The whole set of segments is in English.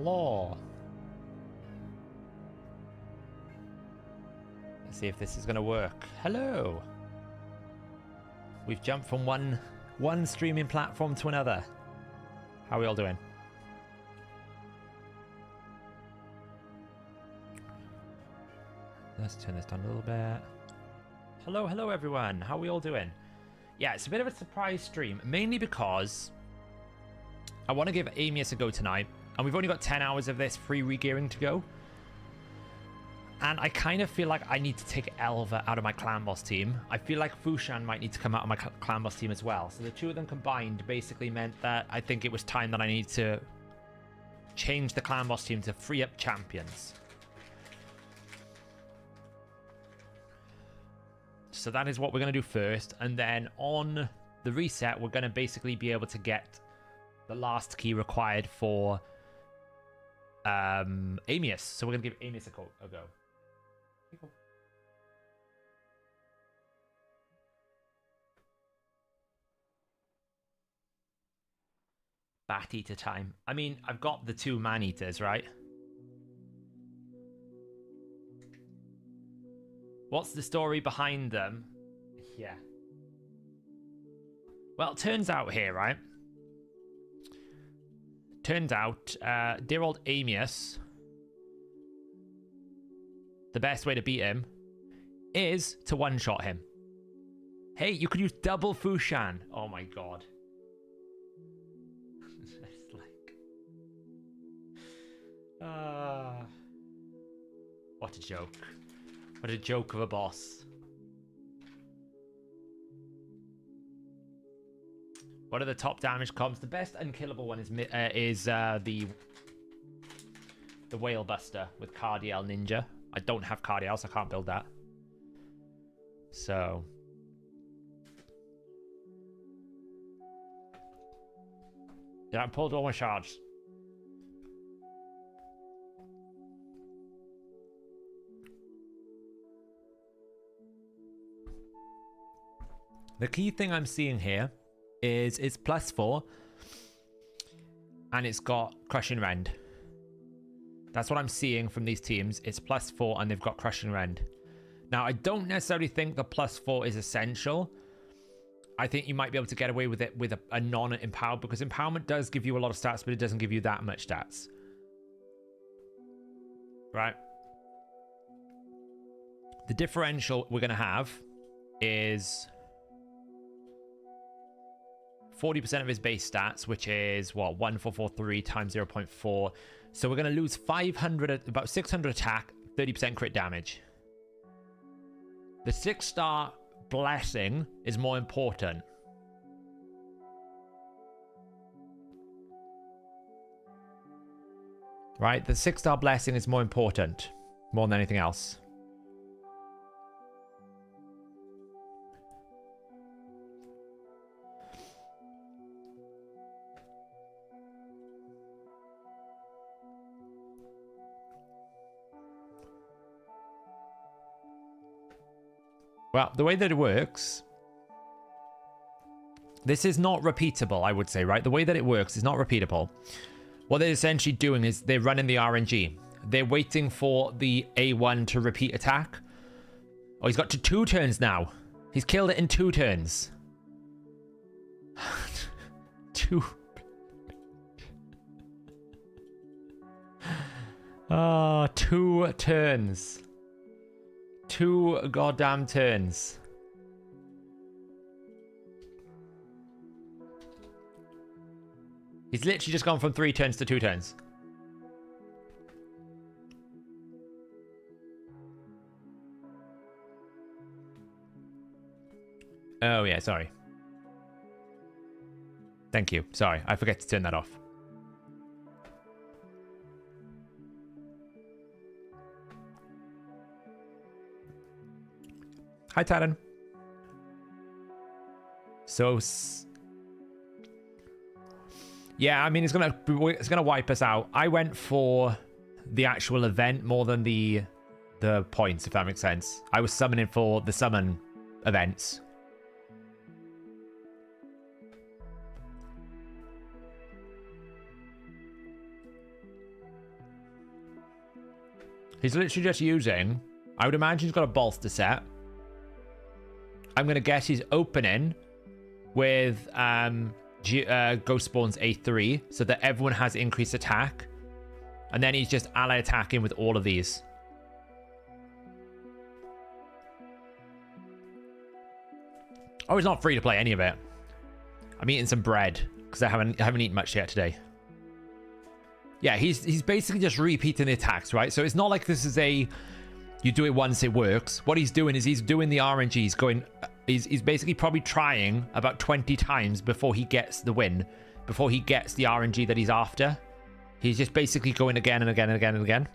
Hello. Let's see if this is going to work. Hello. We've jumped from one streaming platform to another. How are we all doing? Let's turn this down a little bit. Hello everyone. How are we all doing? Yeah, it's a bit of a surprise stream, mainly because I want to give Amius a go tonight, and we've only got 10 hours of this free regearing to go. And I kind of feel like I need to take Elva out of my clan boss team. I feel like Fushan might need to come out of my clan boss team as well. So the two of them combined basically meant that I think it was time that I need to change the clan boss team to free up champions. So that is what we're going to do first. And then on the reset, we're going to basically be able to get the last key required for Amius. So we're going to give Amius a go. Cool. Bat eater time. I mean, I've got the 2 man eaters, right? What's the story behind them? Yeah. Well, it turns out here, right? Turns out, dear old Amius, the best way to beat him is to one-shot him. Hey, you could use double Fushan. Oh my god. It's like... what a joke. What a joke of a boss. What are the top damage comps? The best unkillable one is the Whale Buster with Cardiel Ninja. I don't have Cardiel, so I can't build that. So... yeah, I pulled all my shards. The key thing I'm seeing here is it's +4 and it's got Crushing Rend. That's what I'm seeing from these teams. It's +4 and they've got Crushing Rend. Now, I don't necessarily think the +4 is essential. I think you might be able to get away with it with a non-empowered, because empowerment does give you a lot of stats, but it doesn't give you that much stats. Right? The differential we're going to have is 40% of his base stats, which is, what, 1443 times 0.4. So we're going to lose 500, about 600 attack, 30% crit damage. The 6-star blessing is more important. Right? The 6-star blessing is more important. More than anything else. Well, the way that it works, this is not repeatable, I would say, right? The way that it works is not repeatable. What they're essentially doing is they're running the RNG. They're waiting for the A1 to repeat attack. Oh, he's got to 2 turns now. He's killed it in 2 turns. 2. Ah, 2 turns. 2 goddamn turns. He's literally just gone from 3 turns to 2 turns. Oh yeah, sorry. Thank you. Sorry, I forget to turn that off. Hi, Titan. So, yeah, I mean, it's gonna wipe us out. I went for the actual event more than the points, if that makes sense. I was summoning for the summon events. He's literally just using... I would imagine he's got a bolster set. I'm going to guess he's opening with Ghost Spawn's A3 so that everyone has increased attack. And then he's just ally attacking with all of these. Oh, he's not free to play any of it. I'm eating some bread because I haven't eaten much yet today. Yeah, he's basically just repeating the attacks, right? So it's not like this is a you do it once, it works. What he's doing is he's doing the RNG. He's basically probably trying about 20 times before he gets the win, before he gets the RNG that he's after. He's just basically going again and again and again and again.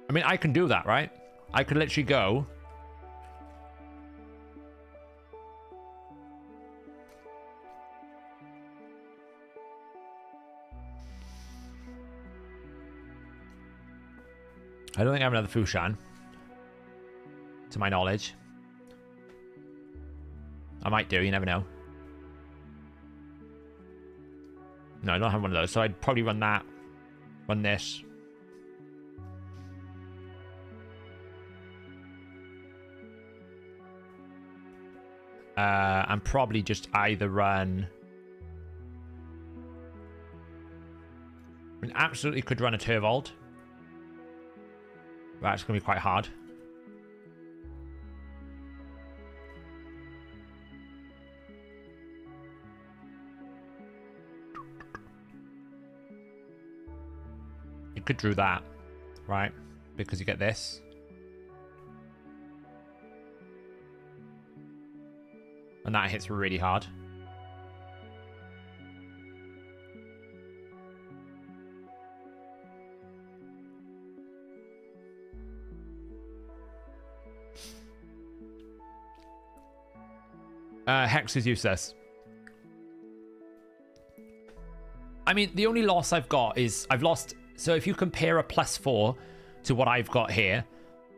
I mean, I can do that, right? I could literally go. I don't think I have another Fushan, to my knowledge. I might do, you never know. No, I don't have one of those, so I'd probably run that. Run this. And probably just either run... I mean, absolutely could run a Turvold. That's going to be quite hard. You could do that, right? Because you get this. And that hits really hard. Hex is useless. I mean, the only loss I've got is I've lost. So if you compare a +4 to what I've got here,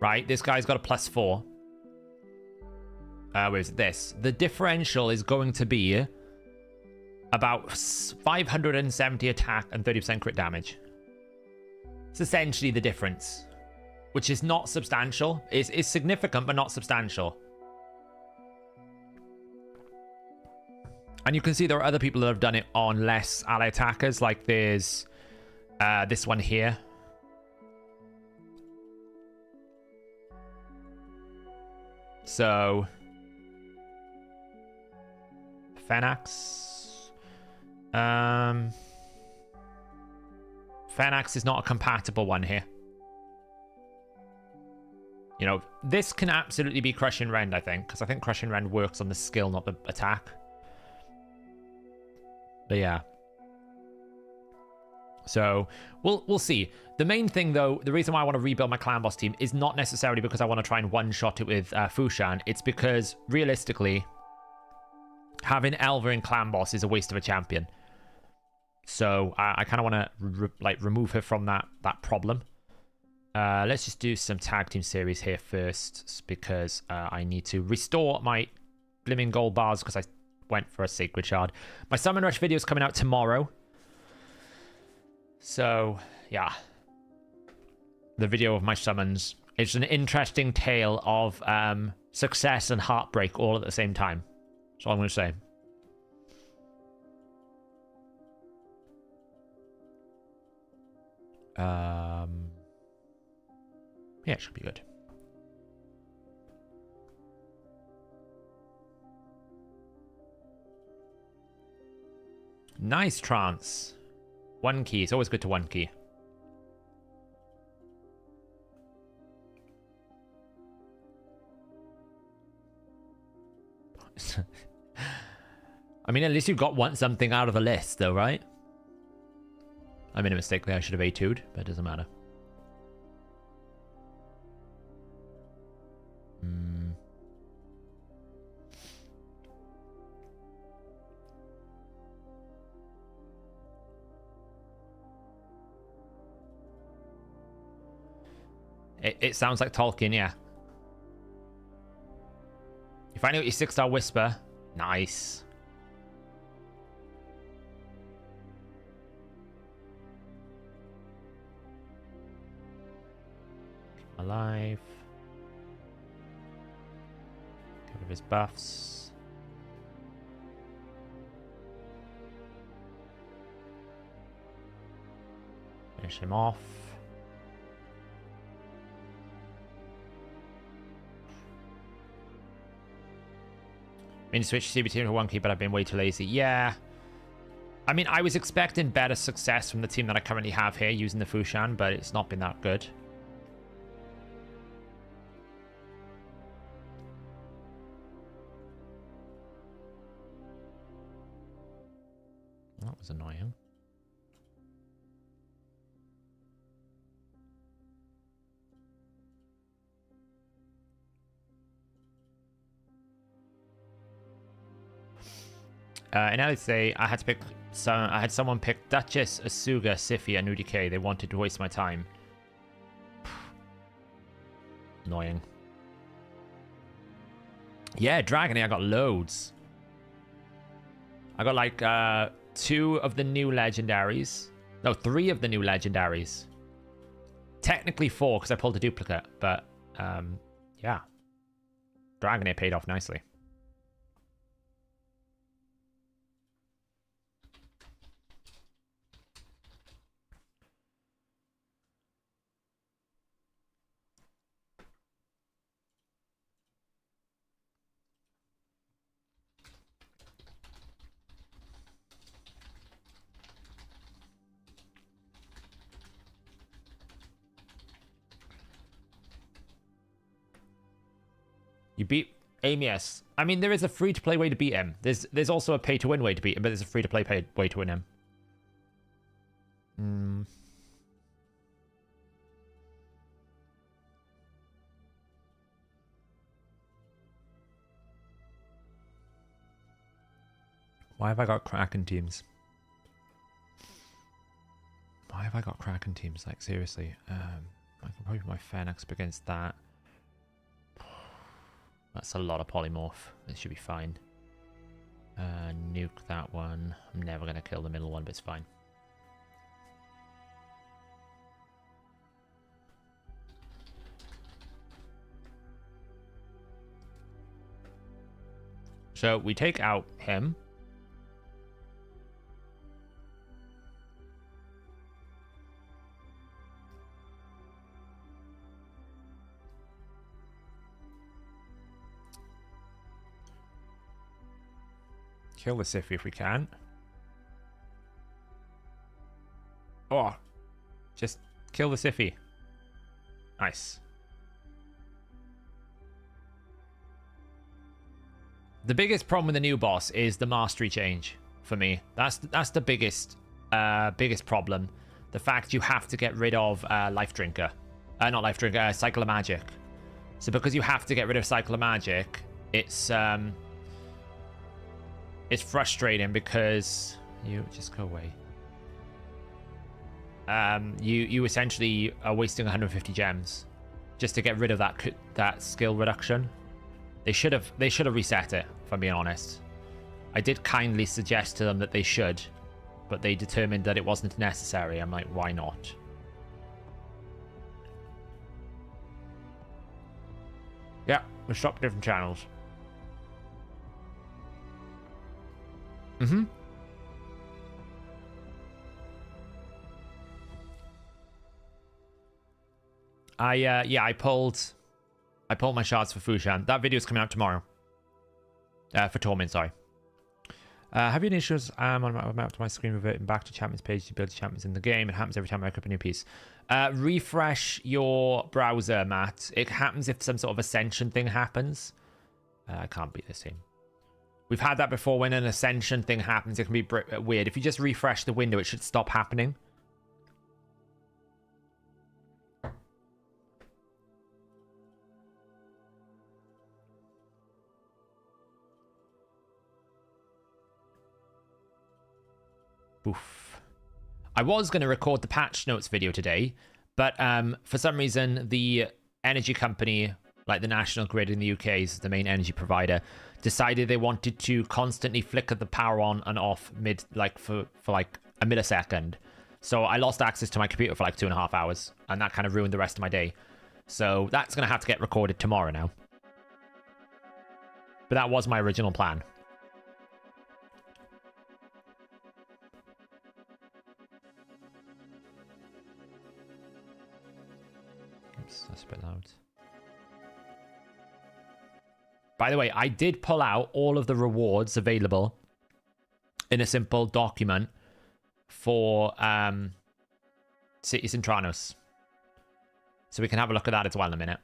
right? This guy's got a +4. Where's this? The differential is going to be about 570 attack and 30% crit damage. It's essentially the difference, which is not substantial. It's significant, but not substantial. And you can see there are other people that have done it on less ally attackers. Like there's this one here. So Fenax. Fenax is not a compatible one here. You know, this can absolutely be Crushing Rend, I think, because I think Crushing Rend works on the skill, not the attack. But yeah. So we'll see. The main thing, though, the reason why I want to rebuild my clan boss team is not necessarily because I want to try and one-shot it with Fushan. It's because realistically, having Elva in clan boss is a waste of a champion. So I kind of want to remove her from that problem. Let's just do some tag team series here first, because I need to restore my blimmin' gold bars because I went for a sacred shard. My summon rush video is coming out tomorrow. So yeah, the video of my summons. It's an interesting tale of success and heartbreak all at the same time. That's all I'm going to say. Yeah, it should be good. Nice trance. One key. It's always good to one key. I mean, at least you got something out of the list, though, right? I made a mistake there. I should have A2'd, but it doesn't matter. It sounds like Tolkien, yeah. Finally got your 6-star Whisper. Nice. Alive. Get rid of his buffs. Finish him off. I mean, switch CB team to 1 key, but I've been way too lazy. Yeah. I mean, I was expecting better success from the team that I currently have here using the Fushan, but it's not been that good. That was annoying. In LSA, I had someone pick Duchess, Asuga, Sify, and UDK. They wanted to waste my time. Annoying. Yeah, Dragony, I got loads. I got like 2 of the new legendaries. No, 3 of the new legendaries. Technically 4 because I pulled a duplicate, but yeah. Dragony paid off nicely. You beat Amius. I mean, there is a free-to-play way to beat him. There's also a pay-to-win way to beat him, but there's a free-to-play way to win him. Why have I got Kraken teams? Why have I got Kraken teams? Like, seriously. I can probably put my Phoenix up against that. That's a lot of polymorph. It should be fine. Nuke that one. I'm never going to kill the middle one, but it's fine. So we take out him. Kill the Sify if we can. Oh, just kill the Sify. Nice. The biggest problem with the new boss is the mastery change for me. That's the biggest problem. The fact you have to get rid of Life Drinker. Not Life Drinker, Cycle of Magic. So because you have to get rid of Cycle of Magic, it's frustrating because you just go away. You essentially are wasting 150 gems just to get rid of that skill reduction. They should have reset it, if I'm being honest. I did kindly suggest to them that they should, but they determined that it wasn't necessary. I'm like, why not? Yeah, we'll shop different channels. I pulled my shards for Fushan. That video is coming out tomorrow. For Torment, sorry. Have you any issues? I'm up to my screen reverting back to champions page to build champions in the game. It happens every time I open up a new piece. Refresh your browser, Matt. It happens if some sort of ascension thing happens. I can't beat this team. We've had that before. When an ascension thing happens, it can be weird. If you just refresh the window, it should stop happening. Oof. I was going to record the patch notes video today, but for some reason the energy company like the national grid in the UK is the main energy provider, decided they wanted to constantly flicker the power on and off mid, like for like a millisecond. So I lost access to my computer for like 2.5 hours, and that kind of ruined the rest of my day. So that's going to have to get recorded tomorrow now. But that was my original plan. Oops, that's a bit loud. By the way, I did pull out all of the rewards available in a simple document for Cities in Tranos. So we can have a look at that as well in a minute.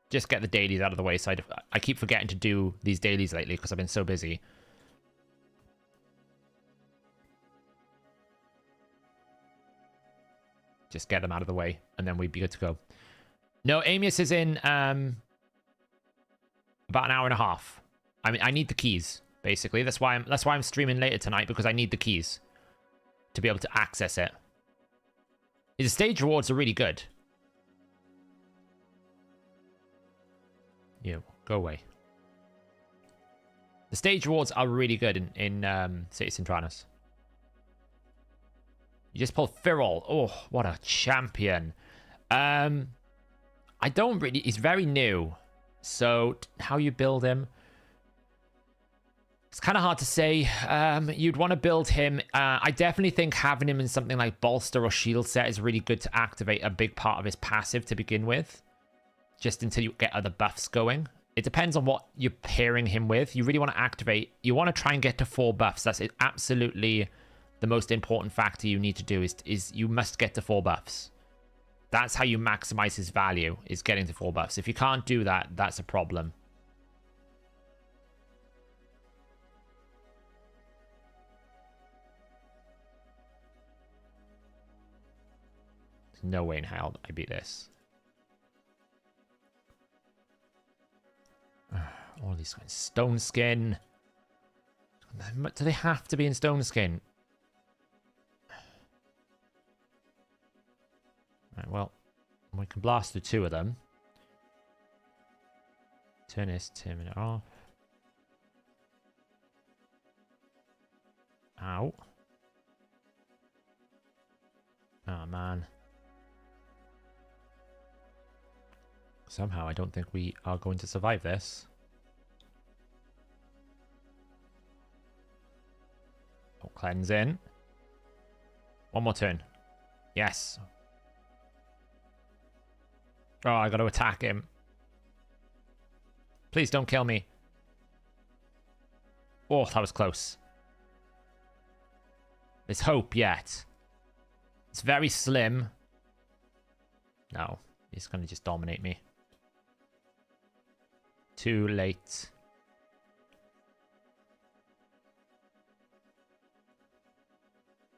Just get the dailies out of the way. So I keep forgetting to do these dailies lately because I've been so busy. Just get them out of the way, and then we'd be good to go. No, Amius is in about an hour and a half. I mean, I need the keys, basically. That's why I'm streaming later tonight, because I need the keys to be able to access it. The stage rewards are really good. You go away. The stage rewards are really good in Cities in Tranos. You just pull Firol. Oh, what a champion. I don't really... He's very new. So, how you build him... It's kind of hard to say. You'd want to build him... I definitely think having him in something like Bolster or Shield Set is really good to activate a big part of his passive to begin with. Just until you get other buffs going. It depends on what you're pairing him with. You really want to activate... You want to try and get to 4 buffs. That's absolutely the most important factor you need to do is you must get to 4 buffs. That's how you maximize his value, is getting to 4 buffs. If you can't do that, that's a problem. There's no way in hell I beat this. All these guys. Stone Skin. Do they have to be in Stone Skin? Right, well, we can blast through 2 of them. Turn this 2-minute off. Ow. Oh, man. Somehow, I don't think we are going to survive this. Oh, cleanse in. 1 more turn. Yes. Oh, I got to attack him. Please don't kill me. Oh, that was close. There's hope yet. It's very slim. No, he's going to just dominate me. Too late.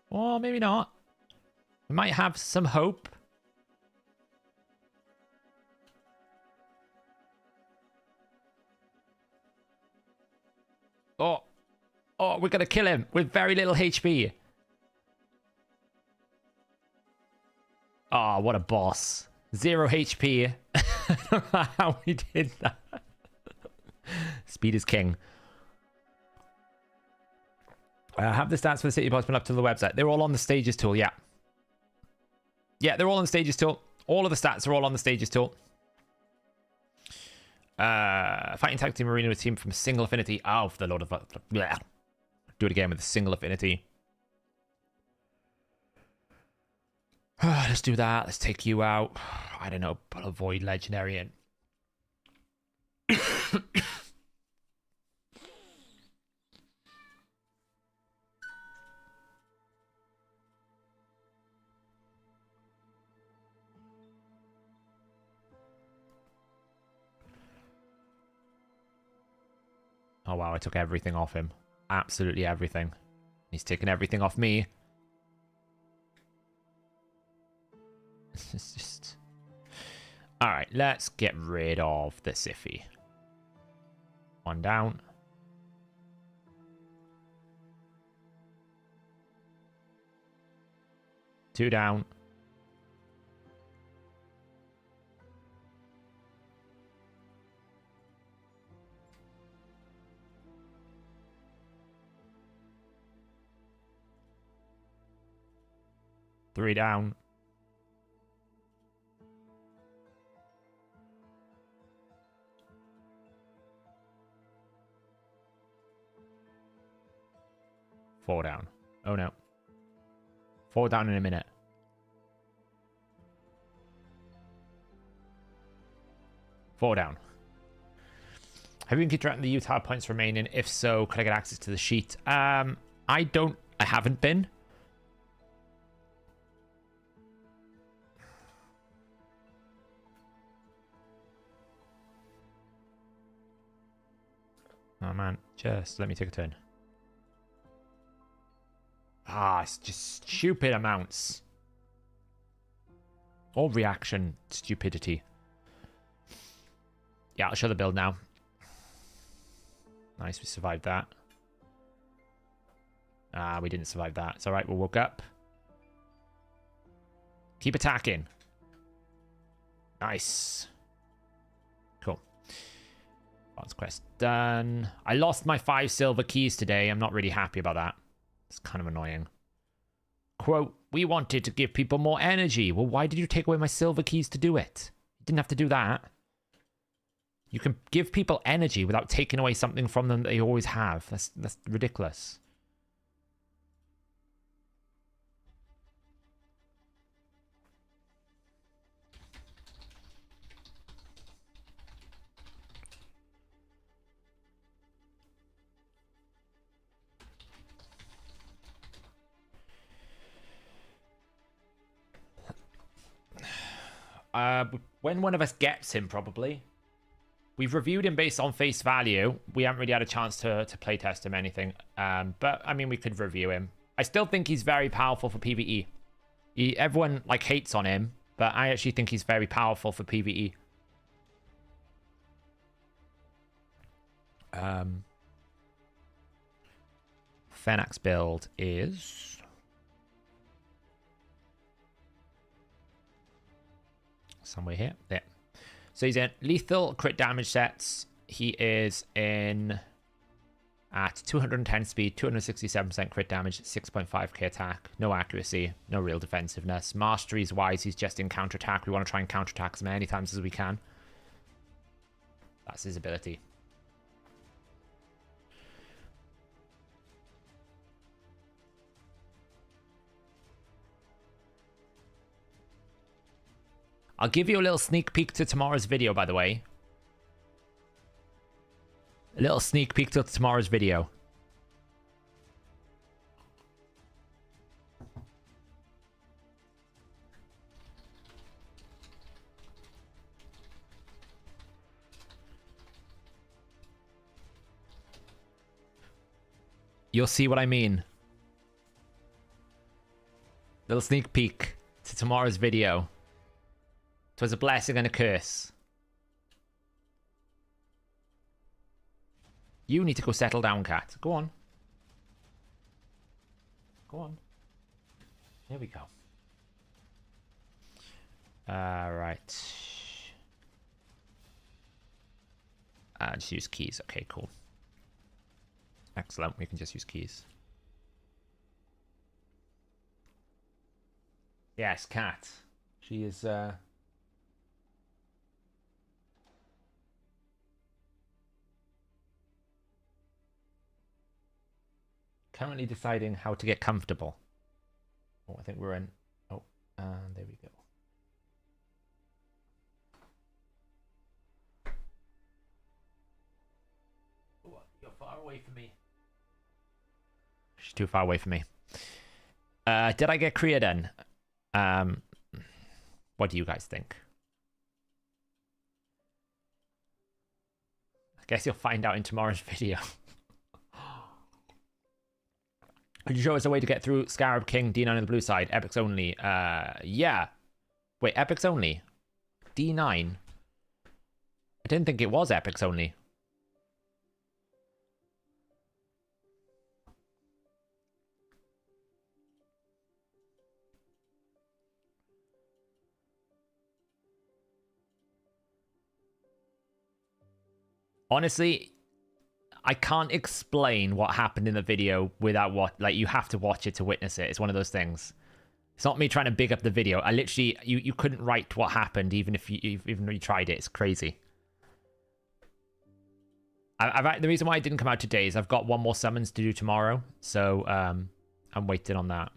Or maybe not. We might have some hope. Oh, we're going to kill him with very little HP. Oh, what a boss. 0 HP. I don't know how we did that. Speed is king. Have the stats for the city boss been up to the website? They're all on the stages tool, yeah. Yeah, they're all on the stages tool. All of the stats are all on the stages tool. Fighting tag team arena with team from single affinity. Oh, for the Lord of... Bleh. Do it again with a single affinity. Let's do that. Let's take you out. I don't know, but avoid legendary and... Oh, wow, I took everything off him. Absolutely everything. He's taking everything off me. It's just... Alright, let's get rid of the Siffy. 1 down. 2 down. 3 down. Four down. Oh no. 4 down in a minute. Four down. Have you been keeping track of the Utah points remaining? If so, could I get access to the sheet? I haven't been. Oh man, just let me take a turn. Ah, it's just stupid amounts. All reaction stupidity. Yeah, I'll show the build now. Nice, we survived that. Ah, we didn't survive that. It's alright, we'll woke up. Keep attacking. Nice. Cool. Advanced quest done. I lost my 5 silver keys today. I'm not really happy about that. It's kind of annoying. Quote, we wanted to give people more energy. Well, why did you take away my silver keys to do it? You didn't have to do that. You can give people energy without taking away something from them that they always have. That's ridiculous. When one of us gets him, probably. We've reviewed him based on face value. We haven't really had a chance to playtest him anything. But, I mean, we could review him. I still think he's very powerful for PvE. Everyone, like, hates on him. But I actually think he's very powerful for PvE. Fenax build is... somewhere here. There. So he's in lethal crit damage sets. He is in at 210 speed, 267% crit damage, 6.5k attack, no accuracy, no real defensiveness. Masteries wise, he's just in counterattack. We want to try and counterattack as many times as we can. That's his ability. I'll give you a little sneak peek to tomorrow's video, by the way. A little sneak peek to tomorrow's video. You'll see what I mean. Little sneak peek to tomorrow's video. 'Twas a blessing and a curse. You need to go settle down, cat. Go on. Go on. Here we go. Right. Just use keys. Okay, cool. Excellent. We can just use keys. Yes, cat. She is, currently deciding how to get comfortable. Oh, I think we're in. Oh, there we go. Oh, you're far away from me. She's too far away from me. Did I get Kriya done? What do you guys think? I guess you'll find out in tomorrow's video. Could you show us a way to get through Scarab King, D9 on the blue side? Epics only. Yeah. Wait, epics only? D9? I didn't think it was epics only. Honestly, I can't explain what happened in the video without what, like, you have to watch it to witness it. It's one of those things. It's not me trying to big up the video. I literally, you couldn't write what happened even though you tried it. It's crazy. The reason why I didn't come out today is I've got one more summons to do tomorrow. So I'm waiting on that.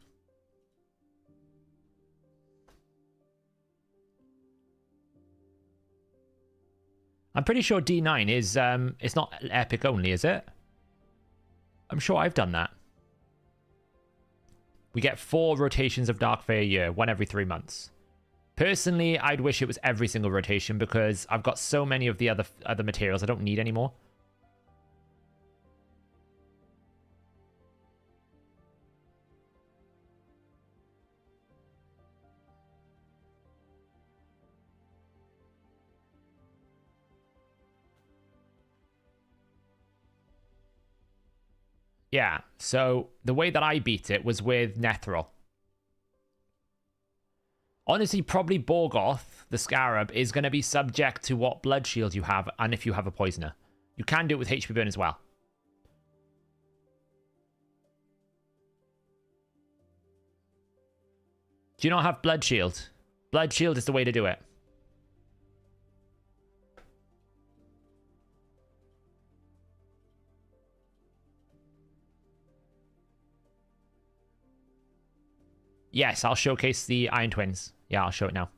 I'm pretty sure D9 is, it's not epic only, is it? I'm sure I've done that. We get 4 rotations of Dark Fae a year, 1 every 3 months. Personally, I'd wish it was every single rotation because I've got so many of the other materials I don't need anymore. Yeah, so the way that I beat it was with Nethril. Honestly, probably Borgoth, the Scarab, is going to be subject to what blood shield you have and if you have a poisoner. You can do it with HP burn as well. Do you not have blood shield? Blood shield is the way to do it. Yes, I'll showcase the Iron Twins. Yeah, I'll show it now.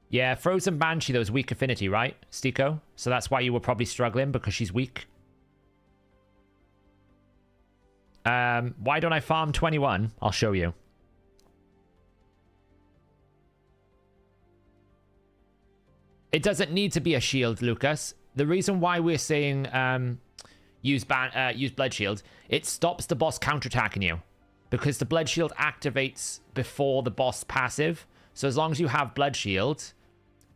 Yeah, Frozen Banshee, though, is weak affinity, right, Stiko? So that's why you were probably struggling, because she's weak. Why don't I farm 21? I'll show you. It doesn't need to be a shield, Lucas. The reason why we're saying use Blood Shield, it stops the boss counterattacking you. Because the Blood Shield activates before the boss passive. So as long as you have Blood Shield,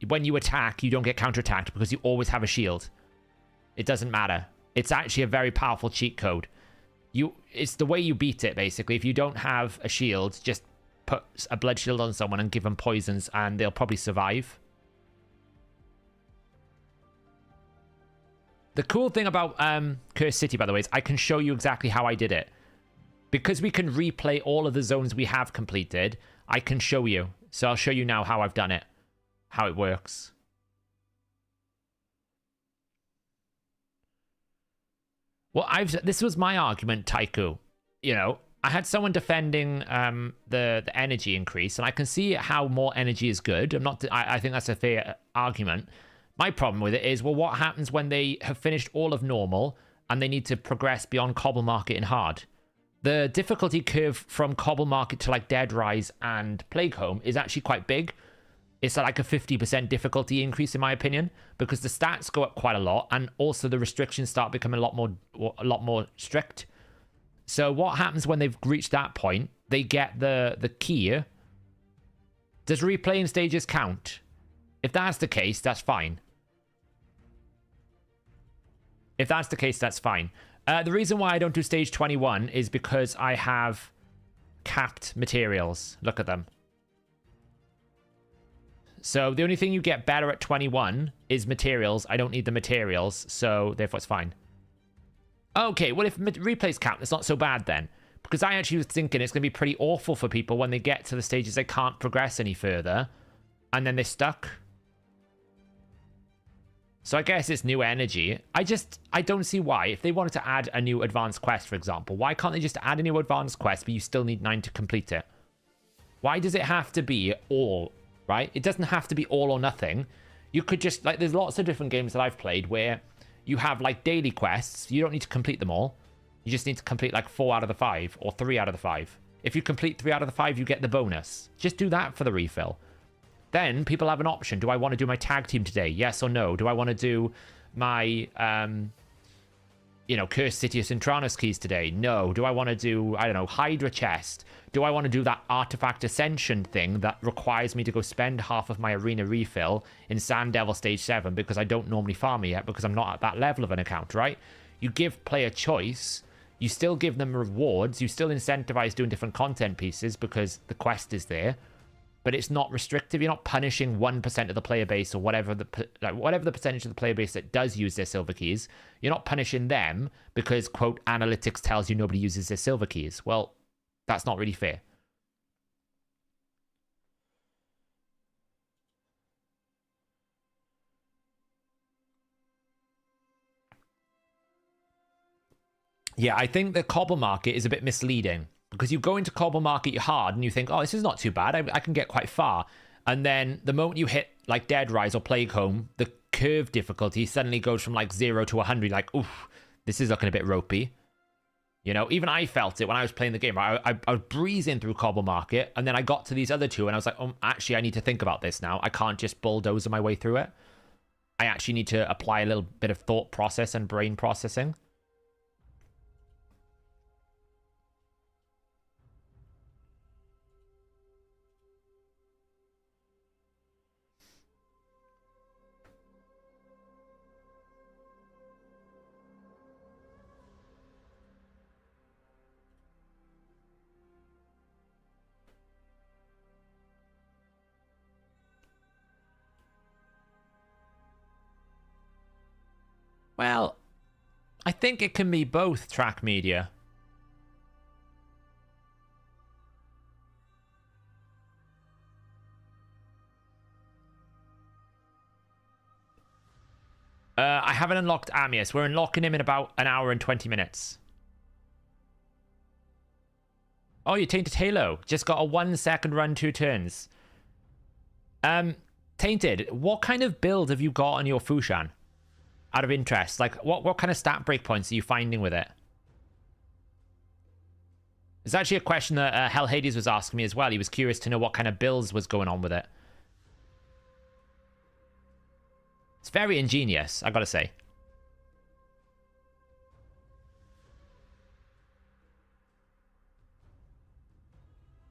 when you attack, you don't get counterattacked because you always have a shield. It doesn't matter. It's actually a very powerful cheat code. It's the way you beat it, basically. If you don't have a shield, just put a Blood Shield on someone and give them poisons and they'll probably survive. The cool thing about Cursed City, by the way, is I can show you exactly how I did it. Because we can replay all of the zones we have completed, I can show you. So I'll show you now how I've done it. How it works. Well, this was my argument, Taiku. You know, I had someone defending the energy increase, and I can see how more energy is good. I think that's a fair argument. My problem with it is, well, what happens when they have finished all of normal and they need to progress beyond Cobble Market and hard? The difficulty curve from Cobble Market to like Dead Rise and Plague Home is actually quite big. It's like a 50% difficulty increase in my opinion, because the stats go up quite a lot and also the restrictions start becoming a lot more strict. So what happens when they've reached that point? They get the key. Does replaying stages count? If that's the case, that's fine. If that's the case, that's fine. The reason why I don't do stage 21 is because I have capped materials. Look at them. So the only thing you get better at 21 is materials. I don't need the materials, so therefore it's fine. Okay, well if replay's capped, it's not so bad then. Because I actually was thinking it's going to be pretty awful for people when they get to the stages they can't progress any further. And then they're stuck. So I guess it's new energy. I don't see why. If they wanted to add a new advanced quest, for example, why can't they just add a new advanced quest, but you still need 9 to complete it? Why does it have to be all, right? It doesn't have to be all or nothing. You could just, like, there's lots of different games that I've played where you have, like, daily quests. You don't need to complete them all. You just need to complete, like, 4 out of the 5 or 3 out of the 5. If you complete 3 out of the 5, you get the bonus. Just do that for the refill. Then people have an option. Do I want to do my tag team today? Yes or no? Do I want to do my, Cursed City of Centranos keys today? No. Do I want to do, I don't know, Hydra chest? Do I want to do that artifact ascension thing that requires me to go spend half of my arena refill in Sand Devil stage 7 because I don't normally farm it yet because I'm not at that level of an account, right? You give player choice. You still give them rewards. You still incentivize doing different content pieces because the quest is there. but it's not restrictive. You're not punishing 1% of the player base or whatever the percentage of the player base that does use their silver keys. You're not punishing them because, quote, analytics tells you nobody uses their silver keys. Well, that's not really fair. Yeah, I think the cobble market is a bit misleading because you go into cobble market hard and you think, oh, this is not too bad. I can get quite far. And then the moment you hit like Dead Rise or Plague Home, the curve difficulty suddenly goes from like 0 to 100. Like, oof, this is looking a bit ropey. You know, even I felt it when I was playing the game. I was breezing through cobble market, and then I got to these other two, and I was like, oh, actually, I need to think about this now. I can't just bulldoze my way through it. I actually need to apply a little bit of thought process and brain processing. Well, I think it can be both track media. I haven't unlocked Amius. We're unlocking him in about an hour and 20 minutes. Oh, you Tainted Halo. Just got a 1 second run, 2 turns. Tainted, what kind of build have you got on your Fushan? Out of interest. Like, what kind of stat breakpoints are you finding with it? It's actually a question that Hell Hades was asking me as well. He was curious to know what kind of builds was going on with it. It's very ingenious, I gotta say.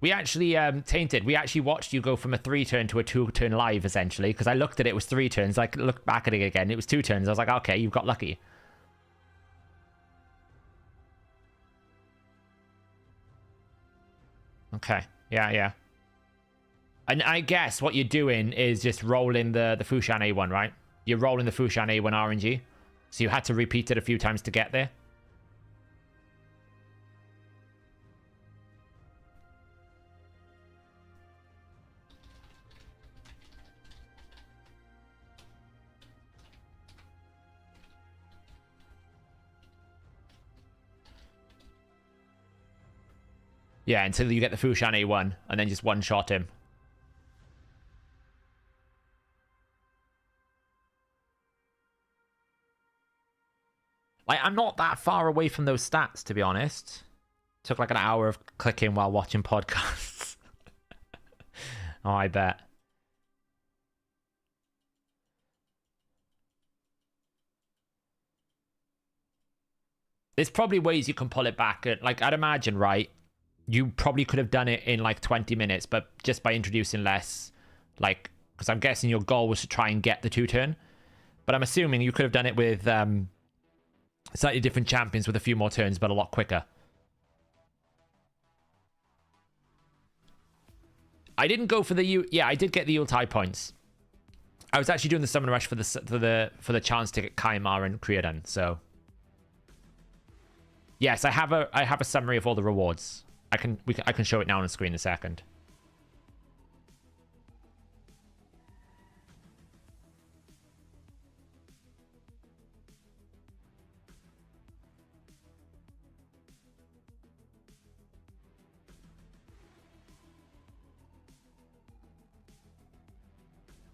We actually, Tainted, we actually watched you go from a 3-turn to a 2-turn live, essentially, because I looked at it was 3 turns. I looked back at it again, it was 2 turns. I was like, okay, you've got lucky. Okay, yeah. And I guess what you're doing is just rolling the Fushan A1, right? You're rolling the Fushan A1 RNG. So you had to repeat it a few times to get there. Yeah, until you get the Fushan A1 and then just one-shot him. Like, I'm not that far away from those stats, to be honest. Took like an hour of clicking while watching podcasts. Oh, I bet. There's probably ways you can pull it back. Like, I'd imagine, right? You probably could have done it in like 20 minutes, but just by introducing less, like, because I'm guessing your goal was to try and get the 2-turn. But I'm assuming you could have done it with slightly different champions with a few more turns, but a lot quicker. I didn't go for the yeah, I did get the Yuletide points. I was actually doing the summon rush for the chance to get Kaimar and Kriadan. So yes, I have a summary of all the rewards. I can show it now on the screen in a second.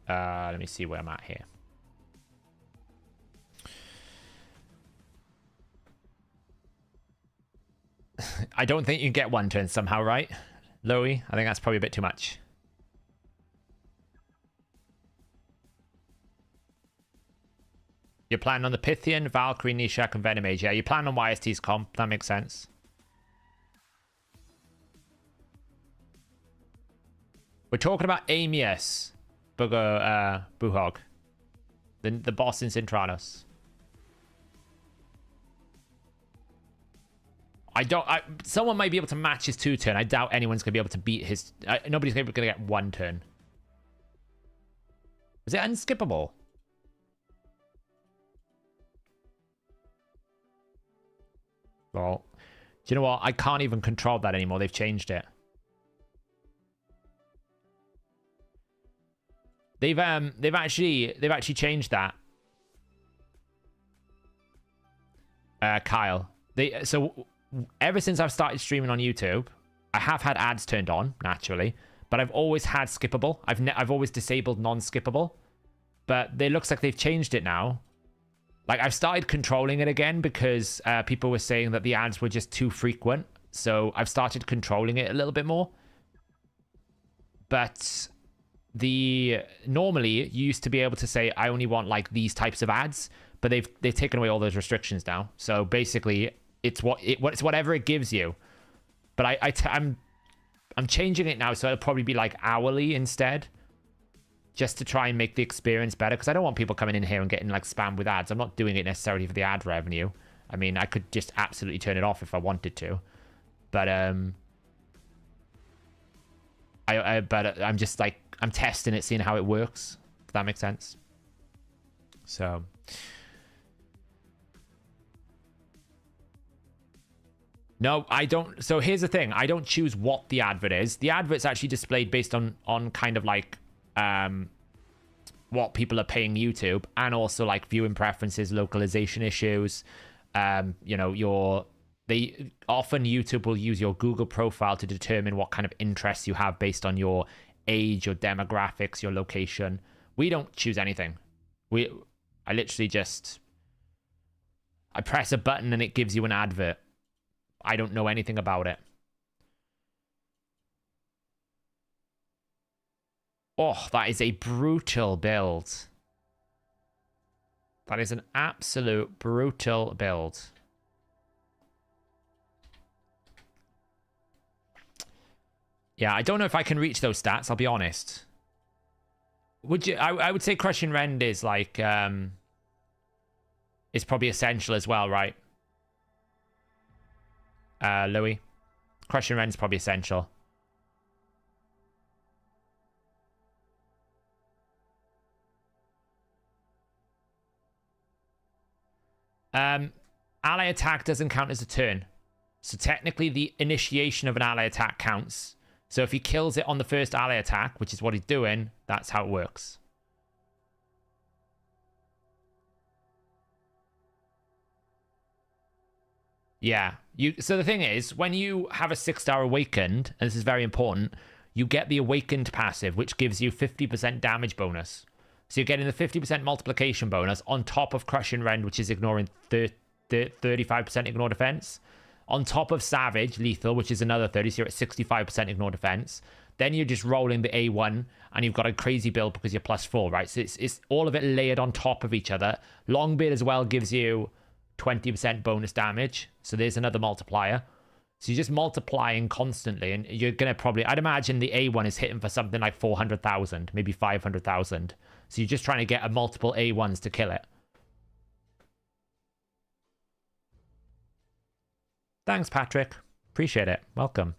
Let me see where I'm at here. I don't think you can get 1 turn somehow, right? Loey? I think that's probably a bit too much. You're planning on the Pythian, Valkyrie, Nishak, and Venomage. Yeah, you plan on YST's comp. That makes sense. We're talking about Amius. Buhog. The boss in Sintranos. Someone might be able to match his 2 turn. I doubt anyone's going to be able to beat his... nobody's going to get 1 turn. Is it unskippable? Well, do you know what? I can't even control that anymore. They've changed it. They've actually changed that. Kyle. So ever since I've started streaming on YouTube, I have had ads turned on naturally, but I've always had skippable. I've always disabled non-skippable, but it looks like they've changed it now. Like, I've started controlling it again because people were saying that the ads were just too frequent, so I've started controlling it a little bit more. But normally you used to be able to say I only want like these types of ads, but they've taken away all those restrictions now. So basically, it's whatever it gives you. But I'm changing it now, so it'll probably be like hourly instead, just to try and make the experience better. Because I don't want people coming in here and getting like spammed with ads. I'm not doing it necessarily for the ad revenue. I mean, I could just absolutely turn it off if I wanted to, but I'm just like, I'm testing it, seeing how it works. If that makes sense. So. No, I don't. So here's the thing. I don't choose what the advert is. The advert's actually displayed based on kind of like what people are paying YouTube, and also like viewing preferences, localization issues. You know, often YouTube will use your Google profile to determine what kind of interests you have based on your age, your demographics, your location. We don't choose anything. I literally just, I press a button and it gives you an advert. I don't know anything about it. Oh, that is a brutal build. That is an absolute brutal build. Yeah, I don't know if I can reach those stats, I'll be honest. Would you? I would say Crushing Rend is like, is probably essential as well, right? Louis. Crushing Rend's probably essential. Ally attack doesn't count as a turn. So technically the initiation of an ally attack counts. So if he kills it on the first ally attack, which is what he's doing, that's how it works. Yeah. So the thing is, when you have a 6-star awakened, and this is very important, you get the awakened passive, which gives you 50% damage bonus. So you're getting the 50% multiplication bonus on top of Crushing Rend, which is ignoring 35% ignore defense. On top of Savage, lethal, which is another 30, so you're at 65% ignore defense. Then you're just rolling the A1, and you've got a crazy build because you're +4, right? So it's all of it layered on top of each other. Longbeard as well gives you 20% bonus damage. So there's another multiplier. So you're just multiplying constantly, and you're going to probably, I'd imagine the A1 is hitting for something like 400,000, maybe 500,000. So you're just trying to get a multiple A1s to kill it. Thanks, Patrick. Appreciate it. Welcome.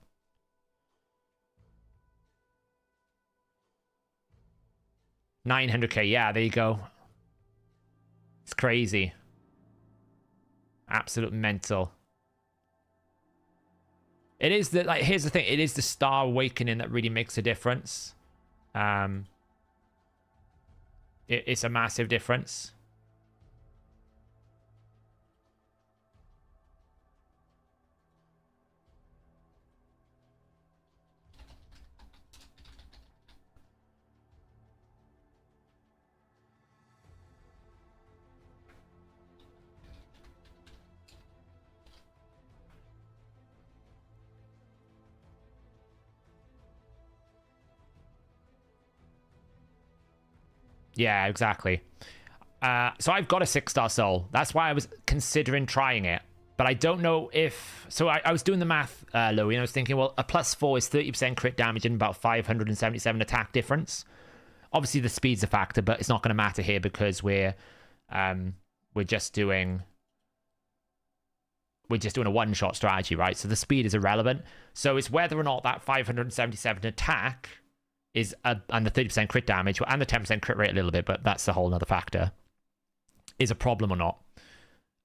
$900K. Yeah, there you go. It's crazy. Absolute mental. It is the, like, here's the thing. It is the Star Awakening that really makes a difference. It's a massive difference. Yeah, exactly. So I've got a 6-star soul. That's why I was considering trying it. But I don't know if... So I was doing the math, Louis, and I was thinking, well, a +4 is 30% crit damage and about 577 attack difference. Obviously, the speed's a factor, but it's not going to matter here because we're just doing... we're just doing a one-shot strategy, right? So the speed is irrelevant. So it's whether or not that 577 attack is and the 30% crit damage and the 10% crit rate a little bit, but that's a whole other factor, is a problem or not.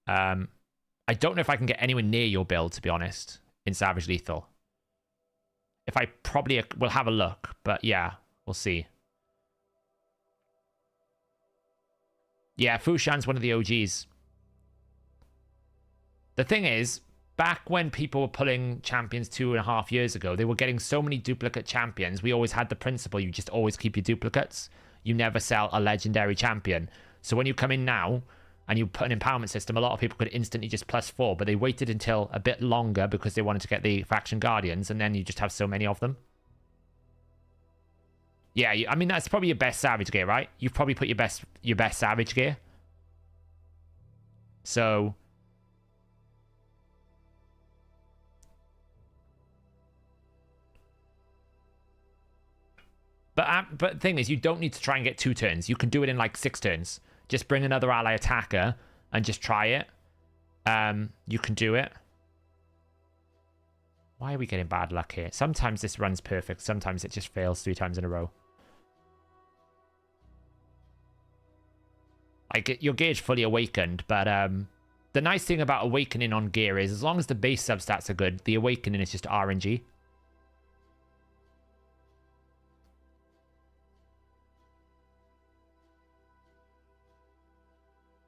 I don't know if I can get anywhere near your build, to be honest, in Savage Lethal. If I probably will have a look, but yeah, we'll see. Yeah, Fushan's one of the OGs. The thing is, back when people were pulling champions 2.5 years ago, they were getting so many duplicate champions. We always had the principle, you just always keep your duplicates. You never sell a legendary champion. So when you come in now and you put an empowerment system, a lot of people could instantly just +4, but they waited until a bit longer because they wanted to get the faction guardians, and then you just have so many of them. Yeah, I mean, that's probably your best Savage gear, right? You've probably put your best Savage gear. So... But the thing is, you don't need to try and get 2 turns. You can do it in like 6 turns. Just bring another ally attacker and just try it. You can do it. Why are we getting bad luck here? Sometimes this runs perfect. Sometimes it just fails 3 times in a row. Like, your gear's fully awakened, but the nice thing about awakening on gear is as long as the base substats are good, the awakening is just RNG.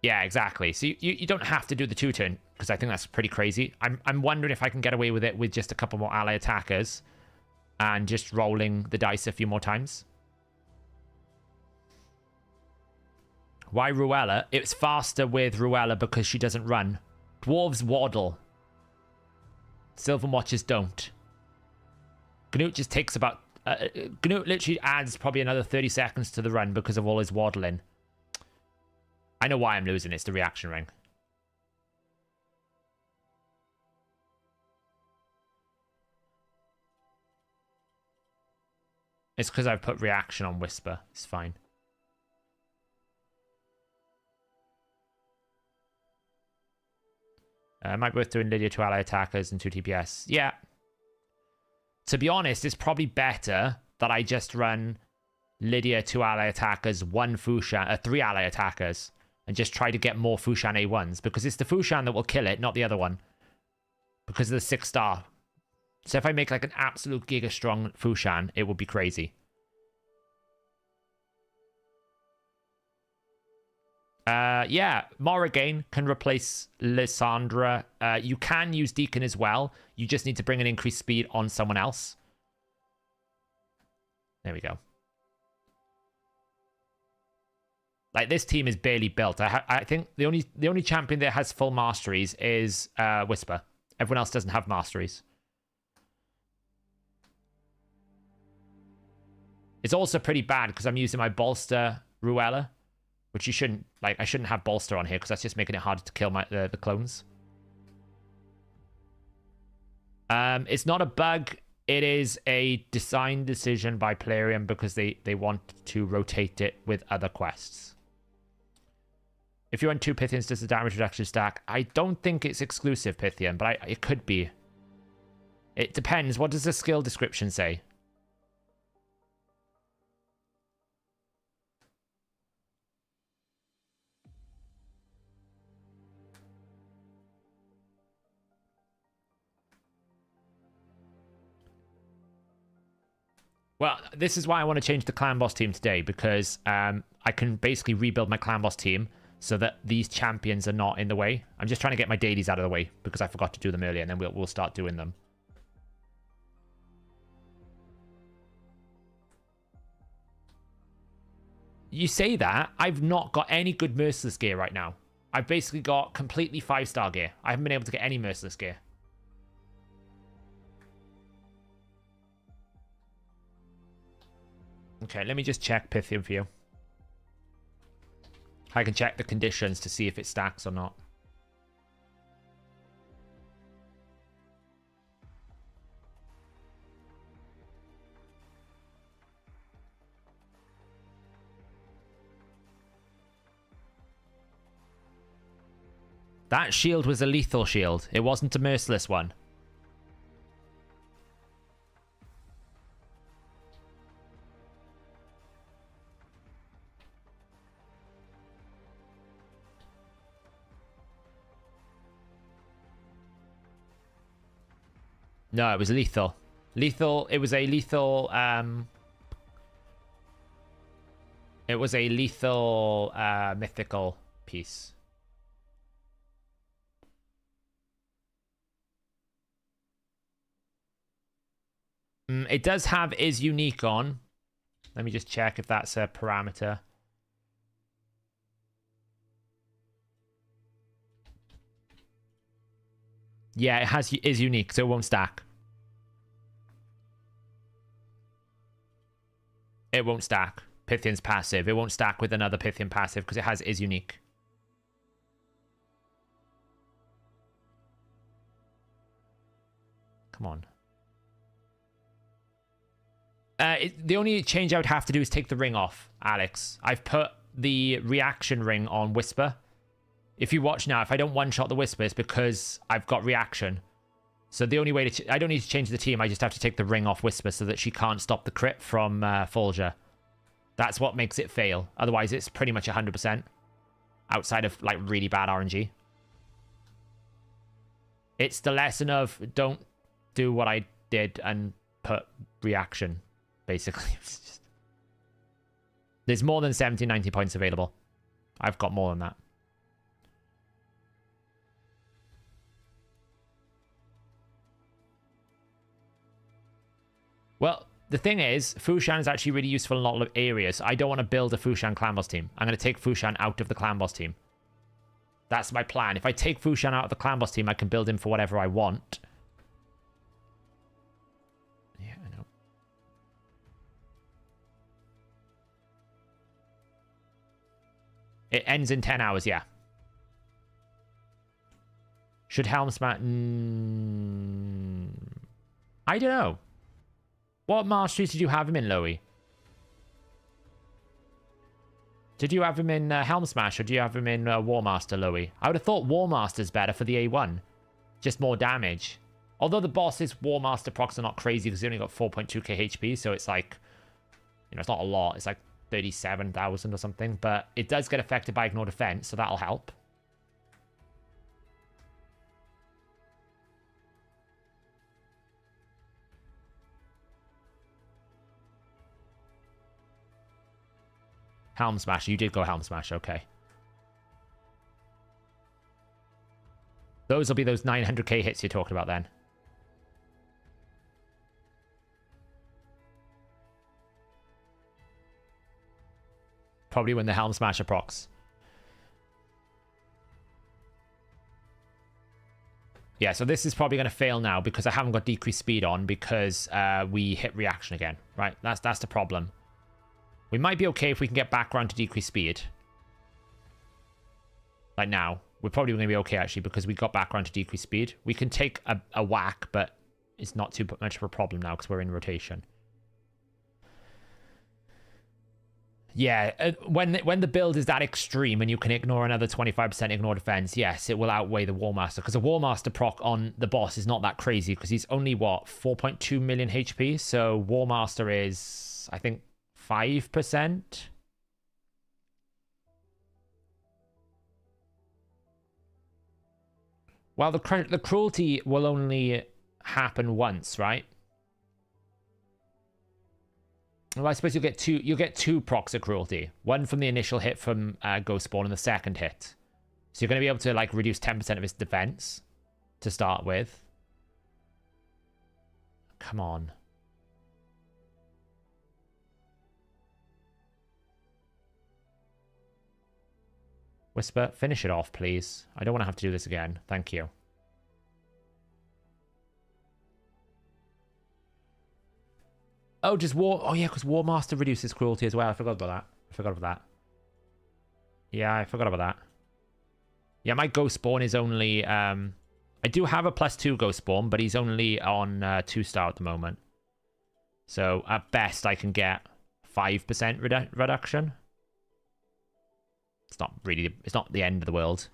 Yeah, exactly. So you don't have to do the 2-turn, because I think that's pretty crazy. I'm wondering if I can get away with it with just a couple more ally attackers and just rolling the dice a few more times. Why Ruella? It's faster with Ruella because she doesn't run. Dwarves waddle. Sylvan Watchers don't. Gnut just takes about... Gnut literally adds probably another 30 seconds to the run because of all his waddling. I know why I'm losing. It's the reaction ring. It's because I've put reaction on Whisper. It's fine. I might be worth doing Lydia 2 ally attackers and 2 TPS. Yeah. To be honest, it's probably better that I just run Lydia 2 ally attackers, 1 Fushan, 3 ally attackers. And just try to get more Fushan A1s. Because it's the Fushan that will kill it, not the other one. Because of the 6-star. So if I make like an absolute giga strong Fushan, it would be crazy. Yeah, Morrigan can replace Lysandra. You can use Deacon as well. You just need to bring an increased speed on someone else. There we go. Like, this team is barely built. I think the only champion that has full masteries is Whisper. Everyone else doesn't have masteries. It's also pretty bad because I'm using my bolster Ruella, which you shouldn't. Like, I shouldn't have bolster on here because that's just making it harder to kill the clones. It's not a bug. It is a design decision by Plarium because they want to rotate it with other quests. If you run 2 Pythians, does the damage reduction stack? I don't think it's exclusive Pythian, but it could be. It depends. What does the skill description say? Well, this is why I want to change the clan boss team today, because I can basically rebuild my clan boss team so that these champions are not in the way. I'm just trying to get my dailies out of the way because I forgot to do them earlier, and then we'll start doing them. You say that, I've not got any good Merciless gear right now. I've basically got completely 5-star gear. I haven't been able to get any Merciless gear. Okay, let me just check Pythian for you. I can check the conditions to see if it stacks or not. That shield was a lethal shield. It wasn't a merciless one. No, it was lethal. Lethal, it was a lethal, it was a lethal, mythical piece. It does have is unique on. Let me just check if that's a parameter. Yeah, it has is unique, so it won't stack. It won't stack. Pythian's passive. It won't stack with another Pythian passive because it has is unique. Come on. The only change I would have to do is take the ring off, Alex. I've put the reaction ring on Whisper. If you watch now, if I don't one-shot the Whisper, it's because I've got reaction. So the only way to... I don't need to change the team. I just have to take the ring off Whisper so that she can't stop the crit from Folger. That's what makes it fail. Otherwise, it's pretty much 100%. Outside of, like, really bad RNG. It's the lesson of don't do what I did and put reaction, basically. There's more than 70, 90 points available. I've got more than that. Well, the thing is, Fushan is actually really useful in a lot of areas. I don't want to build a Fushan clan boss team. I'm going to take Fushan out of the clan boss team. That's my plan. If I take Fushan out of the clan boss team, I can build him for whatever I want. Yeah, I know. It ends in 10 hours, yeah. Should Helmsman... I don't know. What masteries did you have him in, Loey? Did you have him in Helm Smash, or do you have him in War Master, Loey? I would have thought War Master's better for the A1. Just more damage. Although the boss's War Master procs are not crazy, because he only got 4.2k HP, so it's like... You know, it's not a lot. It's like 37,000 or something. But it does get affected by Ignore Defense, so that'll help. Helm Smash. You did go Helm Smash. Okay. Those will be those 900k hits you're talking about then. Probably when the Helm Smasher procs. Yeah, so this is probably going to fail now because I haven't got decreased speed on because we hit reaction again. Right, that's the problem. We might be okay if we can get back around to decreased speed. Like now. We're probably going to be okay, actually, because we got back around to decreased speed. We can take a whack, but it's not too much of a problem now because we're in rotation. Yeah, when the build is that extreme and you can ignore another 25% ignore defense, yes, it will outweigh the War Master. Because the War Master proc on the boss is not that crazy because he's only, what, 4.2 million HP? So War Master is, I think, 5%? Well, the cruelty will only happen once, right? Well, I suppose you'll get two procs of cruelty. One from the initial hit from Ghost Spawn and the second hit. So you're going to be able to like reduce 10% of his defense to start with. Come on. Whisper, finish it off, please. I don't want to have to do this again. Thank you. Oh, just War... Oh, yeah, because War Master reduces cruelty as well. I forgot about that. Yeah, I forgot about that. Yeah, my Ghost Spawn is only... I do have a +2 Ghost Spawn, but he's only on 2-star at the moment. So, at best, I can get 5% reduction. It's not really... It's not the end of the world.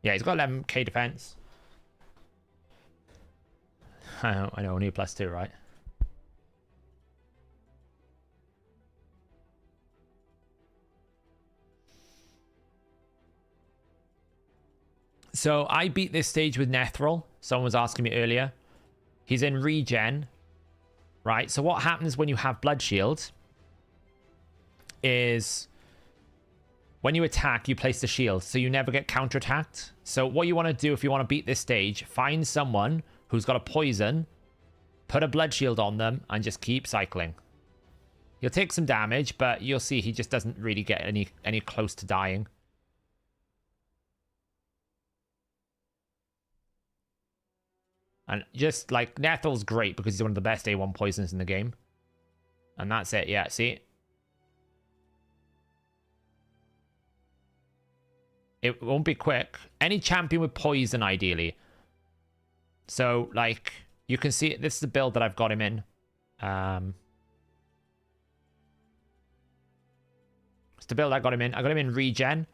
Yeah, he's got 11k defense. I know, only a +2, right? So I beat this stage with Nethril. Someone was asking me earlier. He's in regen, right? So what happens when you have Blood Shield is when you attack, you place the shield, so you never get counterattacked. So what you want to do if you want to beat this stage, find someone who's got a poison, put a Blood Shield on them, and just keep cycling. You'll take some damage, but you'll see he just doesn't really get any close to dying. And just like Nethril's great because he's one of the best A1 poisons in the game. And that's it. Yeah, see? It won't be quick. Any champion with poison, ideally. So, like, you can see this is the build that I've got him in. It's the build I got him in. I got him in regen.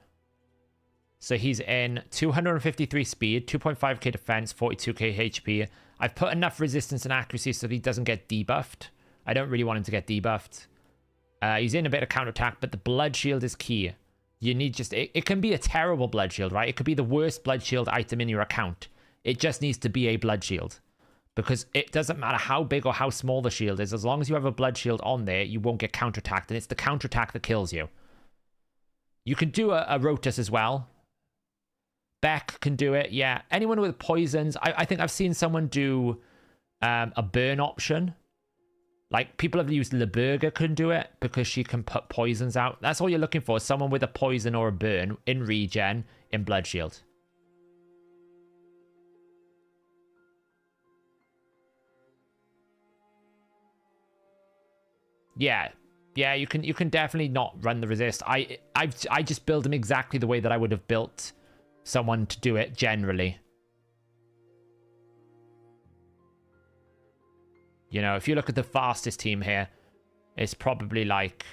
So he's in 253 speed, 2.5k defense, 42k HP. I've put enough resistance and accuracy so that he doesn't get debuffed. I don't really want him to get debuffed. He's in a bit of counterattack, but the Blood Shield is key. You need just... It can be a terrible Blood Shield, right? It could be the worst Blood Shield item in your account. It just needs to be a Blood Shield. Because it doesn't matter how big or how small the shield is. As long as you have a Blood Shield on there, you won't get counterattacked. And it's the counterattack that kills you. You can do a Rotus as well. Beck can do it, yeah. Anyone with poisons. I think I've seen someone do a burn option. Like, people have used Leberga can do it because she can put poisons out. That's all you're looking for, someone with a poison or a burn in regen in Blood Shield. Yeah. Yeah, you can definitely not run the resist. I just build him exactly the way that I would have built someone to do it generally. You know, if you look at the fastest team here, it's probably like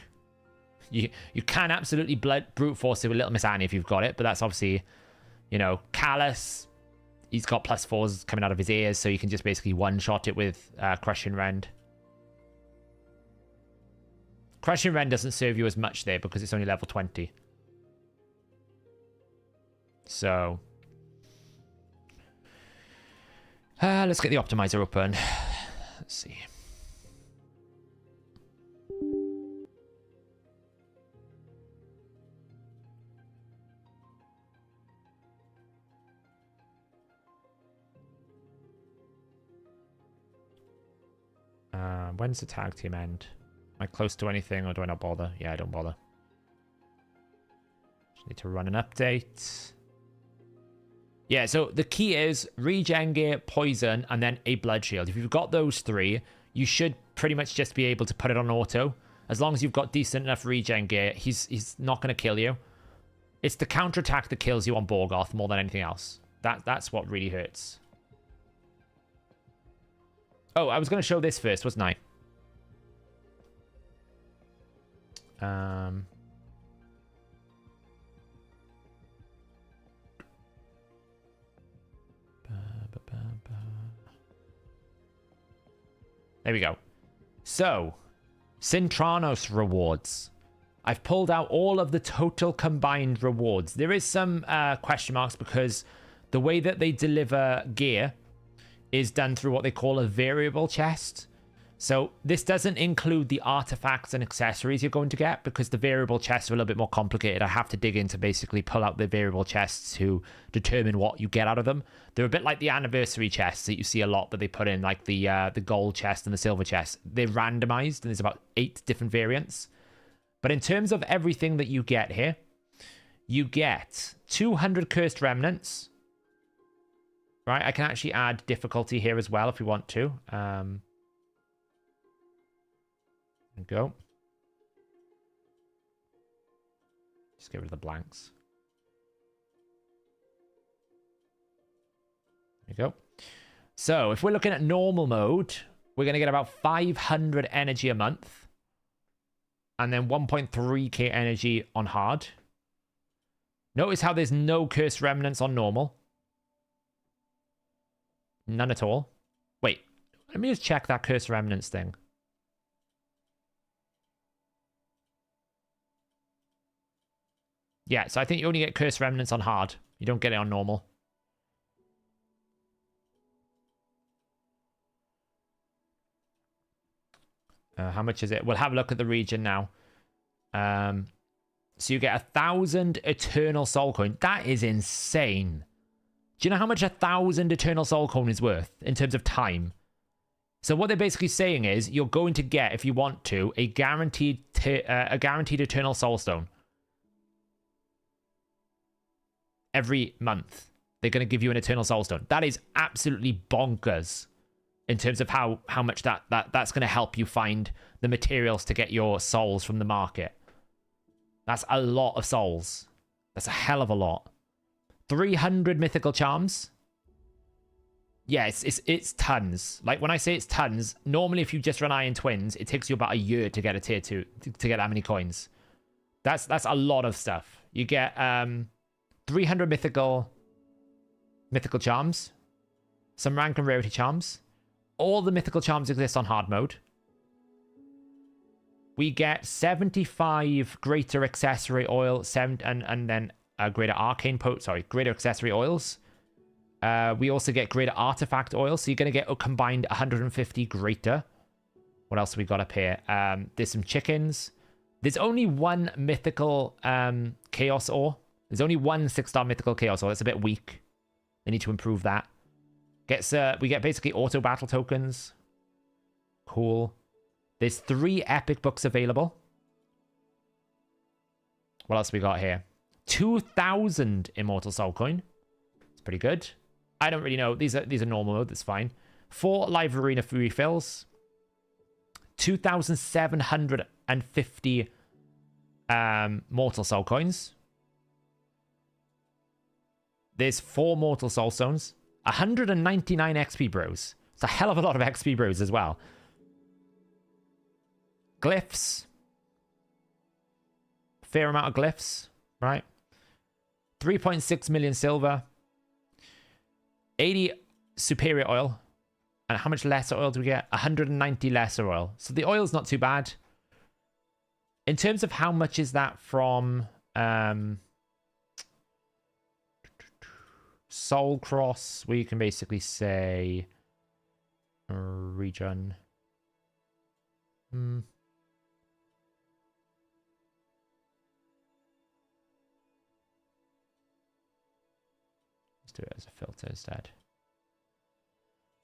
you can absolutely brute force it with Little Miss Annie if you've got it, but that's obviously, you know, Callus. He's got +4s coming out of his ears, so you can just basically one-shot it with Crushing Rend. Crushing Rend doesn't serve you as much there because it's only level 20. So, let's get the optimizer open. Let's see. When's the tag team end? Am I close to anything or do I not bother? Yeah, I don't bother. Just need to run an update. Yeah, so the key is regen gear, poison, and then a Blood Shield. If you've got those three, you should pretty much just be able to put it on auto. As long as you've got decent enough regen gear, he's not going to kill you. It's the counterattack that kills you on Borgoth more than anything else. That's what really hurts. Oh, I was going to show this first, wasn't I? There we go. So, Cintranos rewards. I've pulled out all of the total combined rewards. There is some question marks because the way that they deliver gear is done through what they call a variable chest. So this doesn't include the artifacts and accessories you're going to get because the variable chests are a little bit more complicated. I have to dig in to basically pull out the variable chests to determine what you get out of them. They're a bit like the anniversary chests that you see a lot that they put in, like the gold chest and the silver chest. They're randomized and there's about 8 different variants. But in terms of everything that you get here, you get 200 cursed remnants. Right, I can actually add difficulty here as well if we want to. Go. Just get rid of the blanks. There you go. So if we're looking at normal mode, we're going to get about 500 energy a month. And then 1.3k energy on hard. Notice how there's no cursed remnants on normal. None at all. Wait, let me just check that cursed remnants thing. Yeah, so I think you only get cursed remnants on hard. You don't get it on normal. How much is it? We'll have a look at the region now. So you get 1,000 Eternal Soul Coin. That is insane. Do you know how much 1,000 Eternal Soul Coin is worth in terms of time? So what they're basically saying is you're going to get, if you want to, a guaranteed Eternal Soul Stone. Every month, they're going to give you an Eternal Soul Stone. That is absolutely bonkers in terms of how much that's going to help you find the materials to get your souls from the market. That's a lot of souls. That's a hell of a lot. 300 mythical charms. Yeah, it's tons. Like, when I say it's tons, normally if you just run Iron Twins, it takes you about a year to get a tier 2, to get that many coins. That's a lot of stuff. You get 300 mythical charms, some rank and rarity charms. All the mythical charms exist on hard mode. We get 75 greater accessory oil, and then greater arcane greater accessory oils. We also get greater artifact oil, so you're going to get a combined 150 greater. What else have we got up here? There's some chickens. There's only one mythical chaos ore. There's only one 6-star mythical chaos ore. That's a bit weak. They need to improve that. We get basically auto battle tokens. Cool. There's 3 epic books available. What else we got here? 2,000 immortal soul coin. It's pretty good. I don't really know. These are normal mode. That's fine. 4 live arena refills. 2,750 mortal soul coins. There's 4 mortal soul stones. 199 XP bros. It's a hell of a lot of XP bros as well. Glyphs. Fair amount of glyphs, right? 3.6 million silver. 80 superior oil. And how much lesser oil do we get? 190 lesser oil. So the oil's not too bad. In terms of how much is that from Soul Cross, we can basically say region. Let's do it as a filter instead.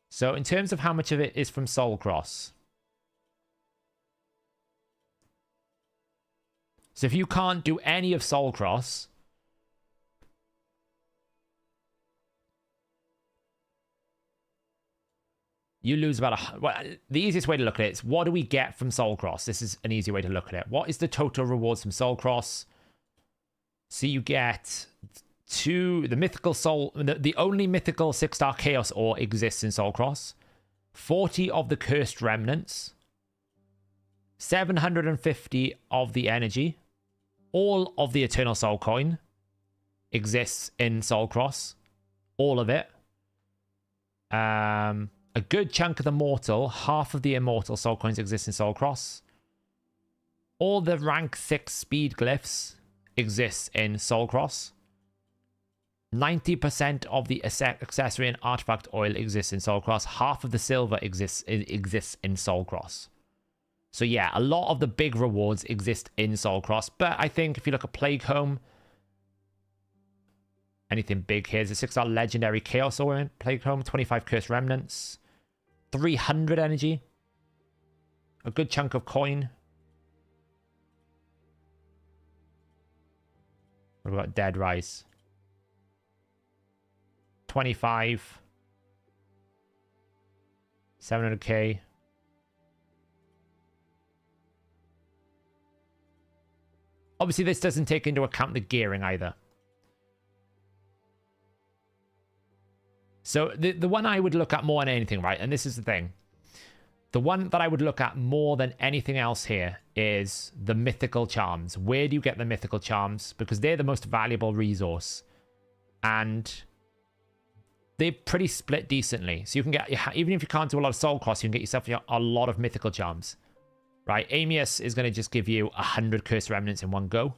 So in terms of how much of it is from Soul Cross. So if you can't do any of Soul Cross, you lose about well, the easiest way to look at it is, what do we get from Soul Cross? This is an easy way to look at it. What is the total rewards from Soul Cross? So you get the mythical soul, the only mythical 6-star chaos ore exists in Soul Cross. 40 of the cursed remnants. 750 of the energy. All of the eternal soul coin exists in Soul Cross. All of it. A good chunk of the mortal, half of the immortal soul coins exist in Soul Cross. All the rank 6 speed glyphs exists in Soul Cross. 90% of the accessory and artifact oil exists in Soul Cross. Half of the silver exists in Soul Cross. So yeah, a lot of the big rewards exist in Soul Cross. But I think if you look at Plague Home, anything big here is a 6-star legendary chaos ore in Plague Home, 25 cursed remnants, 300 energy, a good chunk of coin. What about Dead Rise? 25, 700k. Obviously, this doesn't take into account the gearing either. So the one I would look at more than anything, right? And this is the thing. The one that I would look at more than anything else here is the mythical charms. Where do you get the mythical charms? Because they're the most valuable resource. And they're pretty split decently. So you can get, even if you can't do a lot of soul costs, you can get yourself a lot of mythical charms. Right? Amius is going to just give you 100 cursed remnants in one go.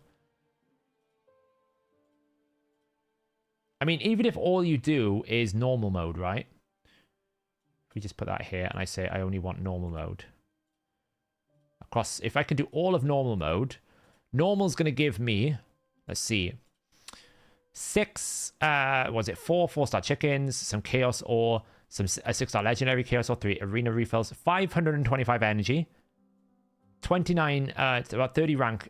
I mean, even if all you do is normal mode, right? If we just put that here and I say I only want normal mode. Across, if I can do all of normal mode, normal's going to give me, let's see, 4 4-star chickens, some chaos ore, a 6-star legendary chaos ore, 3 arena refills, 525 energy, 29, about 30 rank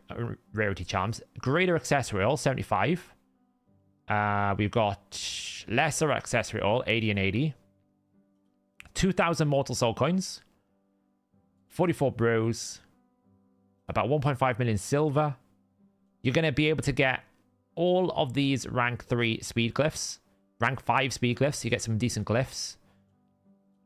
rarity charms, greater accessory all 75. We've got lesser accessory all 80 and 80. 2,000 mortal soul coins, 44 bros, about 1.5 million silver. You're going to be able to get all of these rank 3 speed glyphs, rank 5 speed glyphs. You get some decent glyphs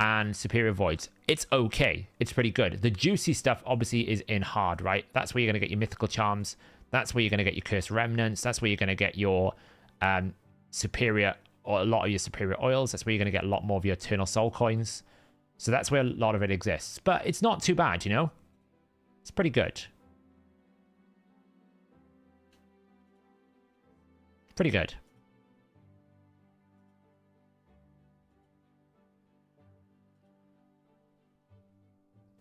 and superior voids. It's okay. It's pretty good. The juicy stuff obviously is in hard, right? That's where you're going to get your mythical charms. That's where you're going to get your cursed remnants. That's where you're going to get your superior, or a lot of your superior oils. That's where you're going to get a lot more of your eternal soul coins. So that's where a lot of it exists. But it's not too bad, you know? It's pretty good. Pretty good.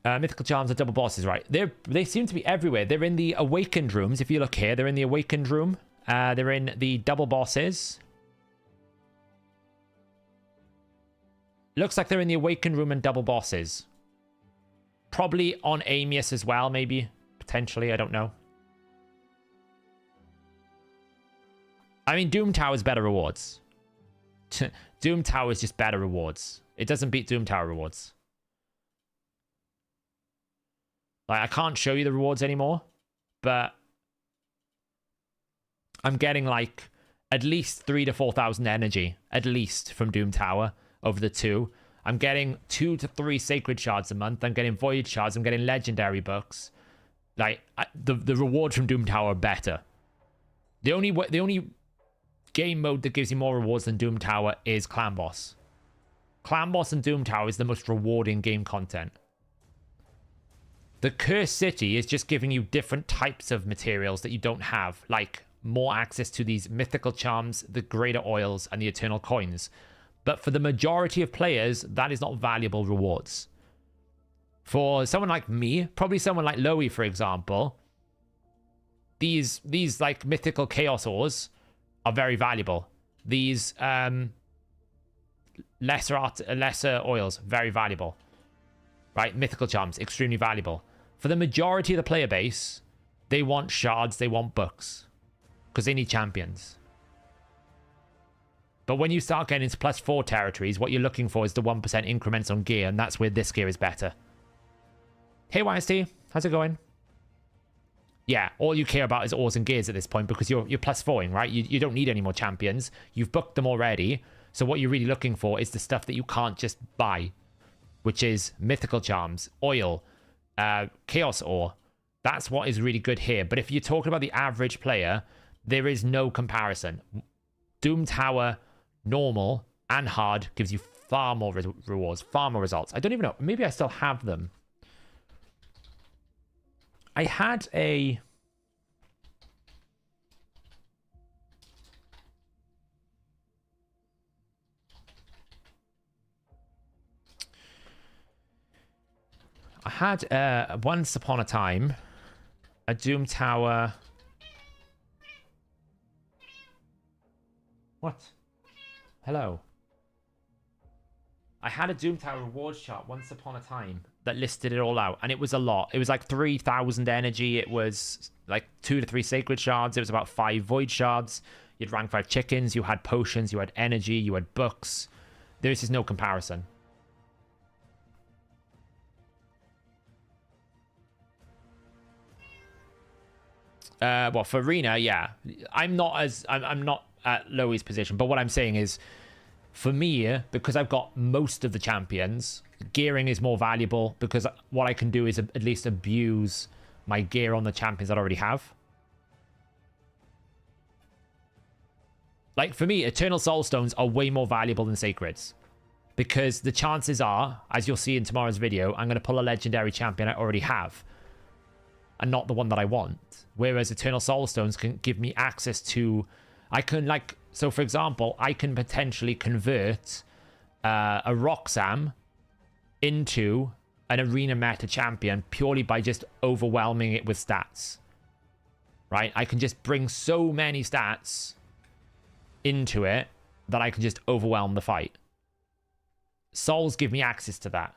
Mythical charms are double bosses, right? They seem to be everywhere. They're in the awakened rooms. If you look here, they're in the awakened room. They're in the double bosses. Looks like they're in the awakened room and double bosses. Probably on Amius as well, maybe. Potentially, I don't know. I mean, Doom Tower is better rewards. Doom Tower is just better rewards. It doesn't beat Doom Tower rewards. Like, I can't show you the rewards anymore, but I'm getting like at least 3,000 to 4,000 energy, at least, from Doom Tower over the two. I'm getting 2 to 3 sacred shards a month. I'm getting void shards. I'm getting legendary books. Like, the rewards from Doom Tower are better. The only game mode that gives you more rewards than Doom Tower is Clan Boss. Clan Boss and Doom Tower is the most rewarding game content. The Cursed City is just giving you different types of materials that you don't have, like more access to these mythical charms, the greater oils, and the eternal coins. But for the majority of players, that is not valuable rewards. For someone like me, probably someone like Loey, for example, these like mythical chaos ores are very valuable. These lesser oils, very valuable. Right? Mythical charms, extremely valuable. For the majority of the player base, they want shards, they want books. Because they need champions. But when you start getting into +4 territories, what you're looking for is the 1% increments on gear, and that's where this gear is better. Hey YST, how's it going? Yeah, all you care about is ores and gears at this point because you're +4ing, right? You don't need any more champions. You've booked them already. So what you're really looking for is the stuff that you can't just buy, which is mythical charms, oil, chaos ore. That's what is really good here. But if you're talking about the average player, there is no comparison. Doom Tower, normal and hard, gives you far more rewards, far more results. I don't even know. Maybe I still have them. I had a... once upon a time, a Doom Tower... What? Hello. I had a Doom Tower rewards chart once upon a time that listed it all out, and it was a lot. It was like 3,000 energy. It was like 2 to 3 sacred shards. It was about 5 void shards. You had rank 5 chickens. You had potions. You had energy. You had books. There is just no comparison. Well, for Arena, yeah. I'm not at Loey's position, but what I'm saying is For me, because I've got most of the champions, gearing is more valuable because what I can do is at least abuse my gear on the champions that I already have. Like, for me, Eternal Soul Stones are way more valuable than Sacreds. Because the chances are, as you'll see in tomorrow's video, I'm going to pull a legendary champion I already have. And not the one that I want. Whereas Eternal Soul Stones can give me access to... I can, like... So, for example, I can potentially convert a Roxam into an arena meta champion purely by just overwhelming it with stats. Right? I can just bring so many stats into it that I can just overwhelm the fight. Souls give me access to that.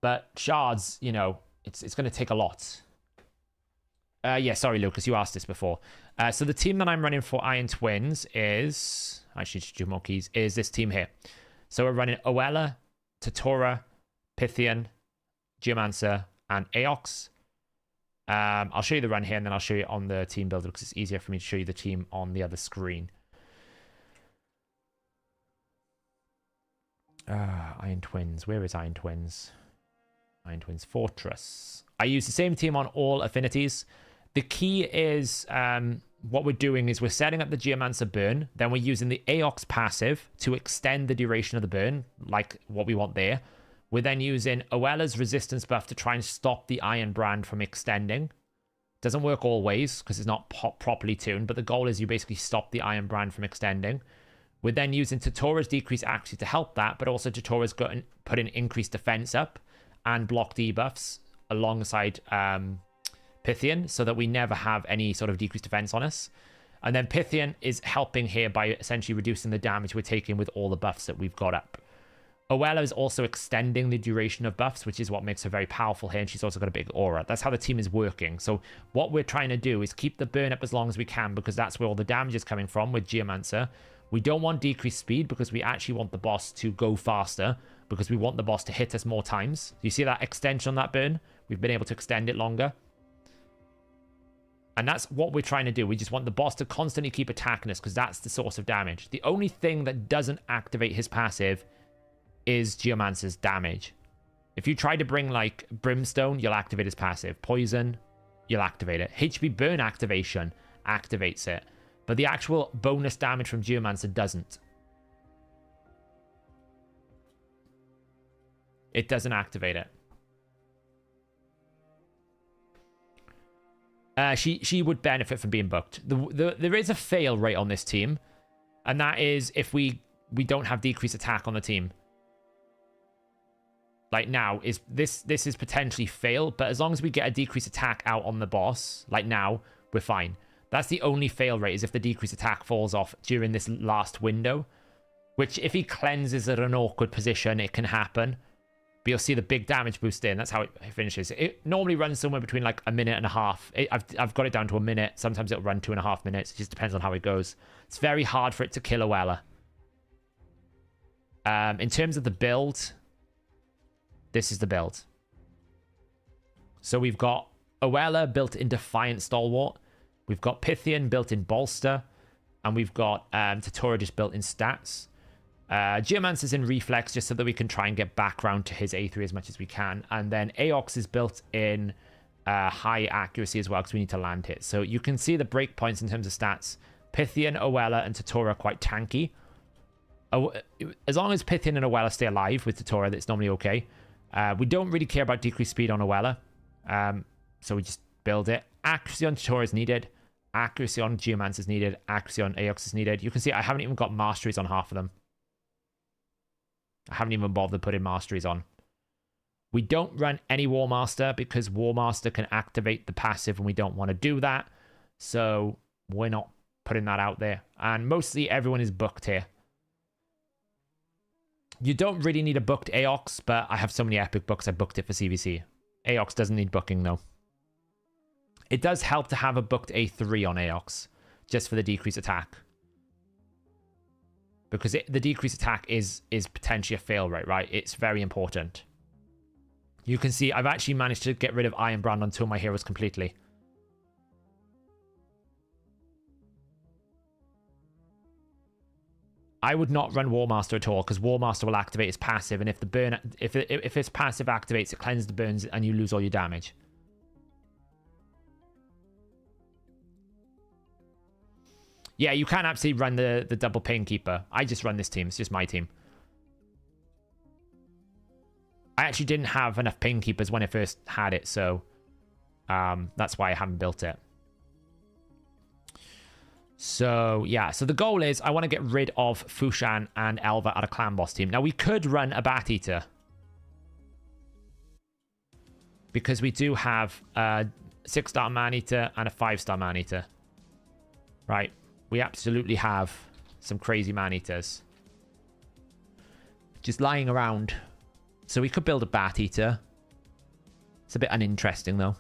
But shards, you know, it's going to take a lot. Yeah, sorry, Lucas, you asked this before. So the team that I'm running for Iron Twins is... Actually, just do more keys. Is this team here. So we're running Oella, Tatora, Pythian, Geomancer, and Aox. I'll show you the run here, and then I'll show you on the team builder, because it's easier for me to show you the team on the other screen. Iron Twins. Where is Iron Twins? Iron Twins Fortress. I use the same team on all affinities. The key is what we're doing is we're setting up the Geomancer burn. Then we're using the Aox passive to extend the duration of the burn, like what we want there. We're then using Oella's resistance buff to try and stop the Iron Brand from extending. Doesn't work always because it's not properly tuned, but the goal is you basically stop the Iron Brand from extending. We're then using Tatora's decreased accuracy to help that, but also Tatora's put in increased defense up and block debuffs alongside Pythian so that we never have any sort of decreased defense on us. And then Pythian is helping here by essentially reducing the damage we're taking with all the buffs that we've got up. Oella is also extending the duration of buffs, which is what makes her very powerful here, and she's also got a big aura. That's how the team is working. So what we're trying to do is keep the burn up as long as we can, because that's where all the damage is coming from with Geomancer. We don't want decreased speed because we actually want the boss to go faster, because we want the boss to hit us more times. You see that extension on that burn? We've been able to extend it longer. And that's what we're trying to do. We just want the boss to constantly keep attacking us because that's the source of damage. The only thing that doesn't activate his passive is Geomancer's damage. If you try to bring, like, Brimstone, you'll activate his passive. Poison, you'll activate it. HP Burn activation activates it. But the actual bonus damage from Geomancer doesn't. It doesn't activate it. She would benefit from being booked. There is a fail rate on this team, and that is if we don't have decreased attack on the team. Like now, this is potentially fail, but as long as we get a decreased attack out on the boss, like now, we're fine. That's the only fail rate, is if the decreased attack falls off during this last window, which if he cleanses at an awkward position, it can happen. But you'll see the big damage boost in. That's how it finishes. It normally runs somewhere between like a minute and a half. I've got it down to a minute. Sometimes it'll run 2.5 minutes. It just depends on how it goes. It's very hard for it to kill Oella. In terms of the build, this is the build. So we've got Oella built in Defiant Stalwart. We've got Pythian built in Bolster. And we've got Tatora just built in Stats. Geomancer's in Reflex just so that we can try and get back round to his A3 as much as we can. And then Aox is built in high accuracy as well because we need to land hit. So you can see the breakpoints in terms of stats. Pythian, Oella, and Tatora are quite tanky. As long as Pythian and Oella stay alive with Tatora, that's normally okay. We don't really care about decreased speed on Oella. So we just build it. Accuracy on Tatora is needed. Accuracy on Geomancer is needed. Accuracy on Aox is needed. You can see I haven't even got masteries on half of them. I haven't even bothered putting masteries on. We don't run any War Master because War Master can activate the passive and we don't want to do that. So we're not putting that out there. And mostly everyone is booked here. You don't really need a booked Aox, but I have so many epic books I booked it for CVC. Aox doesn't need booking though. It does help to have a booked A3 on Aox, just for the decreased attack. Because the decreased attack is potentially a fail rate, right? It's very important. You can see I've actually managed to get rid of Iron Brand on 2 of my heroes completely. I would not run War Master at all, because War Master will activate its passive, and if the burn, if its passive activates, it cleanses the burns, and you lose all your damage. Yeah, you can absolutely run the double Painkeeper. I just run this team. It's just my team. I actually didn't have enough Painkeepers when I first had it, so that's why I haven't built it. So, yeah. So the goal is I want to get rid of Fushan and Elva at a clan boss team. Now, we could run a Bat Eater, because we do have a 6-star Man-Eater and a 5-star Man-Eater. Right. We absolutely have some crazy Man-Eaters just lying around. So we could build a Bat Eater. It's a bit uninteresting, though.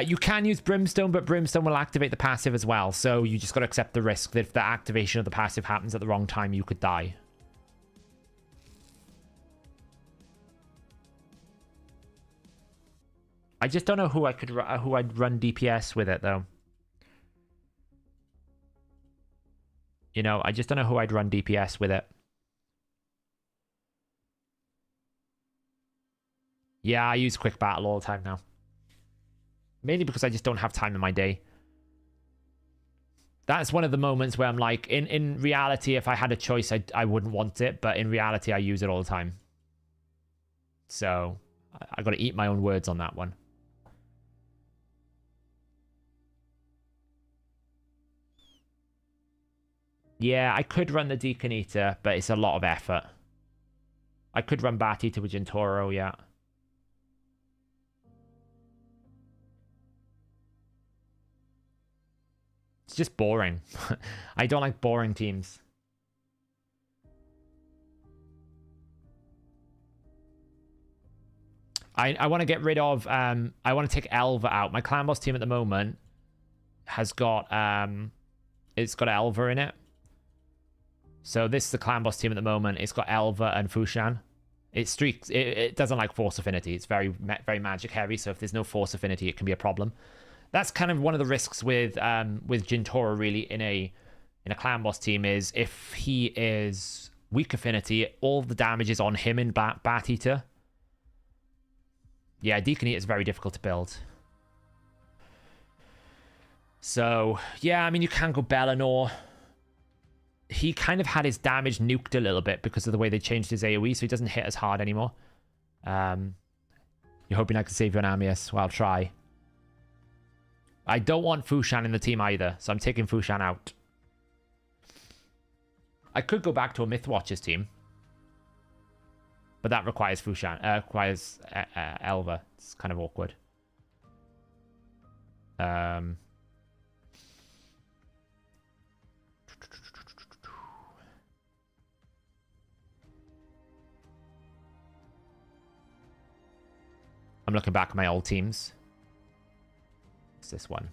You can use Brimstone, but Brimstone will activate the passive as well. So you just got to accept the risk that if the activation of the passive happens at the wrong time, you could die. I just don't know who I'd run DPS with it, though. You know, I just don't know who I'd run DPS with it. Yeah, I use Quick Battle all the time now. Mainly because I just don't have time in my day. That's one of the moments where I'm like, in reality, if I had a choice, I wouldn't want it. But in reality, I use it all the time. So, I got to eat my own words on that one. Yeah, I could run the Deacon Eater, but it's a lot of effort. I could run Bat Eater with Jintoro, yeah. It's just boring. I don't like boring teams. I want to get rid of... I want to take Elva out. My clan boss team at the moment has got... it's got Elva in it. So this is the clan boss team at the moment. It's got Elva and Fushan. It streaks. It doesn't like Force Affinity. It's very magic heavy. So if there's no Force Affinity, it can be a problem. That's kind of one of the risks with Jintoro really in a clan boss team is if he is weak affinity, all the damage is on him in Bat Eater. Yeah, Deacon Eater is very difficult to build. So yeah, I mean you can go Bellinor. He kind of had his damage nuked a little bit because of the way they changed his AoE, so he doesn't hit as hard anymore. You're hoping I can save you on Amius? Well, I'll try. I don't want Fushan in the team either, so I'm taking Fushan out. I could go back to a Mythwatchers team, but that requires Fushan. Requires Elva. It's kind of awkward. I'm looking back at my old teams. It's this one.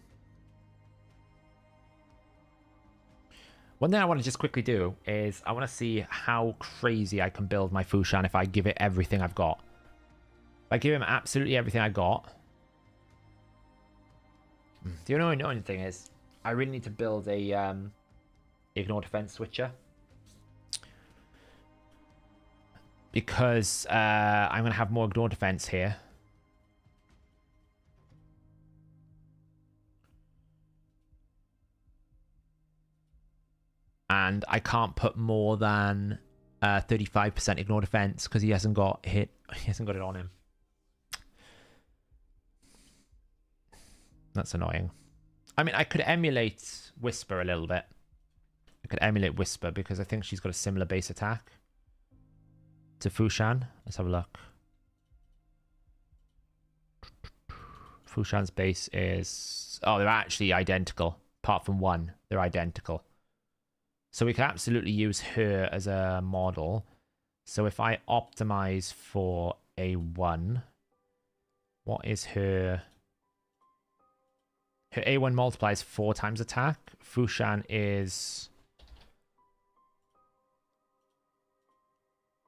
One thing I want to just quickly do is I want to see how crazy I can build my Fushan if I give it everything I've got. If I give him absolutely everything I got. The only annoying thing is I really need to build a ignore defense switcher. Because I'm going to have more ignore defense here. And I can't put more than 35% ignore defense because he hasn't got hit. He hasn't got it on him. That's annoying. I mean, I could emulate Whisper a little bit. I could emulate Whisper because I think she's got a similar base attack to Fushan. Let's have a look. Fushan's base is... Oh, they're actually identical. Apart from one, they're identical. So we can absolutely use her as a model. So if I optimize for A1, what is her... Her A1 multiplies 4 times attack. Fushan is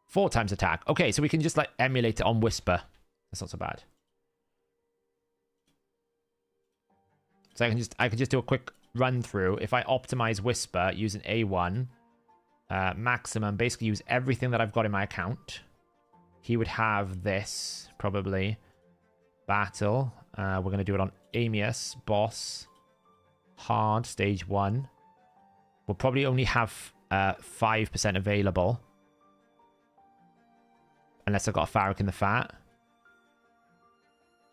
4 times attack. Okay, so we can just like emulate it on Whisper. That's not so bad. So I can just do a quick run through. If I optimize Whisper using A1, maximum, basically use everything that I've got in my account. He would have this, probably. Battle. We're going to do it on Amius, boss, hard, stage 1. We'll probably only have 5% available. Unless I've got a Farrick in the Fat.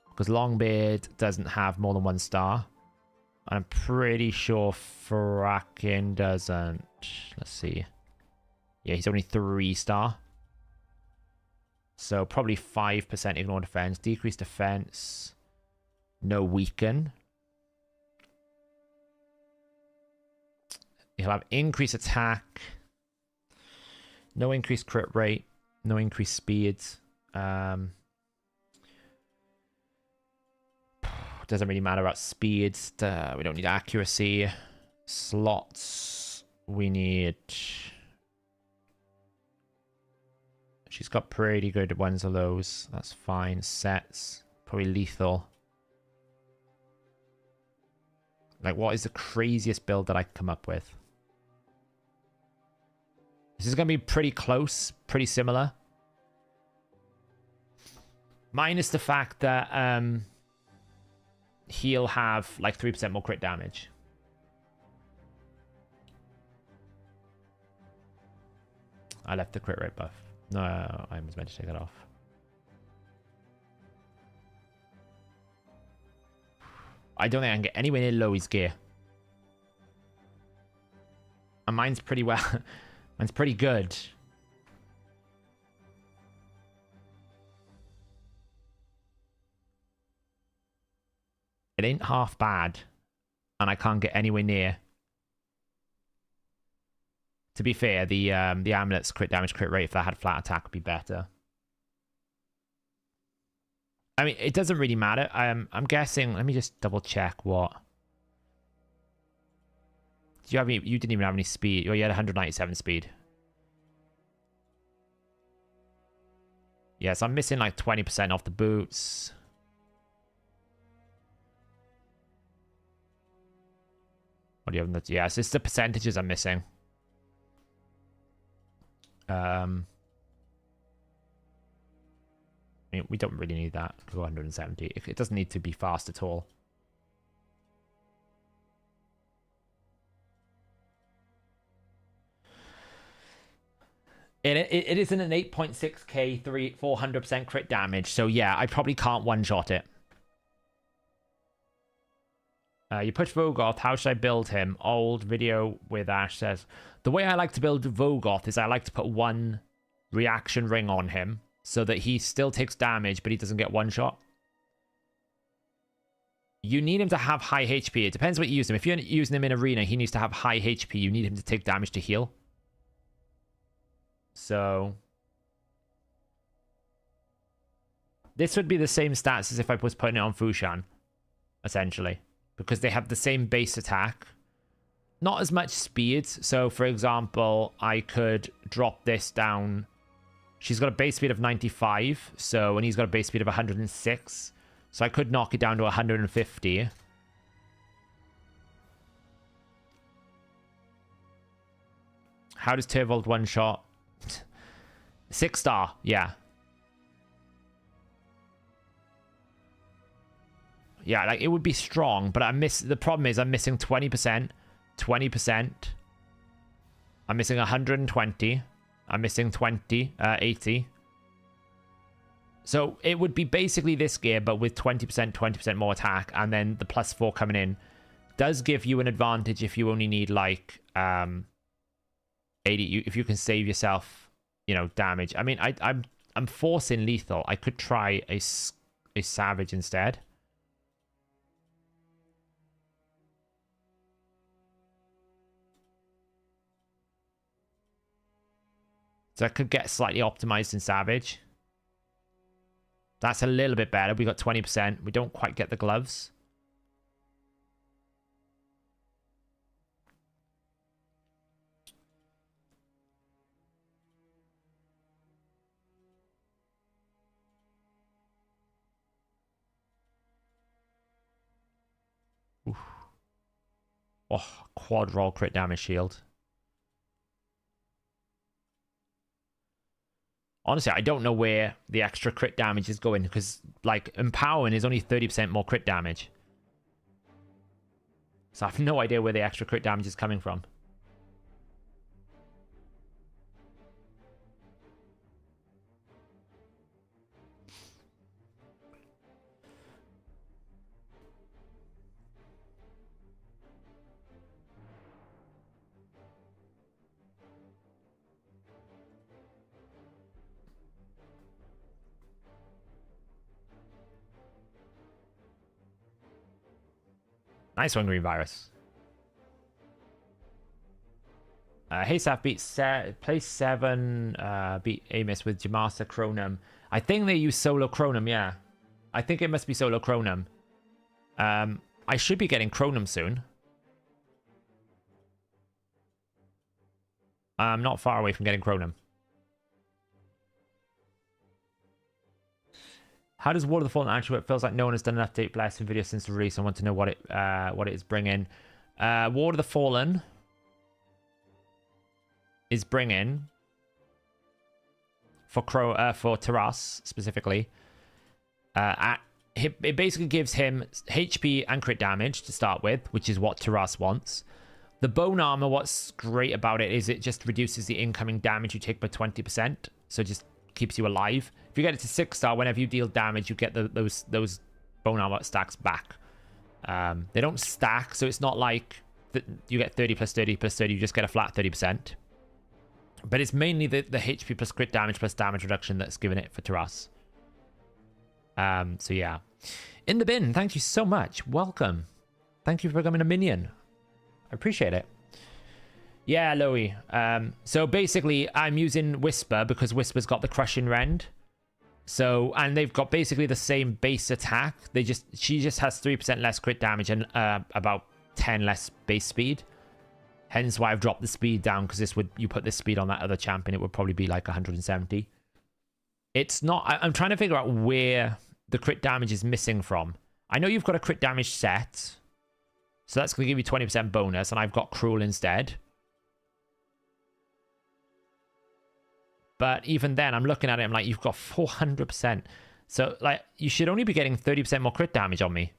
Because Longbeard doesn't have more than 1 star. And I'm pretty sure Fracken doesn't. Let's see. Yeah, he's only 3 star. So probably 5% ignore defense. Decrease defense. No weaken. He'll have increased attack. No increased crit rate. No increased speed. Doesn't really matter about speed. We don't need accuracy. Slots. We need... She's got pretty good ones of those. That's fine. Sets. Probably lethal. Like, what is the craziest build that I can come up with? This is going to be pretty close. Pretty similar. Minus the fact that he'll have, like, 3% more crit damage. I left the crit rate buff. No, I was meant to take it off. I don't think I can get anywhere near Loey's gear. And mine's pretty well. Mine's pretty good. It ain't half bad. And I can't get anywhere near. To be fair, the amulet's crit damage, crit rate, if that had flat attack, would be better. I mean, it doesn't really matter. I'm guessing. Let me just double check what. Do you have any? You didn't even have any speed. Oh, you had 197 speed. Yes, I'm missing like 20% off the boots. What do you have? Yes, it's the percentages I'm missing. I mean, we don't really need that. Go 170. It doesn't need to be fast at all. It isn't an 8.6k 400% crit damage, so yeah, I probably can't one-shot it. You push Vogoth. How should I build him? Old video with Ash says, the way I like to build Vogoth is I like to put 1 reaction ring on him so that he still takes damage, but he doesn't get one shot. You need him to have high HP. It depends what you use him. If you're using him in arena, he needs to have high HP. You need him to take damage to heal. So this would be the same stats as if I was putting it on Fushan, essentially. Because they have the same base attack. Not as much speed. So, for example, I could drop this down. She's got a base speed of 95. So, and he's got a base speed of 106. So I could knock it down to 150. How does Turvold one-shot? 6-star, yeah. Yeah, like, it would be strong, but the problem is I'm missing 20%, 20%. I'm missing 120. I'm missing 20, 80. So it would be basically this gear, but with 20%, 20% more attack, and then the +4 coming in. Does give you an advantage if you only need, like, 80, if you can save yourself, you know, damage. I mean, I'm forcing lethal. I could try a savage instead. So I could get slightly optimized in Savage. That's a little bit better. We got 20%. We don't quite get the gloves. Oof. Oh, quad roll crit damage shield. Honestly, I don't know where the extra crit damage is going because, like, empowering is only 30% more crit damage. So I have no idea where the extra crit damage is coming from. Nice one, Green Virus. Haysaf beat place 7, beat Amius with Jamasa Chronum. I think they use solo Chronum, yeah. I think it must be solo Chronum. I should be getting Chronum soon. I'm not far away from getting Chronum. How does War of the Fallen actually work? It feels like no one has done an update blessing video since the release. I want to know what it is bringing. War of the Fallen is bringing for Taras specifically. It basically gives him HP and crit damage to start with, which is what Taras wants. The bone armor, what's great about it is it just reduces the incoming damage you take by 20%. So it just keeps you alive. If you get it to 6-star, whenever you deal damage, you get those bone armor stacks back. They don't stack, so it's not like you get 30 plus 30 plus 30. You just get a flat 30%. But it's mainly the HP plus crit damage plus damage reduction that's given it for Taras. So yeah. In the bin, thank you so much. Welcome. Thank you for becoming a minion. I appreciate it. Yeah, Loey. So basically, I'm using Whisper because Whisper's got the Crushing Rend. So, and they've got basically the same base attack. She just has 3% less crit damage and about 10 less base speed. Hence why I've dropped the speed down, because you put this speed on that other champion, it would probably be like 170. It's not... I'm trying to figure out where the crit damage is missing from. I know you've got a crit damage set, so that's going to give you 20% bonus, and I've got Cruel instead. But even then, I'm looking at it, I'm like, you've got 400%. So, like, you should only be getting 30% more crit damage on me.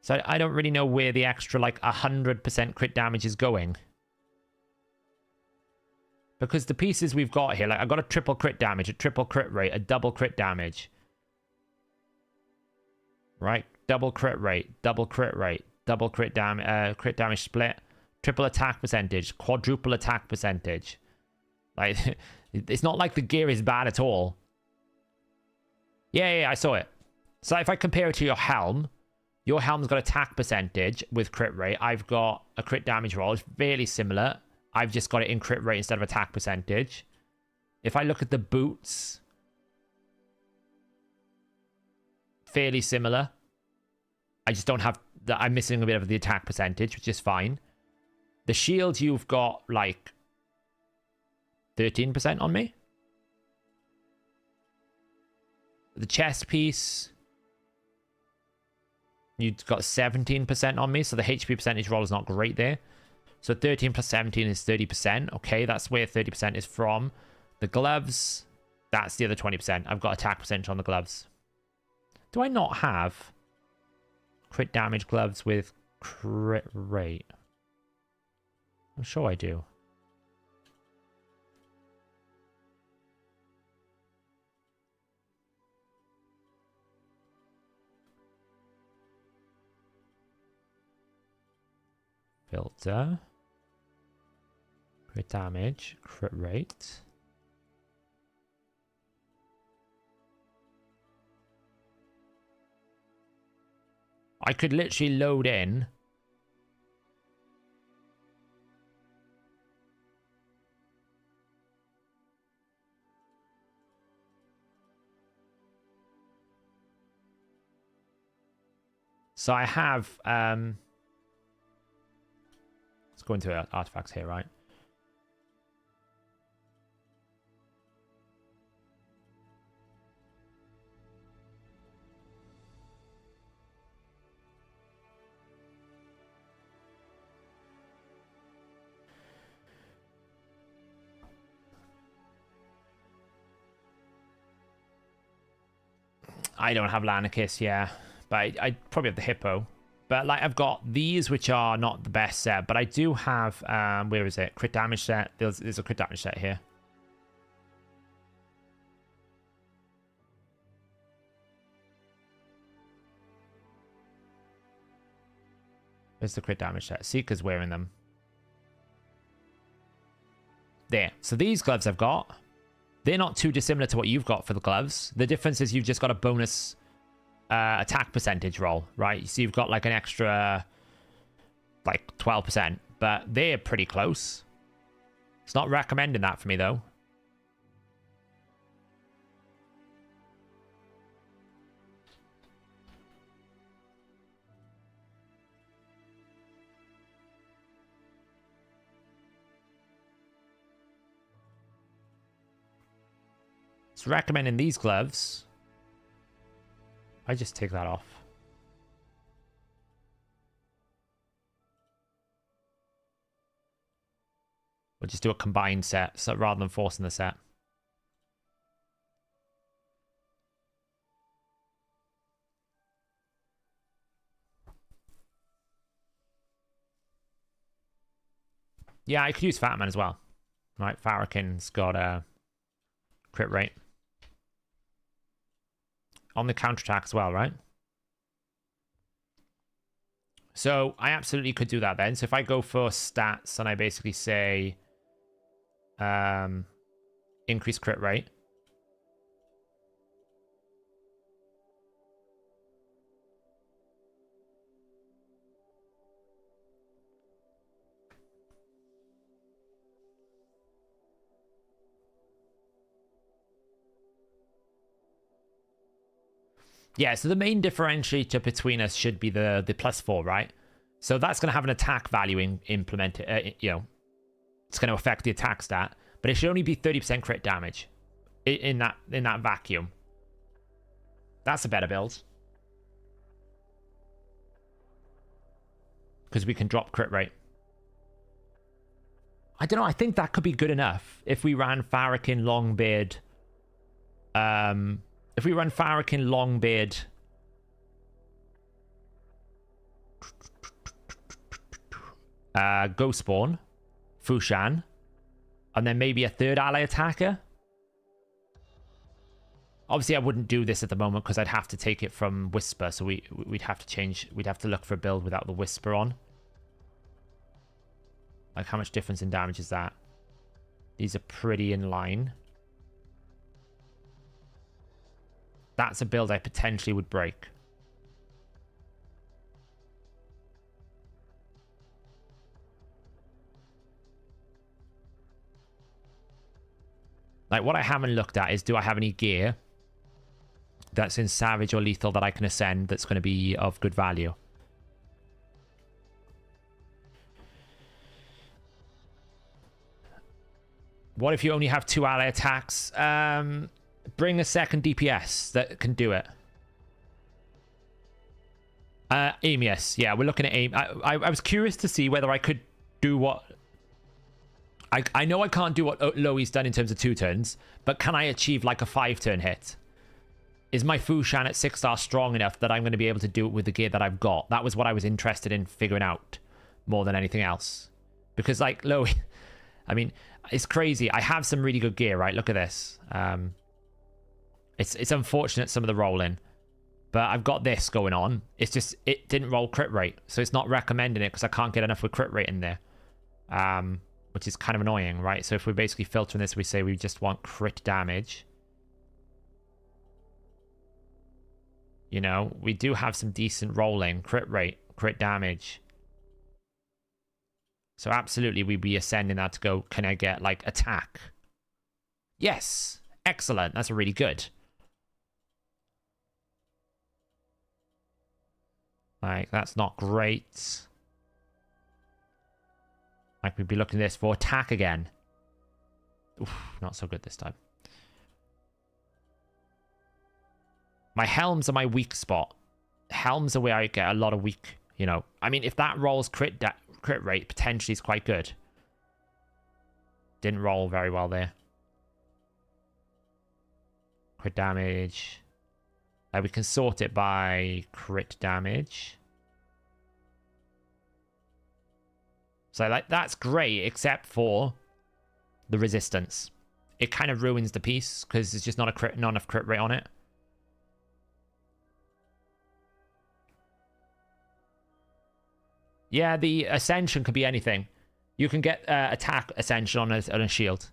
So I don't really know where the extra, like, 100% crit damage is going. Because the pieces we've got here, like, I've got a triple crit damage, a triple crit rate, a double crit damage. Right? Double crit rate, double crit rate, double crit damage split, triple attack percentage, quadruple attack percentage. Like, it's not like the gear is bad at all. Yeah, I saw it. So if I compare it to your helm's got attack percentage with crit rate. I've got a crit damage roll. It's fairly similar. I've just got it in crit rate instead of attack percentage. If I look at the boots, fairly similar. I just don't have... I'm missing a bit of the attack percentage, which is fine. The shield, you've got, like, 13% on me. The chest piece... You've got 17% on me, so the HP percentage roll is not great there. So 13 plus 17 is 30%. Okay, that's where 30% is from. The gloves, that's the other 20%. I've got attack percentage on the gloves. Do I not have crit damage gloves with crit rate? I'm sure I do. Filter. Crit damage. Crit rate. I could literally load in. So I have... Let's go into artifacts here, right? I don't have Lanarkis, yeah. But I probably have the Hippo. But like I've got these, which are not the best set. But I do have, where is it? Crit damage set. There's a crit damage set here. Where's the crit damage set? Seeker's wearing them. There. So these gloves I've got, they're not too dissimilar to what you've got for the gloves. The difference is you've just got a bonus attack percentage roll, right? So you've got like an extra like 12%, but they're pretty close. It's not recommending that for me though. It's recommending these gloves. I just take that off. We'll just do a combined set, so rather than forcing the set. Yeah, I could use Fatman as well. Right, Farrakhan's got a crit rate. On the counterattack as well, right? So I absolutely could do that then. So if I go for stats and I basically say increase crit rate. Yeah, so the main differentiator between us should be the +4, right? So that's going to have an attack value implemented, you know, it's going to affect the attack stat, but it should only be 30% crit damage in that vacuum. That's a better build. Because we can drop crit rate. I don't know, I think that could be good enough if we ran Farrakhan Longbeard. If we run Farrakhan Longbeard, Ghostborn, Fushan, and then maybe a third ally attacker. Obviously, I wouldn't do this at the moment because I'd have to take it from Whisper, so we'd have to change. We'd have to look for a build without the Whisper on. Like, how much difference in damage is that? These are pretty in line. That's a build I potentially would break. Like, what I haven't looked at is, do I have any gear that's in Savage or Lethal that I can ascend that's going to be of good value? What if you only have 2 ally attacks? Bring a second DPS that can do it. Amius. Yeah, we're looking at Amius. I was curious to see whether I could do what... I know I can't do what Loi's done in terms of 2 turns, but can I achieve like a 5-turn hit? Is my Fushan at 6-star strong enough that I'm going to be able to do it with the gear that I've got? That was what I was interested in figuring out more than anything else. Because like Loi... I mean, it's crazy. I have some really good gear, right? Look at this. It's unfortunate some of the rolling, but I've got this going on. It's just, it didn't roll crit rate, so it's not recommending it because I can't get enough with crit rate in there, which is kind of annoying, right? So if we're basically filtering this, we say we just want crit damage. You know, we do have some decent rolling, crit rate, crit damage. So absolutely, we'd be ascending that to go, can I get like attack? Yes, excellent. That's really good. Like, that's not great. Like, we'd be looking at this for attack again. Oof, not so good this time. My helms are my weak spot. Helms are where I get a lot of weak, you know. I mean, if that rolls crit rate, potentially is quite good. Didn't roll very well there. Crit damage. We can sort it by crit damage. So like that's great, except for the resistance. It kind of ruins the piece because there's just not enough crit rate on it. Yeah, the ascension could be anything. You can get attack ascension on a shield.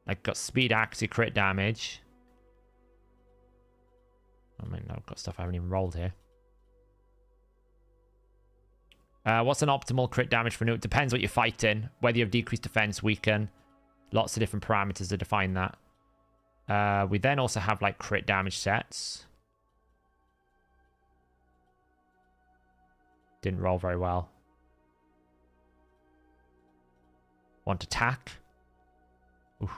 Like got speed, accuracy, crit damage. I mean, I've got stuff I haven't even rolled here. What's an optimal crit damage for new? It depends what you're fighting. Whether you have decreased defense, weaken. Lots of different parameters to define that. We then also have like crit damage sets. Didn't roll very well. Want attack? Oof.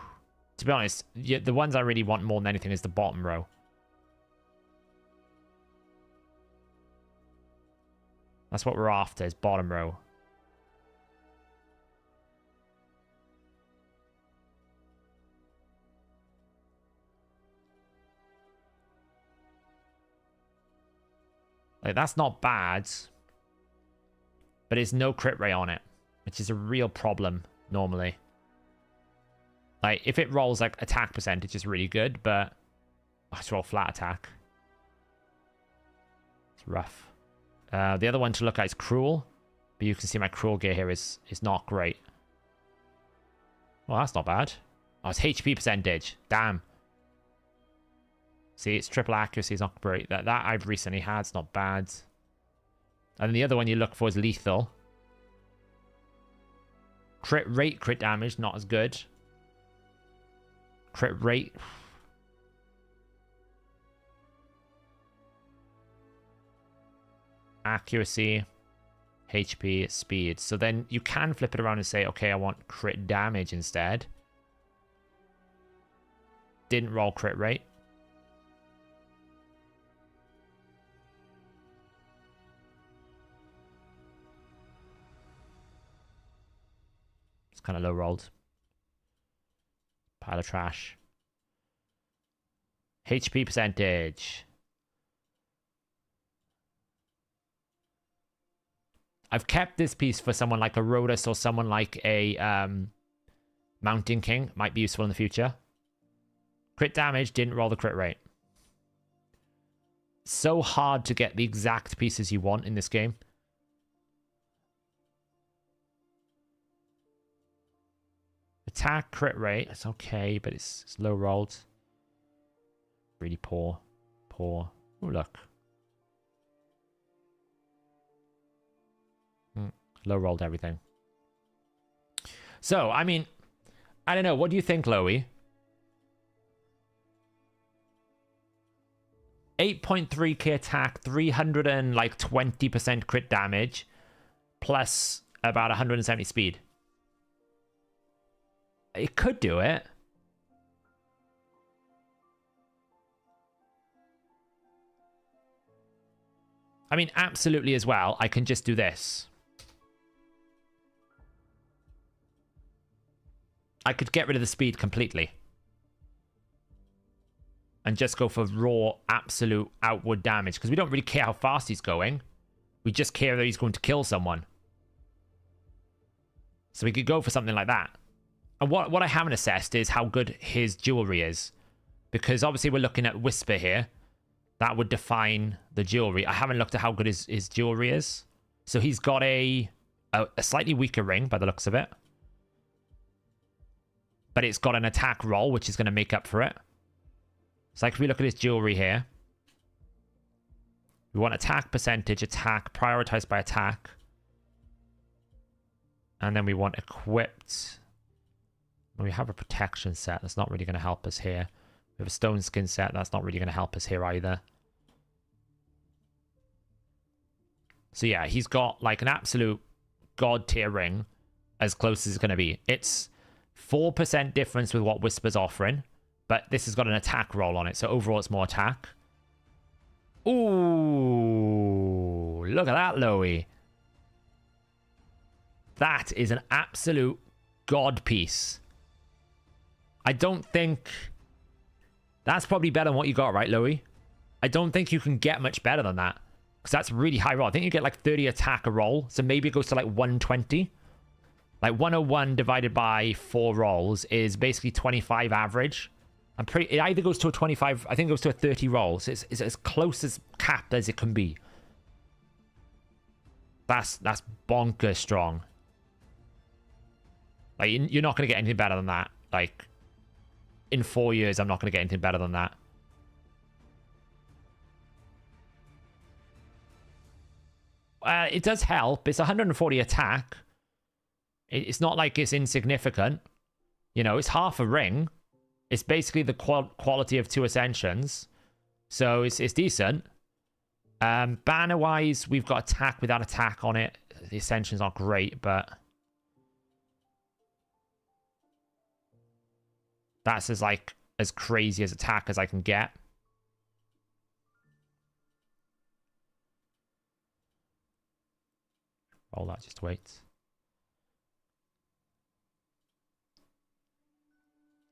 To be honest, the ones I really want more than anything is the bottom row. That's what we're after, is bottom row. Like, that's not bad. But there's no crit rate on it, which is a real problem normally. Like, if it rolls like attack percentage, it's really good, but let's roll flat attack. It's rough. The other one to look at is cruel, but you can see my cruel gear here is not great. Well, that's not bad. Oh, it's HP percentage. Damn. See, it's triple accuracy. It's not great. That I've recently had. It's not bad. And then the other one you look for is lethal. Crit rate, crit damage, not as good. Crit rate. Accuracy, HP, speed. So then you can flip it around and say, okay, I want crit damage instead. Didn't roll crit rate. It's kind of low rolled. Pile of trash. HP percentage. I've kept this piece for someone like a Rhodus or someone like a Mountain King. Might be useful in the future. Crit damage, didn't roll the crit rate. So hard to get the exact pieces you want in this game. Attack, crit rate, it's okay, but it's low rolled. Really poor. Poor. Oh, look. Low rolled everything. So, I mean, I don't know. What do you think, Loey? 8.3k attack, 320% crit damage, plus about 170 speed. It could do it. I mean, absolutely as well. I can just do this. I could get rid of the speed completely. And just go for raw, absolute outward damage. Because we don't really care how fast he's going. We just care that he's going to kill someone. So we could go for something like that. And what I haven't assessed is how good his jewelry is. Because obviously we're looking at Whisper here. That would define the jewelry. I haven't looked at how good his jewelry is. So he's got a slightly weaker ring by the looks of it. But it's got an attack roll, which is going to make up for it. So like if we look at his jewelry here. We want attack percentage, attack, prioritized by attack. And then we want equipped. We have a protection set. That's not really going to help us here. We have a stone skin set. That's not really going to help us here either. So yeah, he's got like an absolute god tier ring. As close as it's going to be. It's 4% difference with what Whisper's offering. But this has got an attack roll on it. So overall it's more attack. Ooh. Look at that, Loey. That is an absolute god piece. I don't think That's probably better than what you got, right, Louis? I don't think you can get much better than that. Because that's really high roll. I think you get like 30 attack a roll. So maybe it goes to like 120. Like 101 divided by 4 rolls is basically 25 average. It either goes to a 25, I think it goes to a 30 roll. So it's as close as capped as it can be. That's bonkers strong. Like, you're not going to get anything better than that. Like, in 4 years, I'm not going to get anything better than that. It does help. It's 140 attack. It's not like it's insignificant. You know, it's half a ring. It's basically the quality of 2 Ascensions. So it's decent. Banner-wise, we've got attack without attack on it. The Ascensions aren't great, but... that's as crazy as attack as I can get. Roll that, just wait.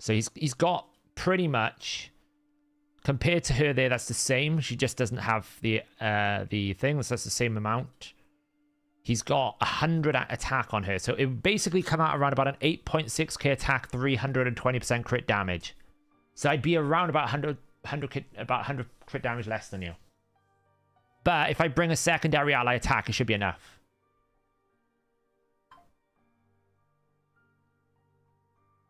So he's got pretty much, compared to her there, that's the same. She just doesn't have the thing. So that's the same amount. He's got 100 attack on her. So it would basically come out around about an 8.6k attack, 320% crit damage. So I'd be around about 100 crit damage less than you. But if I bring a secondary ally attack, it should be enough.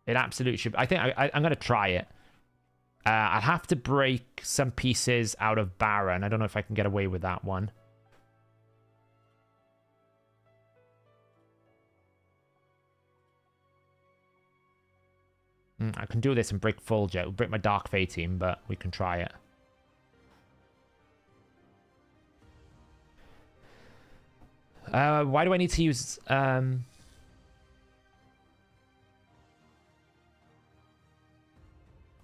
It absolutely should. I think I'm going to try it. I'll have to break some pieces out of Baron. I don't know if I can get away with that one. I can do this and break Fulger. Break my Dark Fate team, but we can try it. Why do I need to use...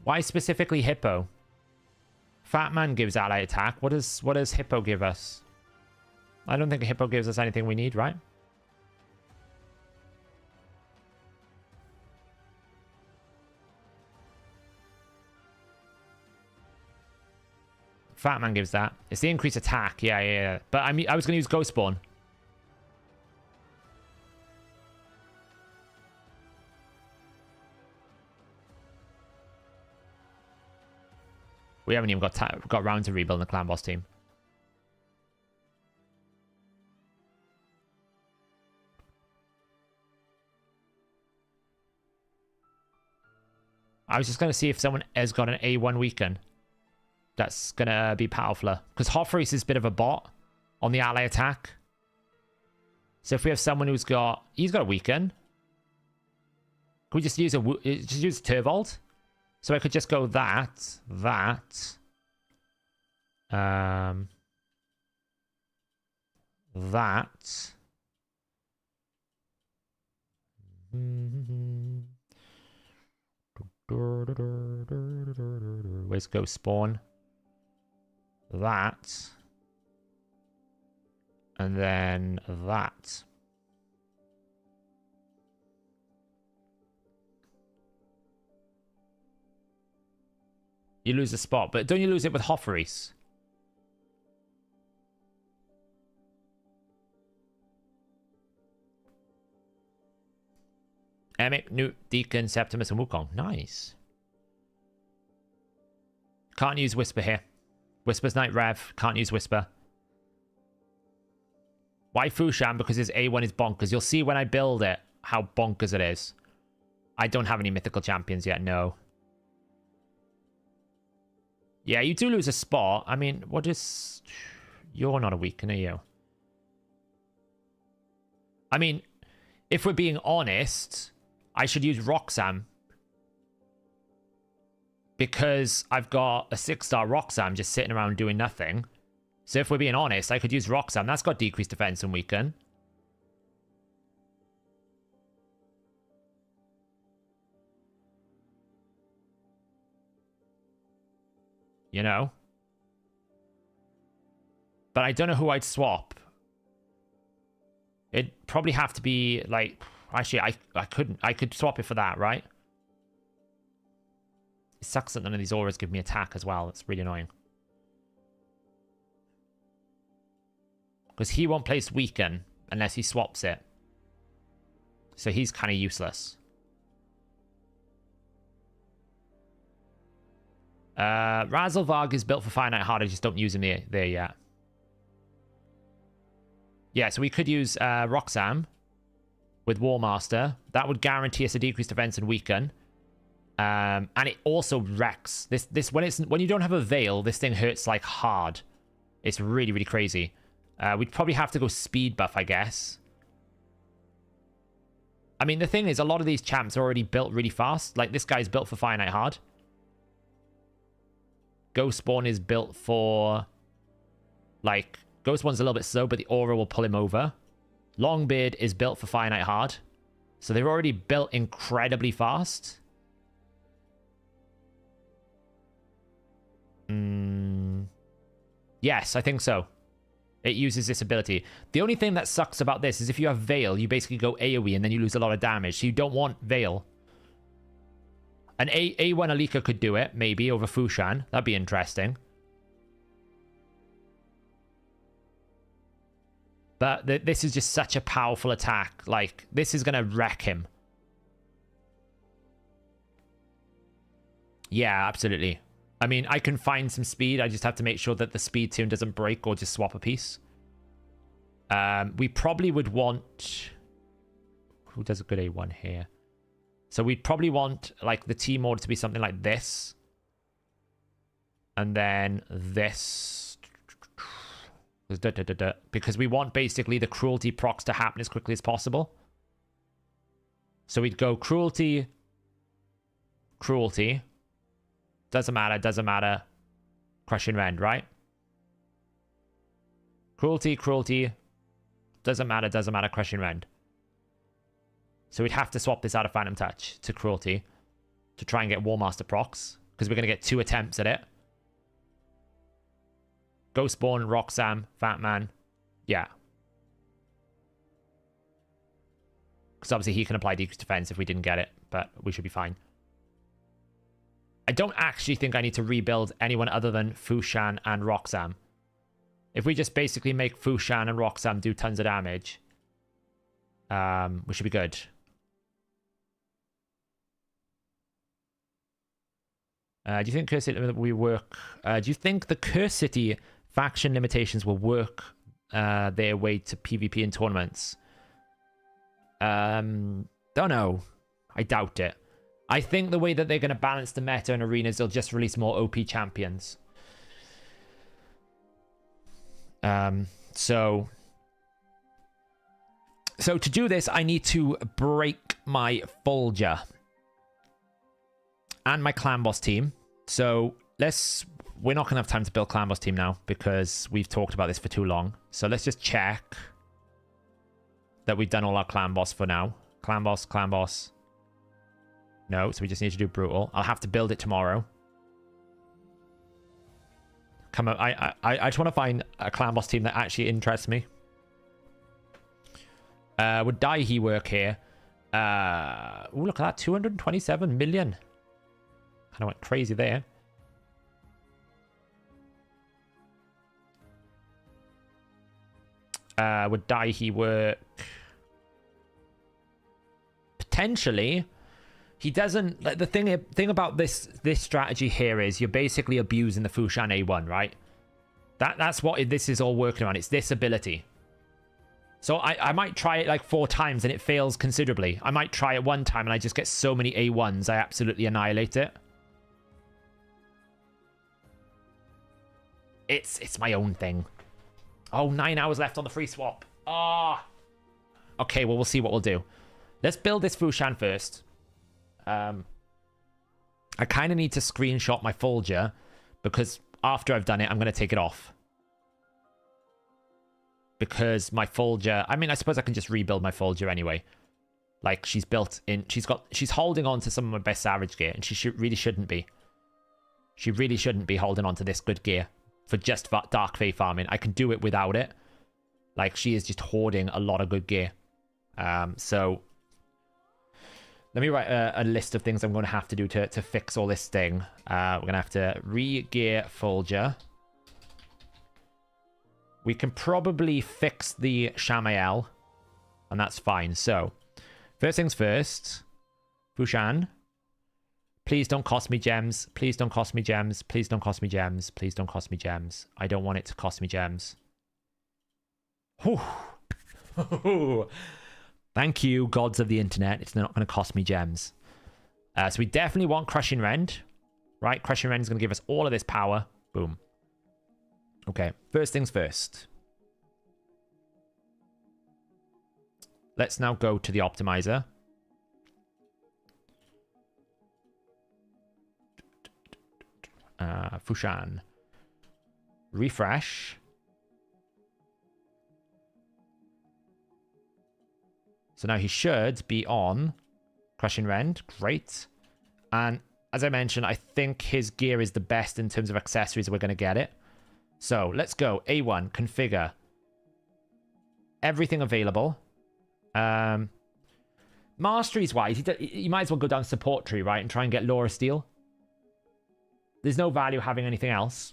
why specifically Hippo? Fat Man gives ally attack. What does Hippo give us? I don't think Hippo gives us anything we need, right? Fat Man gives that. It's the increased attack. Yeah. But I mean, I was going to use Ghost Spawn. We haven't even got round to rebuild the clan boss team. I was just going to see if someone has got an A1 weaken. That's going to be powerful. Because Hofreis is a bit of a bot on the ally attack. So if we have someone who's got... he's got a weaken. Can we just use Turvold? So I could just go that. That. Where's Ghost Spawn? That. And then that. You lose a spot, but don't you lose it with Hofreis? Emic, Newt, Deacon, Septimus, and Wukong. Nice. Can't use Whisper here. Whisper's Night Rev. Can't use Whisper. Why Fushan? Because his A1 is bonkers. You'll see when I build it how bonkers it is. I don't have any mythical champions yet, no. Yeah, you do lose a spot. I mean, what is... you're not a weaken, are you? I mean, if we're being honest, I should use Roxanne. Because I've got a 6-star Roxanne just sitting around doing nothing. So if we're being honest, I could use Roxanne. That's got decreased defense and weaken. You know? But I don't know who I'd swap. It'd probably have to be, like... actually, I couldn't. I could swap it for that, right? It sucks that none of these auras give me attack as well. It's really annoying. Because he won't place weaken unless he swaps it. So he's kind of useless. Razelvarg is built for Finite Heart. I just don't use him there yet. Yeah, so we could use Roxam with Warmaster. That would guarantee us a decreased defense and weaken. And it also wrecks. This when you don't have a Veil, this thing hurts like hard. It's really, really crazy. We'd probably have to go speed buff, I guess. I mean, the thing is, a lot of these champs are already built really fast. Like, this guy's built for Finite Hard. Ghostborn is built for... Like, Ghostborn's a little bit slow, but the aura will pull him over. Longbeard is built for Finite Hard. So they're already built incredibly fast. Yes, I think so. It uses this ability. The only thing that sucks about this is if you have Veil, you basically go AoE and then you lose a lot of damage. So you don't want Veil. An A1 Alika could do it, maybe, over Fushan. That'd be interesting. But this is just such a powerful attack. Like, this is going to wreck him. Yeah, absolutely. I mean, I can find some speed. I just have to make sure that the speed tune doesn't break or just swap a piece. We probably would want... Who does a good A1 here? So we'd probably want, like, the team order to be something like this. And then this. Because we want, basically, the cruelty procs to happen as quickly as possible. So we'd go cruelty. Cruelty. Doesn't matter, doesn't matter. Crushing Rend, right? Cruelty, cruelty. Doesn't matter, Crushing Rend. So we'd have to swap this out of Phantom Touch to cruelty to try and get Warmaster procs, because we're going to get 2 attempts at it. Ghostborn, Roxam, Fat Man. Yeah. Because obviously he can apply decreased defense if we didn't get it, but we should be fine. I don't actually think I need to rebuild anyone other than Fushan and Roxam. If we just basically make Fushan and Roxam do tons of damage, we should be good. Do you think Curse City will work? Do you think the Curse City faction limitations will work their way to PvP in tournaments? Don't know. I doubt it. I think the way that they're going to balance the meta in arenas, they'll just release more OP champions. So to do this, I need to break my Folger and my clan boss team. So we're not going to have time to build clan boss team now because we've talked about this for too long. So let's just check that we've done all our clan boss for now. Clan boss. No, so we just need to do brutal. I'll have to build it tomorrow. Come on, I just want to find a clan boss team that actually interests me. Would Daihi work here? Oh, look at that, 227 million. Kind of went crazy there. Would Daihi work? Potentially. He doesn't, like, the thing about this strategy here is you're basically abusing the Fushan A1, right? That's what this is all working on. It's this ability. So I might try it like 4 times and it fails considerably. I might try it 1 time and I just get so many A1s, I absolutely annihilate it. It's my own thing. Oh, 9 hours left on the free swap. Ah. Oh. Okay, well, we'll see what we'll do. Let's build this Fushan first. I kind of need to screenshot my Folger because after I've done it, I'm going to take it off. Because my Folger, I mean, I suppose I can just rebuild my Folger anyway. Like, she's built in, she's holding on to some of my best Savage gear, and she really shouldn't be. She really shouldn't be holding on to this good gear for just Dark Fae farming. I can do it without it. Like, she is just hoarding a lot of good gear. So Let me write a list of things I'm going to have to do to fix all this thing. We're going to have to re-gear Folger. We can probably fix the Shamael, and that's fine. So, first things first. Fushan, please don't cost me gems. Please don't cost me gems. Please don't cost me gems. Please don't cost me gems. I don't want it to cost me gems. Whew. Thank you, gods of the internet. It's not going to cost me gems. So we definitely want Crushing Rend. Right? Crushing Rend is going to give us all of this power. Boom. Okay. First things first. Let's now go to the optimizer. Fushan. Refresh. So now he should be on Crushing Rend. Great. And as I mentioned, I think his gear is the best in terms of accessories. We're going to get it. So let's go. A1, configure. Everything available. Masteries wise, you might as well go down support tree, right? And try and get Laura Steel. There's no value having anything else.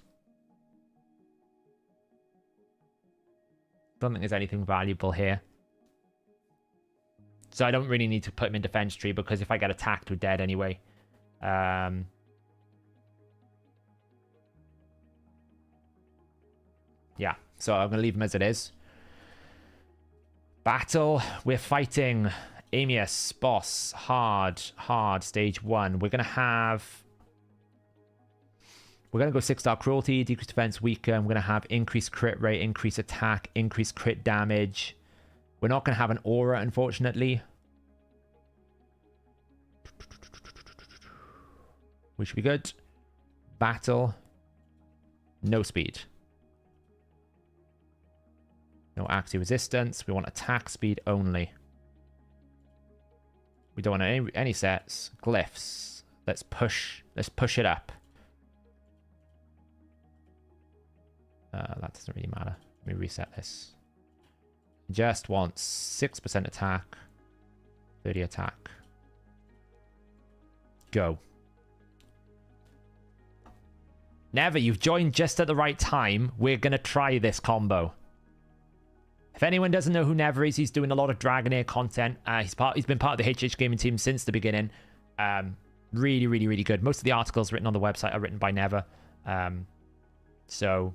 Don't think there's anything valuable here. So I don't really need to put him in defense tree because if I get attacked, we're dead anyway. Yeah, so I'm going to leave him as it is. Battle. We're fighting Amius, boss, hard, stage 1. We're going to go 6-star cruelty, decreased defense, weaker. I'm going to have increased crit rate, increased attack, increased crit damage. We're not going to have an aura, unfortunately. We should be good. Battle. No speed. No active resistance. We want attack speed only. We don't want any sets. Glyphs. Let's push it up. That doesn't really matter. Let me reset this. Just wants 6% attack, 30 attack. Go. Never, you've joined just at the right time. We're going to try this combo. If anyone doesn't know who Never is, he's doing a lot of Dragonair content. He's been part of the HH Gaming team since the beginning. Really, really, really good. Most of the articles written on the website are written by Never. So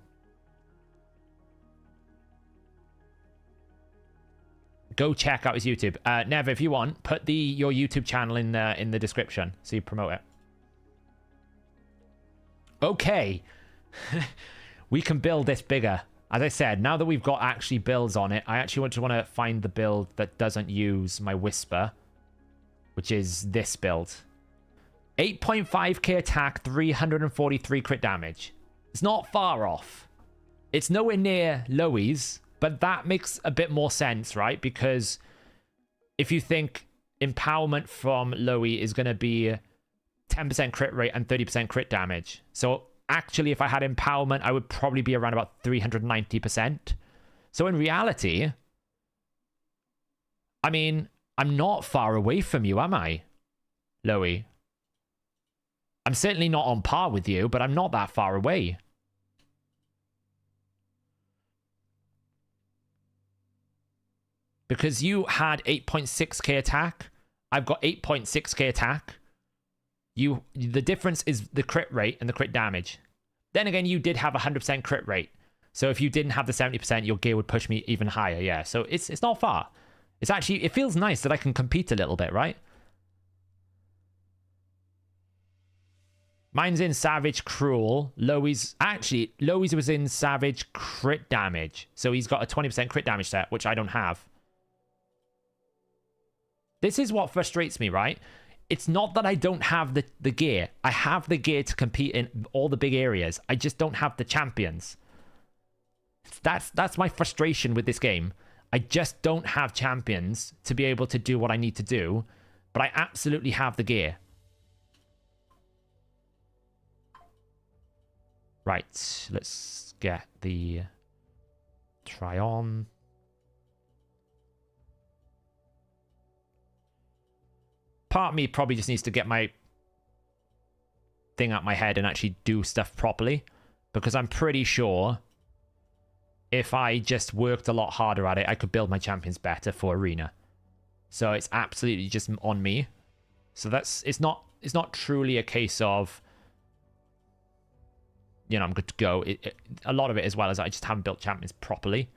go check out his YouTube. Never, if you want, put your YouTube channel in the description so you promote it. Okay. We can build this bigger. As I said, now that we've got actually builds on it, I actually want to find the build that doesn't use my Whisper, which is this build. 8.5k attack, 343 crit damage. It's not far off. It's nowhere near Loey's, but that makes a bit more sense, right? Because if you think empowerment from Loey is going to be 10% crit rate and 30% crit damage. So actually, if I had empowerment, I would probably be around about 390%. So in reality, I mean, I'm not far away from you, am I, Loey? I'm certainly not on par with you, but I'm not that far away. Because you had 8.6k attack. I've got 8.6k attack. The difference is the crit rate and the crit damage. Then again, you did have 100% crit rate. So if you didn't have the 70%, your gear would push me even higher. Yeah, so it's not far. It's actually, it feels nice that I can compete a little bit, right? Mine's in Savage Cruel. Loey's was in Savage Crit Damage. So he's got a 20% crit damage set, which I don't have. This is what frustrates me, right? It's not that I don't have the gear. I have the gear to compete in all the big areas. I just don't have the champions. That's my frustration with this game. I just don't have champions to be able to do what I need to do, but I absolutely have the gear. Right, let's get the try on. part of me probably just needs to get my thing out my head and actually do stuff properly, because I'm pretty sure if I just worked a lot harder at it, I could build my champions better for arena. So it's absolutely just on me. So it's not truly a case of, you know, I'm good to go. A lot of it as well as I just haven't built champions properly.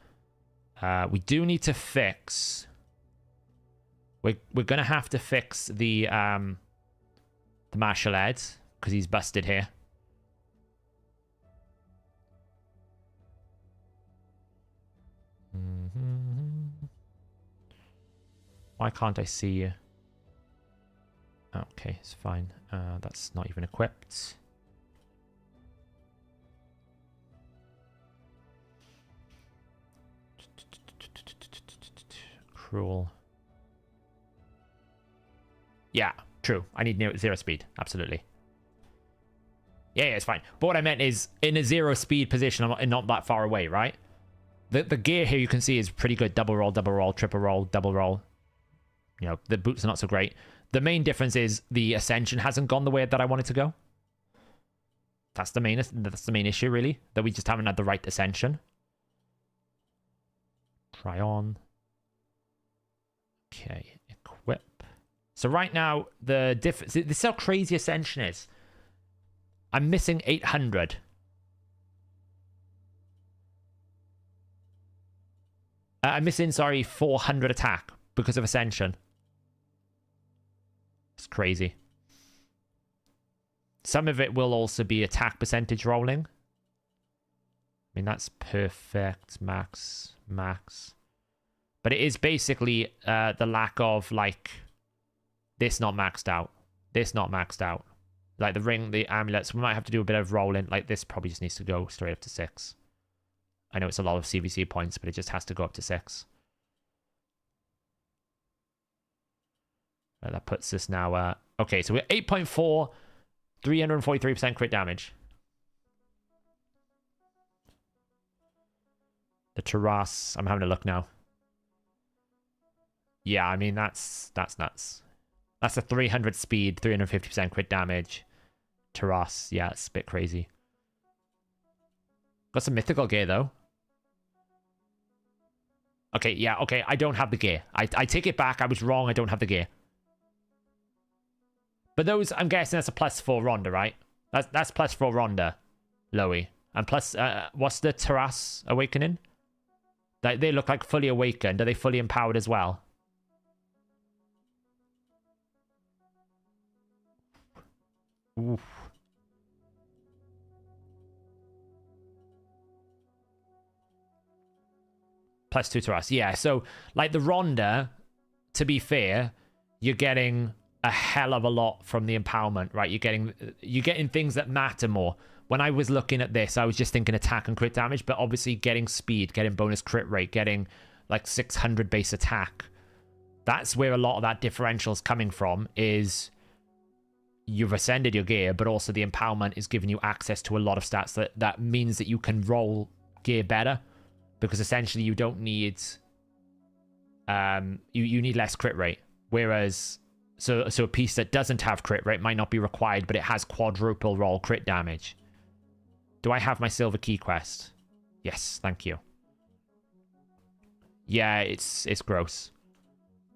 We do need to fix. We're gonna have to fix the martial ed because he's busted here. Why can't I see you? Okay, it's fine. That's not even equipped. Cruel. Yeah, true. I need zero speed. Absolutely. Yeah, it's fine. But what I meant is, in a 0 speed position, I'm not that far away, right? The gear here you can see is pretty good. Double roll, triple roll, double roll. You know, the boots are not so great. The main difference is the ascension hasn't gone the way that I want it to go. That's the main issue, really. That we just haven't had the right ascension. Try on. Okay, equip. So right now, the difference... This is how crazy ascension is. I'm missing 800. I'm missing, sorry, 400 attack because of ascension. It's crazy. Some of it will also be attack percentage rolling. I mean, that's perfect. Max. But it is basically the lack of, like, this not maxed out. This not maxed out. Like, the ring, the amulets. We might have to do a bit of rolling. Like, this probably just needs to go straight up to 6. I know it's a lot of CVC points, but it just has to go up to 6. That puts us now... okay, so we're 8.4, 343% crit damage. The Terrace, I'm having a look now. Yeah, I mean, that's nuts. That's a 300 speed, 350% crit damage. Terrace, yeah, it's a bit crazy. Got some mythical gear, though. Okay, yeah, okay, I don't have the gear. I take it back, I was wrong, I don't have the gear. But those, I'm guessing that's a +4 Ronda, right? That's +4 Ronda, Loey. And plus, what's the Terrace Awakening? They look like fully awakened. Are they fully empowered as well? Oof. +2 Terrace. Yeah, so, like, the Ronda, to be fair, you're getting a hell of a lot from the empowerment, right? You're getting things that matter more. When I was looking at this, I was just thinking attack and crit damage, but obviously getting speed, getting bonus crit rate, getting like 600 base attack. That's where a lot of that differential is coming from, is you've ascended your gear, but also the empowerment is giving you access to a lot of stats that means that you can roll gear better, because essentially you don't need you need less crit rate. Whereas so a piece that doesn't have crit rate might not be required, but it has quadruple roll crit damage. Do I have my silver key quest? Yes, thank you. Yeah, it's gross.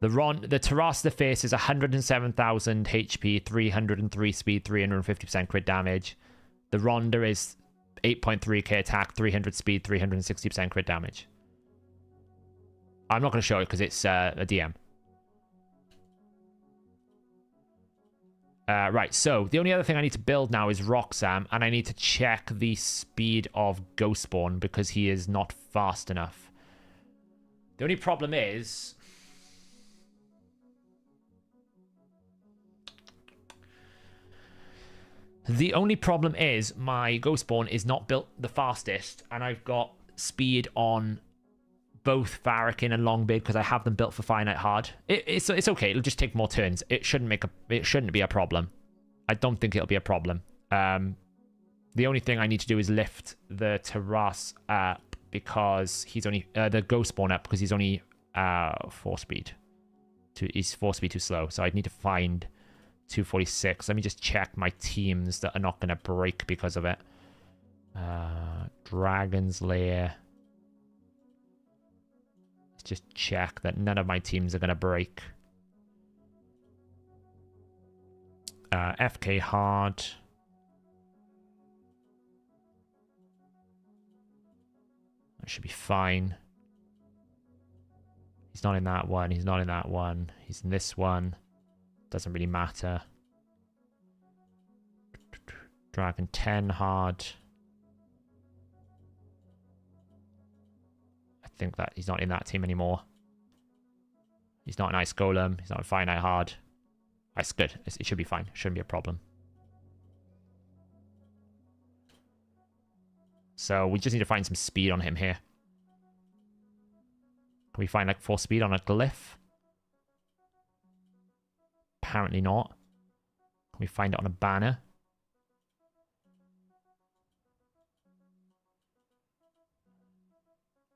The Terrace the Face is 107,000 HP, 303 speed, 350% crit damage. The Ronda is 8.3k attack, 300 speed, 360% crit damage. I'm not going to show it because it's a DM. Right, so the only other thing I need to build now is Roxam, and I need to check the speed of Ghostborn because he is not fast enough. The only problem is... my Ghostborn is not built the fastest, and I've got speed on both Farrakhan and Longbeard because I have them built for finite hard. It's okay. It'll just take more turns. It shouldn't be a problem. I don't think it'll be a problem. The only thing I need to do is lift the Terrace up because he's only the Ghostborn up because he's only 4 speed. He's forced to be too slow, so I'd need to find 246. Let me just check my teams that are not going to break because of it. Dragon's Lair. Let's just check that none of my teams are going to break. FK hard. That should be fine. He's not in that one. He's not in that one. He's in this one. Doesn't really matter. Dragon 10 hard. I think that he's not in that team anymore. He's not an Ice Golem. He's not a Finite hard. That's good. It should be fine. Shouldn't be a problem. So we just need to find some speed on him here. Can we find like 4 speed on a glyph? Apparently not. Can we find it on a banner?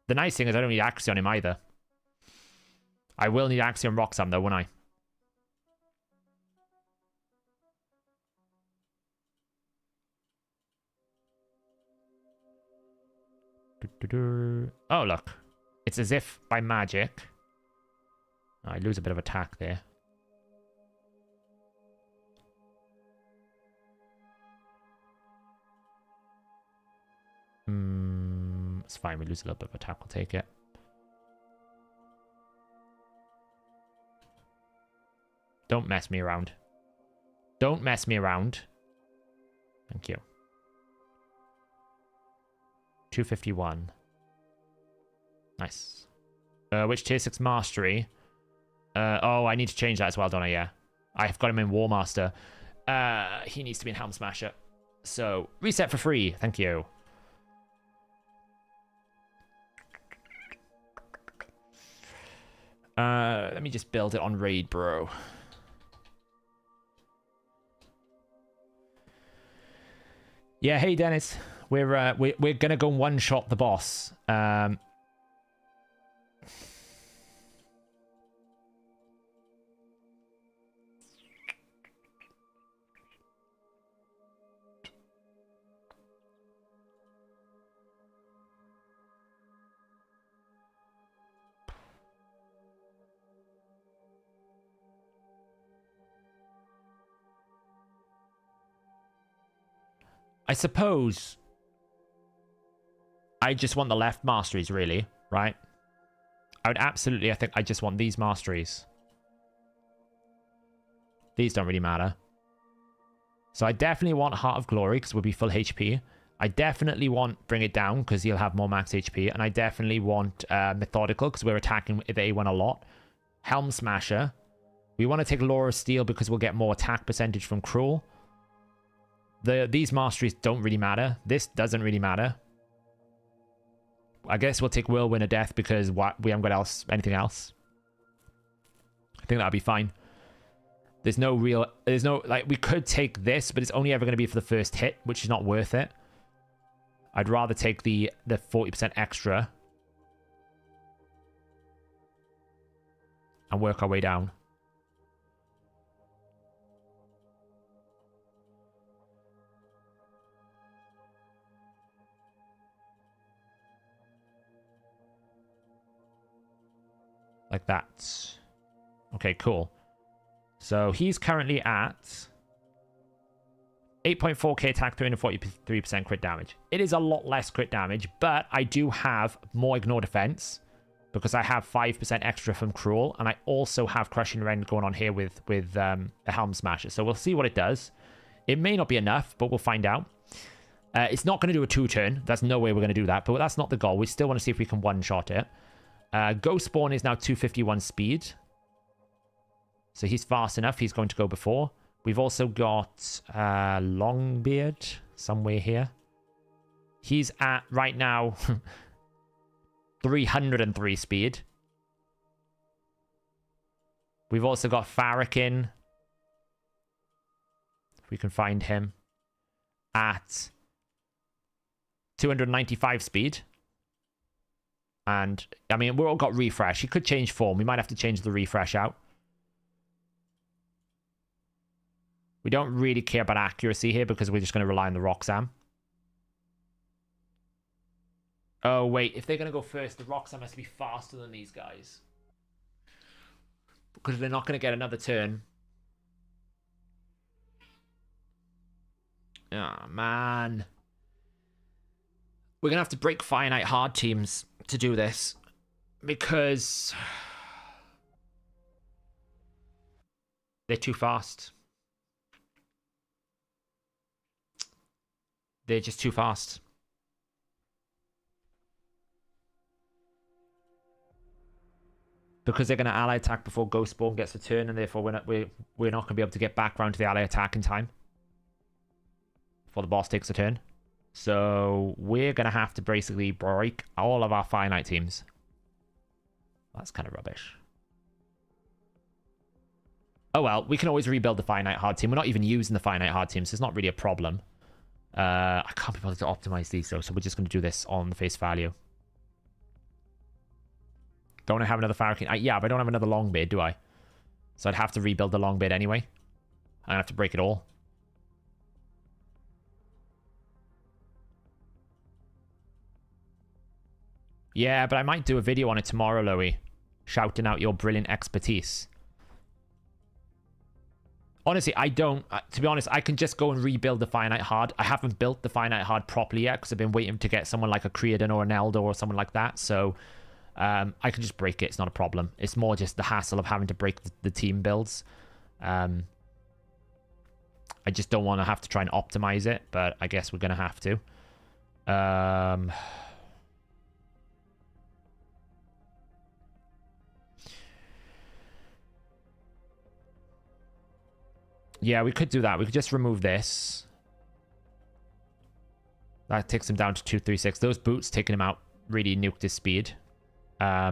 The nice thing is I don't need Axie on him either. I will need Axie on Roxanne though, won't I? Oh, look. It's as if by magic. I lose a bit of attack there. It's fine. We lose a little bit of attack. We'll take it. Don't mess me around. Don't mess me around. Thank you. 251. Nice. Which tier 6 mastery? Oh, I need to change that as well, don't I? Yeah. I've got him in War Master. He needs to be in Helm Smasher. So, reset for free. Thank you. Let me just build it on Raid, bro. Yeah, hey Dennis. We're gonna go one-shot the boss. I suppose I just want the left masteries, really, right? I think I just want these masteries. These don't really matter. So I definitely want Heart of Glory, because we'll be full HP. I definitely want Bring It Down, because he'll have more max HP. And I definitely want Methodical, because we're attacking the A1 a lot. Helm Smasher. We want to take Laura Steel, because we'll get more attack percentage from Cruel. These masteries don't really matter. This doesn't really matter. I guess we'll take Whirlwind of Death because we haven't got anything else. I think that'll be fine. There's no, like, we could take this, but it's only ever going to be for the first hit, which is not worth it. I'd rather take the 40% extra and work our way down. Like that. Okay, cool. So he's currently at 8.4k attack, 343% crit damage. It is a lot less crit damage, but I do have more ignore defense because I have 5% extra from Cruel, and I also have Crushing Rend going on here with a Helm Smasher. So we'll see what it does. It may not be enough, but we'll find out. It's not going to do a 2-turn. There's no way we're going to do that, but that's not the goal. We still want to see if we can one-shot it. Ghost Spawn is now 251 speed. So he's fast enough. He's going to go before. We've also got Longbeard somewhere here. He's at, right now, 303 speed. We've also got Farrakhan. If we can find him. At 295 speed. And, I mean, we've all got refresh. He could change form. We might have to change the refresh out. We don't really care about accuracy here because we're just going to rely on the Roxanne. Oh, wait. If they're going to go first, the Roxanne has to be faster than these guys. Because they're not going to get another turn. Oh, man. We're going to have to break finite hard teams to do this. Because they're too fast. They're just too fast. Because they're going to ally attack before Ghostborn gets a turn, and therefore we're not going to be able to get back around to the ally attack in time before the boss takes a turn. So we're going to have to basically break all of our finite teams. That's kind of rubbish. Oh well, we can always rebuild the finite hard team. We're not even using the finite hard team, so it's not really a problem. I can't be bothered to optimize these though, so we're just going to do this on the face value. Don't I have another Farrakeen? Yeah, but I don't have another long bid, do I? So I'd have to rebuild the long bid anyway. I'm going to have to break it all. Yeah, but I might do a video on it tomorrow, Louis. Shouting out your brilliant expertise. Honestly, I don't... to be honest, I can just go and rebuild the finite hard. I haven't built the finite hard properly yet because I've been waiting to get someone like a Creedon or an Eldor or someone like that. So I can just break it. It's not a problem. It's more just the hassle of having to break the team builds. I just don't want to have to try and optimize it, but I guess we're going to have to. Yeah, we could do that. We could just remove this. That takes him down to 236. Those boots taking him out really nuked his speed. Now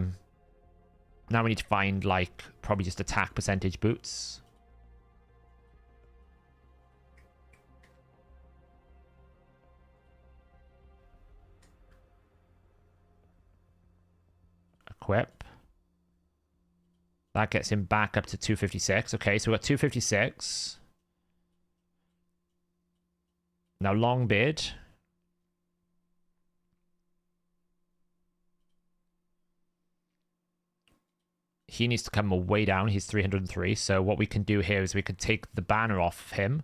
we need to find, like, probably just attack percentage boots. Equip. That gets him back up to 256. Okay, so we've got 256. Now long bid. He needs to come way down. He's 303. So what we can do here is we could take the banner off of him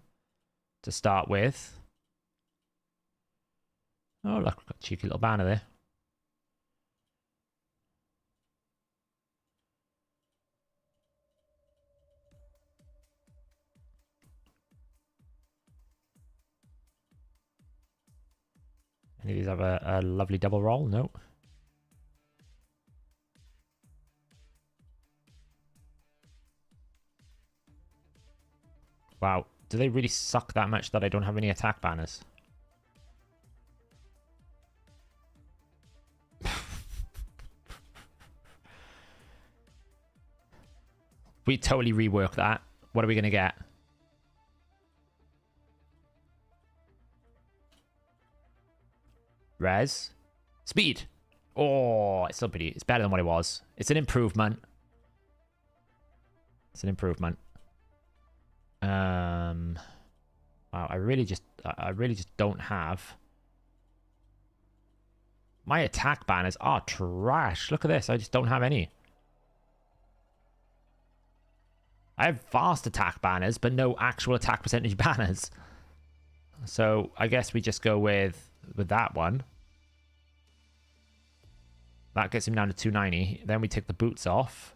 to start with. Oh, look, we've got a cheeky little banner there. Any of these have a lovely double roll? No. Wow. Do they really suck that much that I don't have any attack banners? We totally rework that. What are we going to get? Res. Speed. Oh, it's still pretty. It's better than what it was. It's an improvement. It's an improvement. Wow, I really just don't have. My attack banners are trash. Look at this. I just don't have any. I have fast attack banners, but no actual attack percentage banners. So I guess we just go with that one. That gets him down to 290. Then we take the boots off.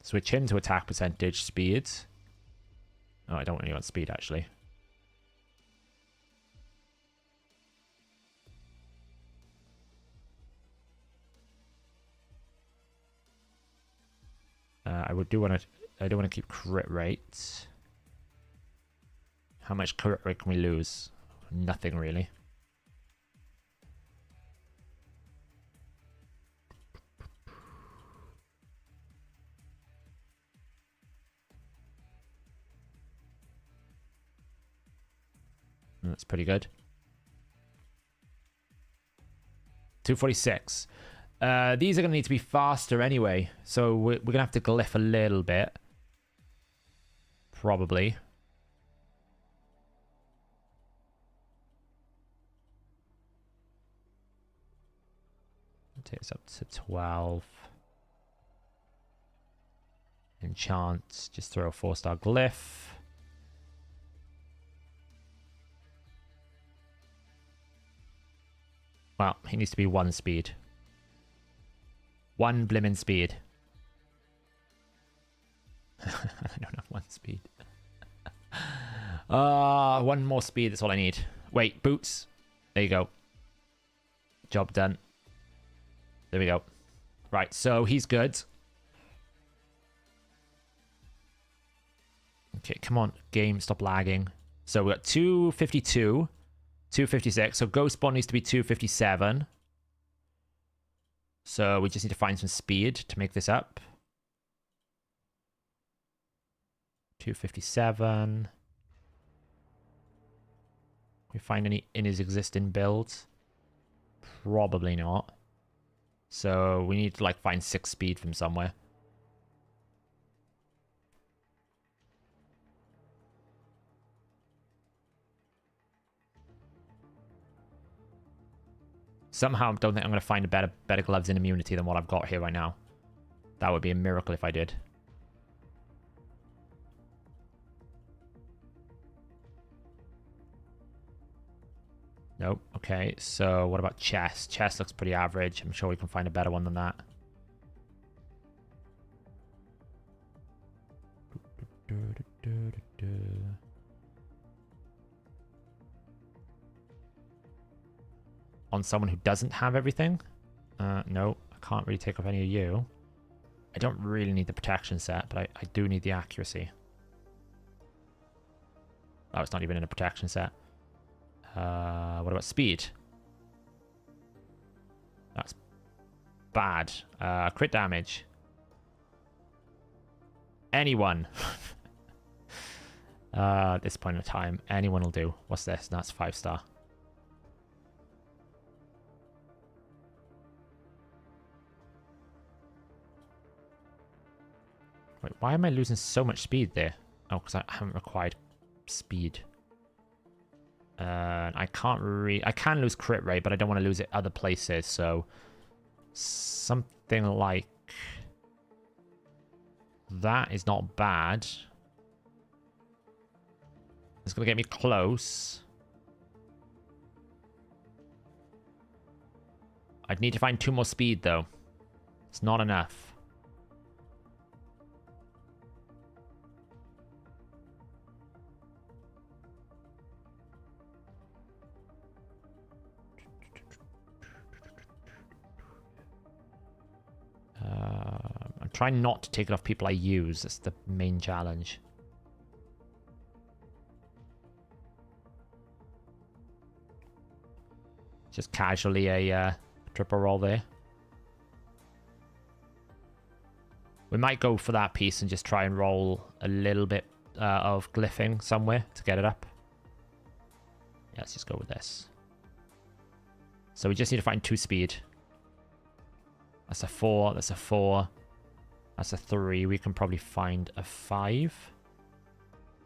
Switch him to attack percentage, speed. Oh, I don't really want speed, actually. I do want to keep crit rate. How much crit rate can we lose? Nothing, really. That's pretty good. 246. These are going to need to be faster anyway, so we're going to have to glyph a little bit. probably. Take us up to 12. Enchant. Just throw a 4-star glyph. Well, he needs to be 1 speed. 1 blimmin' speed. I don't have 1 speed. 1 more speed, that's all I need. Wait, boots. There you go. Job done. There we go. Right, so he's good. Okay, come on, game, stop lagging. So we got 252, 256. So Ghost Spawn needs to be 257. So we just need to find some speed to make this up. 257. We find any in his existing build? Probably not. So we need to like find 6 speed from somewhere. Somehow I don't think I'm going to find a better gloves and immunity than what I've got here right now. That would be a miracle if I did. Nope. Okay, so what about chest? Chest looks pretty average. I'm sure we can find a better one than that. On someone who doesn't have everything? No, I can't really take off any of you. I don't really need the protection set, but I do need the accuracy. Oh, it's not even in a protection set. What about speed? That's bad. Crit damage. Anyone. At this point in time, anyone will do. What's this? That's 5-star. Wait, why am I losing so much speed there? Oh, because I haven't required speed. I can't I can lose crit rate, but I don't want to lose it other places, so something like that is not bad. It's going to get me close. I'd need to find 2 more speed, though. It's not enough. I'm trying not to take it off people I use. That's the main challenge. Just casually a triple roll there. We might go for that piece and just try and roll a little bit of glyphing somewhere to get it up. Yeah, let's just go with this. So we just need to find 2 speed. That's a 4. That's a 4. That's a 3. We can probably find a 5.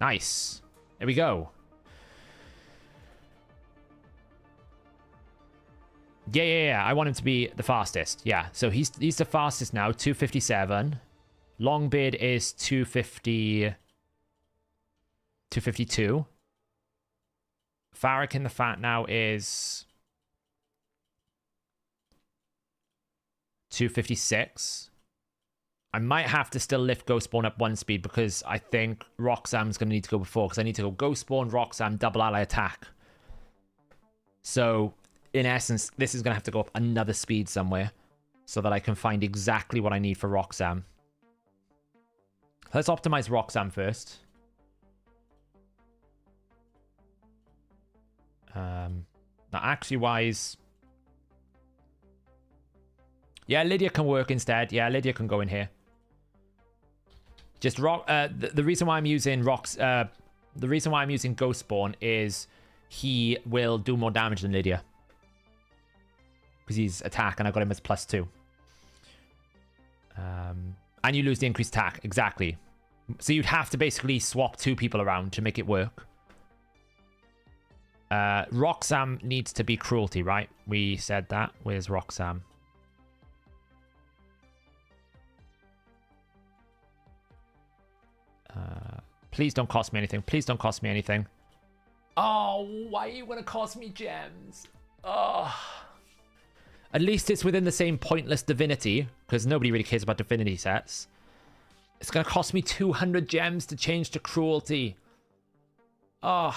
Nice. There we go. Yeah. I want him to be the fastest. Yeah. So he's the fastest now. 257. Longbeard is 250. 252. Farrakhan the Fat now is 256. I might have to still lift Ghost Spawn up 1 speed because I think Roxam's going to need to go before, because I need to go Ghost Spawn, Roxam, double ally attack. So, in essence, this is going to have to go up another speed somewhere so that I can find exactly what I need for Roxam. Let's optimize Roxam first. Now, actually wise... Yeah, Lydia can work instead. Yeah, Lydia can go in here. Just the reason why I'm using the reason why I'm using Ghost Spawn is he will do more damage than Lydia. Because he's attack and I got him as +2. And you lose the increased attack. Exactly. So you'd have to basically swap 2 people around to make it work. Roxam needs to be cruelty, right? We said that. Where's Roxam? Please don't cost me anything. Please don't cost me anything. Oh, why are you going to cost me gems? Oh. At least it's within the same pointless divinity, because nobody really cares about divinity sets. It's going to cost me 200 gems to change to cruelty. Oh,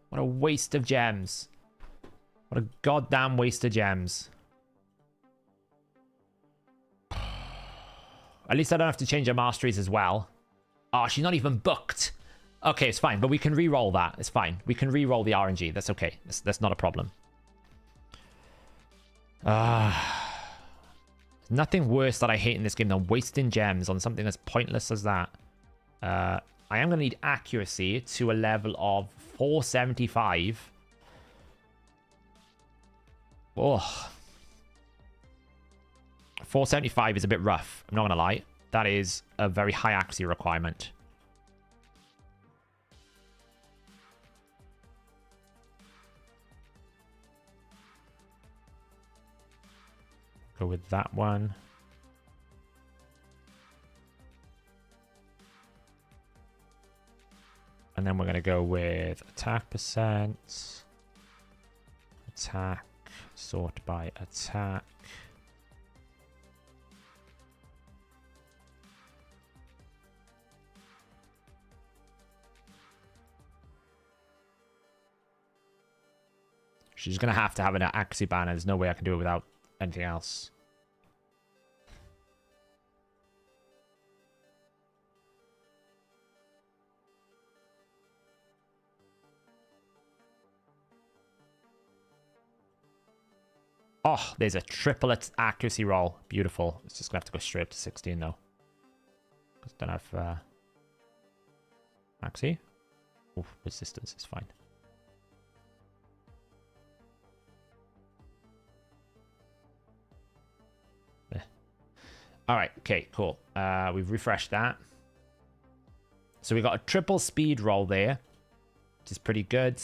what a waste of gems. What a goddamn waste of gems. At least I don't have to change her masteries as well. Oh, she's not even booked. Okay, it's fine, but we can re-roll that. It's fine. We can re-roll the RNG. That's okay. That's not a problem. Nothing worse that I hate in this game than wasting gems on something as pointless as that. I am going to need accuracy to a level of 475. Oh. 475 is a bit rough. I'm not going to lie. That is a very high accuracy requirement. Go with that one. And then we're going to go with attack percent. Attack. Sort by attack. She's going to have an accuracy banner. There's no way I can do it without anything else. Oh, there's a triple accuracy roll. Beautiful. It's just going to have to go straight up to 16, though. Because I don't have... accuracy. Oh, resistance is fine. All right, okay, cool. We've refreshed that. So we got a triple speed roll there, which is pretty good.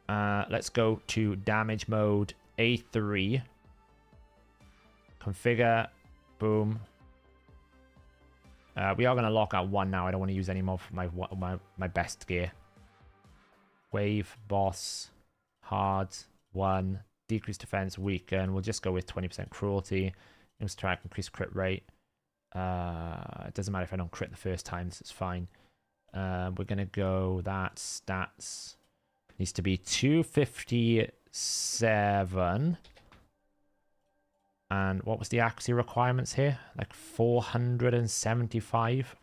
Let's go to damage mode A3. Configure. Boom. We are going to lock out 1 now. I don't want to use any more of my best gear. Wave, boss, hard, 1. Decrease defense, weaken. We'll just go with 20% cruelty. Track, increase crit rate. It doesn't matter if I don't crit the first time, so it's fine. We're going to go that stats. Needs to be 257. And what was the accuracy requirements here? Like 475.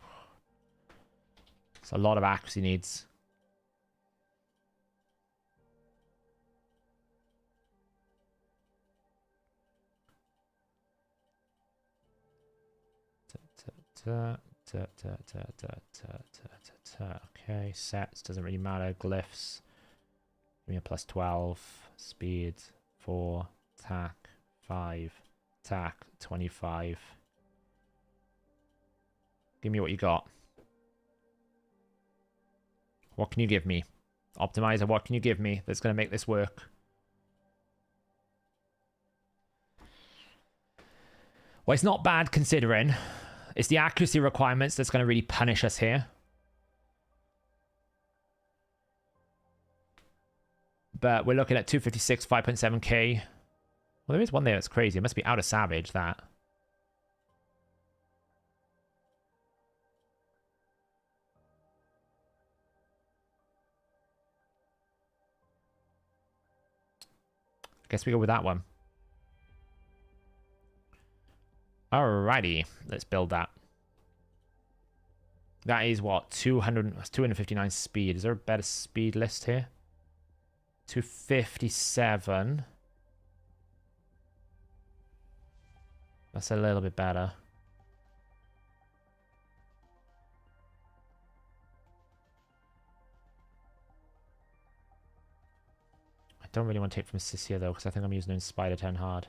It's a lot of accuracy needs. Okay, sets doesn't really matter. Glyphs. Give me a plus 12. Speed 4. Attack 5. Attack 25. Give me what you got. What can you give me? Optimizer, what can you give me that's going to make this work? Well, it's not bad considering. It's the accuracy requirements that's going to really punish us here. But we're looking at 256, 5.7k. Well, there is one there that's crazy. It must be Outer Savage, that. I guess we go with that one. Alrighty, let's build that. That is what? 259 speed. Is there a better speed list here? 257. That's a little bit better. I don't really want to take from Sisia though, because I think I'm using it in Spider 10 hard.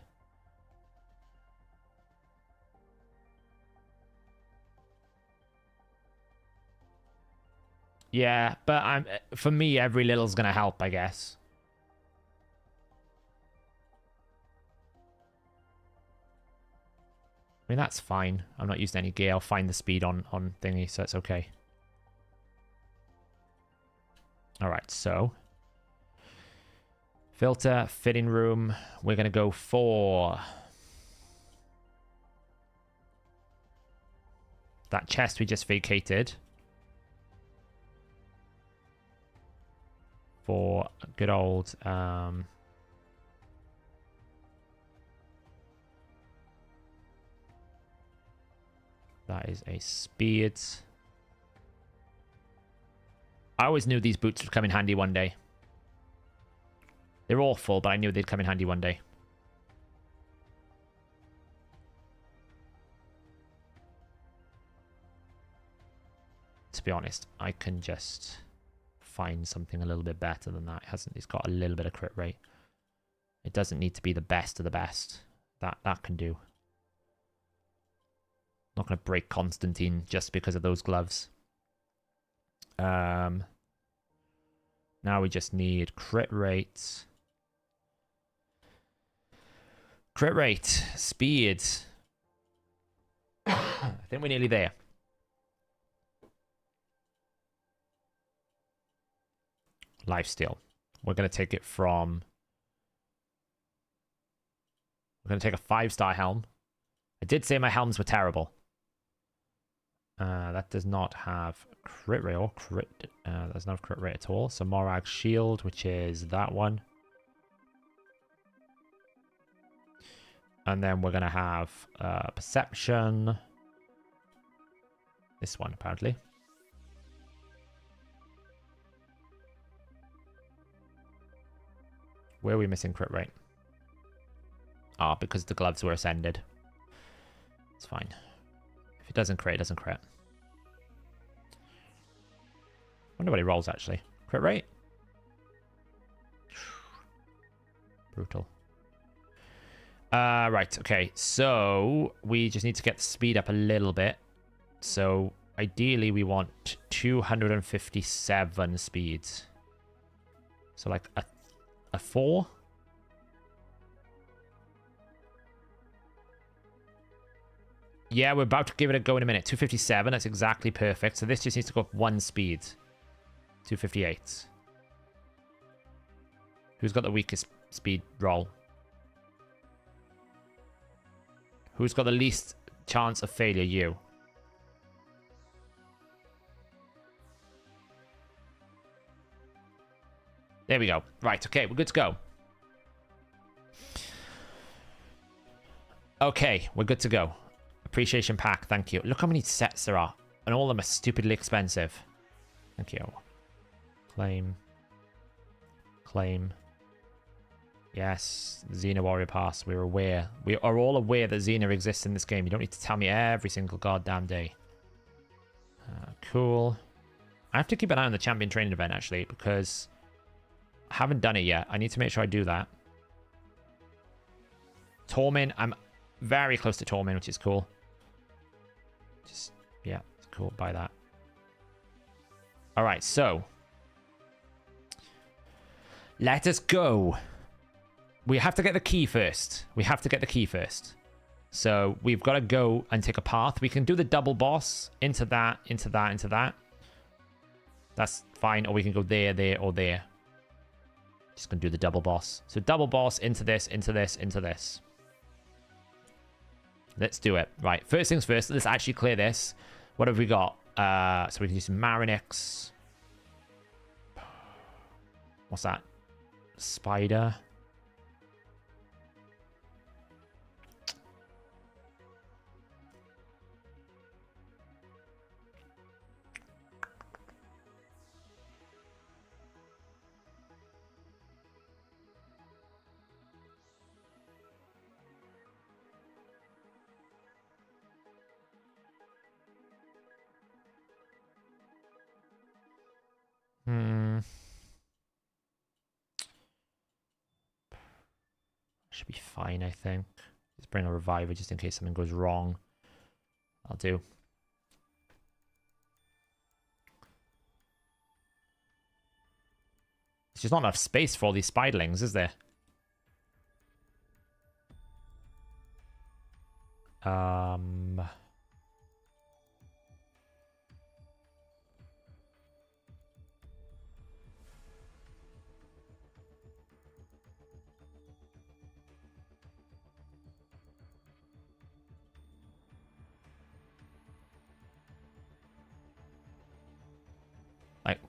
Yeah, but for me, every little's going to help, I guess. I mean, that's fine. I'm not using any gear. I'll find the speed on thingy, so it's okay. Alright, so... filter, fitting room. We're going to go for... that chest we just vacated. For good old... that is a speed. I always knew these boots would come in handy one day. They're awful, but I knew they'd come in handy one day. To be honest, I can just find something a little bit better than that. It's got a little bit of crit rate. It doesn't need to be the best of the best. That can do. Not going to break Constantine just because of those gloves. Now we just need crit rate. Crit rate. Speed. I think we're nearly there. Lifesteal. We're going to take it from... we're going to take a 5-star helm. I did say my helms were terrible. That does not have crit rate or crit. Doesn't have crit rate at all. So Morag Shield, which is that one. And then we're going to have Perception. This one, apparently. Where are we missing crit rate? Ah, because the gloves were ascended. It's fine. If it doesn't crit, it doesn't crit. Wonder what he rolls, actually. Crit rate? Brutal. Right, okay. So, we just need to get the speed up a little bit. So, ideally, we want 257 speed. So, like a 4? Yeah, we're about to give it a go in a minute. 257, that's exactly perfect. So this just needs to go up 1 speed. 258. Who's got the weakest speed roll? Who's got the least chance of failure? You. There we go. Right, okay, we're good to go. Okay, we're good to go. Appreciation pack, thank you. Look how many sets there are. And all of them are stupidly expensive. Thank you. Claim. Claim. Yes, Xena Warrior Pass. We're aware. We are all aware that Xena exists in this game. You don't need to tell me every single goddamn day. Cool. I have to keep an eye on the champion training event, actually, because I haven't done it yet. I need to make sure I do that. Torment. I'm very close to Torment, which is cool. Just, yeah, it's cool. Buy that. All right, so let us go. We have to get the key first. We have to get the key first. So we've got to go and take a path. We can do the double boss into that, into that, into that. That's fine. Or we can go there, there, or there. Just gonna do the double boss. So double boss into this, into this, into this. Let's do it. Right, first things first, let's actually clear this. What have we got? So we can use some Marinix. What's that? Spider. Should be fine, I think. Let's bring a reviver just in case something goes wrong. I'll do. There's just not enough space for all these spiderlings, is there? Like,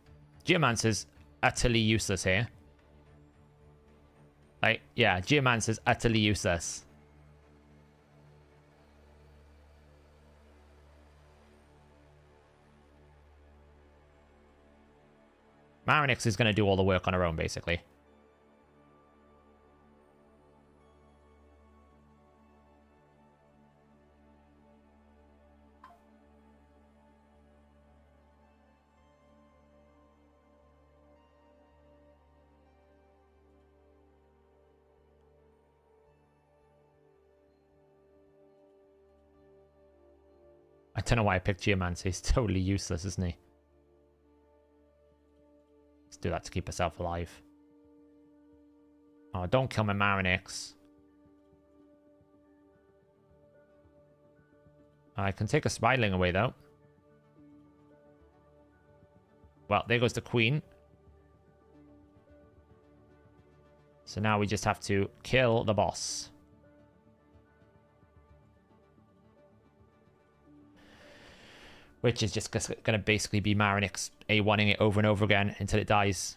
Geomancer's utterly useless here. Like, yeah, Geomancer's utterly useless. Marinix is going to do all the work on her own, basically. I don't know why I picked Geomancer. He's totally useless, isn't he? Let's do that to keep herself alive. Oh, don't kill my Marinix. I can take a Spiderling away, though. Well, there goes the Queen. So now we just have to kill the boss. Which is just going to basically be Marinix A1ing it over and over again until it dies.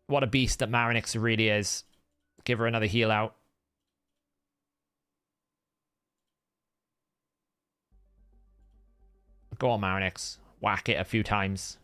What a beast that Marinix really is. Give her another heal out. Go on, Marinix. Whack it a few times.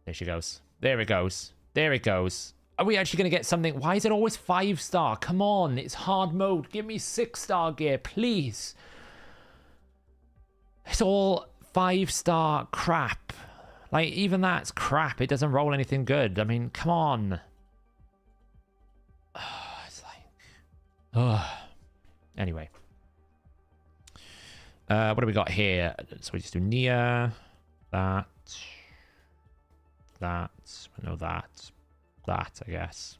There she goes. There it goes. There it goes. Are we actually going to get something? Why is it always 5-star? Come on, it's hard mode. Give me 6-star gear, please. It's all 5-star crap. Like, even that's crap. It doesn't roll anything good. I mean, come on. It's like... Anyway. What do we got here? So we just do Nia. That. No, that, I guess.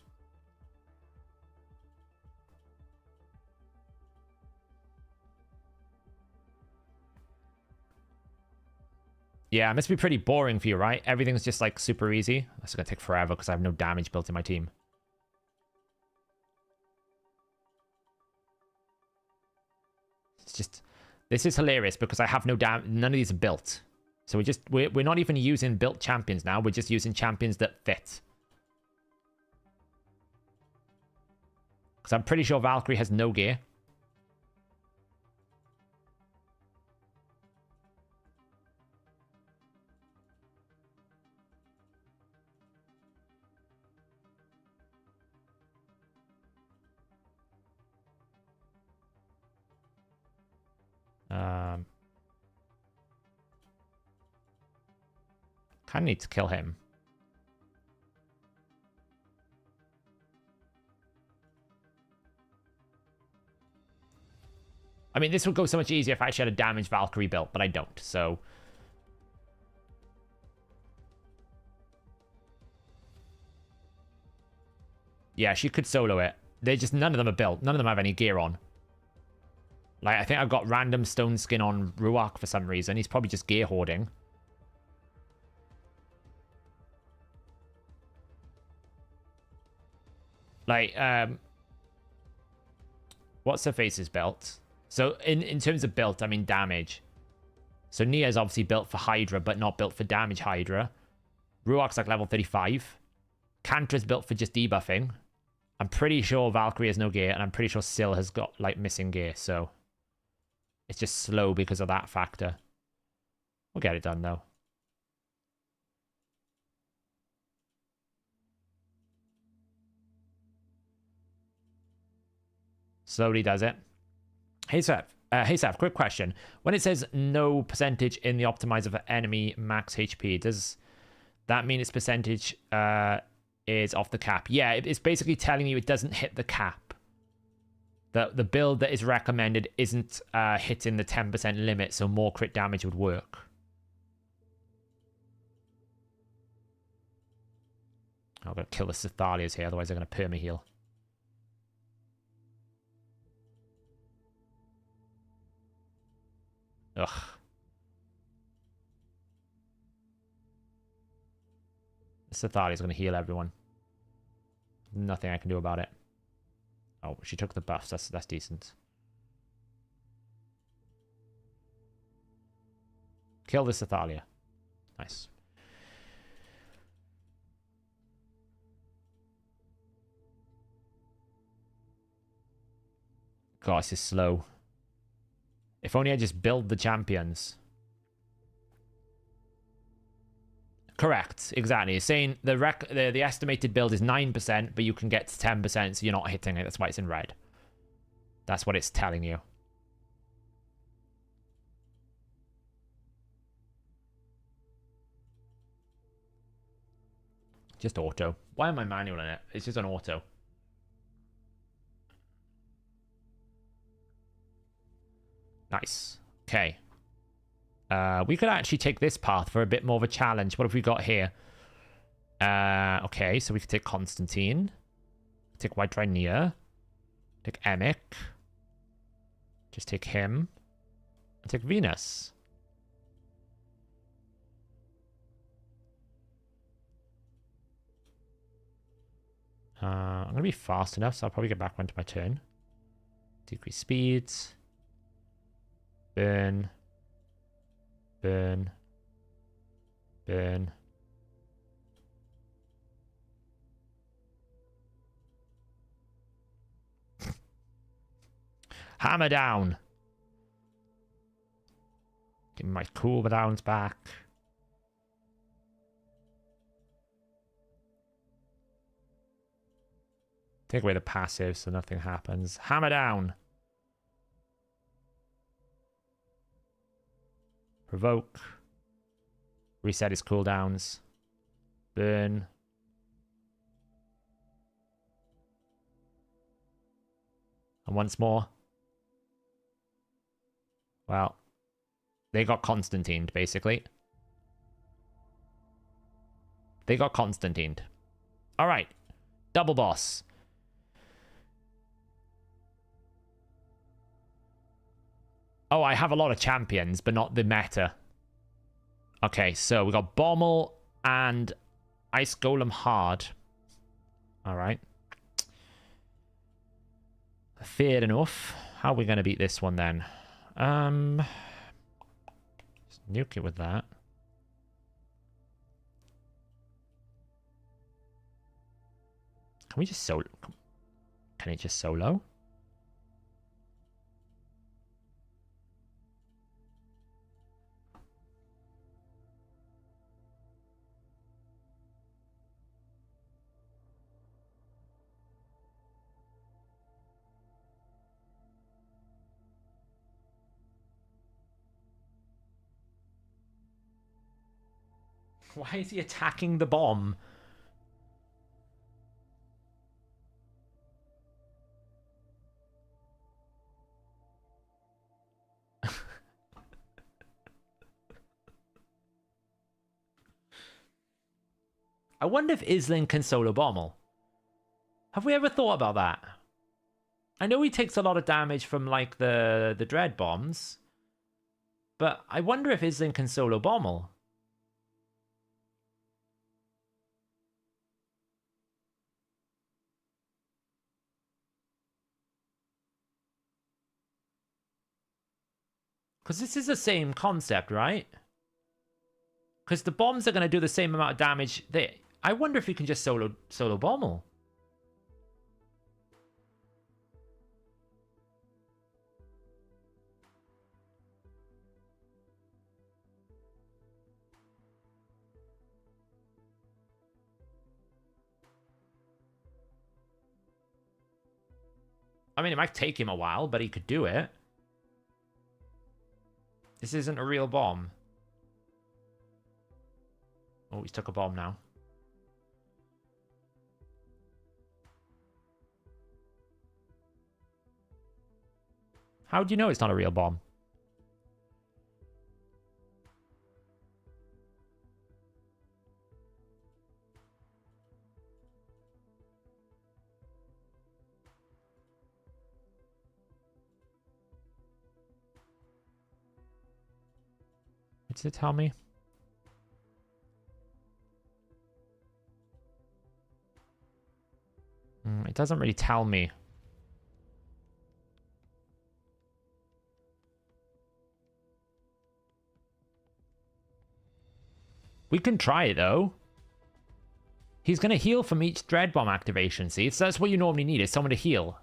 Yeah, it must be pretty boring for you, right? Everything's just like super easy. That's gonna take forever because I have no damage built in my team. It's just, this is hilarious because I have no damage. None of these are built. So we're not even using built champions now. We're just using champions that fit. Because I'm pretty sure Valkyrie has no gear. Kind of need to kill him. I mean, this would go so much easier if I actually had a damaged Valkyrie built, but I don't, so... Yeah, she could solo it. They're just, none of them are built. None of them have any gear on. Like, I think I've got random stone skin on Ruach for some reason. He's probably just gear hoarding. Like, what's her face's belt? So, in terms of built, I mean damage. So, Nia's obviously built for Hydra, but not built for damage Hydra. Ruach's like level 35. Kantra's built for just debuffing. I'm pretty sure Valkyrie has no gear, and I'm pretty sure Syl has got, like, missing gear, so... It's just slow because of that factor. We'll get it done, though. Slowly does it. Hey, Seth. Hey, Saf, quick question. When it says no percentage in the optimizer for enemy max HP, does that mean its percentage is off the cap? Yeah, it's basically telling you it doesn't hit the cap. The build that is recommended isn't hitting the 10% limit, so more crit damage would work. I'm going to kill the Sithalias here, otherwise they're going to perma-heal. Ugh. Sithalia's going to heal everyone. Nothing I can do about it. Oh, she took the buffs. That's decent. Kill the Sithalia. Nice. God, this is slow. If only I just build the champions. Correct, exactly. It's saying the estimated build is 9%, but you can get to 10%, so you're not hitting it. That's why it's in red. That's what it's telling you. Just auto. Why am I manual in it? It's just an auto. Nice. Okay. We could actually take this path for a bit more of a challenge. What have we got here? Okay, so we could take Constantine. Take White Rhynia. Take Emic. Just take him. And take Venus. I'm going to be fast enough, so I'll probably get back onto my turn. Decrease speeds. Burn. Burn. Burn. Hammer down. Give me my cooldowns back. Take away the passive so nothing happens. Hammer down. Provoke. Reset his cooldowns. Burn. And once more. Well, they got Constantined, basically. They got Constantined. All right. Double boss. Oh, I have a lot of champions, but not the meta. Okay, so we got Bommel and Ice Golem hard. All right. Fair enough. How are we going to beat this one then? Just nuke it with that. Can we just solo? Can it just solo? Why is he attacking the bomb? I wonder if Islin can solo Bommel. Have we ever thought about that? I know he takes a lot of damage from like the dread bombs, but I wonder if Islin can solo Bommel. Because this is the same concept, right? Because the bombs are going to do the same amount of damage. I wonder if you can just solo Bommel. I mean, it might take him a while, but he could do it. This isn't a real bomb. Oh, he's took a bomb now. How do you know it's not a real bomb? What does it tell me? It doesn't really tell me. We can try it, though. He's going to heal from each Dread Bomb activation, see? So that's what you normally need, is someone to heal.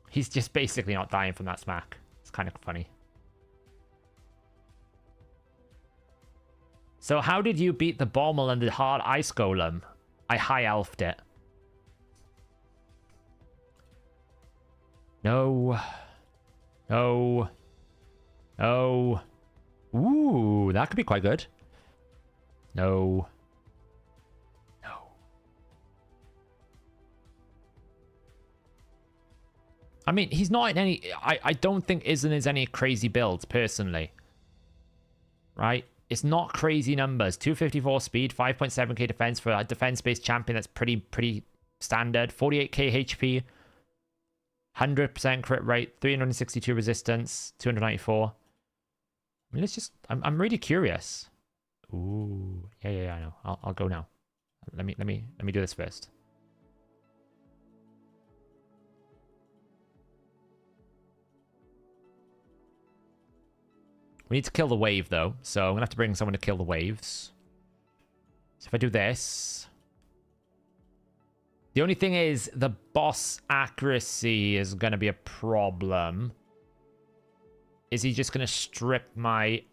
He's just basically not dying from that smack. It's kind of funny. So how did you beat the Bommel and the hard ice golem? I high elfed it. No. No. No. Ooh, that could be quite good. No. I mean, he's not in any... I don't think Isn't is any crazy builds, personally. Right? It's not crazy numbers. 254 speed, 5.7k defense for a defense-based champion. That's pretty standard. 48k HP, 100% crit rate, 362 resistance, 294. I mean, let's just... I'm really curious. Ooh. Yeah, I know. I'll go now. Let me do this first. We need to kill the wave, though. So I'm going to have to bring someone to kill the waves. So if I do this... The only thing is, the boss accuracy is going to be a problem. Is he just going to strip my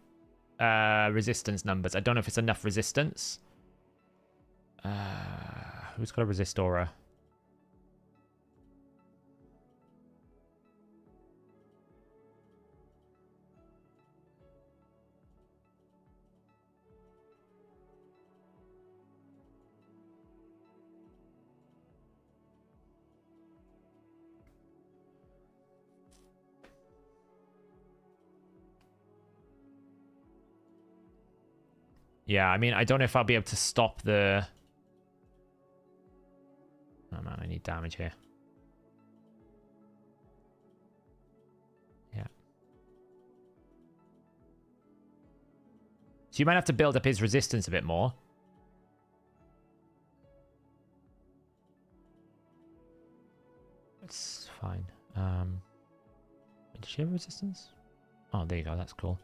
resistance numbers? I don't know if it's enough resistance. Who's got a resist aura? Yeah, I mean, I don't know if I'll be able to stop the... Oh man, I need damage here. Yeah. So you might have to build up his resistance a bit more. It's fine. Did she have resistance? Oh, there you go. That's cool.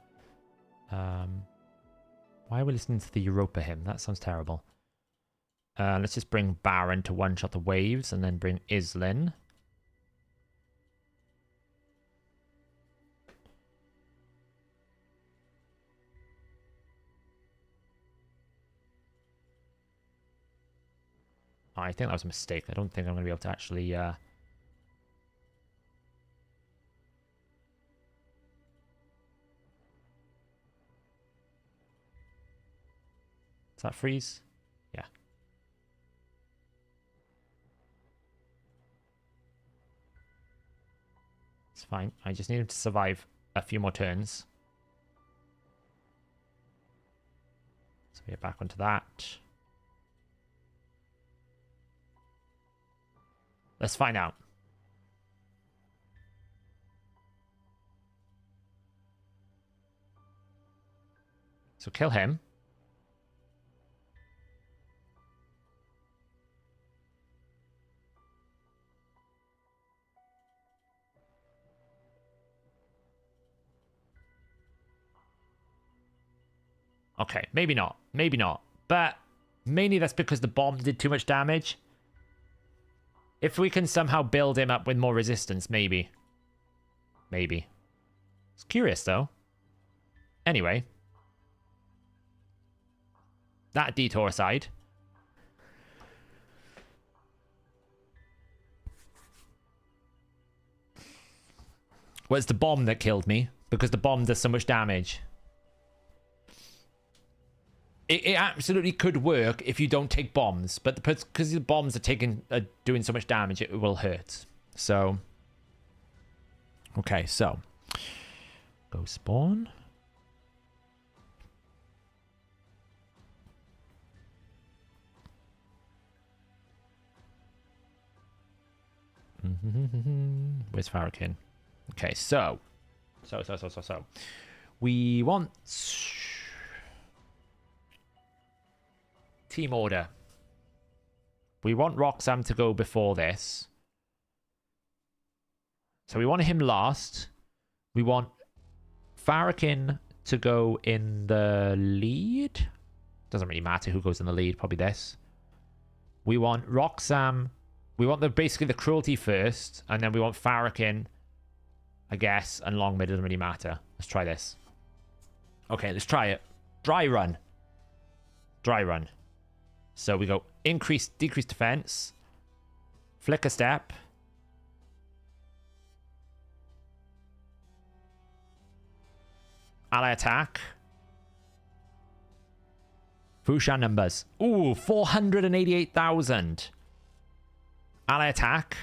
Why are we listening to the Europa hymn? That sounds terrible. Let's just bring Baron to one-shot the waves and then bring Islin. Oh, I think that was a mistake. I don't think I'm going to be able to actually... Is that freeze? Yeah. It's fine. I just need him to survive a few more turns. So we get back onto that. Let's find out. So kill him. Okay, maybe not. Maybe not. But Mainly that's because the bomb did too much damage. If we can somehow build him up with more resistance, maybe. Maybe. It's curious, though. Anyway. That detour aside. Well, it's the bomb that killed me. Because the bomb does so much damage. It absolutely could work if you don't take bombs. But because the bombs are doing so much damage, it will hurt. So. Okay, so. Go spawn. Where's Farrakhan? Okay, so. We want team order. We want Roxanne to go before this. So we want him last. We want Farrakhan to go in the lead. Doesn't really matter who goes in the lead, probably this. We want Roxanne. We want basically the cruelty first, and then we want Farrakhan, I guess, and long mid doesn't really matter. Let's try this. Okay, let's try it. Dry run. Dry run. So we go decrease defense. Flicker step. Ally attack. Fushan numbers. Ooh, 488,000. Ally attack.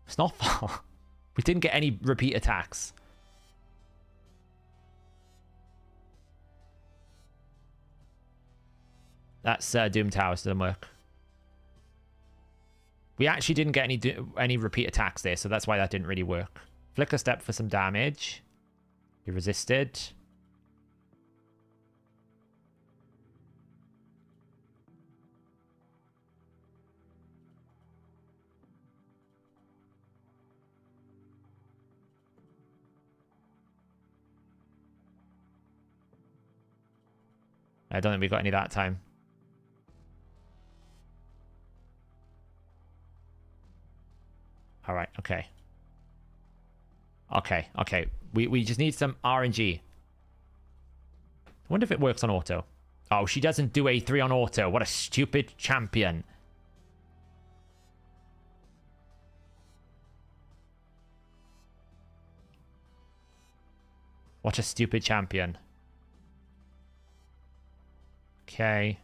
It's not far. We didn't get any repeat attacks. That's Doom Towers didn't work. We actually didn't get any repeat attacks there, so that's why that didn't really work. Flicker step for some damage. He resisted. I don't think we got any that time. All right, okay. Okay. We just need some RNG. I wonder if it works on auto. Oh, she doesn't do A3 on auto. What a stupid champion. What a stupid champion. Okay.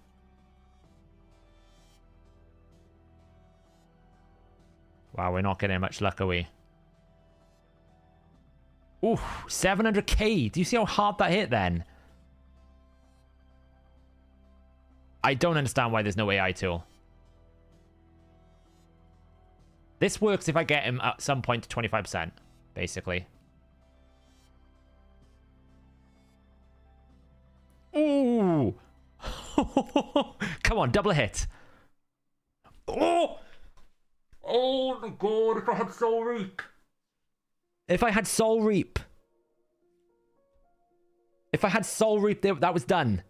Wow, we're not getting much luck, are we? Ooh, 700k. Do you see how hard that hit then? I don't understand why there's no AI tool. This works if I get him at some point to 25%, basically. Ooh. Come on, double hit. Oh! Oh my god, if I had Soul Reap. If I had Soul Reap. If I had Soul Reap, that was done.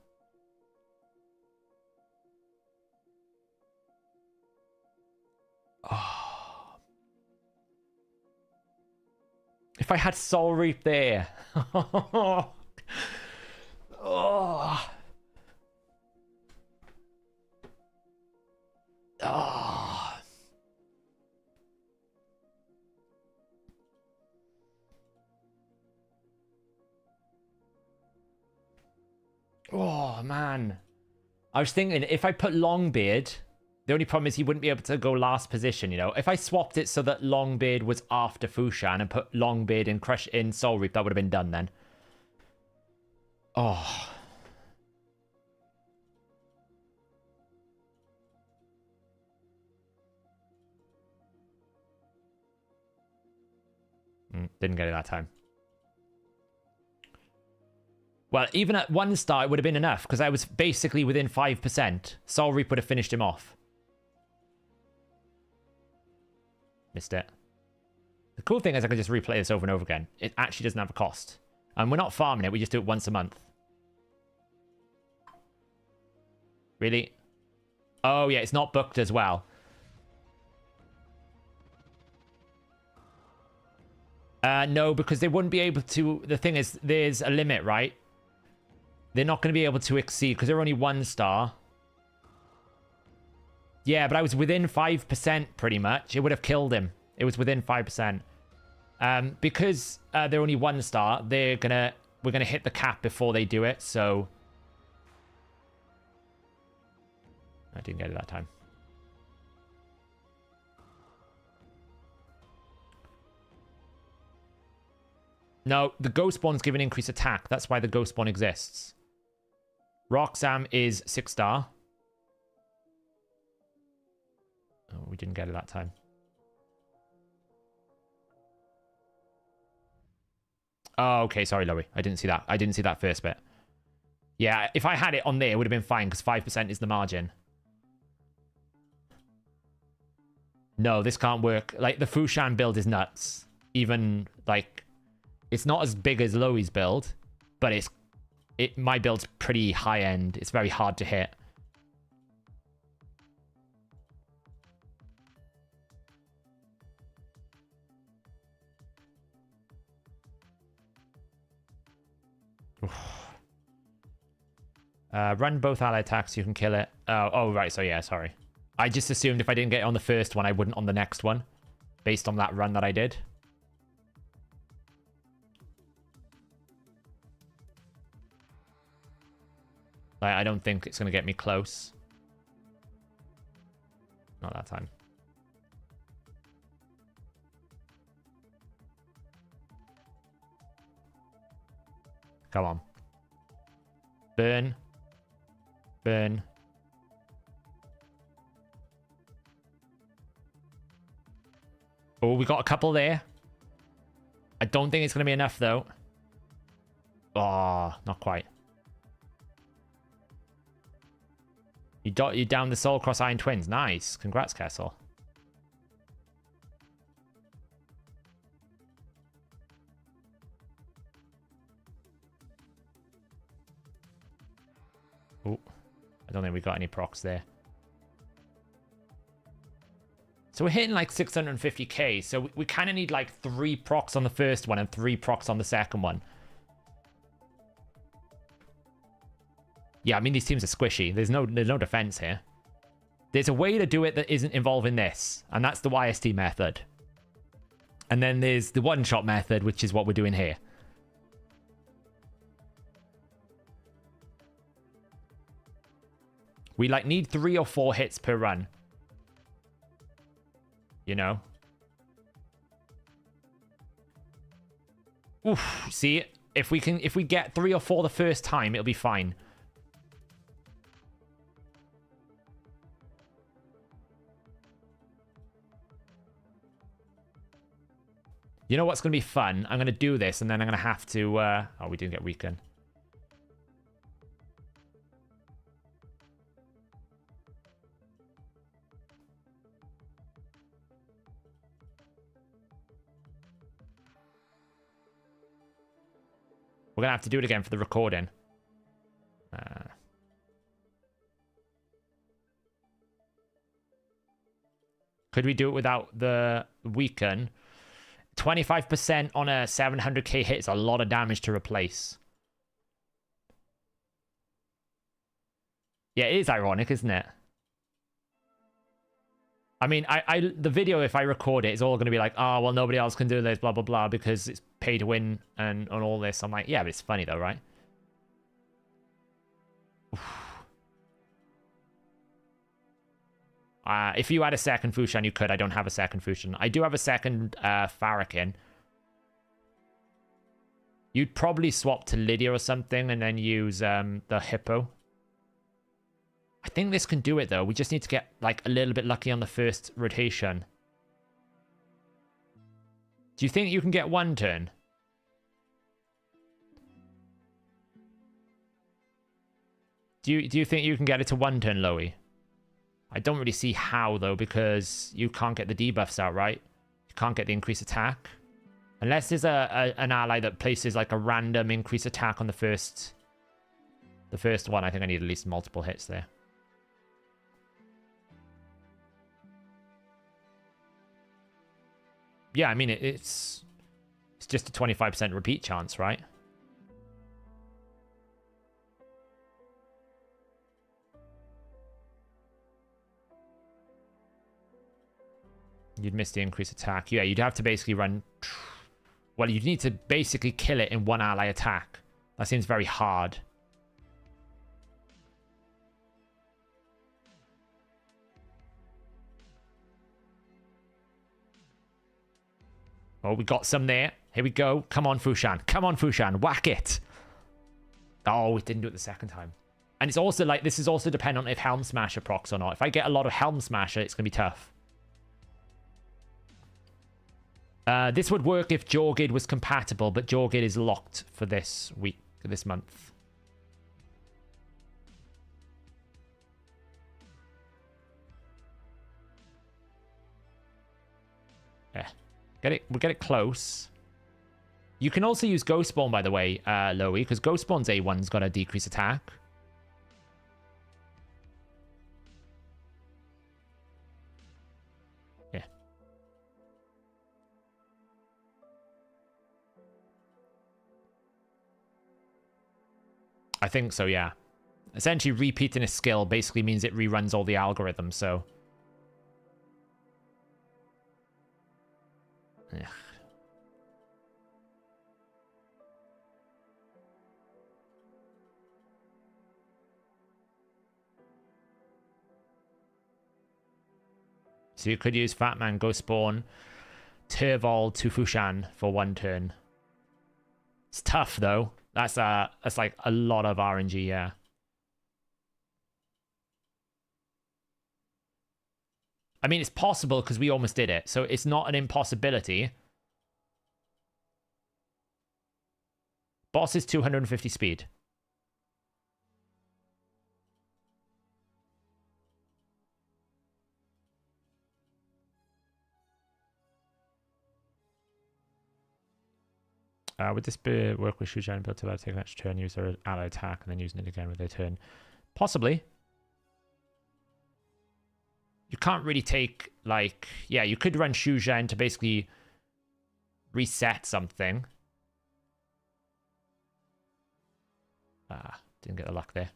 Oh. If I had Soul Reap there. Oh. Oh. Oh, man. I was thinking, if I put Longbeard, the only problem is he wouldn't be able to go last position, you know? If I swapped it so that Longbeard was after Fushan and put Longbeard and Crush in Soul Reap, that would have been done then. Oh. Didn't get it that time. Well, even at one star, it would have been enough, because I was basically within 5%. Soul Reap would have finished him off. Missed it. The cool thing is I can just replay this over and over again. It actually doesn't have a cost. And we're not farming it, we just do it once a month. Really? Oh, yeah, it's not booked as well. No, because they wouldn't be able to... The thing is, there's a limit, right? They're not going to be able to exceed, because they're only 1 star. Yeah, but I was within 5%, pretty much. It would have killed him. It was within 5%. Because they're only 1 star, we're gonna hit the cap before they do it, so... I didn't get it that time. No, the Ghost Spawn's given increased attack. That's why the Ghost Spawn exists. Roxam is 6 star. Oh, we didn't get it that time. Oh, okay. Sorry, Loey. I didn't see that. I didn't see that first bit. Yeah, if I had it on there, it would have been fine, because 5% is the margin. No, this can't work. Like, the Fushan build is nuts. Even, like... It's not as big as Loey's build, but my build's pretty high-end. It's very hard to hit. Run both ally attacks, you can kill it. Oh, right, so yeah, sorry. I just assumed if I didn't get it on the first one, I wouldn't on the next one, based on that run that I did. Like, I don't think it's going to get me close. Not that time. Come on. Burn. Burn. Oh, we got a couple there. I don't think it's going to be enough, though. Oh, not quite. You down the Soul Cross Iron Twins. Nice. Congrats, Kessel. Oh, I don't think we got any procs there. So we're hitting like 650k. So we kind of need like 3 procs on the first one and 3 procs on the second one. Yeah, I mean, these teams are squishy. There's no defense here. There's a way to do it that isn't involving this, and that's the YST method. And then there's the one-shot method, which is what we're doing here. We, like, need 3 or 4 hits per run. You know? Oof, see? If we get 3 or 4 the first time, it'll be fine. You know what's going to be fun? I'm going to do this, and then I'm going to have to... Oh, we didn't get weakened. We're going to have to do it again for the recording. Could we do it without the weaken? 25% on a 700k hit is a lot of damage to replace. Yeah, it is ironic, isn't it? I mean, the video, if I record it, is all going to be like, oh, well, nobody else can do this, blah, blah, blah, because it's pay to win and all this. I'm like, yeah, but it's funny though, right? If you had a second Fushan, you could. I don't have a second Fushan. I do have a second Farrakhan. You'd probably swap to Lydia or something and then use the Hippo. I think this can do it, though. We just need to get, like, a little bit lucky on the first rotation. Do you think you can get 1 turn? Do you think you can get it to 1 turn, Loey? I don't really see how, though, because you can't get the debuffs out, right? You can't get the increased attack. Unless there's an ally that places, like, a random increased attack on the first one. I think I need at least multiple hits there. Yeah, I mean, it's just a 25% repeat chance, right? You'd miss the increased attack. Yeah, you'd have to basically run... Well, you'd need to basically kill it in one ally attack. That seems very hard. Oh, we got some there. Here we go. Come on, Fushan. Come on, Fushan. Whack it. Oh, it didn't do it the second time. And it's also like, this is also dependent on if Helm Smasher procs or not. If I get a lot of Helm Smasher, it's going to be tough. This would work if Jorgid was compatible, but Jorgid is locked for this week, this month. Yeah. We'll get it close. You can also use Ghostborn, by the way, Loey, because Ghostborn's A1's got a decreased attack. Yeah. I think so, yeah. Essentially, repeating a skill basically means it reruns all the algorithms, so... Ugh. So you could use Fatman, Ghostborn, Turvold to Fushan for one turn. It's tough though. That's like a lot of RNG, yeah. I mean, it's possible because we almost did it, so it's not an impossibility. Boss is 250 speed. Would this work with Shujan built to take an extra turn, use their ally attack, and then using it again with their turn? Possibly. You can't really take, like... Yeah, you could run Shujan to basically reset something. Didn't get the luck there.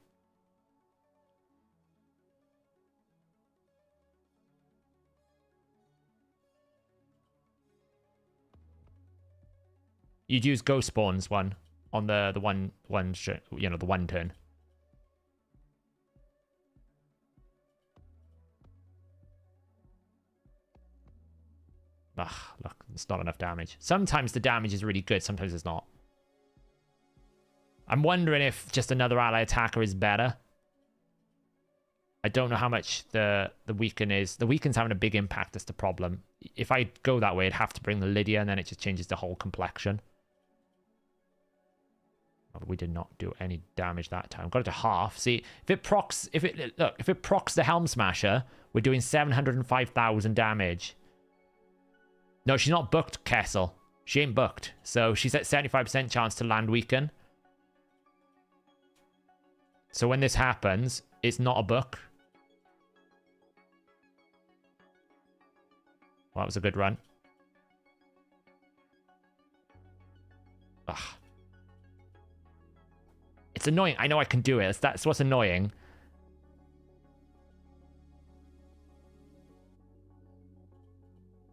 You'd use Ghost Spawns one on the one you know, the one turn. Ugh, look, it's not enough damage. Sometimes the damage is really good, sometimes it's not. I'm wondering if just another ally attacker is better. I don't know how much the weaken is. The weaken's having a big impact, that's the problem. If I go that way, I'd have to bring the Lydia, and then it just changes the whole complexion. Oh, we did not do any damage that time. Got it to half. See, if it procs the Helm Smasher, we're doing 705,000 damage. No, she's not booked, Kessel. She ain't booked. So she's at 75% chance to land weaken. So when this happens, it's not a book. Well, that was a good run. Ugh. It's annoying. I know I can do it. That's what's annoying.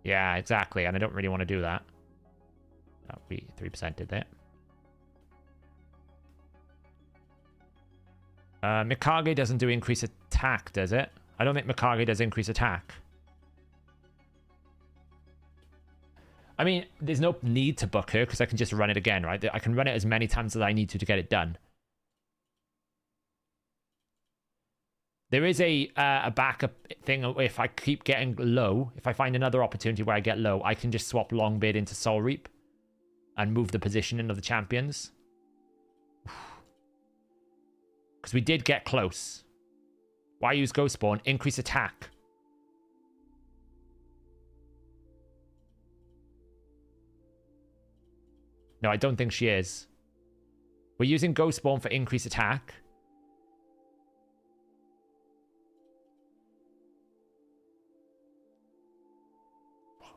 Yeah, exactly. And I don't really want to do that. Oh, we 3% did that. Mikage doesn't do increase attack, does it? I don't think Mikage does increase attack. I mean, there's no need to book her because I can just run it again, right? I can run it as many times as I need to get it done. There is a backup thing. If I keep getting low, if I find another opportunity where I get low, I can just swap Longbeard into Soul Reap and move the positioning of the champions. Because we did get close. Why use Ghost Spawn? Increase attack. No, I don't think she is. We're using Ghost Spawn for increase attack.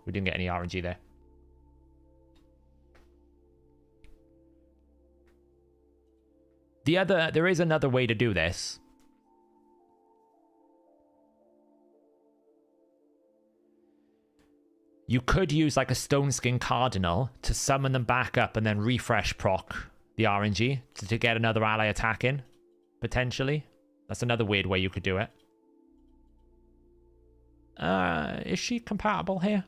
We didn't get any RNG there. There is another way to do this. You could use like a Stone Skin Cardinal to summon them back up and then refresh proc the RNG to get another ally attack in, potentially. That's another weird way you could do it. Is she compatible here?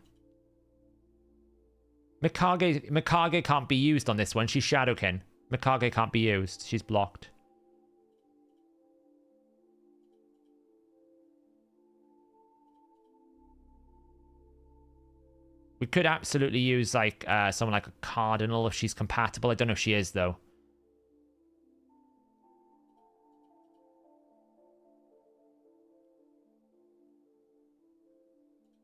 Mikage can't be used on this one. She's Shadowkin. Mikage can't be used. She's blocked. We could absolutely use like someone like a Cardinal if she's compatible. I don't know if she is though.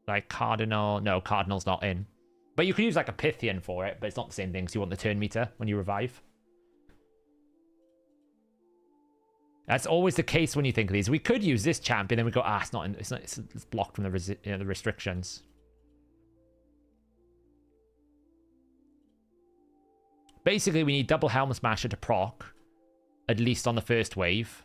Like Cardinal. No, Cardinal's not in. But you could use like a Pythian for it, but it's not the same thing, so you want the turn meter when you revive. That's always the case when you think of these. We could use this champion, then we go, it's blocked from the restrictions. Basically, we need double Helm Smasher to proc, at least on the first wave.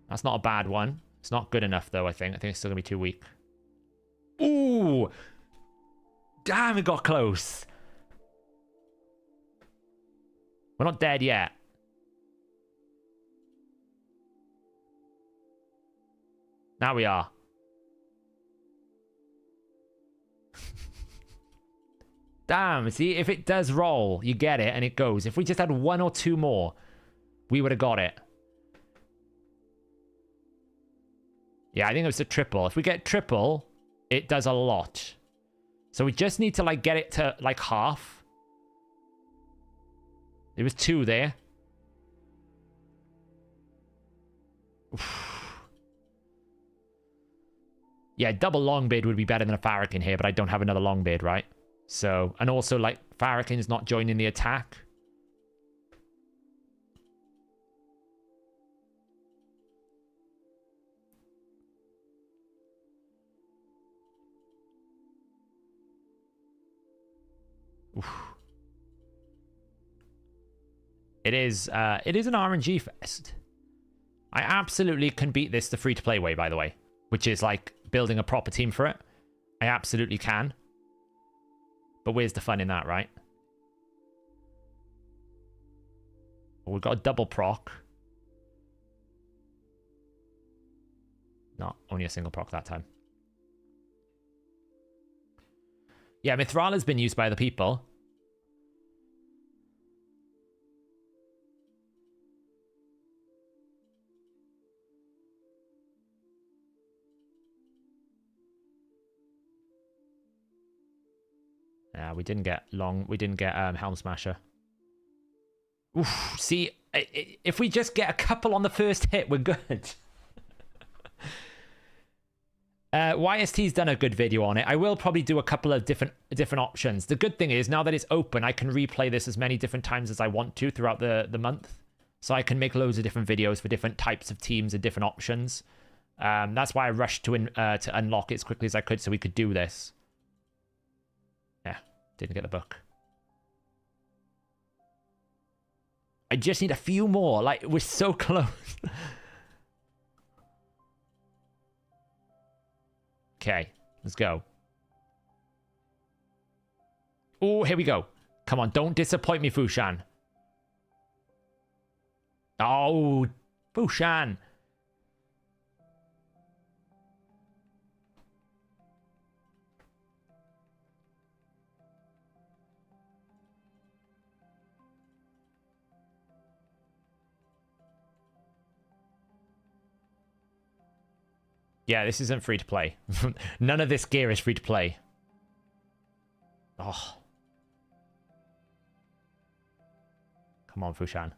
That's not a bad one. It's not good enough, though, I think. I think it's still going to be too weak. Ooh! Damn, it got close. We're not dead yet. Now we are. Damn, see, if it does roll, you get it and it goes. If we just had one or two more, we would have got it. Yeah, I think it was a triple. If we get triple, it does a lot. So we just need to, like, get it to, like, half. There was two there. Oof. Yeah, double Longbeard would be better than a Farrakhan here, but I don't have another Longbeard, right? So, and also, like, Farrakhan's not joining the attack. Oof. It is an RNG fest. I absolutely can beat this the free-to-play way, by the way, which is, like, building a proper team for it. I absolutely can. But where's the fun in that, right? Well, we've got a double proc. Not only a single proc that time. Yeah, Mithrala's been used by other people. Yeah, we didn't get Helm Smasher. Oof, see, if we just get a couple on the first hit, we're good. YST's done a good video on it. I will probably do a couple of different options. The good thing is, now that it's open, I can replay this as many different times as I want to throughout the month. So I can make loads of different videos for different types of teams and different options. That's why I rushed to unlock it as quickly as I could so we could do this. Yeah, didn't get the book. I just need a few more. Like, we're so close. Okay, let's go. Oh, here we go. Come on, don't disappoint me, Fushan. Oh, Fushan. Yeah, this isn't free to play. None of this gear is free to play. Oh. Come on, Fushan.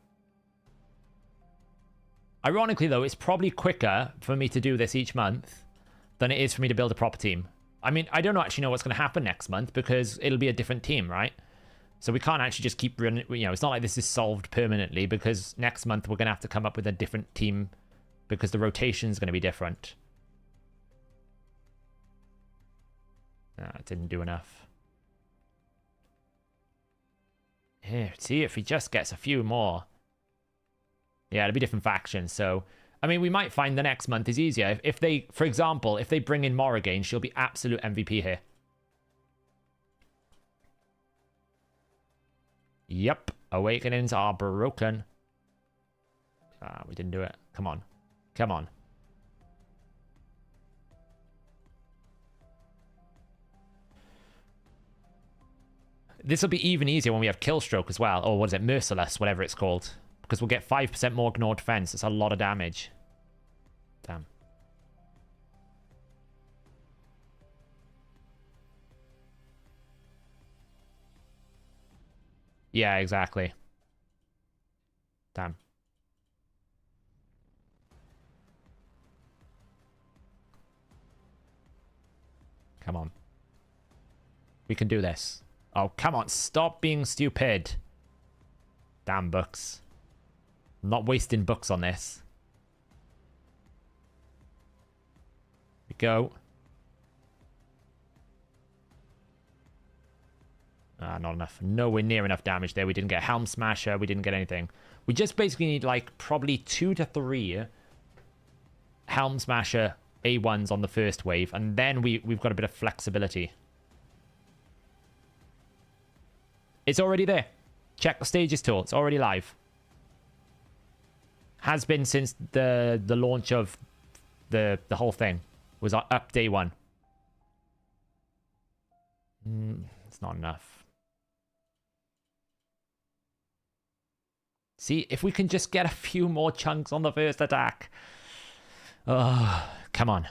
Ironically, though, it's probably quicker for me to do this each month than it is for me to build a proper team. I mean, I don't actually know what's going to happen next month because it'll be a different team, right? So we can't actually just keep running. You know, it's not like this is solved permanently because next month we're going to have to come up with a different team because the rotation is going to be different. It didn't do enough. Here, see if he just gets a few more. Yeah, it'll be different factions, so... I mean, we might find the next month is easier. If they, for example, if they bring in Mora again, she'll be absolute MVP here. Yep, awakenings are broken. Ah, we didn't do it. Come on. Come on. This will be even easier when we have Killstroke as well. Or what is it? Merciless, whatever it's called. Because we'll get 5% more Gnaw defense. It's a lot of damage. Damn. Yeah, exactly. Damn. Come on. We can do this. Oh, come on. Stop being stupid. Damn books. I'm not wasting books on this. We go. Ah, not enough. Nowhere near enough damage there. We didn't get Helm Smasher. We didn't get anything. We just basically need, like, probably 2 to 3 Helm Smasher A1s on the first wave. And then we've got a bit of flexibility. It's already there. Check the stages tool. It's already live. Has been since the launch of the whole thing. Was up day 1. It's not enough. See, if we can just get a few more chunks on the first attack. Oh, come on.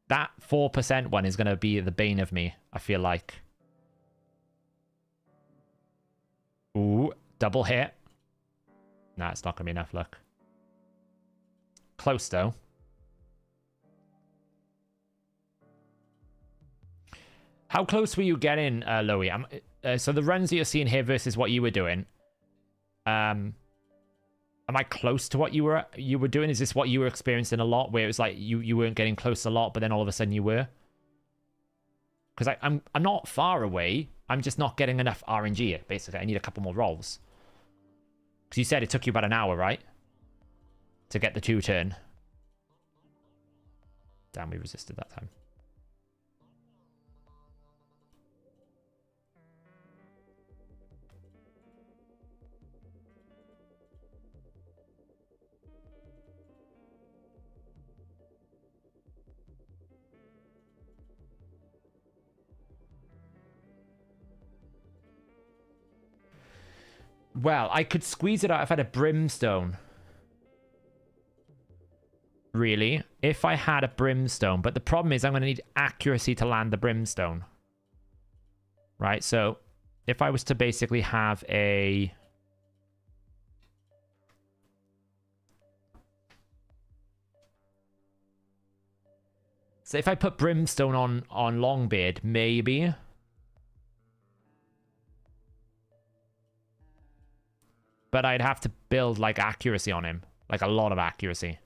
That 4% one is going to be the bane of me, I feel like. Ooh, double hit. Nah, it's not going to be enough, look. Close, though. How close were you getting, Loey? So the runs that you're seeing here versus what you were doing. Am I close to what you were doing? Is this what you were experiencing a lot, where it was like you weren't getting close a lot, but then all of a sudden you were? Because I'm not far away. I'm just not getting enough RNG, basically. I need a couple more rolls. Because you said it took you about an hour, right? To get the 2-turn. Damn, we resisted that time. Well, I could squeeze it out if I had a brimstone. Really? If I had a brimstone. But the problem is I'm going to need accuracy to land the brimstone. Right, so if I was to basically have a... So if I put brimstone on Longbeard, maybe... But I'd have to build, like, accuracy on him. Like, a lot of accuracy.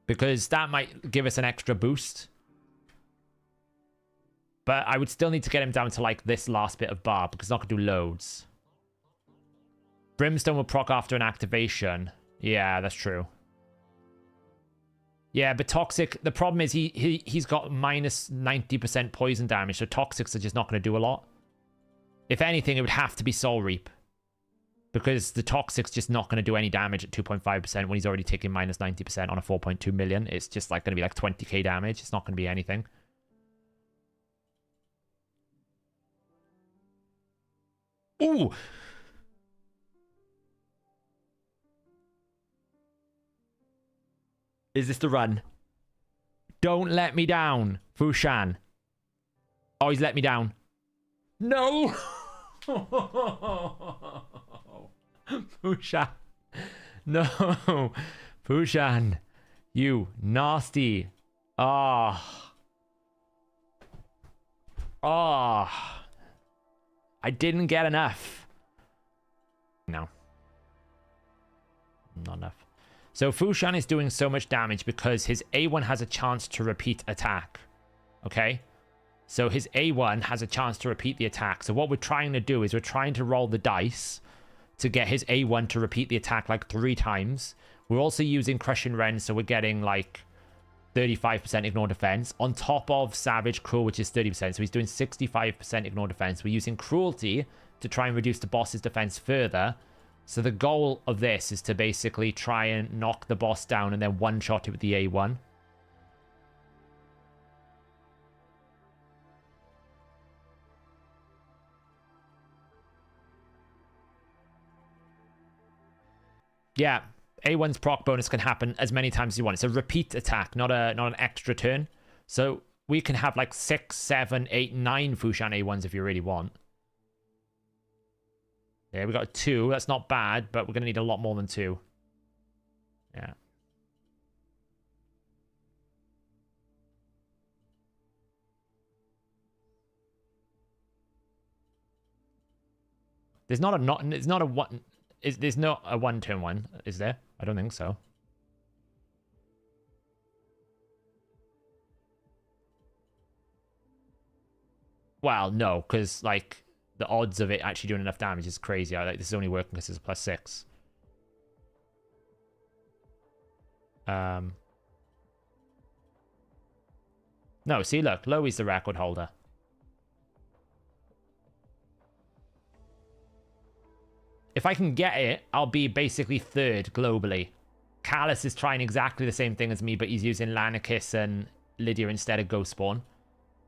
Because that might give us an extra boost. But I would still need to get him down to, like, this last bit of bar. Because it's not going to do loads. Brimstone will proc after an activation. Yeah, that's true. Yeah, but Toxic, the problem is he's got minus 90% poison damage, so Toxics are just not going to do a lot. If anything, it would have to be Soul Reap. Because the Toxic's just not going to do any damage at 2.5% when he's already taking minus 90% on a 4.2 million. It's just like going to be like 20k damage. It's not going to be anything. Ooh! Is this the run? Don't let me down, Fushan. Oh, he's let me down. No! Fushan. No. Fushan. You nasty. Ah. Oh. Ah. Oh. I didn't get enough. No. Not enough. So Fushan is doing so much damage because his A1 has a chance to repeat attack. Okay? So his A1 has a chance to repeat the attack. So what we're trying to do is we're trying to roll the dice to get his A1 to repeat the attack like 3 times. We're also using Crushing Rend, so we're getting like 35% ignore defense on top of Savage Cruel, which is 30%. So he's doing 65% ignore defense. We're using Cruelty to try and reduce the boss's defense further. So the goal of this is to basically try and knock the boss down and then one-shot it with the A1. Yeah, A1's proc bonus can happen as many times as you want. It's a repeat attack, not an extra turn. So we can have like 6, 7, 8, 9 Fushan A1s if you really want. Yeah, we got a 2. That's not bad, but we're going to need a lot more than 2. Yeah. There's not a one. There's not a one-turn one, is there? I don't think so. Well, no, because like the odds of it actually doing enough damage is crazy. Like this is only working because it's a +6. No, see, look, Loey's the record holder. If I can get it, I'll be basically 3rd globally. Callus is trying exactly the same thing as me, but he's using Lanicus and Lydia instead of Ghostspawn.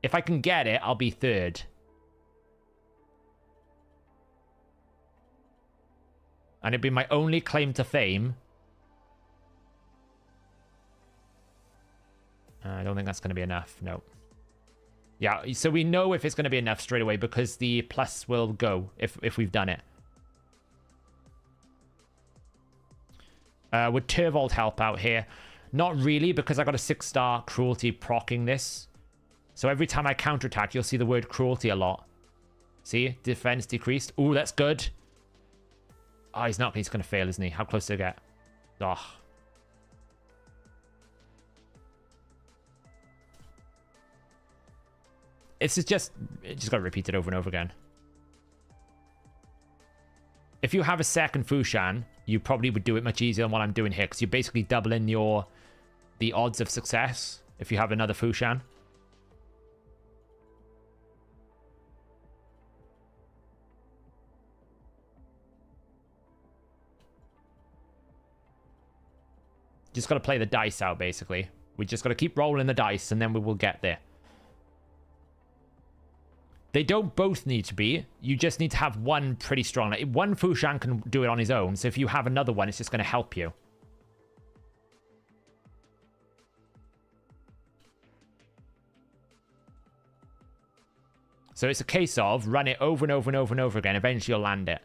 If I can get it, I'll be 3rd. And it'd be my only claim to fame. I don't think that's going to be enough. No. Yeah, so we know if it's going to be enough straight away because the plus will go if we've done it. Would Turvold help out here? Not really, because I got a 6-star cruelty proccing this. So every time I counterattack, you'll see the word cruelty a lot. See? Defense decreased. Ooh, that's good. Oh, he's not. He's going to fail, isn't he? How close did I get? Oh. It just got to repeat it over and over again. If you have a second Fushan, you probably would do it much easier than what I'm doing here, because you're basically doubling the odds of success if you have another Fushan. Just got to play the dice out, basically. We just got to keep rolling the dice, and then we will get there. They don't both need to be. You just need to have one pretty strong. Like, one Fushan can do it on his own, so if you have another one, it's just going to help you. So it's a case of run it over and over and over and over again. Eventually you'll land it.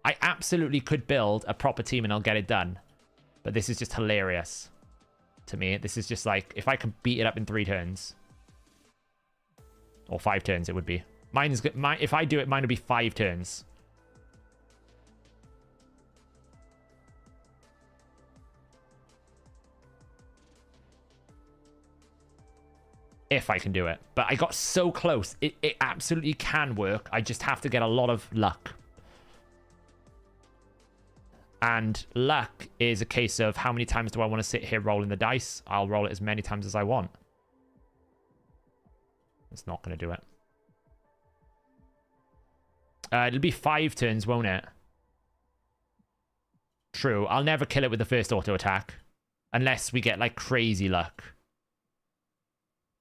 I absolutely could build a proper team and I'll get it done. But this is just hilarious to me. This is just like, if I can beat it up in 3 turns. Or 5 turns, it would be. Mine is good. If I do it, mine would be 5 turns. If I can do it. But I got so close. It absolutely can work. I just have to get a lot of luck. And luck is a case of how many times do I want to sit here rolling the dice? I'll roll it as many times as I want. It's not going to do it. It'll be 5 turns, won't it? True. I'll never kill it with the first auto attack. Unless we get, like, crazy luck.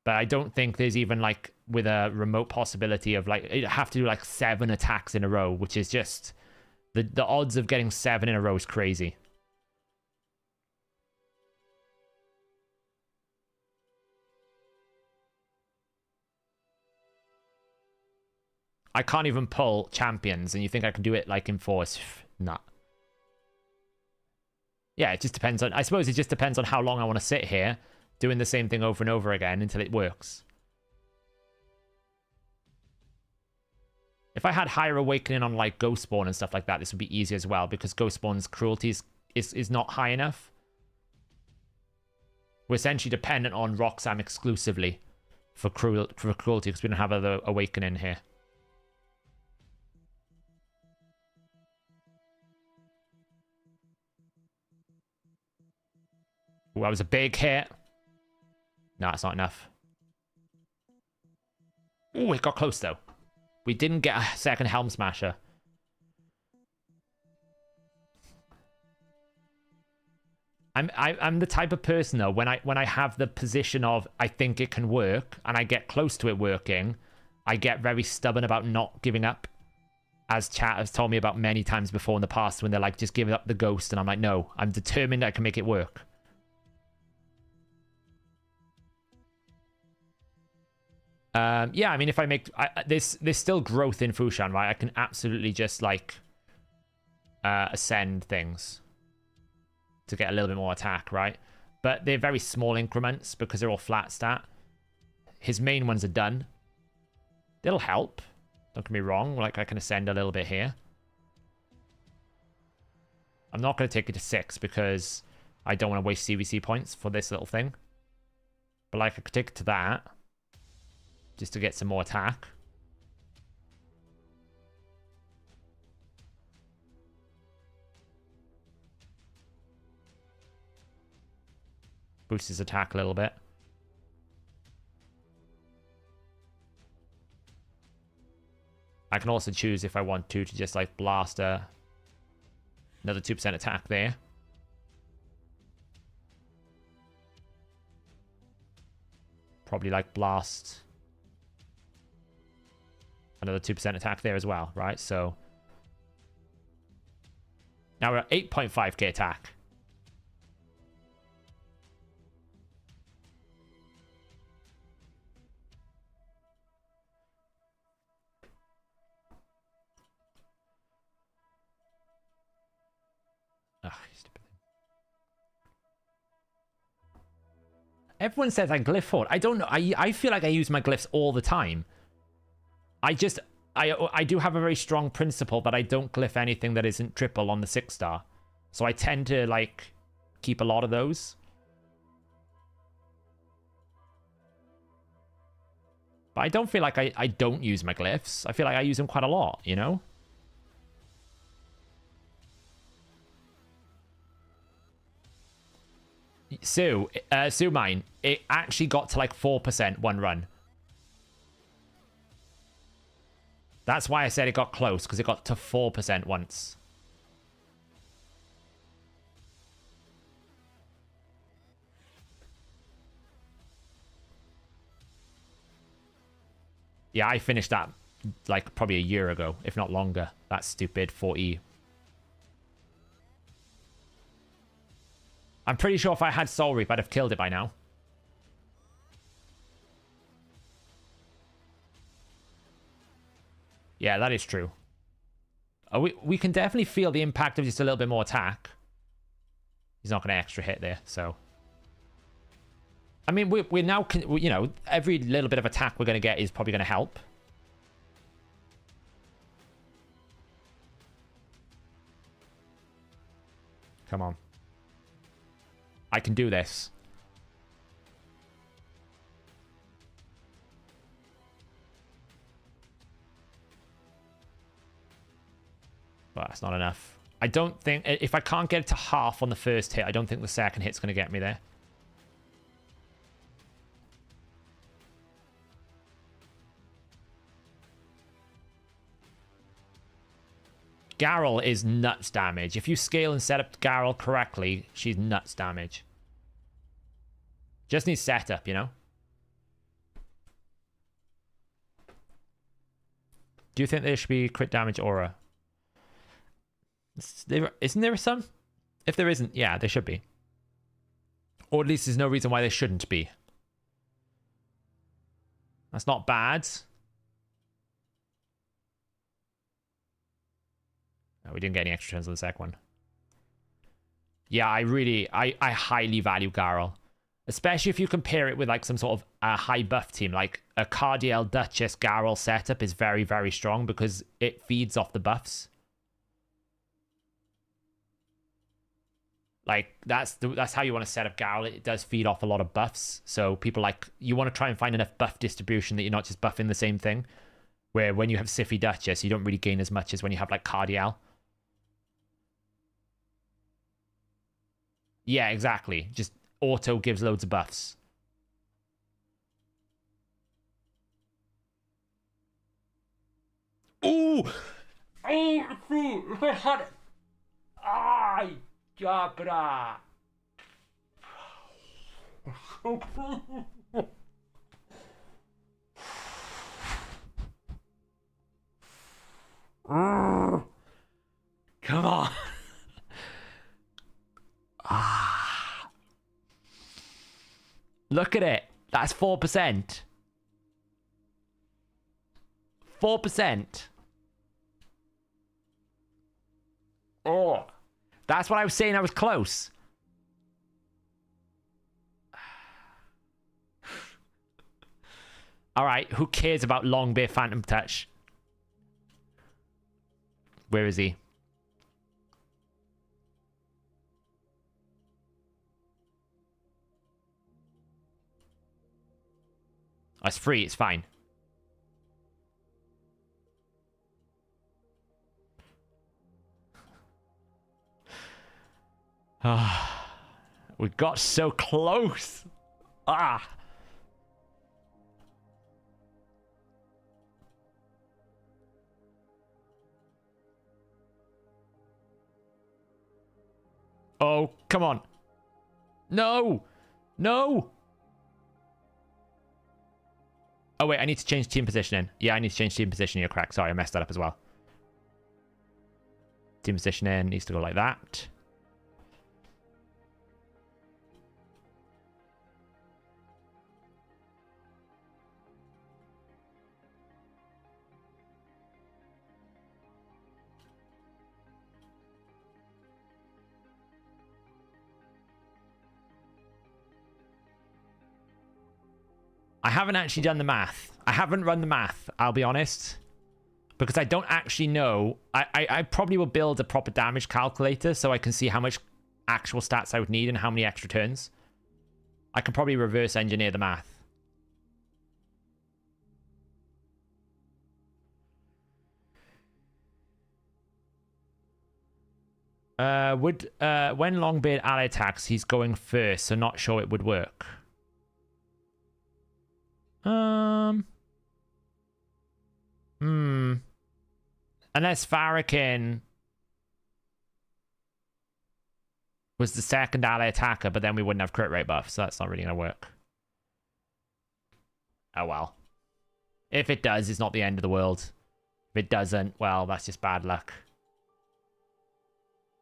But I don't think there's even, like, with a remote possibility of, like, you have to do, like, 7 attacks in a row, which is just... The odds of getting 7 in a row is crazy. I can't even pull champions, and you think I can do it, like, in force? Nah. Yeah, it just depends on... I suppose it just depends on how long I want to sit here, doing the same thing over and over again until it works. If I had higher awakening on, like, Ghostspawn and stuff like that, this would be easy as well, because Ghostspawn's cruelty is is not high enough. We're essentially dependent on Roxanne exclusively for cruelty because we don't have other awakening here. Ooh, that was a big hit. No, that's not enough. Ooh, it got close though. We didn't get a second Helm Smasher. I'm the type of person though, when I have the position of I think it can work and I get close to it working, I get very stubborn about not giving up. As chat has told me about many times before in the past when they're like, just give up the ghost, and I'm like, no, I'm determined I can make it work. Yeah, I mean, if I make... there's still growth in Fushan, right? I can absolutely just, like, ascend things to get a little bit more attack, right? But they're very small increments because they're all flat stat. His main ones are done. They'll help. Don't get me wrong. Like, I can ascend a little bit here. I'm not going to take it to 6 because I don't want to waste CVC points for this little thing. But, like, I could take it to that. Just to get some more attack. Boost his attack a little bit. I can also choose if I want to just like blast another 2% attack there. Probably like blast another 2% attack there as well, right? So now we're at 8.5k attack. Ugh, stupid thing. Everyone says I glyph hoard. I don't know. I feel like I use my glyphs all the time. I do have a very strong principle that I don't glyph anything that isn't triple on the 6-star. So I tend to, like, keep a lot of those. But I don't feel like I don't use my glyphs. I feel like I use them quite a lot, you know? Sue mine, it actually got to like 4% one run. That's why I said it got close, because it got to 4% once. Yeah, I finished that like probably a year ago, if not longer. That stupid 4E. I'm pretty sure if I had Soul Reap, I'd have killed it by now. Yeah, that is true. We can definitely feel the impact of just a little bit more attack. He's not going to extra hit there, so... I mean, we're now... You know, every little bit of attack we're going to get is probably going to help. Come on. I can do this. But that's not enough. I don't think... If I can't get it to half on the first hit, I don't think the second hit's going to get me there. Garrel is nuts damage. If you scale and set up Garrel correctly, she's nuts damage. Just needs setup, you know? Do you think there should be crit damage aura? Isn't there some? If there isn't, yeah, there should be. Or at least there's no reason why there shouldn't be. That's not bad. No, we didn't get any extra turns on the second one. Yeah, I highly value Garrel. Especially if you compare it with like some sort of a high buff team. Like a Cardiel Duchess Garrel setup is very, very strong because it feeds off the buffs. Like, that's how you want to set up Gal. It does feed off a lot of buffs. So people like, you want to try and find enough buff distribution that you're not just buffing the same thing. Where when you have Sify Duchess, you don't really gain as much as when you have like Cardial. Yeah, exactly. Just auto gives loads of buffs. Ooh! Oh, see, if I had it. Ay, Jabra. Come on. Look at it. That's 4%. 4%. Oh. That's what I was saying. I was close. All right. Who cares about Longbear Phantom Touch? Where is he? Oh, it's free. It's fine. Ah, we got so close. Ah. Oh, come on. No. No. Oh, wait, I need to change team positioning. Yeah, I need to change team positioning. You're correct. Sorry, I messed that up as well. Team positioning needs to go like that. I haven't actually done the math. I haven't run the math, I'll be honest. Because I don't actually know. I probably will build a proper damage calculator so I can see how much actual stats I would need and how many extra turns. I can probably reverse engineer the math. When Longbeard ally attacks, he's going first, so not sure it would work. Unless Farrakhan was the second ally attacker, but then we wouldn't have crit rate buff, so that's not really gonna work. Oh well. If it does, it's not the end of the world. If it doesn't, well, that's just bad luck.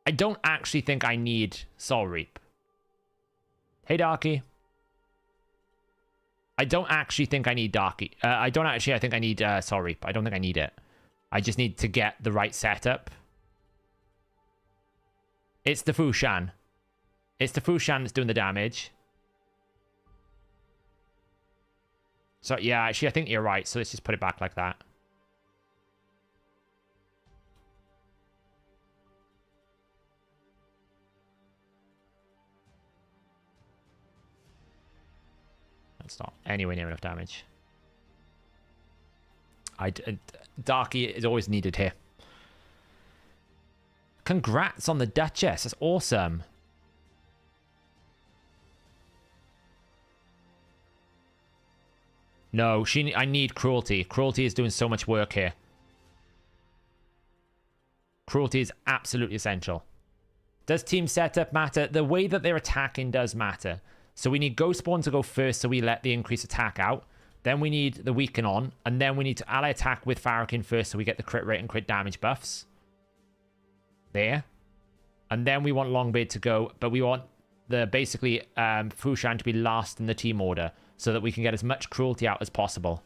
I don't actually think I need Soul Reap. Hey, Darky. I don't actually think I need Darky. I think I need Soul Reap. I don't think I need it. I just need to get the right setup. It's the Fushan. It's the Fushan that's doing the damage. So, yeah, actually, I think you're right. So let's just put it back like that. That's not anywhere near enough damage. Darky is always needed here. Congrats on the Duchess. That's awesome. No, I need Cruelty. Cruelty is doing so much work here. Cruelty is absolutely essential. Does team setup matter? The way that they're attacking does matter. So we need Ghost Spawn to go first so we let the increased attack out. Then we need the Weaken on. And then we need to ally attack with Farrakhan first so we get the crit rate and crit damage buffs. There. And then we want Longbeard to go. But we want the basically Fushan to be last in the team order so that we can get as much Cruelty out as possible.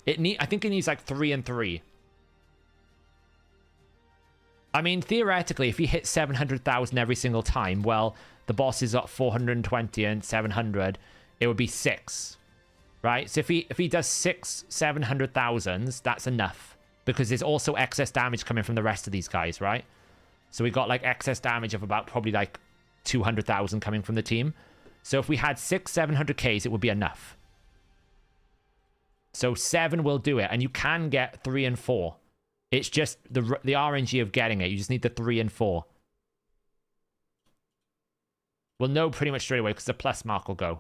I think it needs like 3 and 3. I mean, theoretically, if he hits 700,000 every single time, well, the boss is at 420 and 700, it would be 6, right? So if he does 6 700,000s, that's enough because there's also excess damage coming from the rest of these guys, right? So we got like excess damage of about probably like 200,000 coming from the team. So if we had 700Ks, it would be enough. So 7 will do it. And you can get 3 and 4. It's just the RNG of getting it. You just need the 3 and 4. We'll know pretty much straight away because the plus mark will go.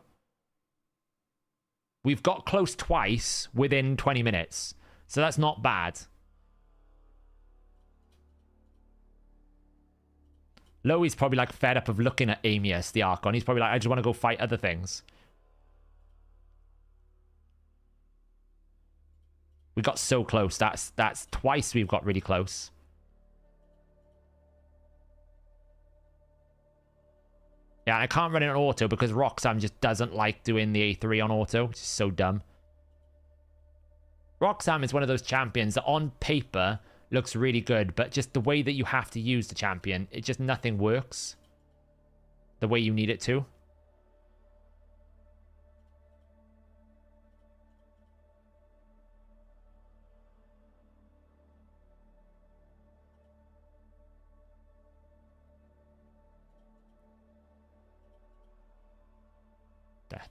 We've got close twice within 20 minutes. So that's not bad. Loey's probably like fed up of looking at Amius, the Archon. He's probably like, I just want to go fight other things. We got so close. That's twice we've got really close. Yeah, I can't run it on auto because Roxanne just doesn't like doing the A3 on auto, which is so dumb. Roxanne is one of those champions that on paper looks really good, but just the way that you have to use the champion, it just nothing works the way you need it to.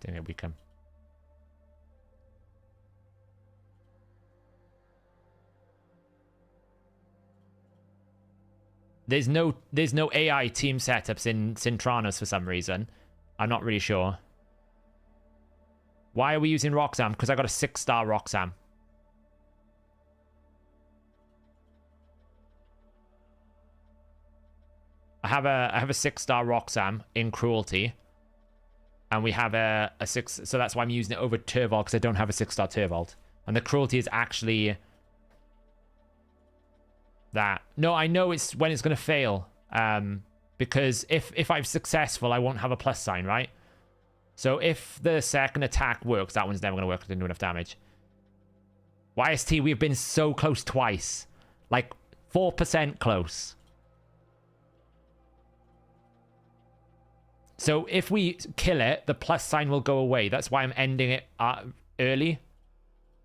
Dang it, we can. There's no AI team setups in Sintranos for some reason. I'm not really sure. Why are we using Roxanne? Because I got a 6-star Roxanne. I have a 6-star Roxanne in Cruelty. And we have a 6, so that's why I'm using it over Turvold, because I don't have a 6-star Turvold. And the Cruelty is actually that. No, I know it's when it's going to fail. Because if I'm successful, I won't have a plus sign, right? So if the second attack works, that one's never going to work. I didn't do enough damage. YST, we've been so close twice. Like 4% close. So if we kill it, the plus sign will go away. That's why I'm ending it early.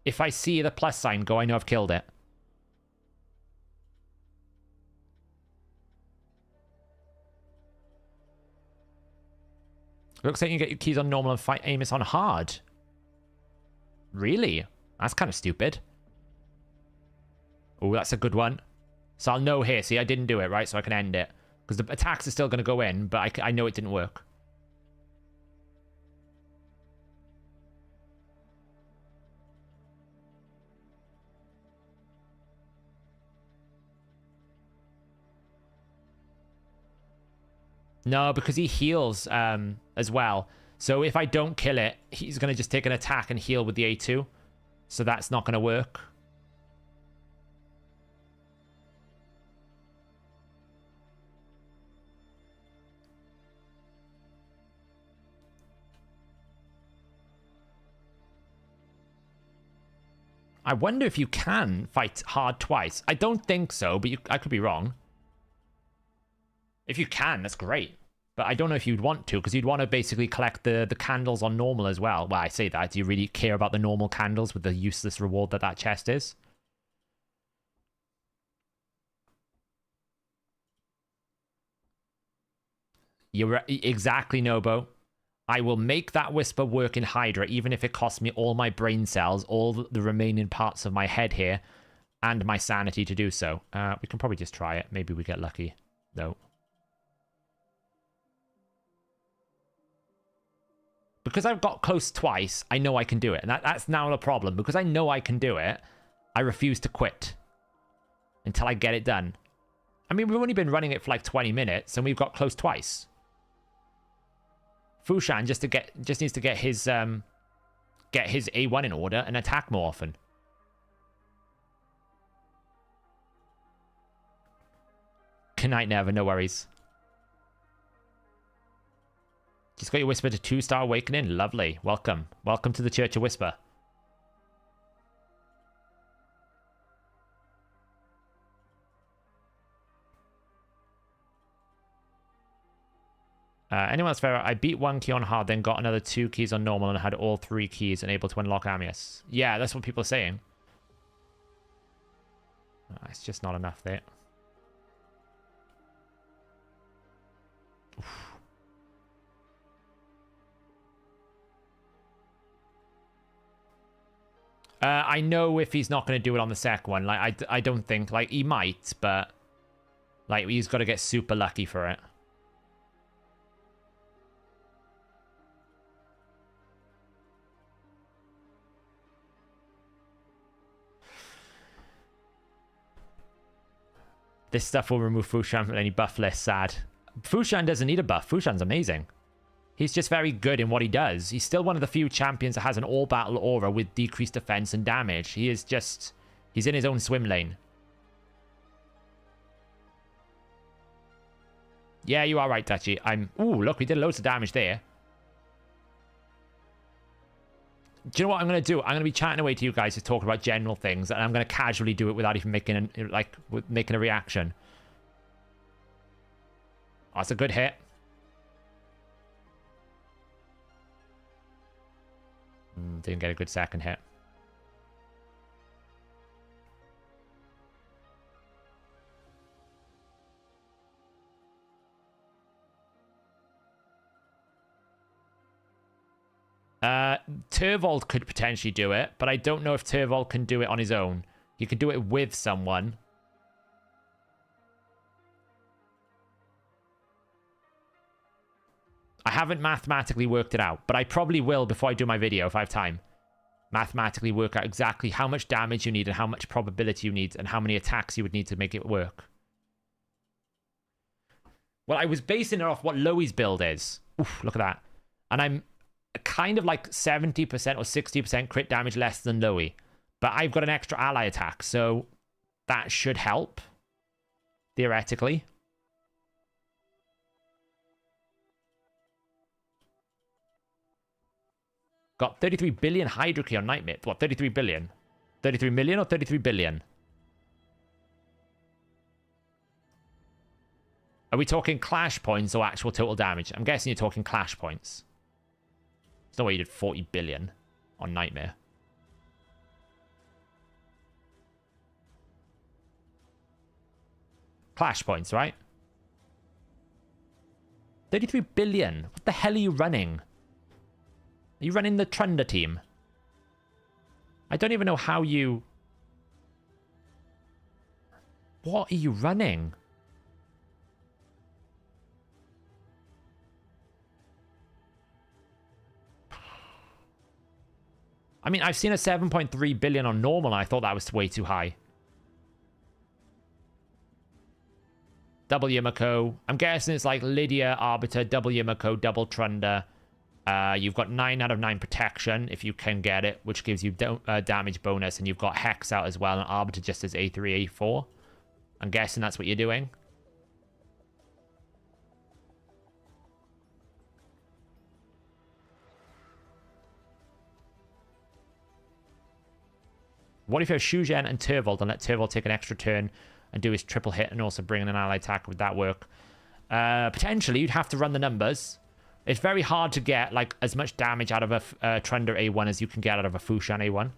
If I see the plus sign go, I know I've killed it. Looks like you can get your keys on normal and fight Amius on hard. Really? That's kind of stupid. Oh, that's a good one. So I'll know here. See, I didn't do it, right? So I can end it. Because the attacks are still going to go in, but I know it didn't work. No, because he heals as well. So if I don't kill it, he's going to just take an attack and heal with the A2. So that's not going to work. I wonder if you can fight hard twice. I don't think so, but I could be wrong. If you can, that's great. But I don't know if you'd want to, because you'd want to basically collect the candles on normal as well. Well, I say that. Do you really care about the normal candles with the useless reward that chest is? You're exactly, Nobo. I will make that Whisper work in Hydra, even if it costs me all my brain cells, all the remaining parts of my head here, and my sanity to do so. We can probably just try it. Maybe we get lucky. No. Because I've got close twice, I know I can do it. And that's now the problem. Because I know I can do it, I refuse to quit until I get it done. I mean, we've only been running it for like 20 minutes, and we've got close twice. Fushan just needs to get his A1 in order and attack more often. Good night, Never. No worries. Just got your Whisper to 2-star Awakening. Lovely. Welcome. Welcome to the Church of Whisper. Anyone else fair? I beat 1 key on hard, then got another 2 keys on normal and had all 3 keys and able to unlock Amius. Yeah, that's what people are saying. It's just not enough there. I know if he's not going to do it on the second one. Like, I don't think... Like, he might, but... Like, he's got to get super lucky for it. This stuff will remove Fushan from any buff list. Sad. Fushan doesn't need a buff. Fushan's amazing. He's just very good in what he does. He's still one of the few champions that has an all-battle aura with decreased defense and damage. He is just... He's in his own swim lane. Yeah, you are right, Dutchy. Ooh, look, we did loads of damage there. Do you know what I'm going to do? I'm going to be chatting away to you guys to talk about general things, and I'm going to casually do it without even making making a reaction. Oh, that's a good hit. Didn't get a good second hit. Turvold could potentially do it, but I don't know if Turvold can do it on his own. He could do it with someone. I haven't mathematically worked it out, but I probably will before I do my video if I have time. Mathematically work out exactly how much damage you need and how much probability you need and how many attacks you would need to make it work. Well, I was basing it off what Loey's build is. Oof, look at that. And I'm kind of like 70% or 60% crit damage less than Loey. But I've got an extra ally attack, so that should help. Theoretically. Got 33 billion Hydra Key on Nightmare. What, 33 billion? 33 million or 33 billion? Are we talking clash points or actual total damage? I'm guessing you're talking clash points. There's no way you did 40 billion on Nightmare. Clash points, right? 33 billion. What the hell are you running? Are you running the Trunda team? I don't even know how you... What are you running? I mean, I've seen a 7.3 billion on normal, and I thought that was way too high. Double Yumiko. I'm guessing it's like Lydia, Arbiter, double Yumiko, double Trunda. You've got 9 out of 9 protection, if you can get it, which gives you damage bonus, and you've got Hex out as well, and Arbiter just as A3, A4. I'm guessing that's what you're doing. What if you have Shujen and Turvold and let Turvold take an extra turn and do his triple hit and also bring in an ally attack? Would that work? Potentially, you'd have to run the numbers. It's very hard to get like as much damage out of a Trunda A1 as you can get out of a Fushan A1.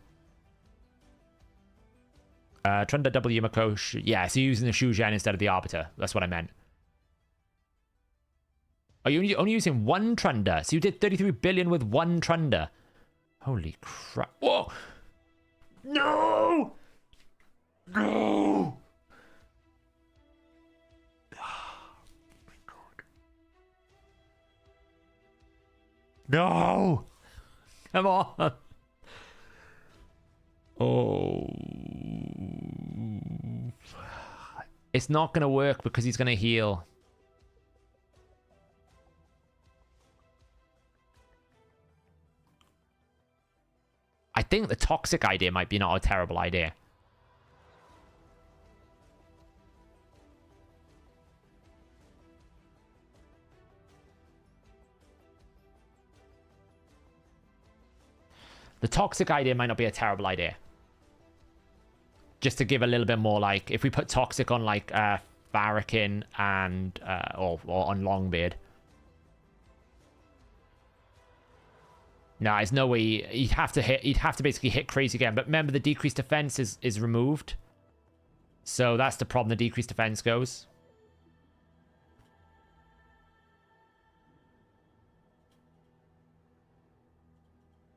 Trunda double Yumiko. Yeah, so you're using the Shujen instead of the Arbiter. That's what I meant. Are you only using one Trunda? So you did 33 billion with one Trunda. Holy crap. Whoa! No! No! No! Come on! Oh. It's not going to work because he's going to heal. I think the toxic idea might be not a terrible idea. The toxic idea might not be a terrible idea. Just to give a little bit more, like, if we put toxic on, like, Farrakhan and, or on Longbeard. No, there's no way he'd have to basically hit crazy again. But remember, the decreased defense is removed. So that's the problem, the decreased defense goes.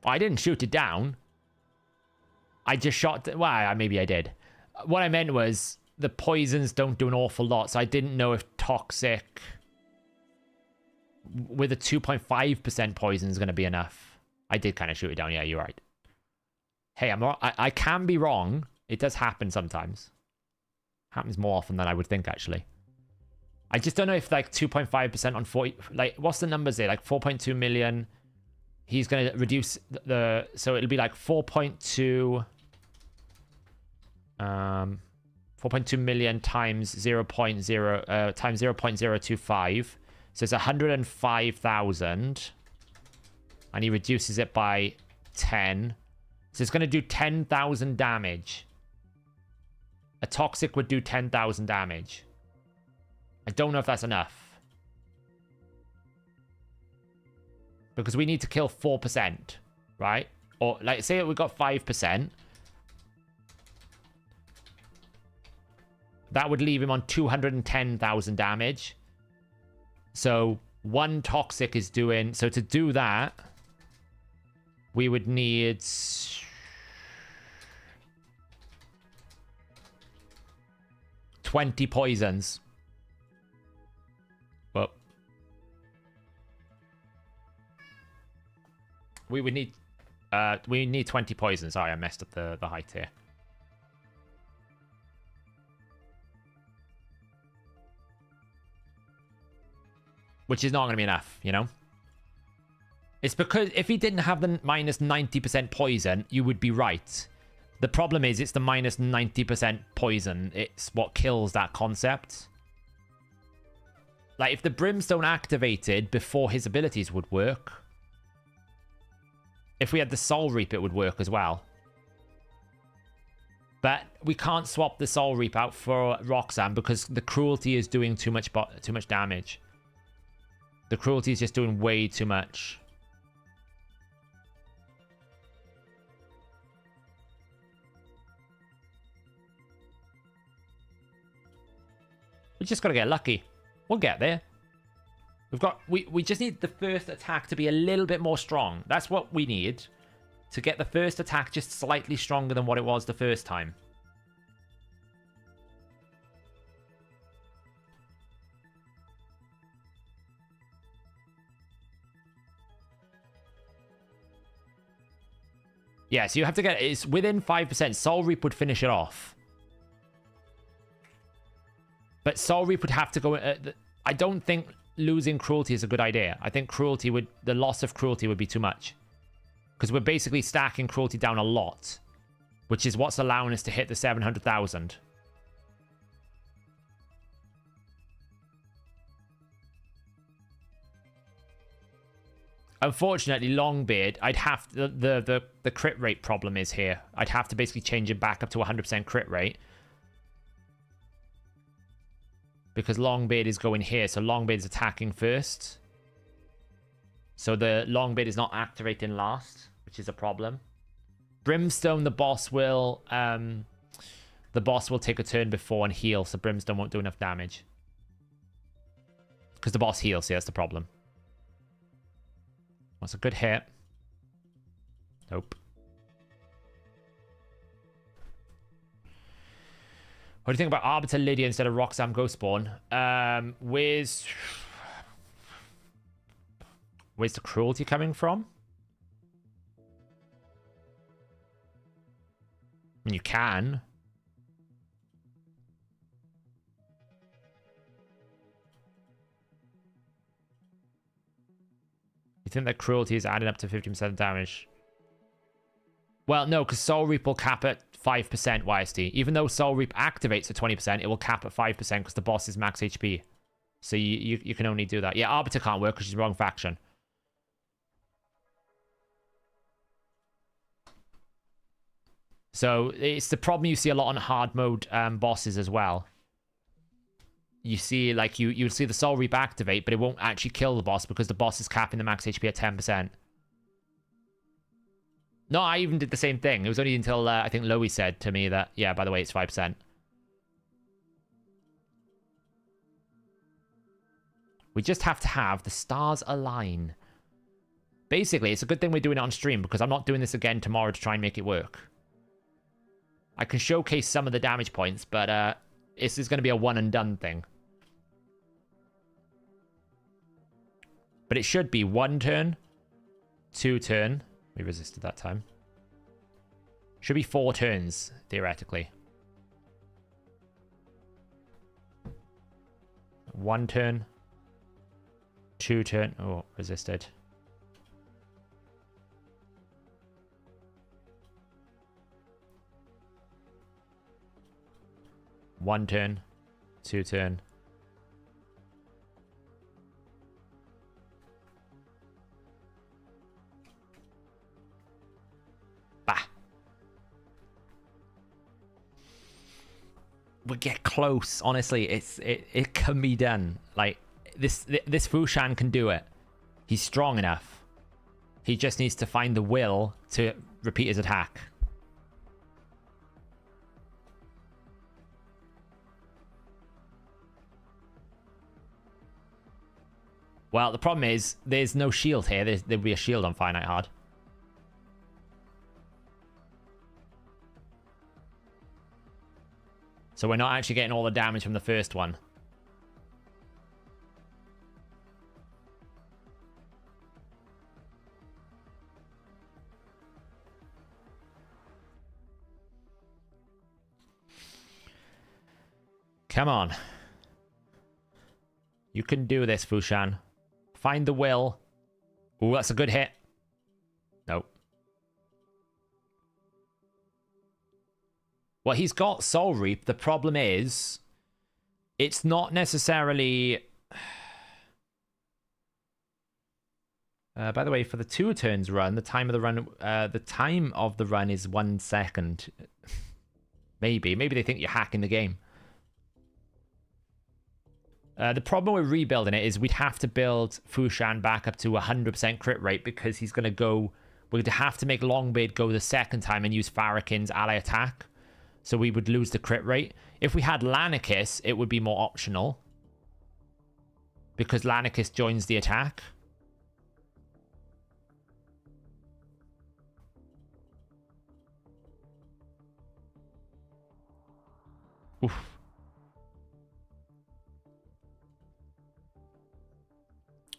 I didn't shoot it down. I just shot... Well, maybe I did. What I meant was the poisons don't do an awful lot, so I didn't know if toxic with a 2.5% poison is going to be enough. I did kind of shoot it down. Yeah, you're right. Hey, I can be wrong. It does happen sometimes. Happens more often than I would think, actually. I just don't know if, like, 2.5% on 40... Like, what's the numbers there? Like, 4.2 million. He's going to reduce the... So it'll be, like, 4.2... 4.2 million times 0.0... times 0.025. So it's 105,000. And he reduces it by 10. So it's going to do 10,000 damage. A toxic would do 10,000 damage. I don't know if that's enough. Because we need to kill 4%, right? Or, like, say we got 5%. That would leave him on 210,000 damage. So, one toxic is doing... So, to do that, we would need... 20 poisons. Well, we would need 20 poisons. Sorry, I messed up the height here. Which is not going to be enough, you know? It's because if he didn't have the minus 90% poison, you would be right. The problem is it's the minus 90% poison. It's what kills that concept. Like, if the Brimstone activated before his abilities would work. If we had the Soul Reap, it would work as well. But we can't swap the Soul Reap out for Roxanne because the Cruelty is doing too much damage. The Cruelty is just doing way too much. We just got to get lucky. We'll get there. We just need the first attack to be a little bit more strong. That's what we need. To get the first attack just slightly stronger than what it was the first time. Yeah, so you have to get... It's within 5%. Soul Reap would finish it off. But Soul Reap would have to go... I don't think losing Cruelty is a good idea. I think Cruelty would... The loss of Cruelty would be too much. Because we're basically stacking Cruelty down a lot. Which is what's allowing us to hit the 700,000. Unfortunately, Longbeard, I'd have... The crit rate problem is here. I'd have to basically change it back up to 100% crit rate. Because Longbeard is going here, so Longbeard is attacking first. So the Longbeard is not activating last, which is a problem. Brimstone, the boss will take a turn before and heal, so Brimstone won't do enough damage. Because the boss heals, so that's the problem. That's a good hit. Nope. What do you think about Arbiter Lydia instead of Roxanne Ghostborn? Where's the Cruelty coming from? I mean, you can. You think that Cruelty is adding up to 50% damage? Well, no, because Soul Reap will cap at 5% YSD. Even though Soul Reap activates at 20%, it will cap at 5% because the boss is max HP. So you can only do that. Yeah, Arbiter can't work because she's the wrong faction. So it's the problem you see a lot on hard mode bosses as well. You see, like, you'll see the Soul Reap activate, but it won't actually kill the boss because the boss is capping the max HP at 10%. No, I even did the same thing. It was only until I think Loey said to me that, yeah, by the way, it's 5%. We just have to have the stars align. Basically, it's a good thing we're doing it on stream because I'm not doing this again tomorrow to try and make it work. I can showcase some of the damage points, but this is going to be a one and done thing. But it should be 1 turn, 2 turn. We resisted that time. Should be 4 turns, theoretically. 1 turn, 2 turn. Oh, resisted. One turn, 2 turn. Bah. We get close. Honestly, it can be done. Like this Fushan can do it. He's strong enough. He just needs to find the will to repeat his attack. Well, the problem is, there's no shield here. There'll be a shield on Finite Hard. So we're not actually getting all the damage from the first one. Come on. You can do this, Fushan. Find the will. Ooh, that's a good hit. Nope. Well, he's got Soul Reap. The problem is, it's not necessarily... by the way, for the 2 turns run, the time of the run is 1 second. Maybe they think you're hacking the game. The problem with rebuilding it is we'd have to build Fushan back up to 100% crit rate because he's going to go... We'd have to make Longbeard go the second time and use Farrakhan's ally attack. So we would lose the crit rate. If we had Lanicus, it would be more optional. Because Lanicus joins the attack. Oof.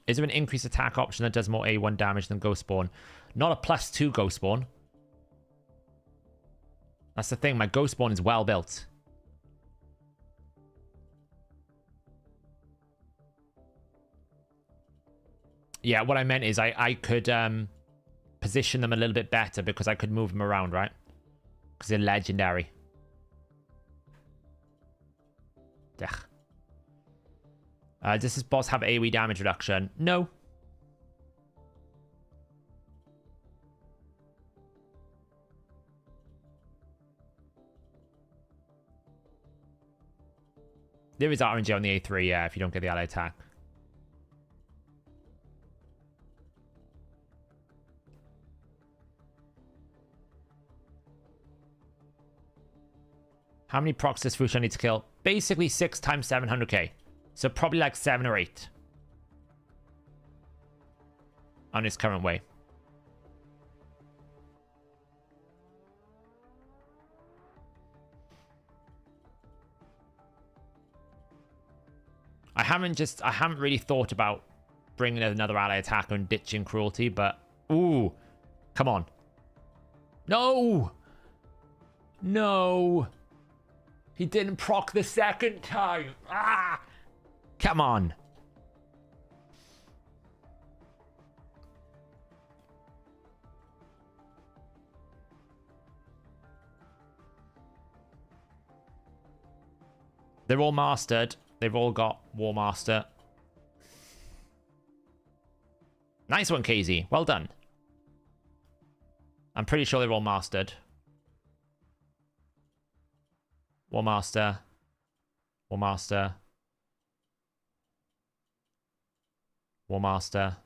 Is there an increased attack option that does more A1 damage than Ghost Spawn? Not a +2 Ghost Spawn. That's the thing, my Ghost Spawn is well built. Yeah, what I meant is I could position them a little bit better because I could move them around, right? Because they're legendary. Ugh. Does this boss have AoE damage reduction? No. There is RNG on the A3, yeah, if you don't get the ally attack. How many procs does Fushan need to kill? Basically 6 times 700k. So probably like 7 or 8. On his current way. I haven't really thought about bringing another ally attack and ditching cruelty, but... Ooh. Come on. No! No! He didn't proc the second time. Ah! Come on. They're all mastered. They've all got War Master. Nice one, KZ. Well done. I'm pretty sure they're all mastered. War Master. War Master. War Master.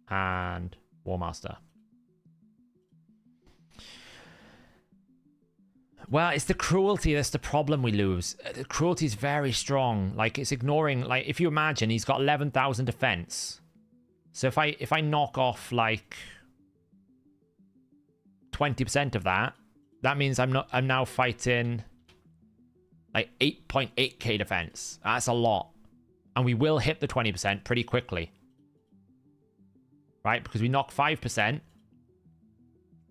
And War Master. Well, it's the cruelty that's the problem we lose. The cruelty is very strong. Like, it's ignoring... Like, if you imagine, he's got 11,000 defense. So if I knock off like 20% of that, that means I'm now fighting like 8.8k defense. That's a lot. And we will hit the 20% pretty quickly. Right? Because we knock 5%,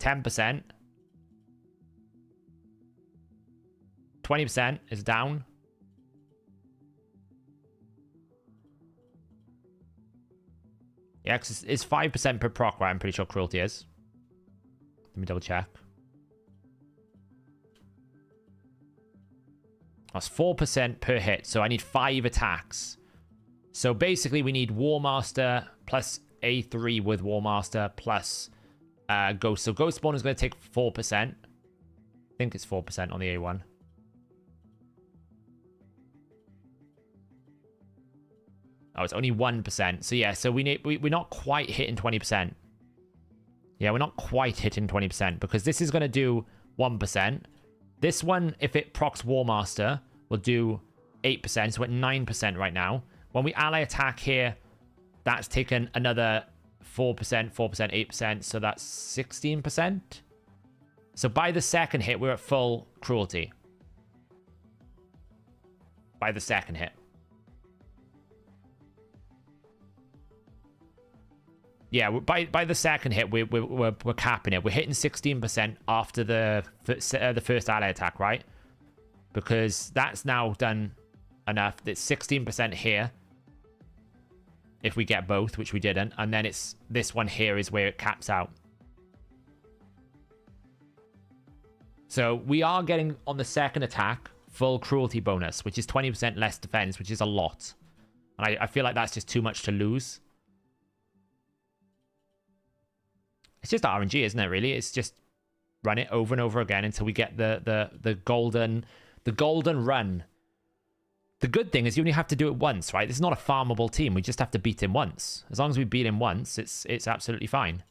10%, 20% is down. Yeah, because it's 5% per proc, right? I'm pretty sure cruelty is. Let me double check. That's 4% per hit, so I need 5 attacks. So basically we need War Master plus A3 with War Master plus Ghost. So Ghost Spawn is going to take 4%. I think it's 4% on the A1. Oh, it's only 1%. So yeah, so we're not quite hitting 20%. Yeah, we're not quite hitting 20% because this is going to do 1%. This one, if it procs War Master, will do 8%. So we're at 9% right now. When we ally attack here, that's taken another 4%, 4%, 8%. So that's 16%. So by the second hit, we're at full cruelty. By the second hit. Yeah, by the second hit, we're capping it. We're hitting 16% after the first ally attack, right? Because that's now done enough. It's 16% here. If we get both, which we didn't. And then it's this one here is where it caps out. So we are getting on the second attack full cruelty bonus, which is 20% less defense, which is a lot. And I feel like that's just too much to lose. It's just RNG, isn't it, really? It's just run it over and over again until we get the golden run. The good thing is you only have to do it once, right? This is not a farmable team. We just have to beat him once. As long as we beat him once, it's absolutely fine.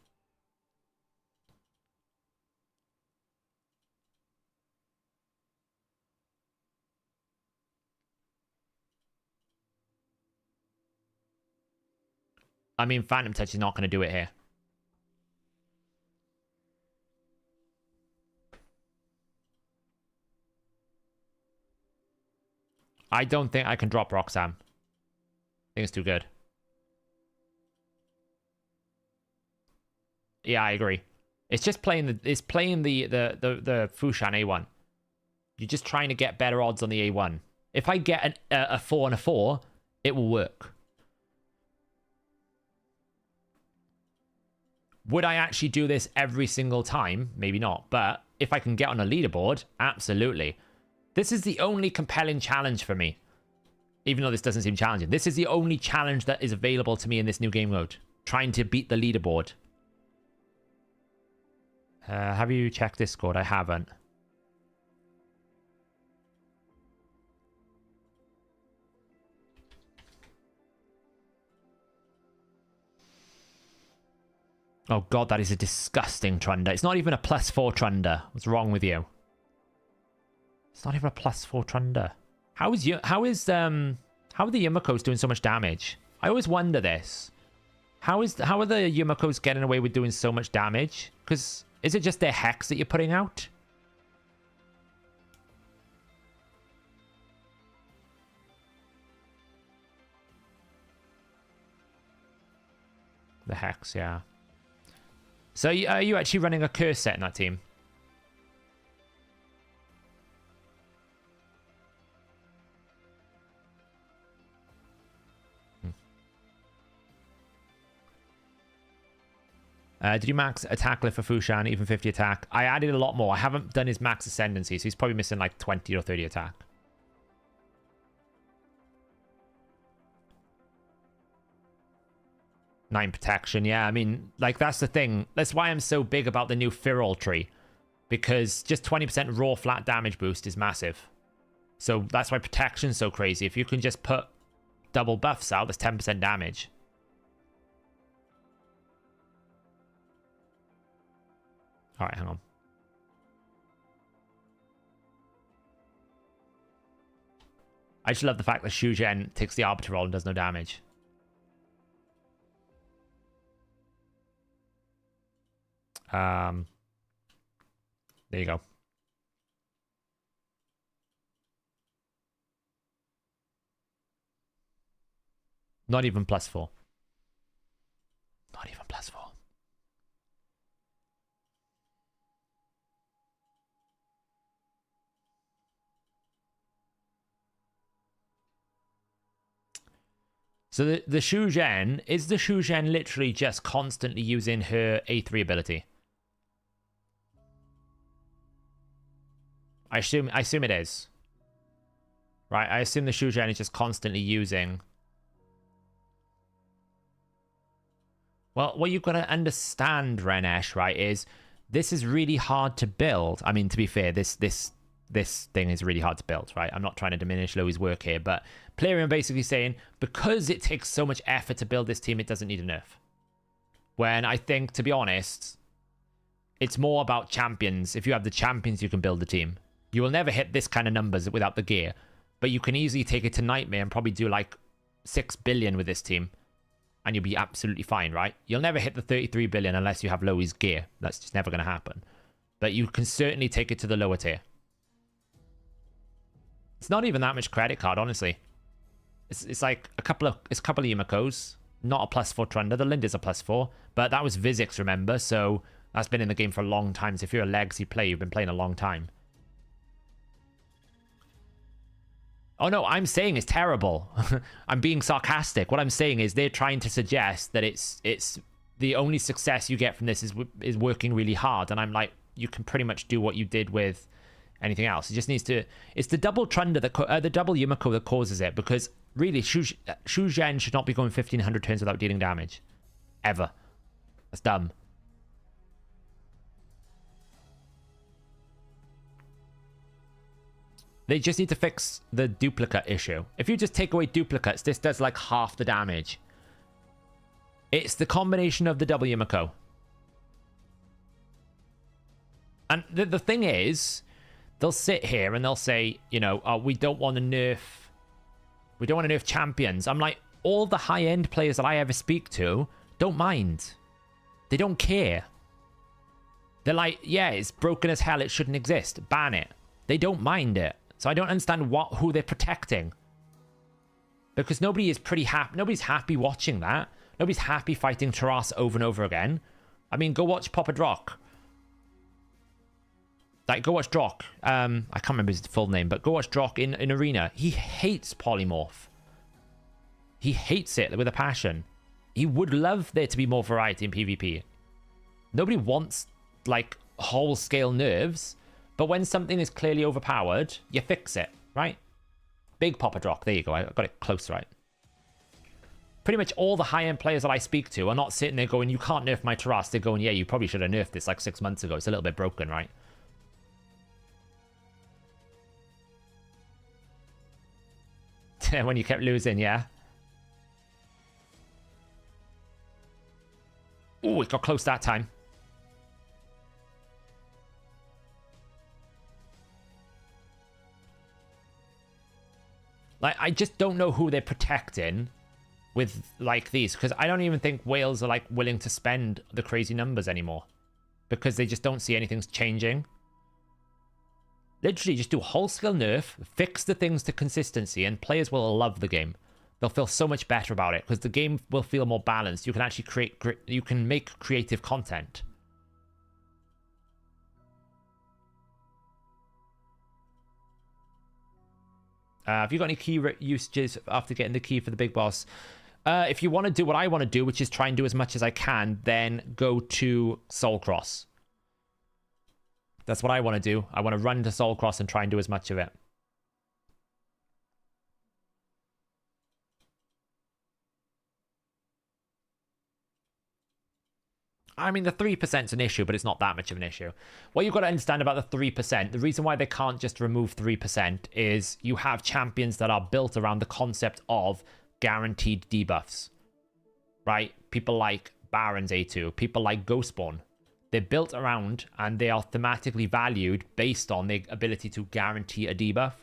I mean, Phantom Touch is not going to do it here. I don't think I can drop Roxanne. I think it's too good. Yeah, I agree. It's just playing the Fushan A1. You're just trying to get better odds on the A1. If I get a 4 and a 4, it will work. Would I actually do this every single time? Maybe not. But if I can get on a leaderboard, absolutely. This is the only compelling challenge for me. Even though this doesn't seem challenging. This is the only challenge that is available to me in this new game mode. Trying to beat the leaderboard. Have you checked Discord? I haven't. Oh god, that is a disgusting Trunder. It's not even a +4 Trunder. What's wrong with you? It's not even a +4 Trunder. How are the Yumikos doing so much damage? I always wonder this. How are the Yumikos getting away with doing so much damage? Because is it just their hex that you're putting out? The hex, yeah. So are you actually running a curse set in that team? Did you max attack lift for Fushan, even 50 attack? I added a lot more. I haven't done his max ascendancy, so he's probably missing like 20 or 30 attack. Nine protection, yeah. I mean, like, that's the thing. That's why I'm so big about the new Feral tree. Because just 20% raw flat damage boost is massive. So that's why protection's so crazy. If you can just put double buffs out, that's 10% damage. Alright, hang on. I just love the fact that Shu Zhen takes the Arbiter roll and does no damage. There you go. Not even +4. Not even +4. So the Shu Zhen, is the Shu Zhen literally just constantly using her A3 ability? I assume it is. Right, I assume the Shu Zhen is just constantly using. Well, what you've got to understand, Renesh, right, is this is really hard to build. I mean, to be fair, this thing is really hard to build, right? I'm not trying to diminish Louis' work here, but Plarium basically saying, because it takes so much effort to build this team, it doesn't need a nerf. When I think, to be honest, it's more about champions. If you have the champions, you can build the team. You will never hit this kind of numbers without the gear, but you can easily take it to Nightmare and probably do like 6 billion with this team, and you'll be absolutely fine, right? You'll never hit the 33 billion unless you have Louis' gear. That's just never going to happen. But you can certainly take it to the lower tier. It's not even that much credit card, honestly. It's like a couple of Yumikos, not a +4 Trunda. The Lind is a +4, but that was Vizix, remember? So that's been in the game for a long time. So if you're a legacy player, you've been playing a long time. Oh no, I'm saying it's terrible. I'm being sarcastic. What I'm saying is they're trying to suggest that it's the only success you get from this is working really hard. And I'm like, you can pretty much do what you did with anything else. It just needs to. It's the double Trunda the double Yumiko that causes it, because really Shu Zhen should not be going 1500 turns without dealing damage, ever. That's dumb. They just need to fix the duplicate issue. If you just take away duplicates, this does like half the damage. It's the combination of the double Yumiko. And the thing is, they'll sit here and they'll say, you know, oh, we don't want to nerf champions. I'm like, all the high-end players that I ever speak to don't mind. They don't care. They're like, yeah, it's broken as hell. It shouldn't exist. Ban it. They don't mind it. So I don't understand who they're protecting. Because nobody is pretty happy. Nobody's happy watching that. Nobody's happy fighting Taras over and over again. I mean, go watch Papa Drock. Like, go watch Drock. I can't remember his full name, but go watch Drock in Arena. He hates Polymorph. He hates it with a passion. He would love there to be more variety in PvP. Nobody wants, like, whole-scale nerves, but when something is clearly overpowered, you fix it, right? Big Papa Drock. There you go. I got it close, right? Pretty much all the high-end players that I speak to are not sitting there going, you can't nerf my Taras. They're going, yeah, you probably should have nerfed this like 6 months ago. It's a little bit broken, right? When you kept losing, yeah. Oh, it got close that time. Like, I just don't know who they're protecting with, like, these. Because I don't even think Wales are, like, willing to spend the crazy numbers anymore. Because they just don't see anything's changing. Literally, just do a whole-scale nerf, fix the things to consistency, and players will love the game. They'll feel so much better about it, because the game will feel more balanced. You can actually you can make creative content. Have you got any key usages after getting the key for the big boss? If you want to do what I want to do, which is try and do as much as I can, then go to Soul Cross. That's what I want to do. I want to run to Soul Cross and try and do as much of it. I mean, the 3% is an issue, but it's not that much of an issue. What you've got to understand about the 3%, the reason why they can't just remove 3% is you have champions that are built around the concept of guaranteed debuffs, right? People like Baron's A2, people like Ghostborn. They're built around and they are thematically valued based on the ability to guarantee a debuff.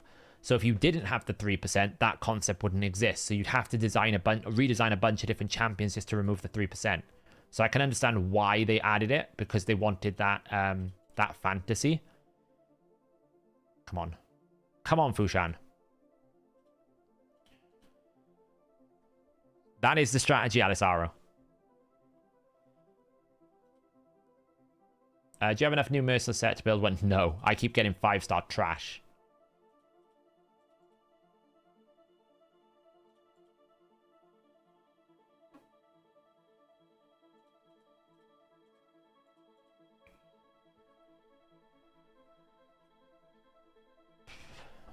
So if you didn't have the 3%, that concept wouldn't exist. So you'd have to redesign a bunch of different champions just to remove the 3%. So I can understand why they added it, because they wanted that that fantasy. Come on. Come on, Fushan. That is the strategy, Alisaro. Do you have enough new Merciless set to build one? No. I keep getting 5-star trash.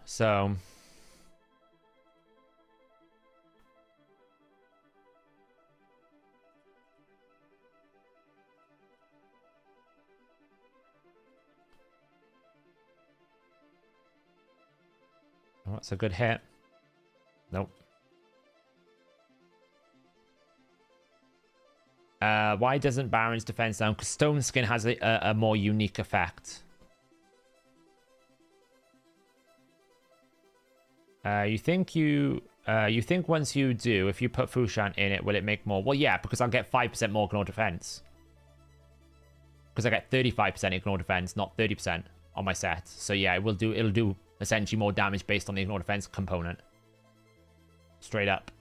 So... oh, that's a good hit. Nope. Why doesn't Baron's defense down? Because Stone Skin has a more unique effect. You think once you do, if you put Fushan in it, will it make more? Well, yeah, because I'll get 5% more ignore defense. Because I get 35% ignore defense, not 30% on my set. So yeah, it'll do essentially more damage based on the ignore defense component. Straight up.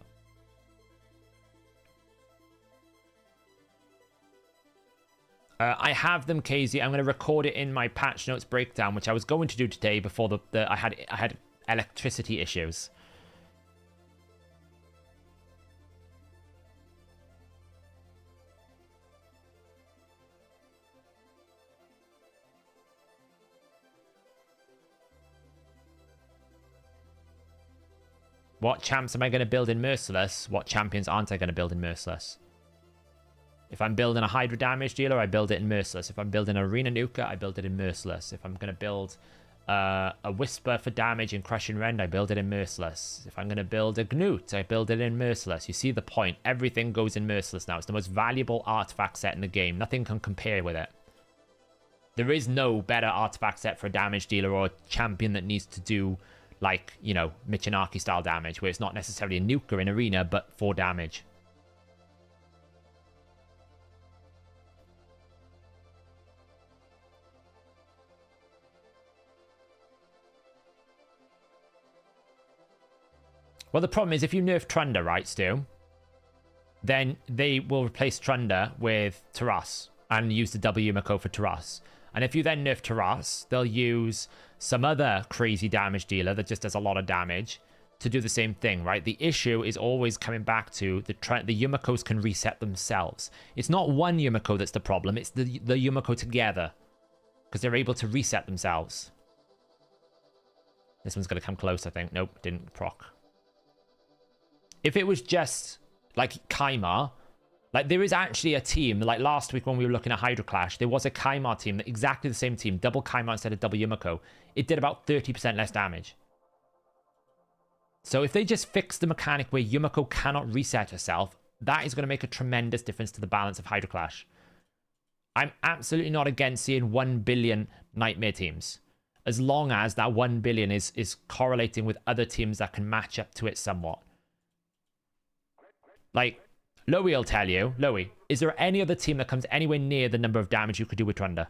I have them, KZ. I'm going to record it in my patch notes breakdown, which I was going to do today before I had electricity issues. What champs am I going to build in Merciless? What champions aren't I going to build in Merciless? If I'm building a Hydra damage dealer, I build it in Merciless. If I'm building an Arena Nuker, I build it in Merciless. If I'm going to build a Whisper for damage in Crushing Rend, I build it in Merciless. If I'm going to build a Gnut, I build it in Merciless. You see the point. Everything goes in Merciless now. It's the most valuable artifact set in the game. Nothing can compare with it. There is no better artifact set for a damage dealer or a champion that needs to do, like, you know, Michinaki style damage, where it's not necessarily a nuker in Arena, but for damage. Well, the problem is if you nerf Trunda, right, Stu, then they will replace Trunda with Taras and use the W Yumiko for Taras. And if you then nerf Taras, they'll use some other crazy damage dealer that just does a lot of damage to do the same thing, right? The issue is always coming back to the Yumikos can reset themselves. It's not one Yumiko that's the problem, it's the Yumiko together, because they're able to reset themselves. This one's going to come close, I think. Nope, didn't proc. If it was just, like, Kaimar, like, there is actually a team, like, last week when we were looking at Hydra Clash, there was a Kaimar team, exactly the same team, double Kaimar instead of double Yumiko. It did about 30% less damage. So if they just fix the mechanic where Yumiko cannot reset herself, that is going to make a tremendous difference to the balance of Hydra Clash. I'm absolutely not against seeing 1 billion Nightmare teams, as long as that 1 billion is correlating with other teams that can match up to it somewhat. Like, Loey will tell you, Loey, is there any other team that comes anywhere near the number of damage you could do with Trunda?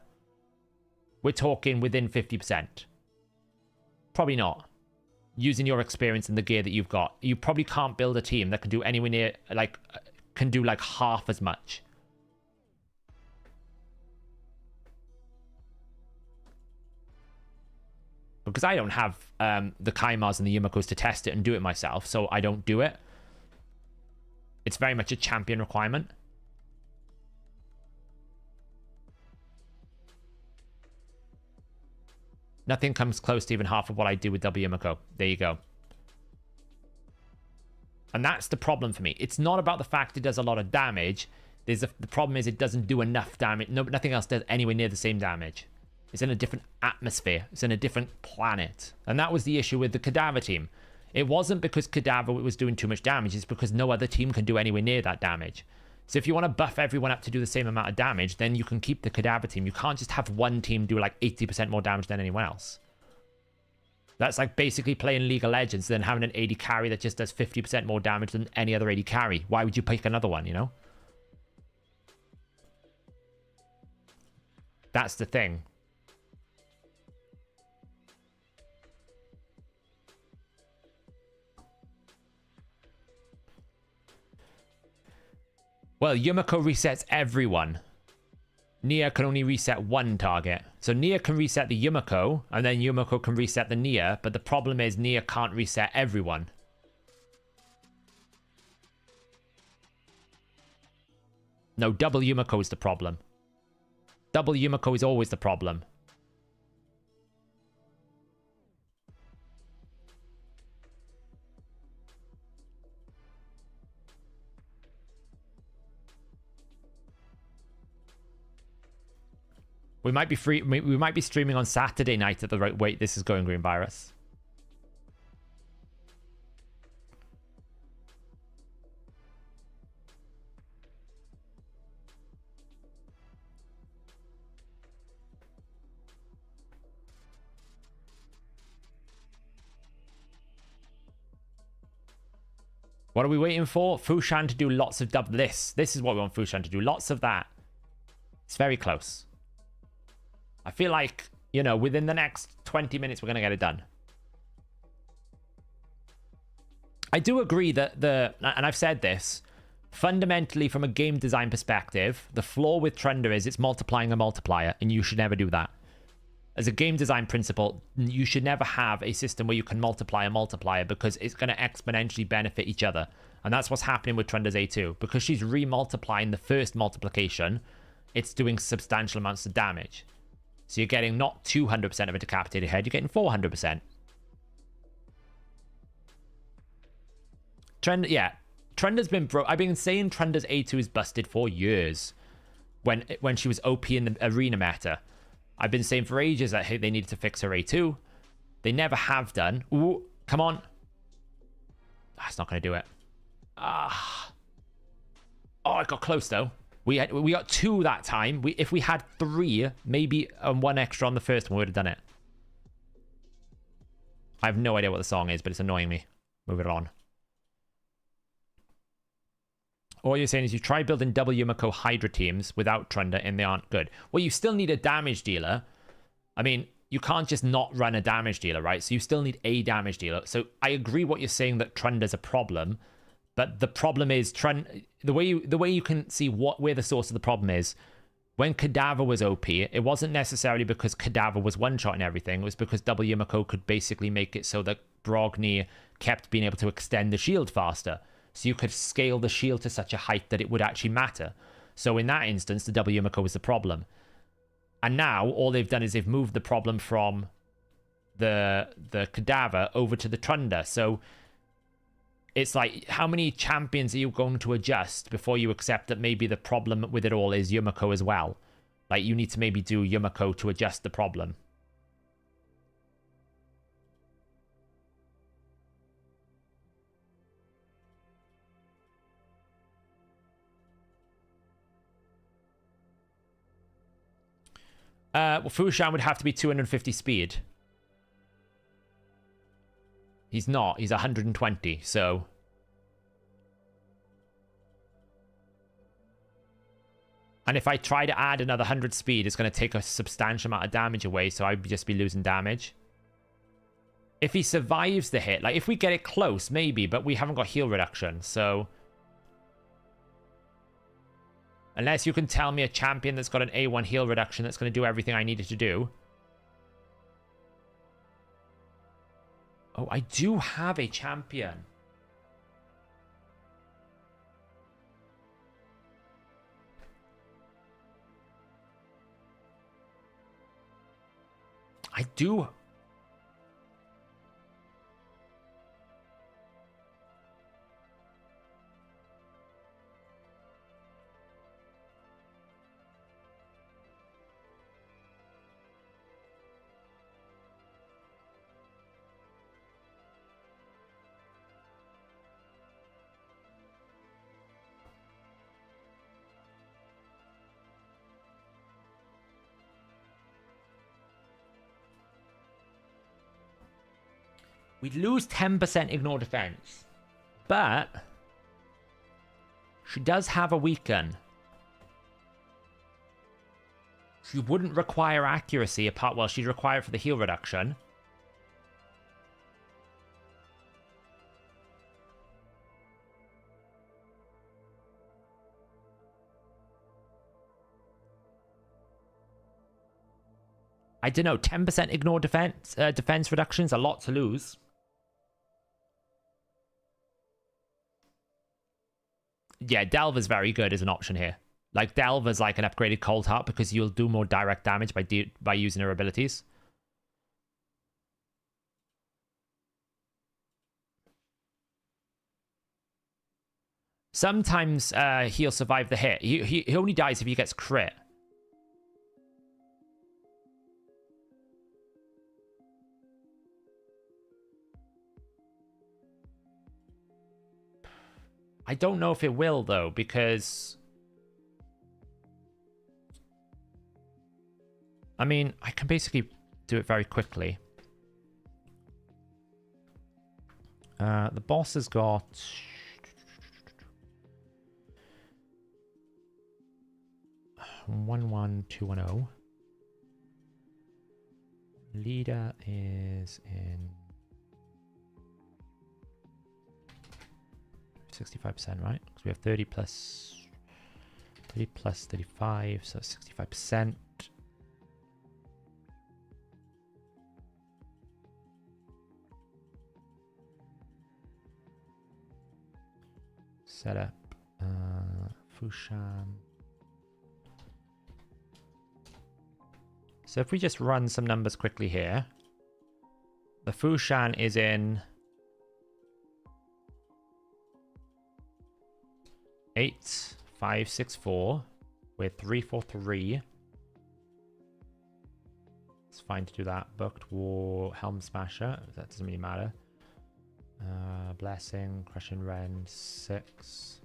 We're talking within 50%. Probably not. Using your experience and the gear that you've got, you probably can't build a team that can do anywhere near, like, can do like half as much. Because I don't have the Kaimars and the Yumikos to test it and do it myself, so I don't do it. It's very much a champion requirement. Nothing comes close to even half of what I do with W Yumiko. There you go. And that's the problem for me. It's not about the fact it does a lot of damage. The problem is it doesn't do enough damage. No, nothing else does anywhere near the same damage. It's in a different atmosphere. It's in a different planet. And that was the issue with the Cadaver team. It wasn't because Cadaver was doing too much damage. It's because no other team can do anywhere near that damage. So if you want to buff everyone up to do the same amount of damage, then you can keep the Cadaver team. You can't just have one team do like 80% more damage than anyone else. That's like basically playing League of Legends than having an AD carry that just does 50% more damage than any other AD carry. Why would you pick another one, you know? That's the thing. Well, Yumiko resets everyone. Nia can only reset one target. So Nia can reset the Yumiko, and then Yumiko can reset the Nia, but the problem is Nia can't reset everyone. No, double Yumiko is the problem. Double Yumiko is always the problem. We might be free. We might be streaming on Saturday night at the right. Wait, this is going green virus. What are we waiting for? Fushan to do lots of double this. This is what we want Fushan to do. Lots of that. It's very close. I feel like, you know, within the next 20 minutes, we're going to get it done. I do agree that and I've said this, fundamentally from a game design perspective, the flaw with Trunda is it's multiplying a multiplier, and you should never do that. As a game design principle, you should never have a system where you can multiply a multiplier because it's going to exponentially benefit each other. And that's what's happening with Trunda's A2. Because she's re-multiplying the first multiplication, it's doing substantial amounts of damage. So you're getting not 200% of a decapitated head, you're getting 400%. Trunda's been broke. I've been saying Trunda's A2 is busted for years. When she was OP in the arena meta. I've been saying for ages that hey, they needed to fix her A2. They never have done. Ooh, come on. That's not going to do it. Oh, I got close though. We got 2 that time. If we had 3, maybe 1 extra on the first one, we would have done it. I have no idea what the song is, but it's annoying me. Move it on. All you're saying is you try building double Yumiko Hydra teams without Trunda and they aren't good. Well, you still need a damage dealer. I mean, you can't just not run a damage dealer, right? So you still need a damage dealer. So I agree what you're saying that Trunda's a problem. But the problem is the way you can see where the source of the problem is. When Cadaver was OP, it wasn't necessarily because Cadaver was one-shotting everything. It was because double Yumiko could basically make it so that Brogni kept being able to extend the shield faster. So you could scale the shield to such a height that it would actually matter. So in that instance, the double Yumiko was the problem. And now all they've done is they've moved the problem from the Cadaver over to the Trunda. So it's like, how many champions are you going to adjust before you accept that maybe the problem with it all is Yumiko as well? Like, you need to maybe do Yumiko to adjust the problem. Well, Fushan would have to be 250 speed. He's not. He's 120, so... And if I try to add another 100 speed, it's going to take a substantial amount of damage away, so I'd just be losing damage. If he survives the hit, like, if we get it close, maybe, but we haven't got heal reduction, so... Unless you can tell me a champion that's got an A1 heal reduction that's going to do everything I needed to do. Oh, I do have a champion. I do. We'd lose 10% ignore defense. But she does have a weaken. She wouldn't require accuracy apart, well, she'd require it for the heal reduction. I don't know, 10% ignore defense reduction is a lot to lose. Yeah, Delver's very good as an option here. Like, Delver's like an upgraded Cold Heart because you'll do more direct damage by using her abilities. Sometimes he'll survive the hit. He only dies if he gets crit. I don't know if it will, though, because... I mean, I can basically do it very quickly. The boss has got... 11210. Leader is in 65%, right? Because we have 30 plus 35, so 65%. Setup Fushan. So if we just run some numbers quickly here, the Fushan is in 8,564 with 343. It's fine to do that. Booked War, Helm Smasher. That doesn't really matter. Blessing, Crushing Rend, 6.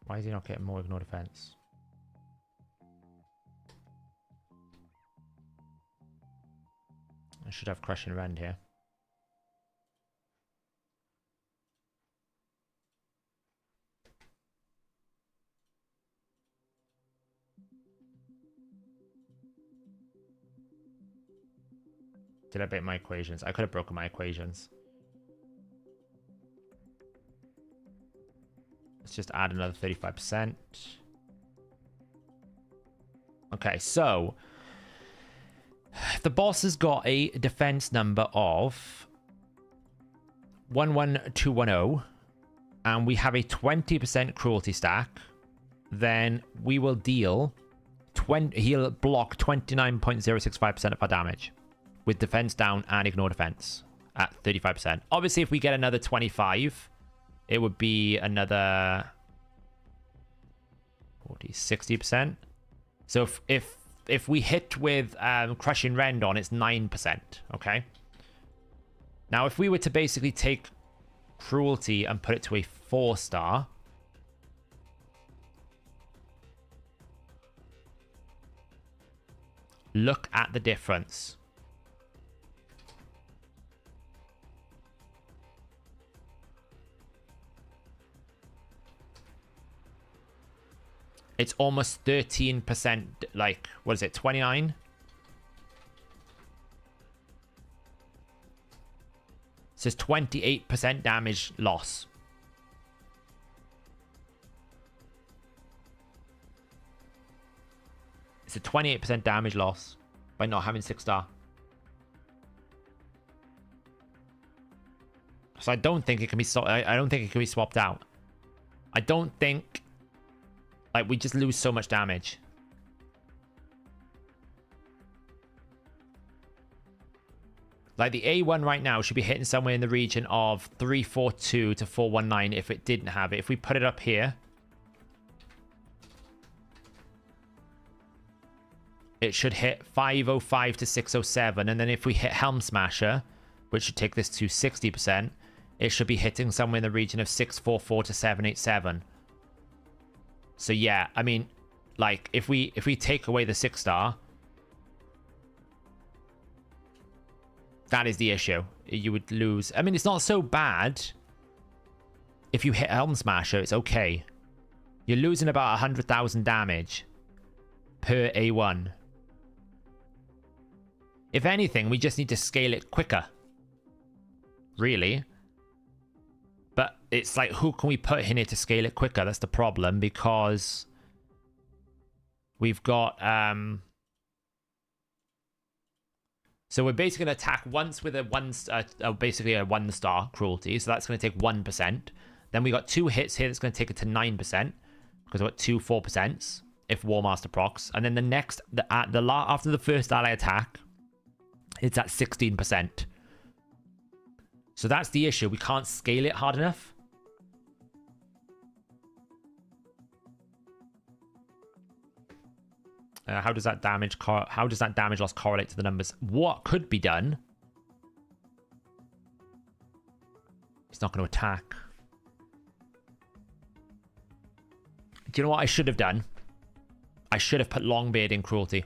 Why is he not getting more ignore defense? I should have Crushing Rend here. Did I break my equations? I could have broken my equations. Let's just add another 35%. Okay, so the boss has got a defense number of 11210, and we have a 20% cruelty stack. Then we will deal he'll block 29.065% of our damage with defense down and ignore defense at 35%. Obviously, if we get another 25, it would be another 40, 60%. So if we hit with Crushing Rend on, it's 9%, okay? Now, if we were to basically take Cruelty and put it to a 4-star, look at the difference. It's almost 13%, like, what is it, 29? So it's 28% damage loss. It's a 28% damage loss by not having 6-star. So I don't think it can be I don't think it can be swapped out. I don't think, like, we just lose so much damage. Like, the A1 right now should be hitting somewhere in the region of 342 to 419 if it didn't have it. If we put it up here, it should hit 505 to 607. And then if we hit Helm Smasher, which should take this to 60%, it should be hitting somewhere in the region of 644 to 787. So yeah, I mean, like, if we take away the 6-star, that is the issue. You would lose. I mean, it's not so bad. If you hit Helm Smasher, it's okay. You're losing about 100,000 damage per A1. If anything, we just need to scale it quicker. Really. But it's like, who can we put in here to scale it quicker? That's the problem, because we've got... So we're basically going to attack once with basically a 1-star cruelty. So that's going to take 1%. Then we got 2 hits here that's going to take it to 9%. Because we've got 2 4%s if War Master procs. And then the next, after the first ally attack, it's at 16%. So that's the issue. We can't scale it hard enough. How does that damage loss correlate to the numbers? What could be done? He's not going to attack. Do you know what I should have done? I should have put Longbeard in cruelty.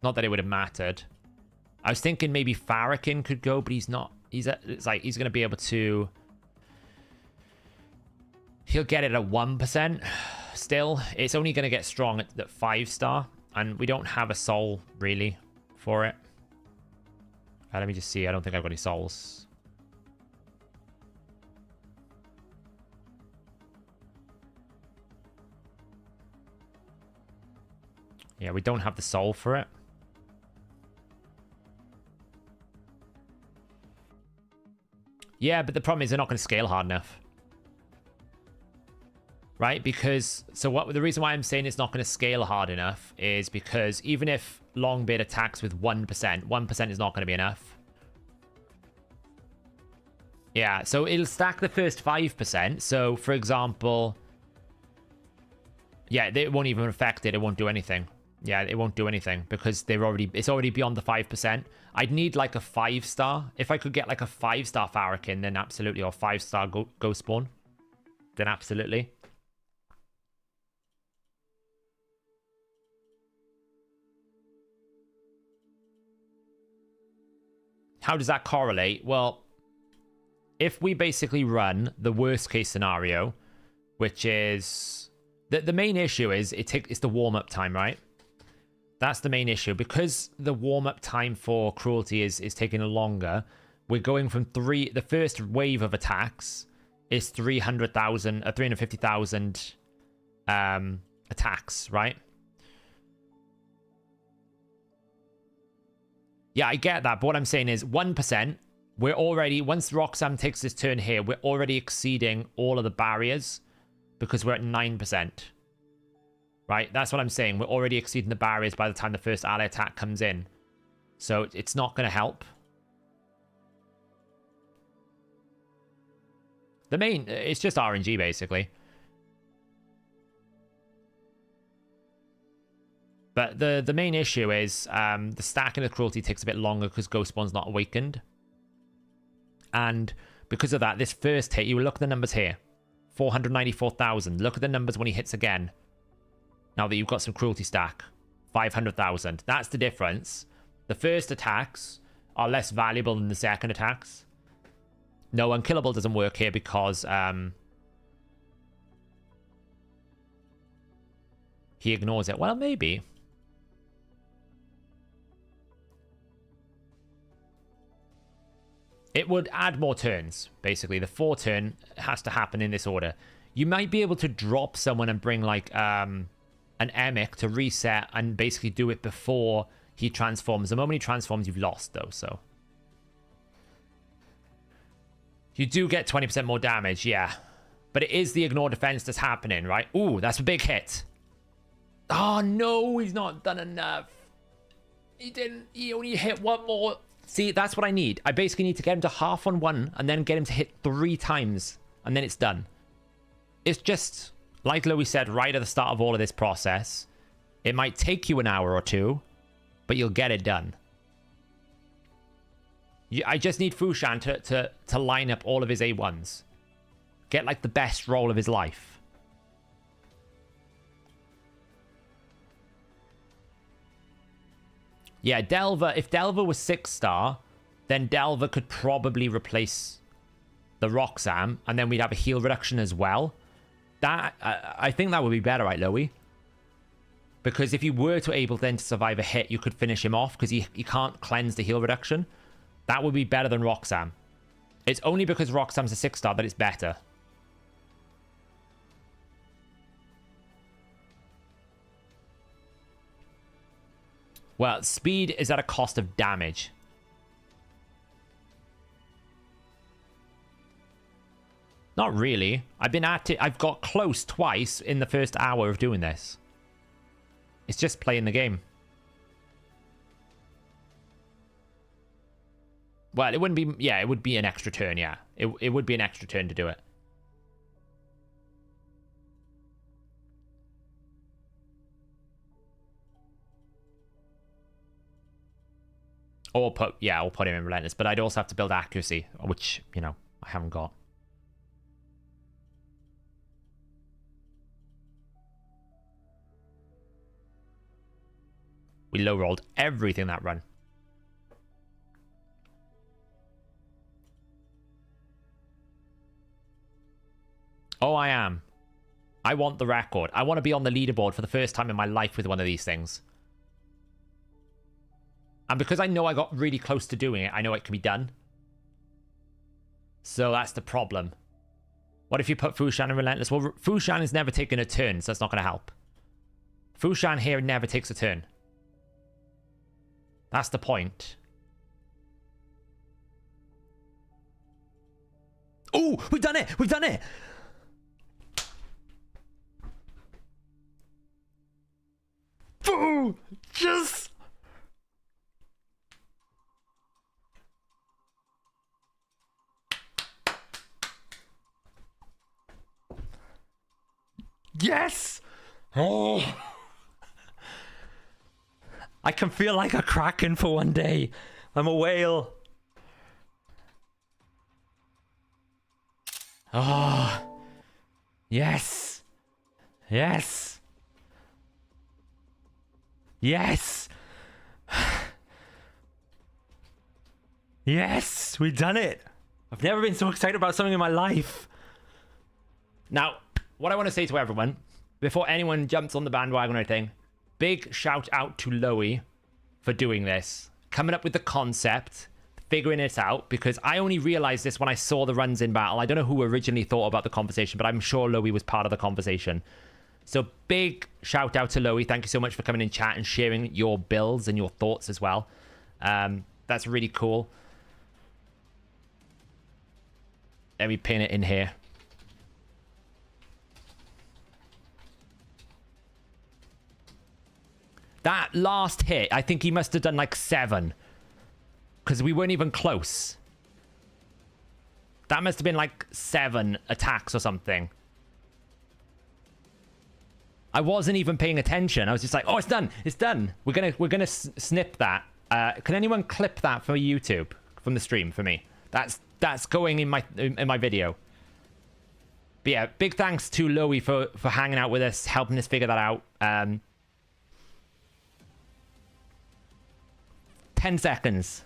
Not that it would have mattered. I was thinking maybe Farrakhan could go, but he's not. It's like he's going to be able to... He'll get it at 1%. Still, it's only going to get strong at 5-star. And we don't have a soul, really, for it. Let me just see. I don't think I've got any souls. Yeah, we don't have the soul for it. Yeah, but the problem is they're not going to scale hard enough. Right? Because, the reason why I'm saying it's not going to scale hard enough is because even if Longbeard attacks with 1%, 1% is not going to be enough. Yeah, so it'll stack the first 5%. So, for example, yeah, it won't even affect it. It won't do anything. Yeah, it won't do anything because it's already beyond the 5%. I'd need like a 5-star. If I could get like a 5-star Farrakhan, then absolutely, or 5-star Ghost Spawn, then absolutely. How does that correlate? Well, if we basically run the worst case scenario, which is the main issue is it's the warm-up time, right? That's the main issue. Because the warm-up time for cruelty is taking longer, we're going from the first wave of attacks is 350,000 attacks, right? Yeah, I get that, but what I'm saying is 1%, we're already, once Roxanne takes this turn here, we're already exceeding all of the barriers because we're at 9%. Right? That's what I'm saying. We're already exceeding the barriers by the time the first ally attack comes in. So it's not going to help. It's just RNG, basically. But the main issue is the stacking of cruelty takes a bit longer because Ghost Spawn's not awakened. And because of that, this first hit, you look at the numbers here. 494,000. Look at the numbers when he hits again. Now that you've got some cruelty stack. 500,000. That's the difference. The first attacks are less valuable than the second attacks. No, unkillable doesn't work here because he ignores it. Well, maybe. It would add more turns, basically. The 4 turn has to happen in this order. You might be able to drop someone and bring like an Emic to reset and basically do it before he transforms. The moment he transforms, you've lost though, so. You do get 20% more damage, yeah. But it is the ignore defense that's happening, right? Ooh, that's a big hit. Oh no, he's not done enough. He only hit one more. See, that's what I need. I basically need to get him to half on one and then get him to hit 3 times and then it's done. It's just, like Louis said right at the start of all of this process, it might take you an hour or two, but you'll get it done. I just need Fushan to line up all of his A1s. Get, like, the best roll of his life. Yeah, Delver... If Delver was 6-star, then Delver could probably replace the Roxanne, and then we'd have a heal reduction as well. That... I think that would be better, right, Loey? Because if you were to able then to survive a hit, you could finish him off, because he can't cleanse the heal reduction. That would be better than Roxanne. It's only because Roxanne's a 6-star that it's better. Well, speed is at a cost of damage. Not really. I've been at it. I've got close twice in the first hour of doing this. It's just playing the game. Well, it wouldn't be... Yeah, it would be an extra turn, yeah. It would be an extra turn to do it. Or put... Yeah, I'll put him in Relentless. But I'd also have to build accuracy, which, you know, I haven't got. We low-rolled everything that run. Oh, I am. I want the record. I want to be on the leaderboard for the first time in my life with one of these things. And because I know I got really close to doing it, I know it can be done. So that's the problem. What if you put Fushan in Relentless? Well, Fushan has never taken a turn, so that's not going to help. Fushan here never takes a turn. That's the point. Oh, we've done it! We've done it! Boo! Yes! Yes! Oh! I can feel like a kraken for one day. I'm a whale. Oh. Yes. Yes. Yes. Yes, we've done it. I've never been so excited about something in my life. Now, what I want to say to everyone, before anyone jumps on the bandwagon or anything, big shout out to Loey for doing this. Coming up with the concept, figuring it out, because I only realized this when I saw the runs in battle. I don't know who originally thought about the conversation, but I'm sure Loey was part of the conversation. So big shout out to Loey. Thank you so much for coming in chat and sharing your builds and your thoughts as well. That's really cool. Let me pin it in here. That last hit, I think he must have done like 7. Because we weren't even close. That must have been like 7 attacks or something. I wasn't even paying attention. I was just like, oh, it's done. It's done. We're gonna snip that. Can anyone clip that for YouTube from the stream for me? That's going in my video. But yeah, big thanks to Loey for hanging out with us, helping us figure that out. 10 seconds.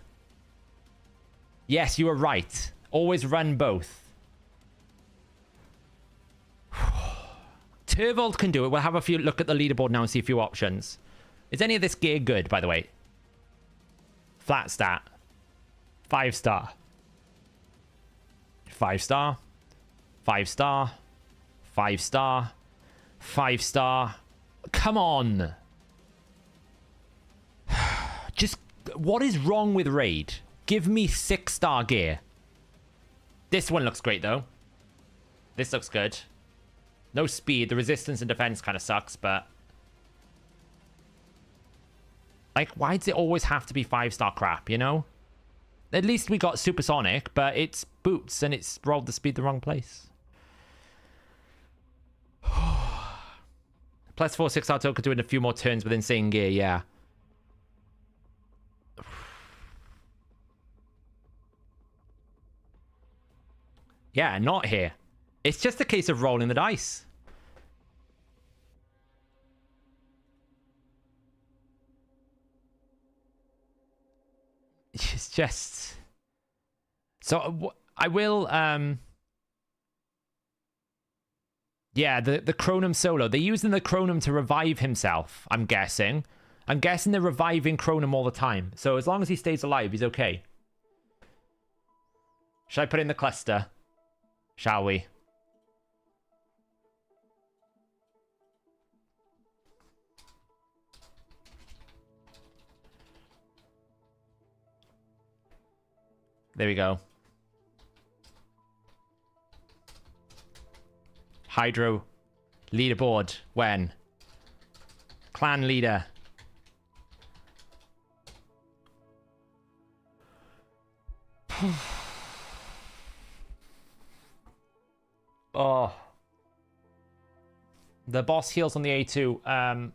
Yes, you were right. Always run both. Turvold can do it. We'll have a few look at the leaderboard now and see a few options. Is any of this gear good, by the way? Flat stat. 5-star. 5-star. 5-star. 5-star. 5-star. Come on. Just... What is wrong with Raid? Give me 6-star gear. This one looks great, though. This looks good. No speed. The resistance and defense kind of sucks, but... Like, why does it always have to be 5-star crap, you know? At least we got supersonic, but it's boots and it's rolled the speed the wrong place. Plus 4 6-star token could do it in a few more turns with insane gear, yeah. Yeah, not here. It's just a case of rolling the dice. It's just... So, I will... Yeah, the Chronum solo. They're using the Chronum to revive himself, I'm guessing. I'm guessing they're reviving Chronum all the time. So as long as he stays alive, he's okay. Should I put in the cluster? Shall we? There we go. Hydro leaderboard. When? Clan leader. Oh. The boss heals on the A2.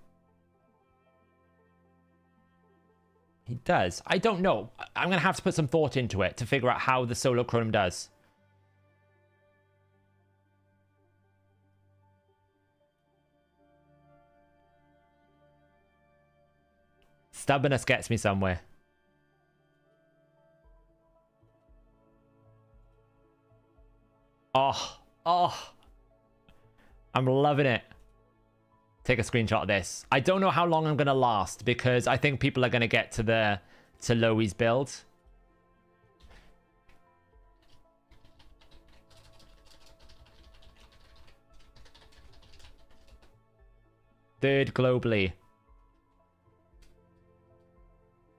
He does. I don't know. I'm going to have to put some thought into it to figure out how the solo Chronum does. Stubbornness gets me somewhere. Oh. I'm loving it. Take a screenshot of this. I don't know how long I'm going to last because I think people are going to get to Loe's build. Third globally.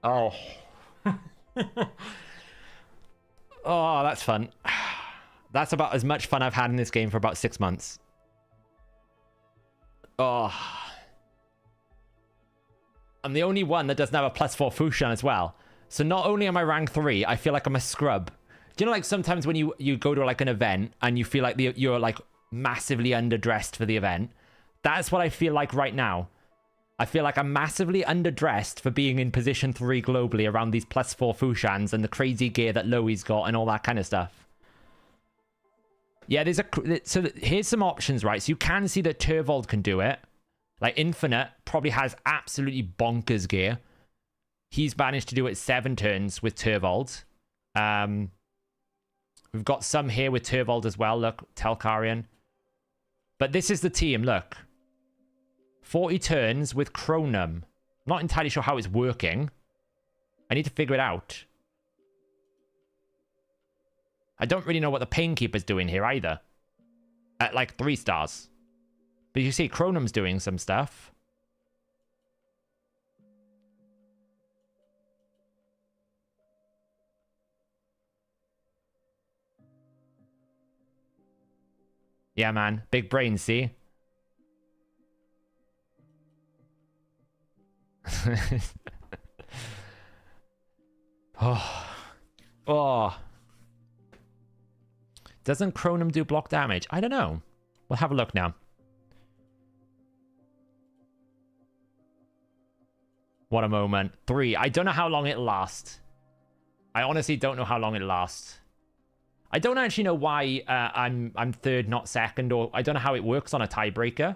Oh. Oh, that's fun. That's about as much fun I've had in this game for about 6 months. Oh. I'm the only one that doesn't have a +4 Fushan as well. So not only am I rank 3, I feel like I'm a scrub. Do you know, like, sometimes when you go to, like, an event and you feel like you're, like, massively underdressed for the event? That's what I feel like right now. I feel like I'm massively underdressed for being in position 3 globally around these +4 Fushans and the crazy gear that Loe's got and all that kind of stuff. Yeah, so here's some options, right? So you can see that Turvold can do it. Like, Infinite probably has absolutely bonkers gear. He's managed to do it 7 turns with Turvold. We've got some here with Turvold as well. Look, Telkarian. But this is the team, look. 40 turns with Chronum. Not entirely sure how it's working. I need to figure it out. I don't really know what the Painkeeper's doing here either. At like 3 stars. But you see, Chronum's doing some stuff. Yeah, man. Big brain, see? Oh. Doesn't Chronum do block damage? I don't know. We'll have a look now. What a moment. 3. I don't know how long it'll last. I honestly don't know how long it'll last. I don't actually know why I'm 3rd, not 2nd, or I don't know how it works on a tiebreaker.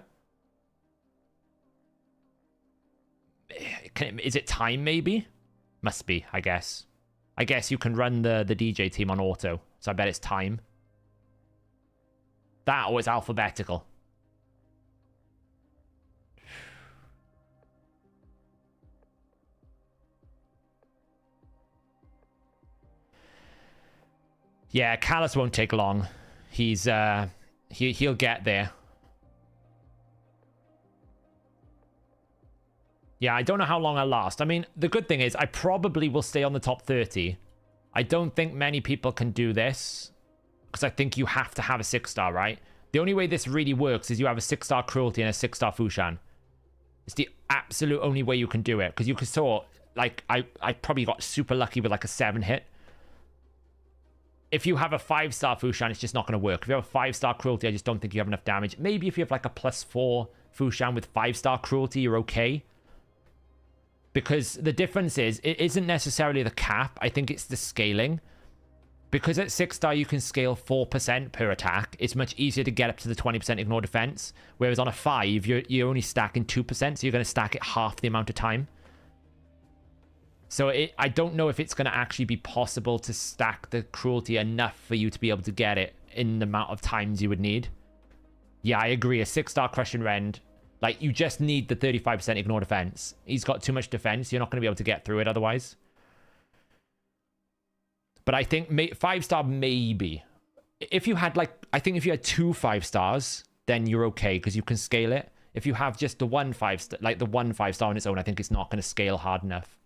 Is it time, maybe? Must be, I guess. I guess you can run the DJ team on auto, so I bet it's time. That or it's alphabetical. Yeah, Callus won't take long. He's he'll get there. Yeah, I don't know how long I'll last. I mean, the good thing is I probably will stay on the top 30. I don't think many people can do this because I think you have to have a 6-star, right? The only way this really works is you have a 6-star Cruelty and a 6-star Fushan. It's the absolute only way you can do it because you can sort, like, I probably got super lucky with like a 7 hit. If you have a 5-star Fushan, it's just not going to work. If you have a 5-star Cruelty, I just don't think you have enough damage. Maybe if you have like a +4 Fushan with 5-star Cruelty, you're okay. Because the difference is, it isn't necessarily the cap. I think it's the scaling. because at 6-star you can scale 4% per attack, it's much easier to get up to the 20% ignore defense. Whereas on a 5, you're only stacking 2%, so you're going to stack it half the amount of time. So I don't know if it's going to actually be possible to stack the cruelty enough for you to be able to get it in the amount of times you would need. Yeah, I agree. A 6-star Crushing Rend, like, you just need the 35% ignore defense. He's got too much defense. You're not going to be able to get through it otherwise. But I think 5-star maybe. If you had, like, I think if you had 2 5-stars, then you're okay because you can scale it. If you have just the 1 5-star, like the 1 5-star on its own, I think it's not going to scale hard enough.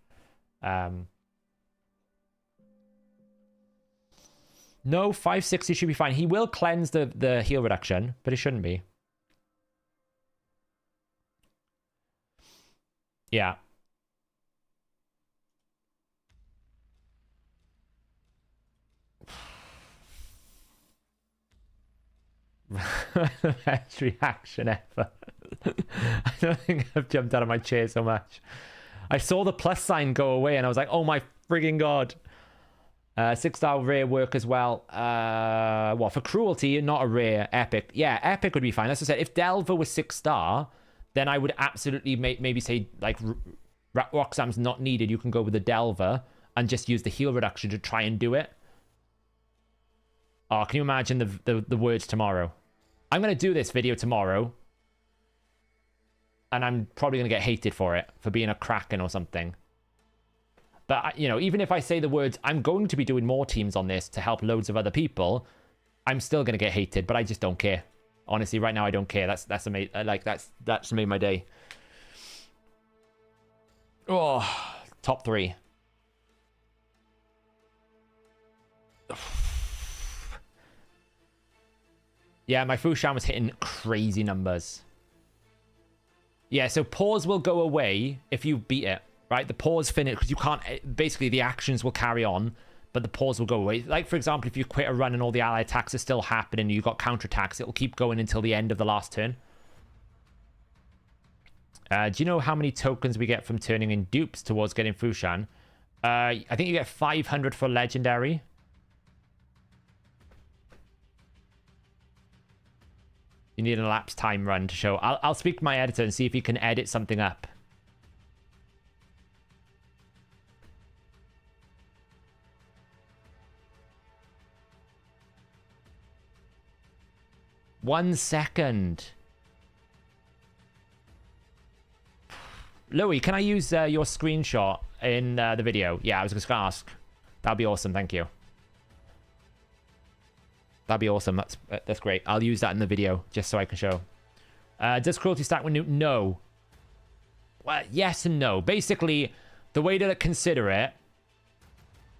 No, 560 should be fine. He will cleanse the heal reduction, but it shouldn't be. Yeah. Best reaction ever. I don't think I've jumped out of my chair so much. I saw the plus sign go away and I was like, oh my frigging god. 6-star rare work as well. What, for cruelty, not a rare, epic. Yeah, epic would be fine. As I said, if Delver was 6-star, then I would absolutely maybe say, like, Roxam's not needed. You can go with the Delver and just use the heal reduction to try and do it. Oh, can you imagine the words tomorrow? I'm going to do this video tomorrow. And I'm probably going to get hated for it, for being a Kraken or something. But, you know, even if I say the words, I'm going to be doing more teams on this to help loads of other people, I'm still going to get hated, but I just don't care. Honestly, right now, I don't care. That's amazing. Like, that's made my day. Oh, top 3. Yeah, my Fushan was hitting crazy numbers. Yeah, so pause will go away if you beat it, right? The pause finish, because you can't, basically the actions will carry on, but the pause will go away. Like, for example, if you quit a run and all the ally attacks are still happening and you got counterattacks, it will keep going until the end of the last turn. Do you know how many tokens we get from turning in dupes towards getting Fushan? I think you get 500 for legendary. You need an elapsed time run to show. I'll speak to my editor and see if he can edit something up. One second. Louis, can I use your screenshot in the video? Yeah, I was just going to ask. That'd be awesome. Thank you. That'd be awesome. That's great. I'll use that in the video just so I can show. Does cruelty stack with Newt? No. Well, yes and no. Basically, the way to consider it,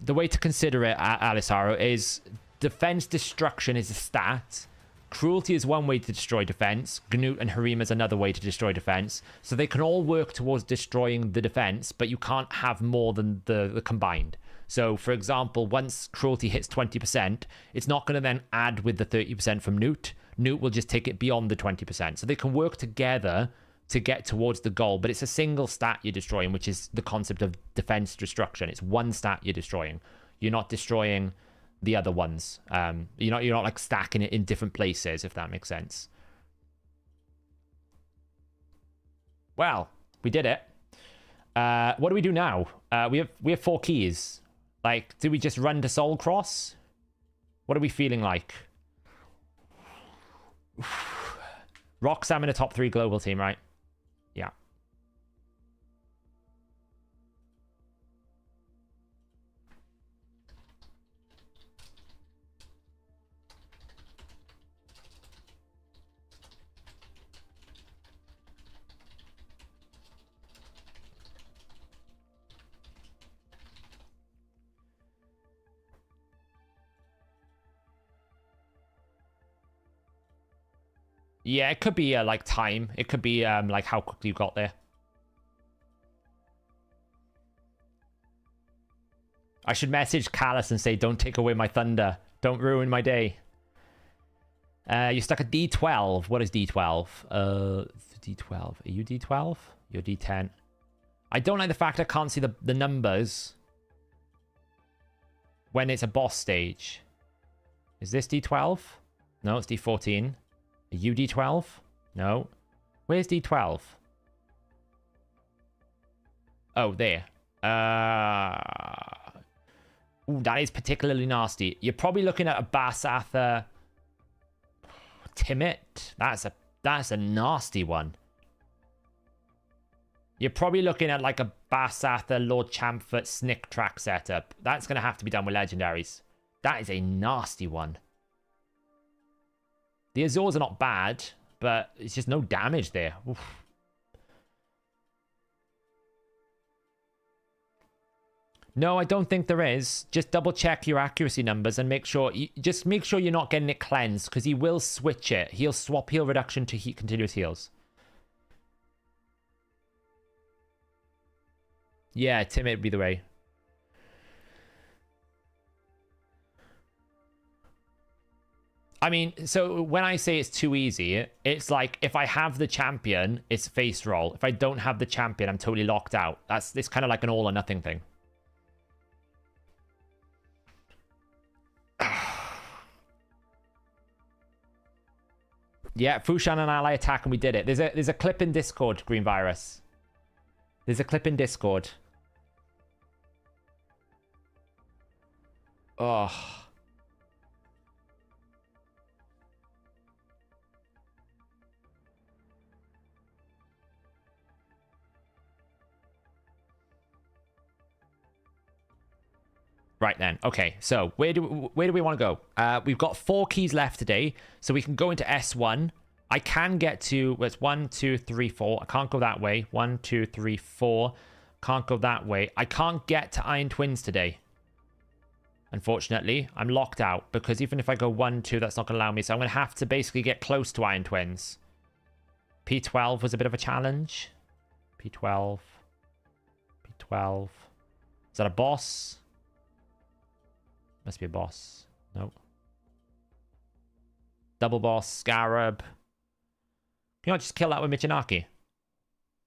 Alisaro, is defense destruction is a stat. Cruelty is one way to destroy defense. Gnut and Harima is another way to destroy defense. So they can all work towards destroying the defense, but you can't have more than the combined. So, for example, once cruelty hits 20%, it's not going to then add with the 30% from Newt. Newt will just take it beyond the 20%. So they can work together to get towards the goal, but it's a single stat you're destroying, which is the concept of defense destruction. It's one stat you're destroying. You're not destroying the other ones. You're not like stacking it in different places, if that makes sense. Well, we did it. What do we do now? We have 4 keys. Like, do we just run to Soul Cross? What are we feeling like? Roxam in a top 3 global team, right? Yeah. Yeah, it could be like time. It could be like how quickly you got there. I should message Callus and say, don't take away my thunder. Don't ruin my day. You stuck a D12. What is D12? D12. Are you D12? You're D10. I don't like the fact I can't see the numbers. when it's a boss stage. Is this D12? No, it's D14. Are you D12? No. Where's D12? Oh, there. Ooh, that is particularly nasty. You're probably looking at a Bassatha Timid. That's a nasty one. You're probably looking at like a Bassatha Lord Champfort Snick track setup. That's going to have to be done with legendaries. That is a nasty one. The Azors are not bad, but it's just no damage there. Oof. No, I don't think there is. Just double check your accuracy numbers and make sure you're not getting it cleansed, because he will switch it. He'll swap heal reduction to heat continuous heals. Yeah, Timid would be the way. I mean, so when I say it's too easy, it's like if I have the champion, it's face roll. If I don't have the champion, I'm totally locked out. It's kind of like an all or nothing thing. Yeah, Fushan and ally attack, and we did it. There's a clip in Discord, Green Virus. There's a clip in Discord. Oh. Right then. Okay, so where do we want to go? We've got 4 keys left today, so we can go into S1. I can get to, well, it's 1, 2, 3, 4. I can't go that way. 1, 2, 3, 4. Can't go that way. I can't get to Iron Twins today. Unfortunately, I'm locked out, because even if I go 1, 2, that's not going to allow me. So I'm going to have to basically get close to Iron Twins. P12 was a bit of a challenge. P12. P12. Is that a boss? Must be a boss. Nope. Double boss, Scarab. Can you not just kill that with Michinaki?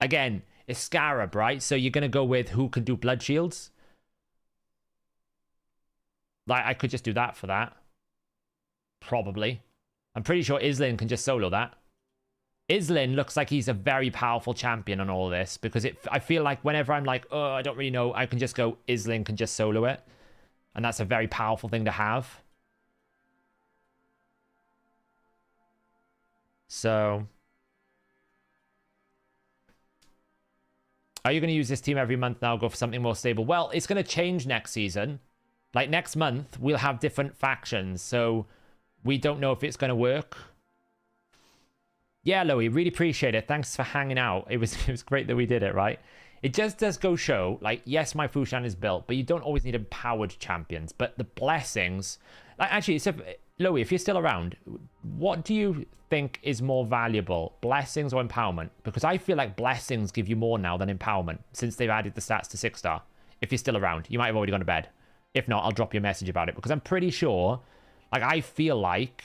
Again, it's Scarab, right? So you're going to go with who can do blood shields? Like, I could just do that for that. Probably. I'm pretty sure Islin can just solo that. Islin looks like he's a very powerful champion on all this, because I feel like whenever I'm like, oh, I don't really know, I can just go, Islin can just solo it. And that's a very powerful thing to have. So, are you going to use this team every month now, go for something more stable? Well, it's going to change next season. Like, next month, we'll have different factions. So, we don't know if it's going to work. Yeah, Louie, really appreciate it. Thanks for hanging out. It was great that we did it, right? It just does go show, like, yes, my Fushan is built, but you don't always need empowered champions. But the blessings... Like, actually, Louie, if you're still around, what do you think is more valuable, blessings or empowerment? Because I feel like blessings give you more now than empowerment, since they've added the stats to 6-star. If you're still around, you might have already gone to bed. If not, I'll drop you a message about it, because I'm pretty sure, like, I feel like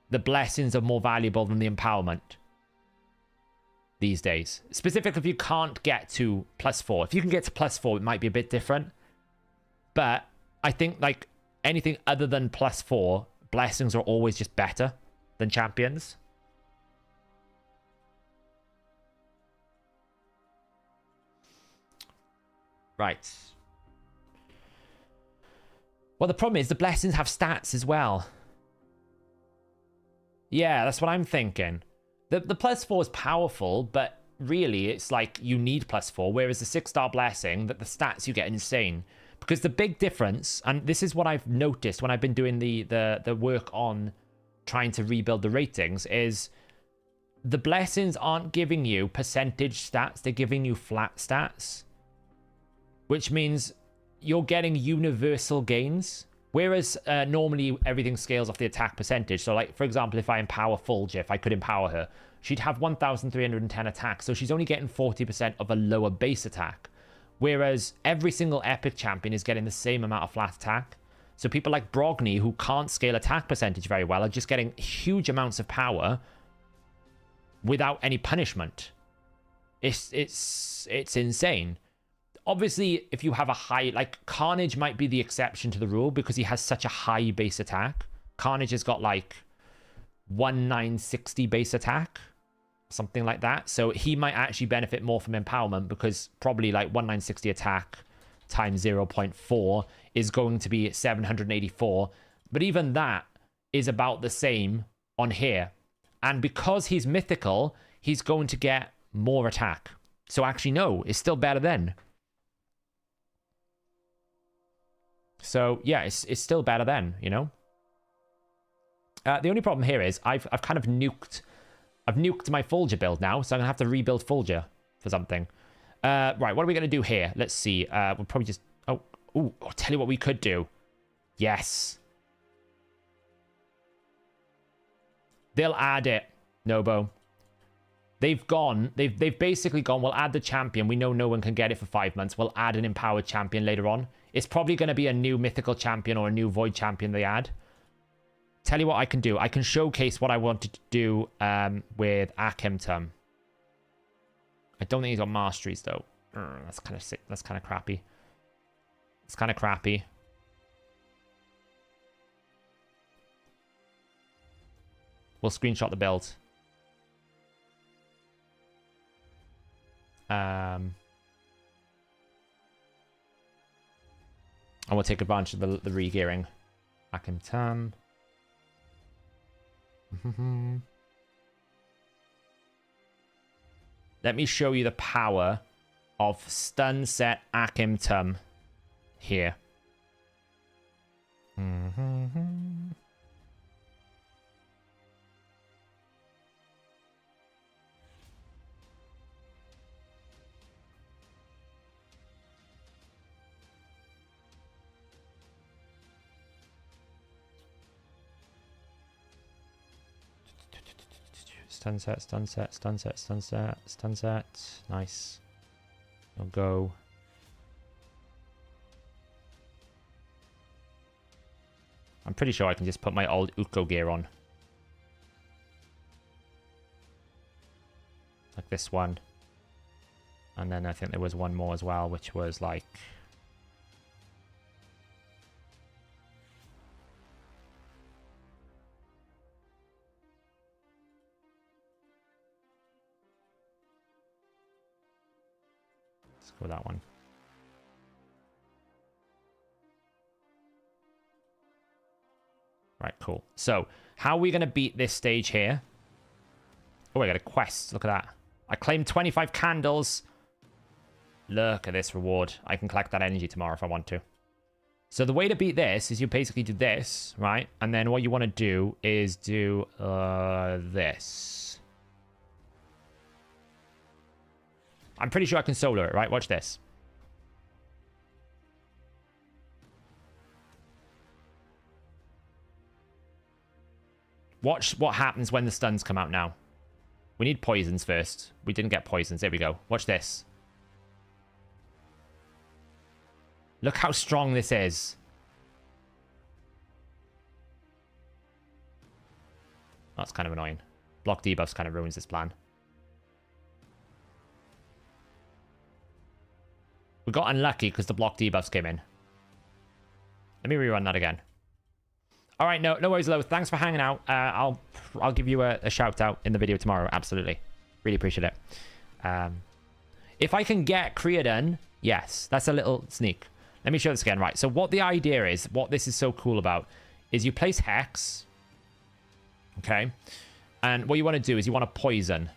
the blessings are more valuable than the empowerment these days. Specifically if you can't get to +4. If you can get to +4, it might be a bit different. But I think, like, anything other than +4, blessings are always just better than champions. Right. Well, the problem is the blessings have stats as well. Yeah, that's what I'm thinking. The +4 is powerful, but really it's like you need +4, whereas the 6-star blessing, that the stats you get are insane. Because the big difference, and this is what I've noticed when I've been doing the work on trying to rebuild the ratings, is the blessings aren't giving you percentage stats, they're giving you flat stats. Which means you're getting universal gains. Whereas normally everything scales off the attack percentage. So, like, for example, if I empower Fulge, if I could empower her, she'd have 1,310 attacks. So she's only getting 40% of a lower base attack. Whereas every single epic champion is getting the same amount of flat attack. So people like Brogni, who can't scale attack percentage very well, are just getting huge amounts of power without any punishment. It's insane. Obviously, if you have a high, like Carnage might be the exception to the rule because he has such a high base attack. Carnage has got like 1960 base attack, something like that. So he might actually benefit more from empowerment because probably like 1960 attack times 0.4 is going to be 784. But even that is about the same on here. And because he's mythical, he's going to get more attack. So actually, no, it's still better then. So yeah, it's still better then, you know? The only problem here is I've kind of nuked my Fulgur build now, so I'm gonna have to rebuild Fulgur for something. Right, what are we gonna do here? Let's see. We'll probably just I'll tell you what we could do. Yes. They'll add it, Nobo. They've basically gone, we'll add the champion. We know no one can get it for 5 months. We'll add an empowered champion later on. It's probably going to be a new mythical champion or a new void champion they add. Tell you what I can do. I can showcase what I wanted to do with Akimtum. I don't think he's got masteries, though. That's kind of sick. That's kind of crappy. It's kind of crappy. We'll screenshot the build. And we'll take advantage of the re-gearing. Akimtum. Let me show you the power of stun set Akimtum here. Stun set, stun set, stun set, stun set, stun set. Nice. I'll go. I'm pretty sure I can just put my old Uko gear on. Like this one. And then I think there was one more as well, which was like... Let's go with that one. Right, cool. So, how are we going to beat this stage here? Oh, I got a quest. Look at that. I claimed 25 candles. Look at this reward. I can collect that energy tomorrow if I want to. So the way to beat this is you basically do this, right? And then what you want to do is do this. I'm pretty sure I can solo it, right? Watch this. Watch what happens when the stuns come out now. We need poisons first. We didn't get poisons. There we go. Watch this. Look how strong this is. That's kind of annoying. Block debuffs kind of ruins this plan. We got unlucky because the block debuffs came in. Let me rerun that again. All right, no worries, Lo. Thanks for hanging out. I'll give you a shout out in the video tomorrow. Absolutely, really appreciate it. If I can get Creodon, yes, that's a little sneak. Let me show this again. Right. So what the idea is, what this is so cool about, is you place Hex. Okay, and what you want to do is you want to poison.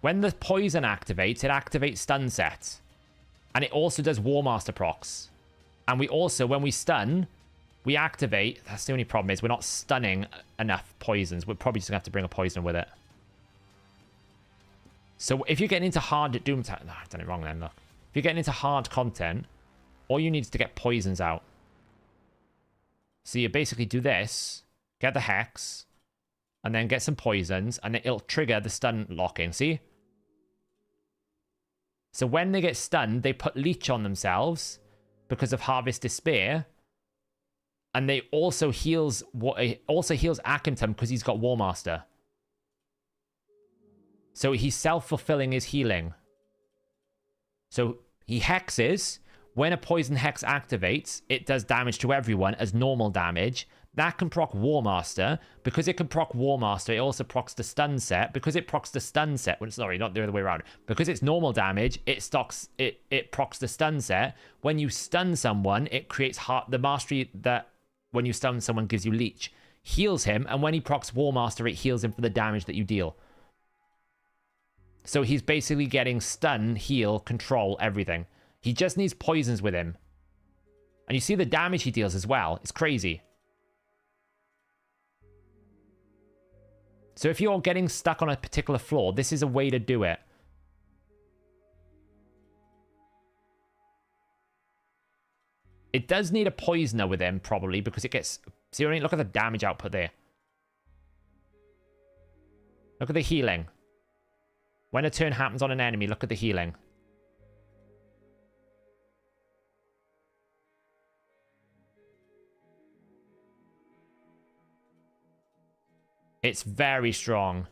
When the poison activates, it activates stun set, and it also does War Master procs. And we also, when we stun, we activate. That's the only problem is we're not stunning enough poisons. We're probably just gonna have to bring a poison with it. So if you're getting into hard Doom Attack, no, I've done it wrong then. Look, if you're getting into hard content, all you need is to get poisons out. So you basically do this, get the Hex, and then get some poisons, and it'll trigger the stun lock-in. See? So when they get stunned, they put Leech on themselves because of Harvest Despair. And they also heals Akimtum because he's got War Master. So he's self-fulfilling his healing. So He hexes. When a poison hex activates, it does damage to everyone as normal damage. That can proc War Master. Because it can proc War Master, it also procs the stun set. Because it procs the stun set, well, sorry, not the other way around. Because it's normal damage, it procs the stun set. When you stun someone, it creates the mastery that when you stun someone gives you leech. Heals him, and when he procs War Master, it heals him for the damage that you deal. So he's basically getting stun, heal, control, everything. He just needs poisons with him. And you see the damage he deals as well. It's crazy. So if you're getting stuck on a particular floor, this is a way to do it. It does need a poisoner with him, probably, because it gets... See, look at the damage output there. Look at the healing. When a turn happens on an enemy, look at the healing. It's very strong.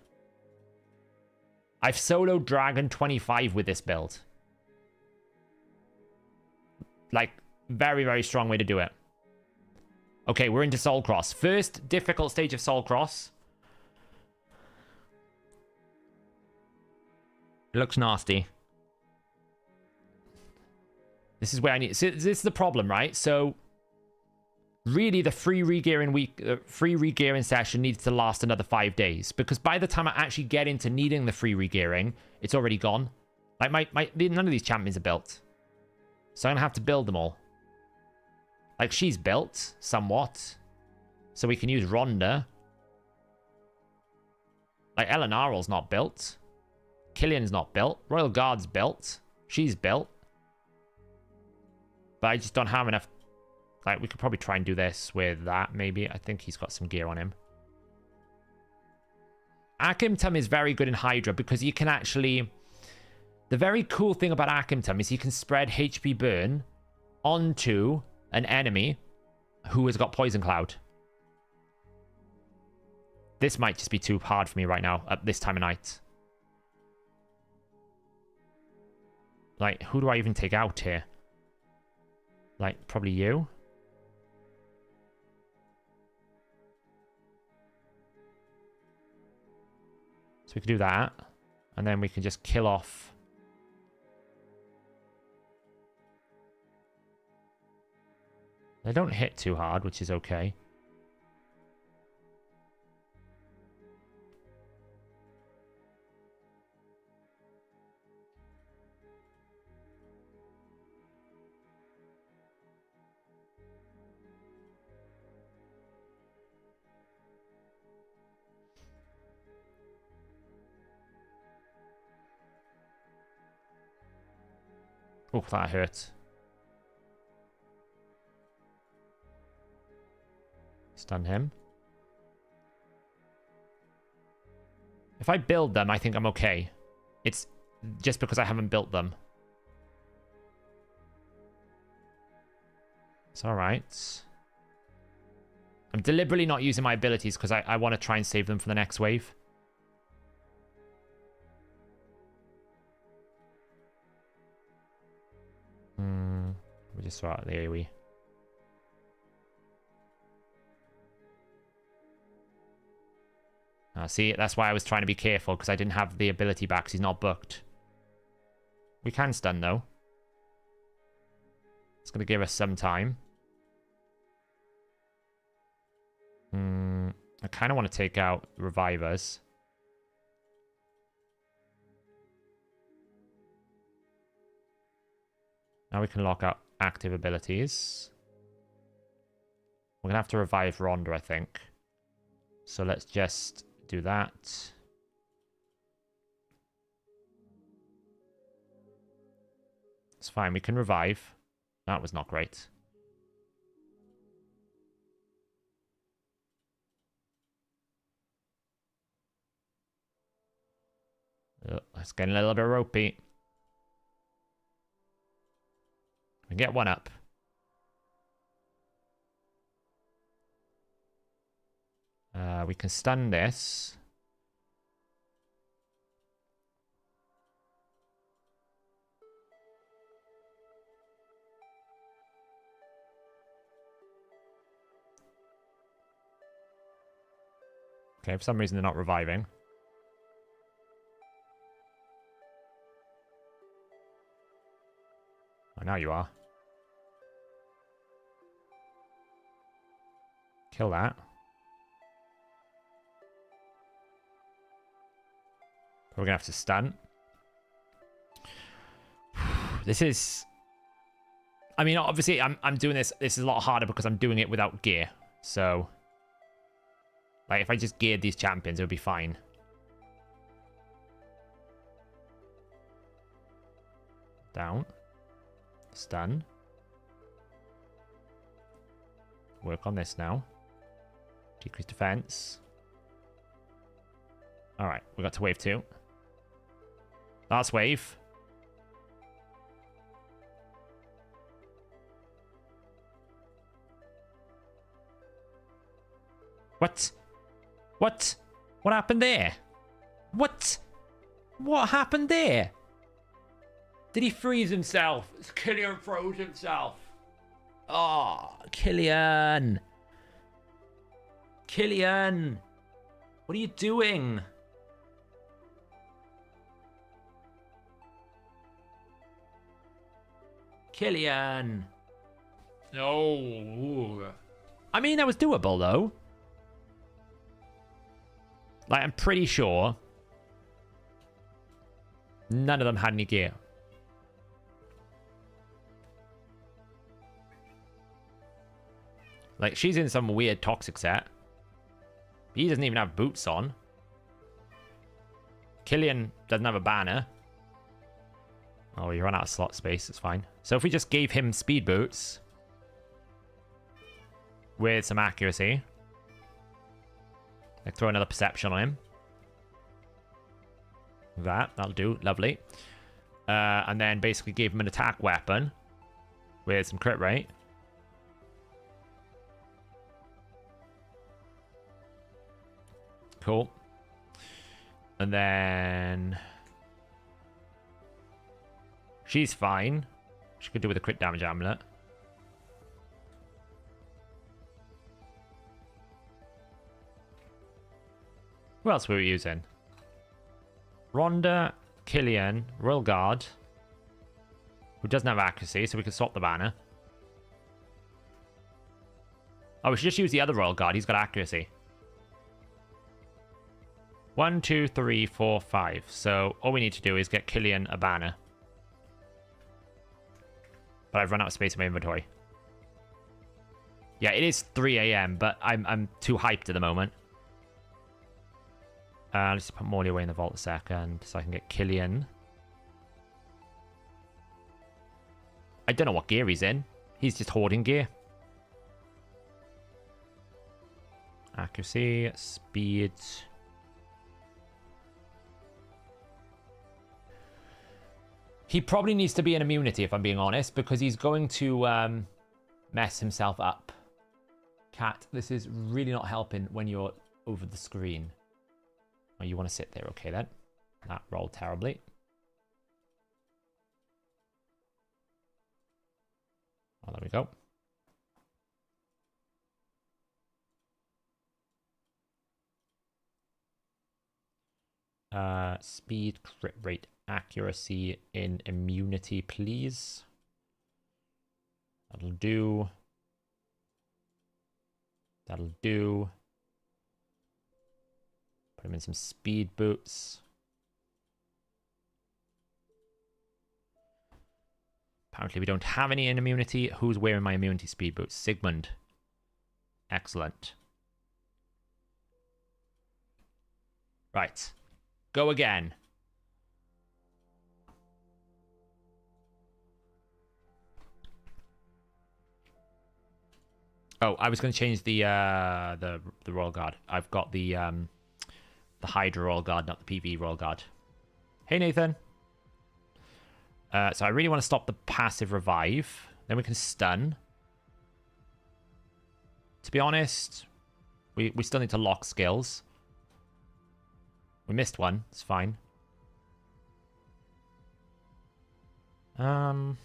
I've soloed Dragon 25 with this build. Like, very, very strong way to do it. Okay, we're into Soul Cross. First difficult stage of Soul Cross. It looks nasty. This is where I need... So this is the problem, right? So... Really, the free regearing session needs to last another 5 days. Because by the time I actually get into needing the free regearing, it's already gone. Like, none of these champions are built. So I'm going to have to build them all. Like, she's built, somewhat. So we can use Rhonda. Like, Elenaral's not built. Killian's not built. Royal Guard's built. She's built. But I just don't have enough... Like, we could probably try and do this with that, maybe. I think he's got some gear on him. Akimtum is very good in Hydra because you can actually... The very cool thing about Akimtum is you can spread HP burn onto an enemy who has got Poison Cloud. This might just be too hard for me right now at this time of night. Like, who do I even take out here? Like, probably you? So we can do that. And then we can just kill off... They don't hit too hard, which is okay. Oh, that hurt. Stun him. If I build them, I think I'm okay. It's just because I haven't built them. It's alright. I'm deliberately not using my abilities because I want to try and save them for the next wave. We just throw out the AoE. See, that's why I was trying to be careful, because I didn't have the ability back, because he's not booked. We can stun, though. It's going to give us some time. I kind of want to take out Revivers. Now we can lock out active abilities. We're going to have to revive Rhonda, I think. So let's just do that. It's fine, we can revive. That was not great. It's getting a little bit ropey. We can get one up. We can stun this. Okay, for some reason they're not reviving. Oh, now you are. Kill that. We're gonna have to stun. This is... I mean, obviously, I'm doing this. This is a lot harder because I'm doing it without gear. So, like, if I just geared these champions, it would be fine. Down. Stun. Work on this now. Decrease defense. Alright, we got to wave 2. Last wave. What? What? What happened there? What? What happened there? Did he freeze himself? Killian froze himself. Oh, Killian. Killian. What are you doing? Killian. No. I mean, that was doable, though. Like, I'm pretty sure none of them had any gear. Like, she's in some weird toxic set. He doesn't even have boots on. Killian doesn't have a banner. Oh, he ran out of slot space. It's fine. So if we just gave him speed boots with some accuracy, like throw another perception on him. That'll do. Lovely. And then basically gave him an attack weapon with some crit rate. Cool. And then she's fine. She could do with a crit damage amulet. Who else were we using? Rhonda, Killian, Royal Guard, who doesn't have accuracy, so we can swap the banner. Oh, we should just use the other Royal Guard. He's got accuracy. 1, 2, 3, 4, 5. So all we need to do is get Killian a banner. But I've run out of space in my inventory. Yeah, it is 3 a.m., but I'm too hyped at the moment. Let's just put Morley away in the vault a second so I can get Killian. I don't know what gear he's in. He's just hoarding gear. Accuracy, speed. He probably needs to be in immunity, if I'm being honest, because he's going to mess himself up. Cat, this is really not helping when you're over the screen. Oh, you want to sit there. Okay, then. That rolled terribly. Oh, there we go. Speed, crit rate, accuracy in immunity, please. That'll do. That'll do. Put him in some speed boots. Apparently we don't have any in immunity. Who's wearing my immunity speed boots? Sigmund. Excellent. Right. Go again. Oh, I was going to change the Royal Guard. I've got the Hydra Royal Guard, not the PV Royal Guard. Hey, Nathan. So I really want to stop the passive revive. Then we can stun. To be honest, we still need to lock skills. We missed one. It's fine. You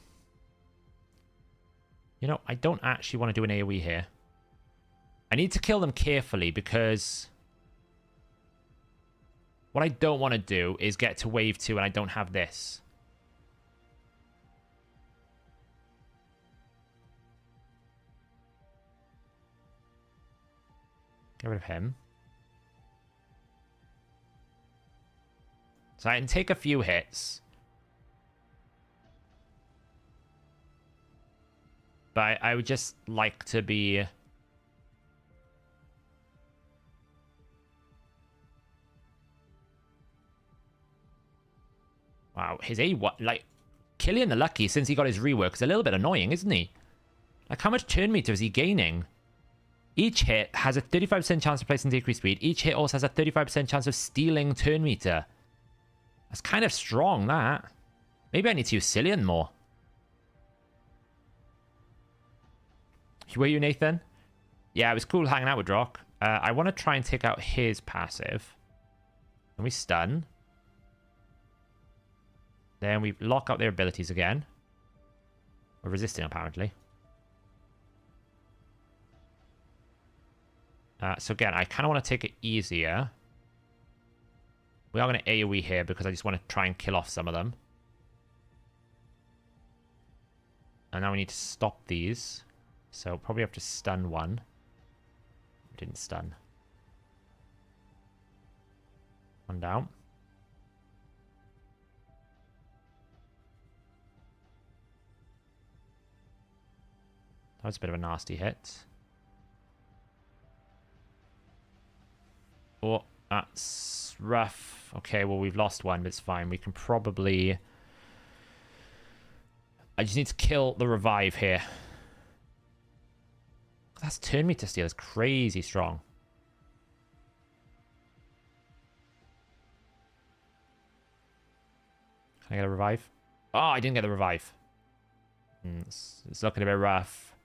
know, I don't actually want to do an AoE here. I need to kill them carefully because What I don't want to do is get to wave 2 and I don't have this. Get rid of him. So I can take a few hits. But I would just like to be... Wow, his A1... Like, Killian the Lucky, since he got his rework, is a little bit annoying, isn't he? Like, how much turn meter is he gaining? Each hit has a 35% chance of placing decreased speed. Each hit also has a 35% chance of stealing turn meter. That's kind of strong, that. Maybe I need to use Cillian more. Were you, Nathan? Yeah, it was cool hanging out with Drock. I want to try and take out his passive. Can we stun? Then we lock up their abilities again. We're resisting, apparently. So again, I kind of want to take it easier. We are going to AoE here because I just want to try and kill off some of them. And now we need to stop these. So probably have to stun one. Didn't stun. One down. That was a bit of a nasty hit. Oh, that's rough. Okay, well, we've lost one, but it's fine. We can probably... I just need to kill the revive here. That's turn meter steal is crazy strong. Can I get a revive? Oh, I didn't get the revive. It's looking a bit rough.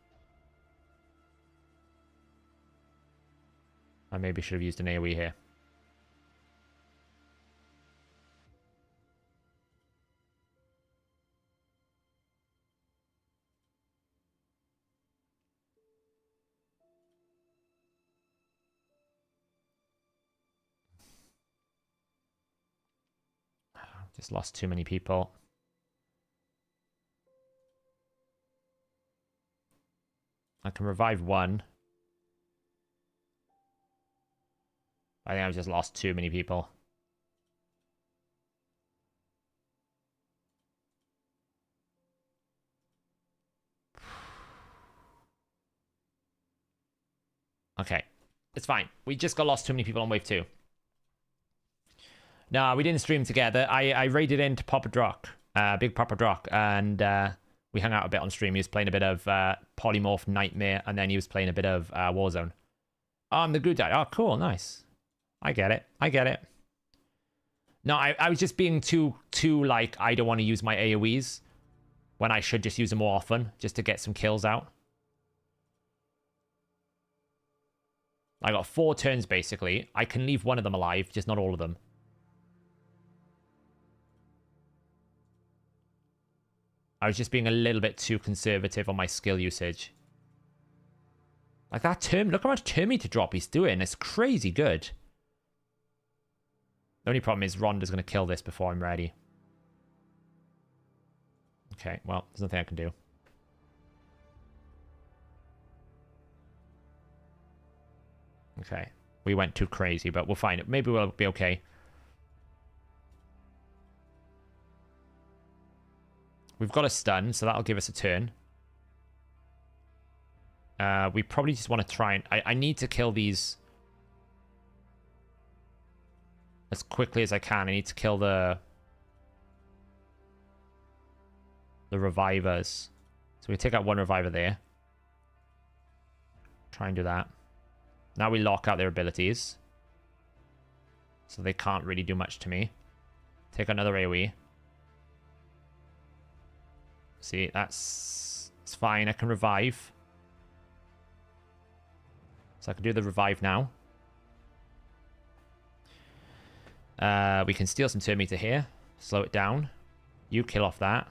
I maybe should have used an AoE here. Just lost too many people. I can revive one. I think I've just lost too many people. Okay. It's fine. We just got lost too many people on wave 2. No, we didn't stream together. I raided into Papa Drock, Big Papa Drock, and we hung out a bit on stream. He was playing a bit of Polymorph Nightmare, and then he was playing a bit of Warzone. Oh, I'm the good guy. Oh, cool. Nice. I get it. I get it. No, I was just being too like, I don't want to use my AoEs when I should just use them more often, just to get some kills out. I got 4 turns, basically. I can leave one of them alive, just not all of them. I was just being a little bit too conservative on my skill usage. Like that turn, look how much turn meter drop he's doing. It's crazy good. The only problem is Rhonda's going to kill this before I'm ready. Okay, well, there's nothing I can do. Okay, we went too crazy, but we'll find it. Maybe we'll be okay. We've got a stun, so that'll give us a turn. We probably just want to try and... I need to kill these as quickly as I can. I need to kill the revivers. So we take out one reviver there. Try and do that. Now we lock out their abilities. So they can't really do much to me. Take another AoE. See, it's fine. I can revive. So I can do the revive now. We can steal some turn meter here. Slow it down. You kill off that.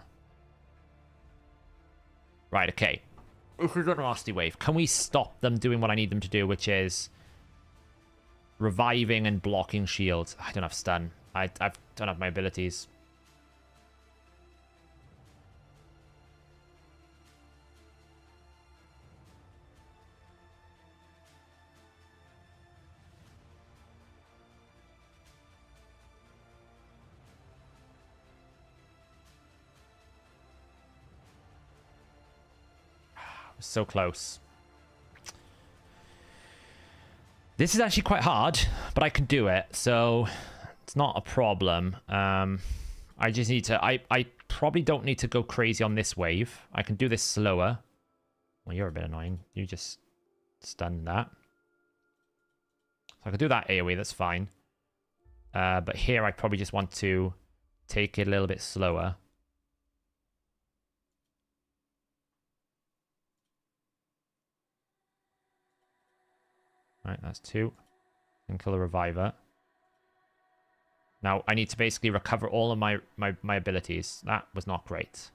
Right, okay. If we've got a nasty wave, can we stop them doing what I need them to do, which is reviving and blocking shields. I don't have stun. I don't have my abilities. So close. This is actually quite hard, but I can do it, so it's not a problem. I just need to... I probably don't need to go crazy on this wave. I can do this slower. Well, you're a bit annoying. You just stunned that. So I can do that AoE, that's fine. But here I probably just want to take it a little bit slower. Right, that's 2. And kill the reviver. Now, I need to basically recover all of my abilities. That was not great.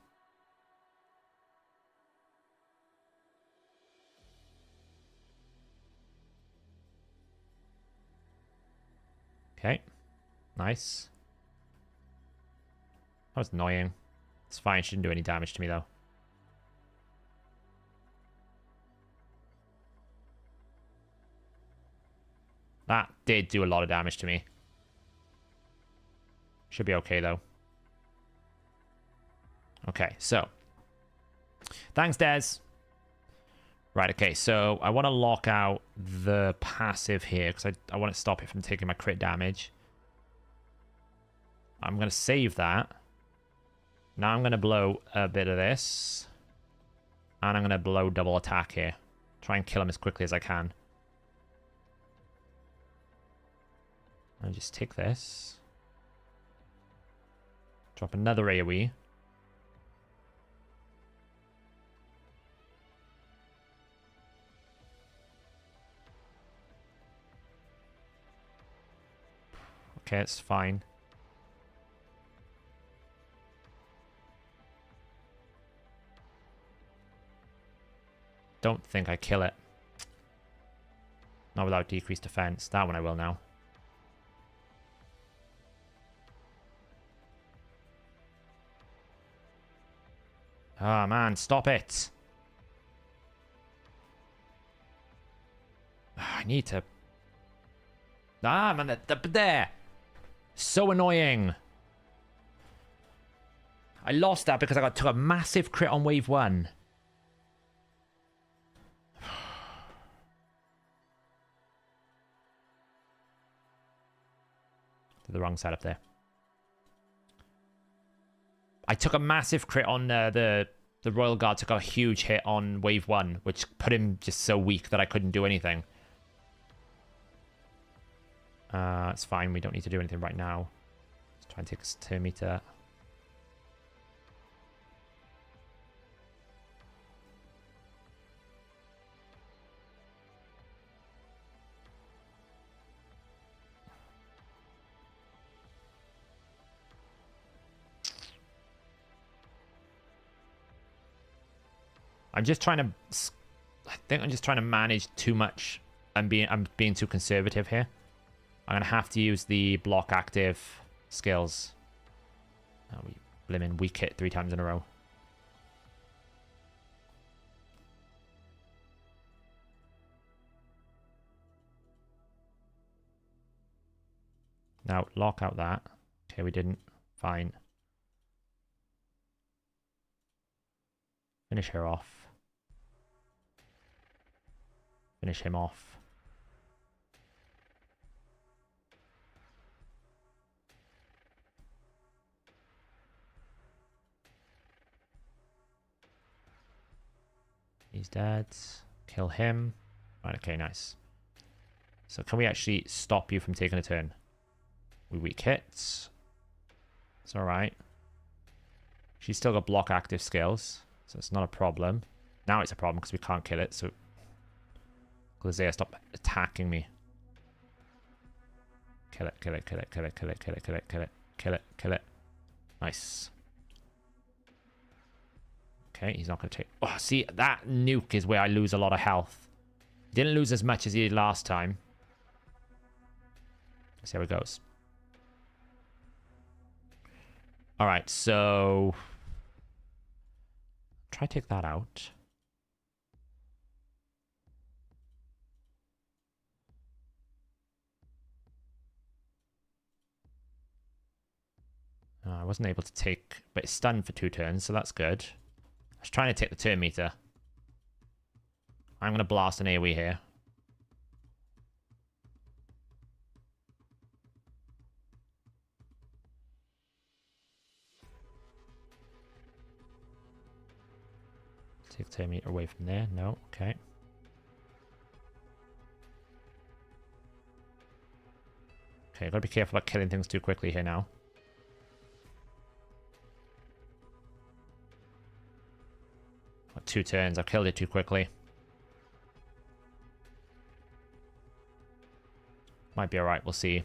Okay. Nice. That was annoying. It's fine, she didn't do any damage to me, though. That did do a lot of damage to me. Should be okay, though. Okay, so. Thanks, Des. Right, okay, so I want to lock out the passive here, because I want to stop it from taking my crit damage. I'm going to save that. Now I'm going to blow a bit of this. And I'm going to blow double attack here. Try and kill him as quickly as I can. And just take this. Drop another AoE. Okay, it's fine. Don't think I kill it. Not without decreased defense. That one I will now. Oh, man, stop it. I need to... Ah, man, there. So annoying. I lost that because I took a massive crit on wave 1. To the wrong side up there. I took a massive crit on the Royal Guard, took a huge hit on wave 1, which put him just so weak that I couldn't do anything. It's fine, we don't need to do anything right now. Let's try and take a 2 meter. I'm just trying to... I think I'm just trying to manage too much. I'm being too conservative here. I'm going to have to use the block active skills. Oh, we blimmin' weak hit 3 times in a row. Now, lock out that. Okay, we didn't. Fine. Finish her off. Finish him off. He's dead. Kill him. Right, okay, nice. So can we actually stop you from taking a turn? We weak hits. It's alright. She's still got block active skills, so it's not a problem. Now it's a problem because we can't kill it, so... Glazea, stop attacking me. Kill it, kill it, kill it, kill it, kill it, kill it, kill it, kill it, kill it, kill it. Nice. Okay, he's not going to take... Oh, see, that nuke is where I lose a lot of health. Didn't lose as much as he did last time. See how it goes. Alright, so... Try to take that out. I wasn't able to take... But it's stunned for 2 turns, so that's good. I was trying to take the turn meter. I'm going to blast an AoE here. Take 10 meter away from there. No, okay. Okay, gotta be careful about killing things too quickly here now. Got 2 turns. I've killed it too quickly. Might be alright, we'll see.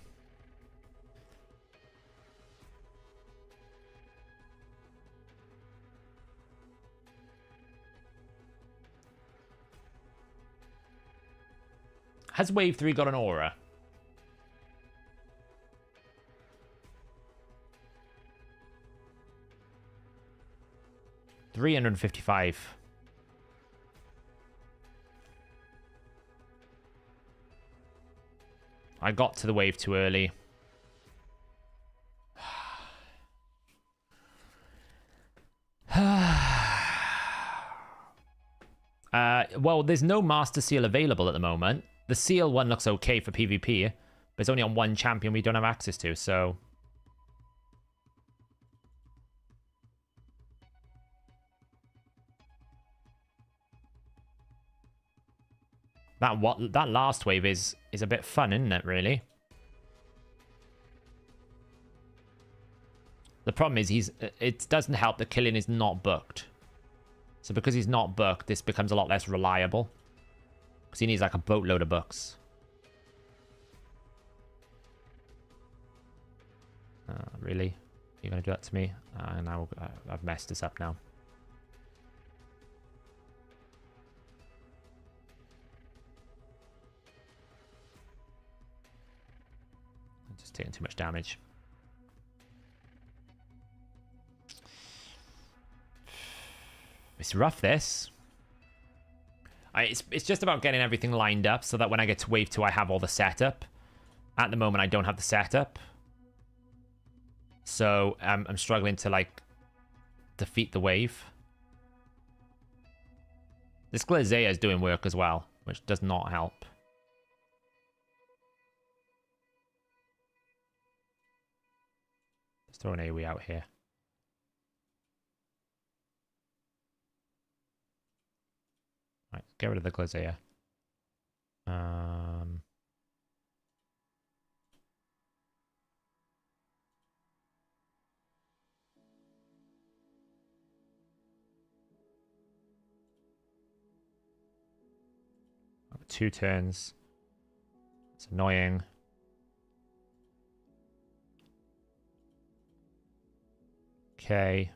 Has Wave 3 got an aura? $355. I got to the wave too early. Well, there's no Master Seal available at the moment. The Seal one looks okay for PvP, but it's only on one champion we don't have access to, so... That last wave is a bit fun, isn't it, really? The problem is it doesn't help that killing is not booked. So because he's not booked, this becomes a lot less reliable. Because he needs like a boatload of books. Really? You're going to do that to me? Now I've messed this up now. I'm just taking too much damage. It's rough, this. It's just about getting everything lined up so that when I get to wave 2, I have all the setup. At the moment, I don't have the setup. So, I'm struggling to, like, defeat the wave. This Glazea is doing work as well, which does not help. Let's throw an AoE out here. Right, get rid of the Glazea. 2 turns. It's annoying. Okay.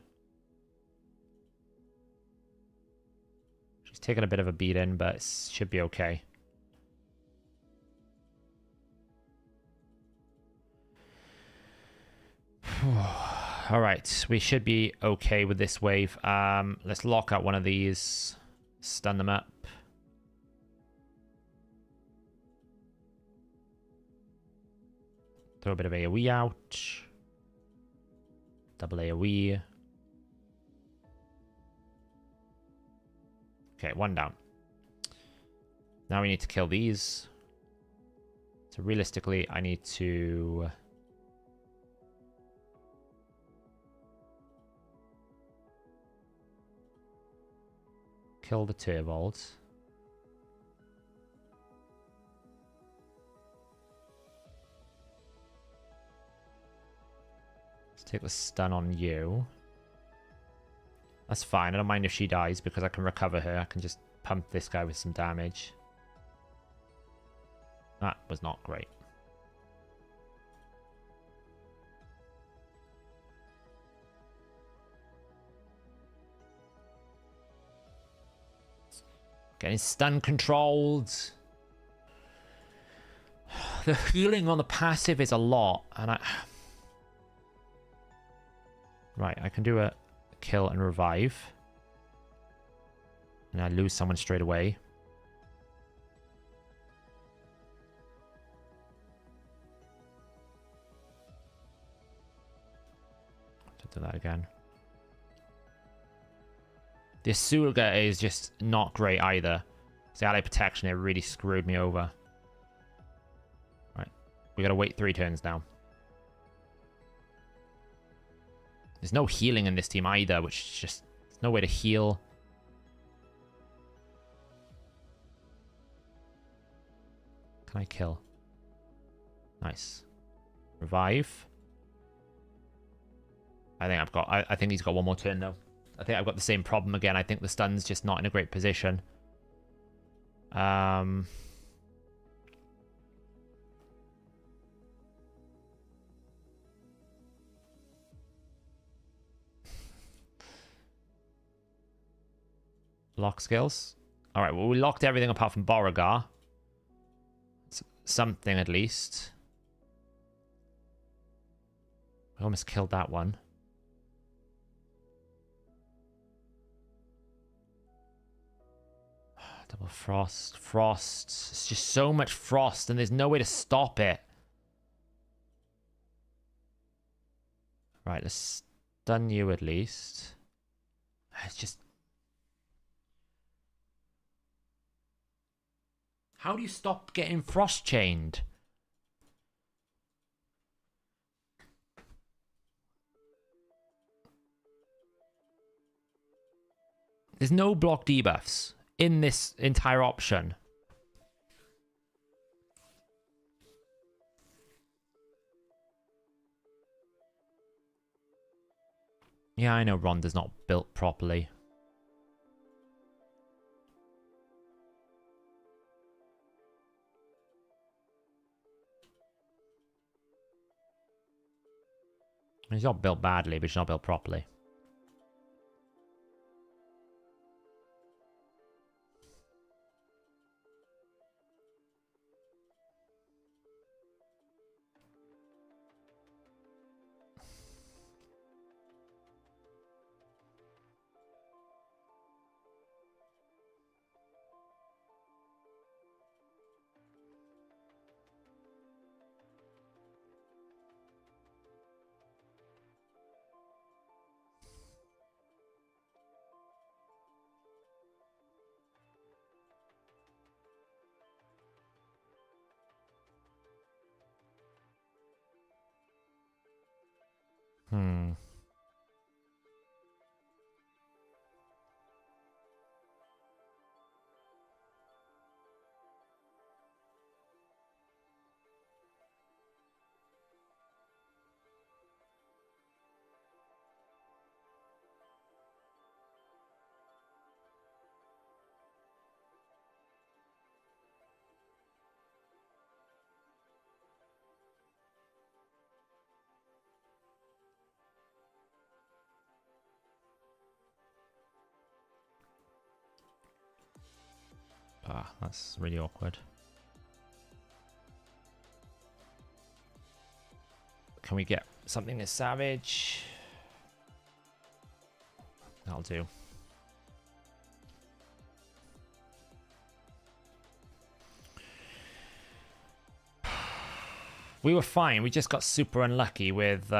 She's taking a bit of a beating, but it should be okay. All right, we should be okay with this wave. Let's lock out one of these, stun them up. Throw a bit of AoE out. Double AoE. Okay, 1 down. Now we need to kill these. So realistically, I need to... kill the Turvold. Let's take the stun on you. That's fine. I don't mind if she dies because I can recover her. I can just pump this guy with some damage. That was not great. Getting stun controlled. The healing on the passive is a lot, and I... Right, I can do a kill and revive. And I lose someone straight away. Do that again. The Asulga is just not great either. The ally protection, it really screwed me over. Right, we gotta wait 3 turns now. There's no healing in this team either, which is just... There's no way to heal. Can I kill? Nice. Revive. I think I've got... I think he's got one more turn, though. I think I've got the same problem again. I think the stun's just not in a great position. Lock skills. Alright, well, we locked everything apart from Beauregard. Something, at least. I almost killed that one. Double frost. Frost. It's just so much frost, and there's no way to stop it. Right, let's stun you at least. It's just... How do you stop getting frost chained? There's no block debuffs in this entire option. Yeah, I know Rhonda's not built properly. She's not built badly, but she's not built properly. Hmm. Ah, that's really awkward. Can we get something as savage? That'll do. We were fine. We just got super unlucky with...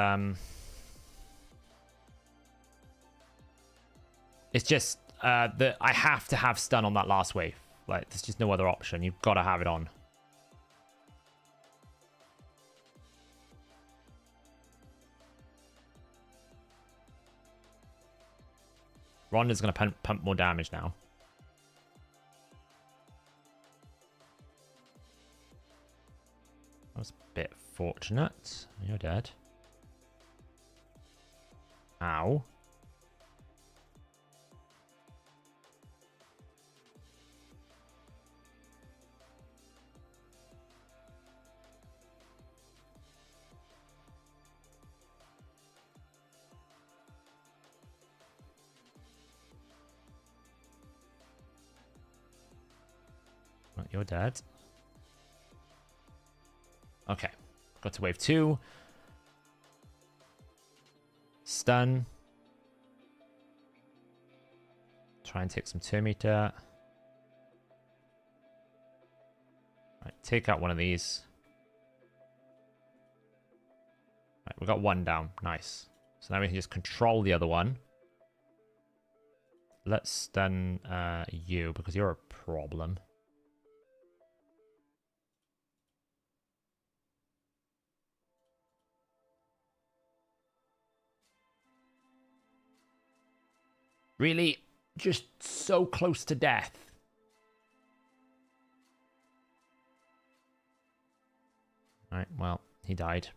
It's just that I have to have stun on that last wave. Like, there's just no other option. You've got to have it on. Rhonda's going to pump more damage now. That was a bit fortunate. You're dead. Ow. You're dead. Okay. Got to wave 2. Stun. Try and take some turn meter. Right, take out one of these. Right, we got one down. Nice. So now we can just control the other one. Let's stun you because you're a problem. Really? Just so close to death. Right, well, he died.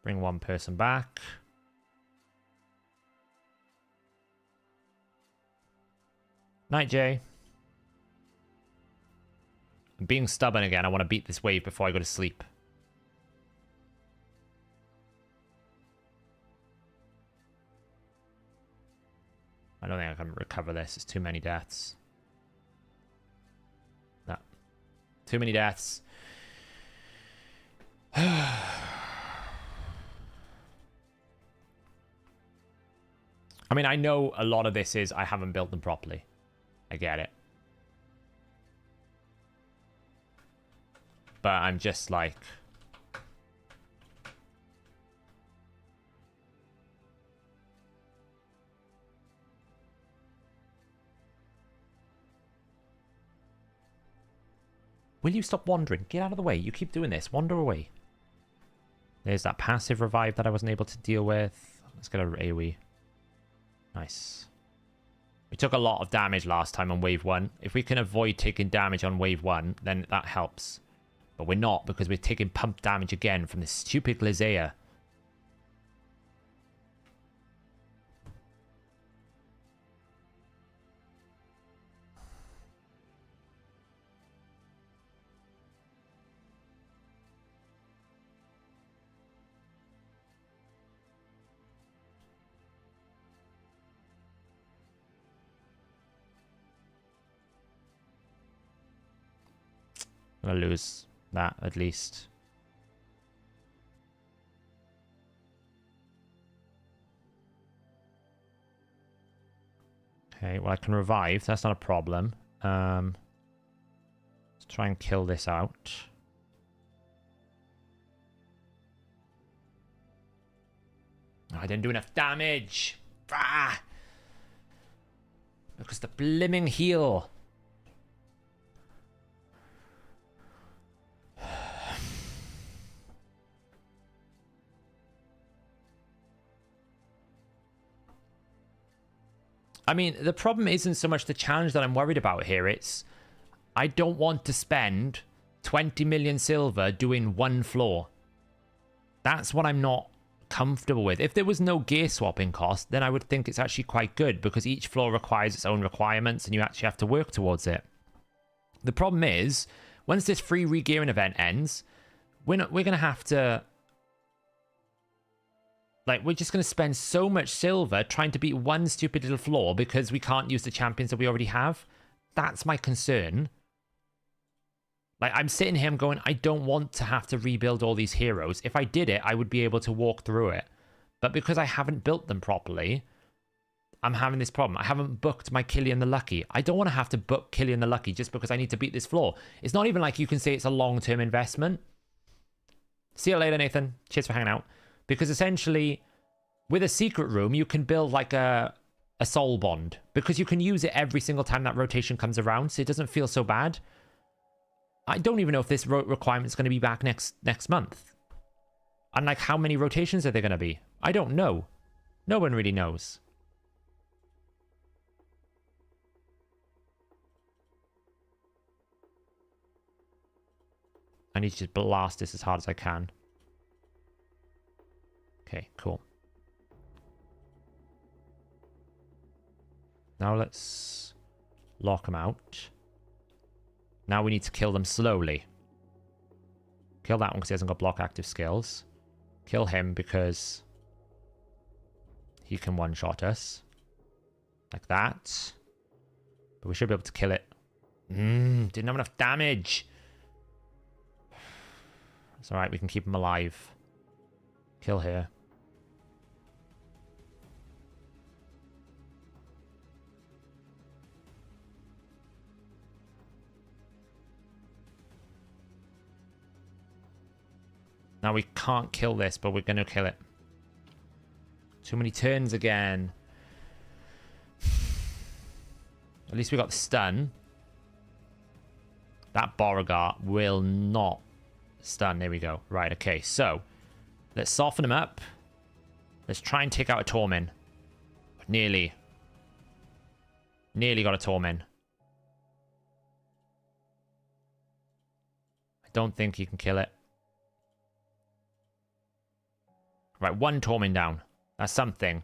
Bring one person back. Night, Jay. I'm being stubborn again. I want to beat this wave before I go to sleep. I don't think I can recover this. It's too many deaths. No. Too many deaths. I mean, I know a lot of this is I haven't built them properly. I get it. But I'm just like... Will you stop wandering? Get out of the way. You keep doing this. Wander away. There's that passive revive that I wasn't able to deal with. Let's get an AoE. Nice. We took a lot of damage last time on wave 1. If we can avoid taking damage on wave 1, then that helps. But we're not, because we're taking pump damage again from this stupid Glazea. I'm gonna lose that at least. Okay, well I can revive. That's not a problem. Let's try and kill this out. Oh, I didn't do enough damage. Ah! Because the blimming heal. I mean, the problem isn't so much the challenge that I'm worried about here. It's I don't want to spend 20 million silver doing one floor. That's what I'm not comfortable with. If there was no gear swapping cost, then I would think it's actually quite good because each floor requires its own requirements and you actually have to work towards it. The problem is, once this free regearing event ends, we're going to have to... Like, we're just going to spend so much silver trying to beat one stupid little floor because we can't use the champions that we already have. That's my concern. Like, I'm sitting here, I'm going, I don't want to have to rebuild all these heroes. If I did it, I would be able to walk through it. But because I haven't built them properly, I'm having this problem. I haven't booked my Killian the Lucky. I don't want to have to book Killian the Lucky just because I need to beat this floor. It's not even like you can say it's a long-term investment. See you later, Nathan. Cheers for hanging out. Because essentially, with a secret room, you can build like a soul bond. Because you can use it every single time that rotation comes around, so it doesn't feel so bad. I don't even know if this requirement is going to be back next month. And like, how many rotations are there going to be? I don't know. No one really knows. I need to just blast this as hard as I can. Okay, cool. Now let's lock them out. Now we need to kill them slowly. Kill that one because he hasn't got block active skills. Kill him because he can one-shot us. Like that. But we should be able to kill it Didn't have enough damage. It's alright, we can keep him alive. Kill here. Now we can't kill this, but we're going to kill it. Too many turns again. At least we got the stun. That Beauregard will not stun. There we go. Right, okay. So, let's soften him up. Let's try and take out a Torment. Nearly. Nearly got a Torment. I don't think he can kill it. Right, one Torment down. That's something.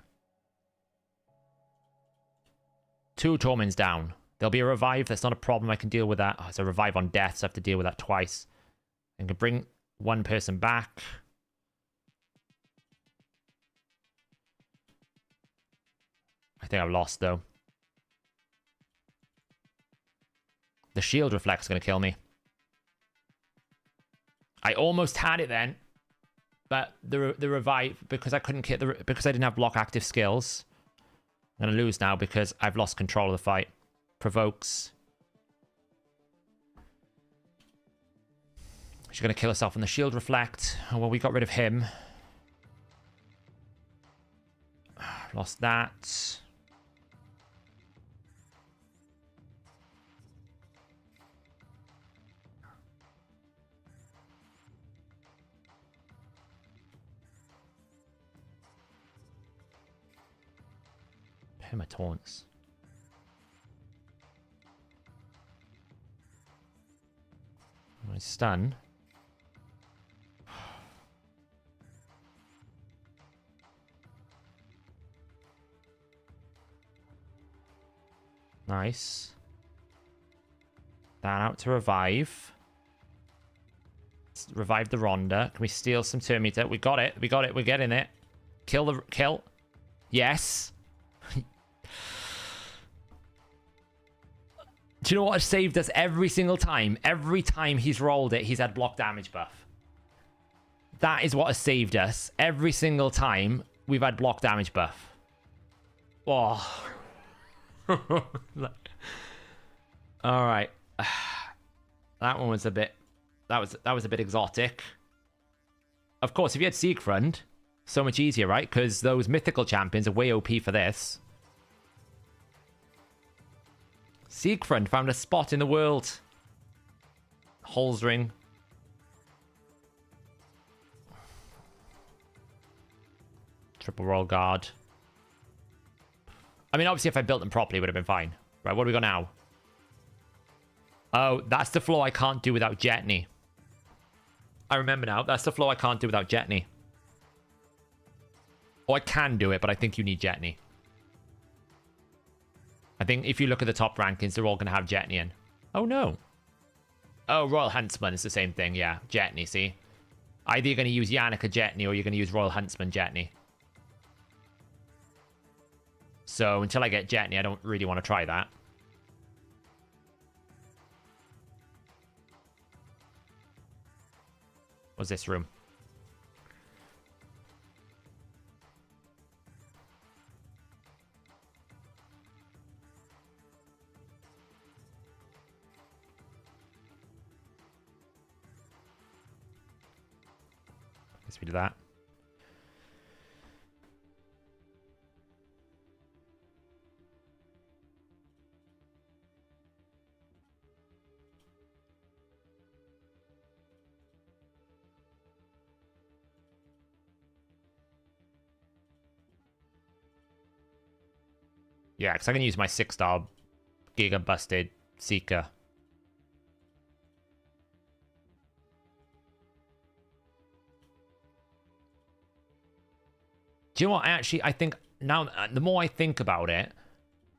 2 Torments down. There'll be a revive. That's not a problem. I can deal with that. Oh, it's a revive on death, so I have to deal with that twice. I can bring one person back. I think I've lost, though. The shield reflex is going to kill me. I almost had it then. But the revive, because I couldn't hit because I didn't have block active skills. I'm going to lose now because I've lost control of the fight. Provokes. She's going to kill herself on the shield reflect. Oh, well, we got rid of him. Lost that. Pay my taunts. My stun. Nice. That out to revive. Let's revive the Rhonda. Can we steal some Termita? We got it. We got it. We're getting it. Kill the... Kill. Yes. Do you know what has saved us every single time? Every time he's rolled it, he's had block damage buff. That is what has saved us. Every single time we've had block damage buff. Oh. Alright. That one was a bit... That was a bit exotic. Of course, if you had Siegfried, so much easier, right? Because those mythical champions are way OP for this. Siegfried found a spot in the world. Holzring. Triple roll guard. I mean, obviously, if I built them properly, it would have been fine. Right, what do we got now? Oh, that's the floor I can't do without Jetney. I remember now. That's the floor I can't do without Jetney. Or I can do it, but I think you need Jetney. I think if you look at the top rankings, they're all going to have Jetney in. Oh, no. Oh, Royal Huntsman is the same thing. Yeah, Jetney, see? Either you're going to use Yannicka Jetney or you're going to use Royal Huntsman Jetney. So until I get Jetney, I don't really want to try that. What's this room? Guess we do that. Yeah, because I can use my 6-star Giga Busted Seeker. Do you know what? I think now, the more I think about it,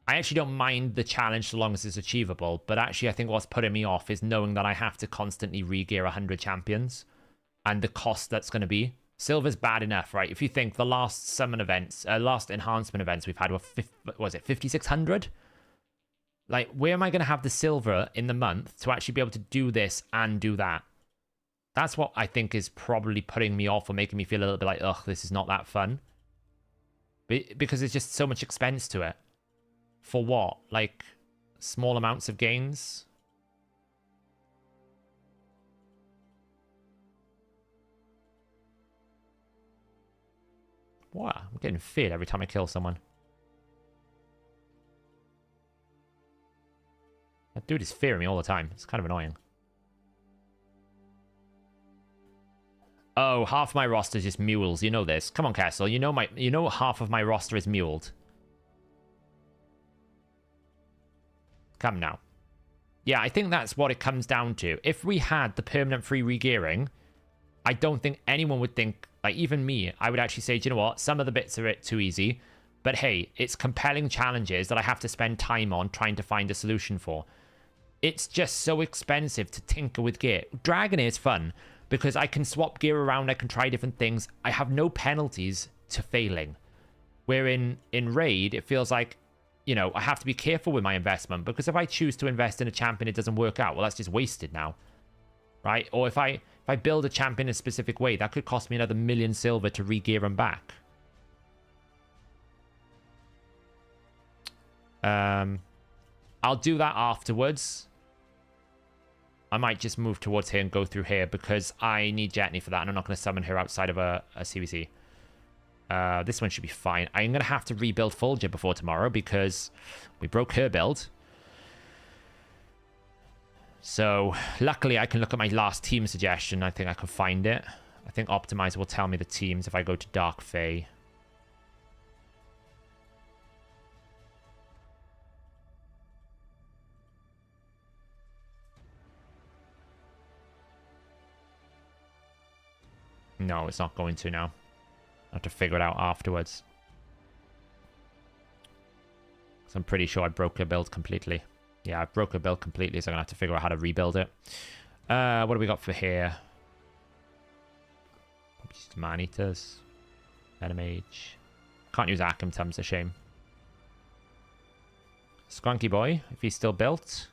I actually don't mind the challenge so long as it's achievable. But actually, I think what's putting me off is knowing that I have to constantly re-gear 100 champions and the cost that's going to be. Silver's bad enough, right? If you think the last summon events, last enhancement events we've had were, was it 5,600? Like, where am I going to have the silver in the month to actually be able to do this and do that? That's what I think is probably putting me off or making me feel a little bit like, ugh, this is not that fun. Because there's just so much expense to it. For what? Like, small amounts of gains? What? I'm getting feared every time I kill someone. That dude is fearing me all the time. It's kind of annoying. Oh, half my roster is just mules. You know this. Come on, Castle. You know half of my roster is muled. Come now. Yeah, I think that's what it comes down to. If we had the permanent free regearing, I don't think anyone would think, like even me, I would actually say, do you know what? Some of the bits are too easy. But hey, it's compelling challenges that I have to spend time on trying to find a solution for. It's just so expensive to tinker with gear. Dragonair is fun because I can swap gear around, I can try different things. I have no penalties to failing. Where in Raid, it feels like, you know, I have to be careful with my investment because if I choose to invest in a champion, it doesn't work out. Well, that's just wasted now, right? Or if I build a champion in a specific way, that could cost me another 1,000,000 silver to re-gear them back. I'll do that afterwards. I might just move towards here and go through here because I need Jetney for that, and I'm not going to summon her outside of a CVC. This one should be fine. I'm going to have to rebuild Fulger before tomorrow because we broke her build. So, luckily, I can look at my last team suggestion. I think I can find it. I think Optimizer will tell me the teams if I go to Dark Fae. No, it's not going to now. I have to figure it out afterwards. So I'm pretty sure I broke her build completely. Yeah, I broke her build completely, so I'm going to have to figure out how to rebuild it. What do we got for here? Just Man-Eaters. Venomage. Can't use Arkham Tums, a shame. Scrunky Boy, if he's still built.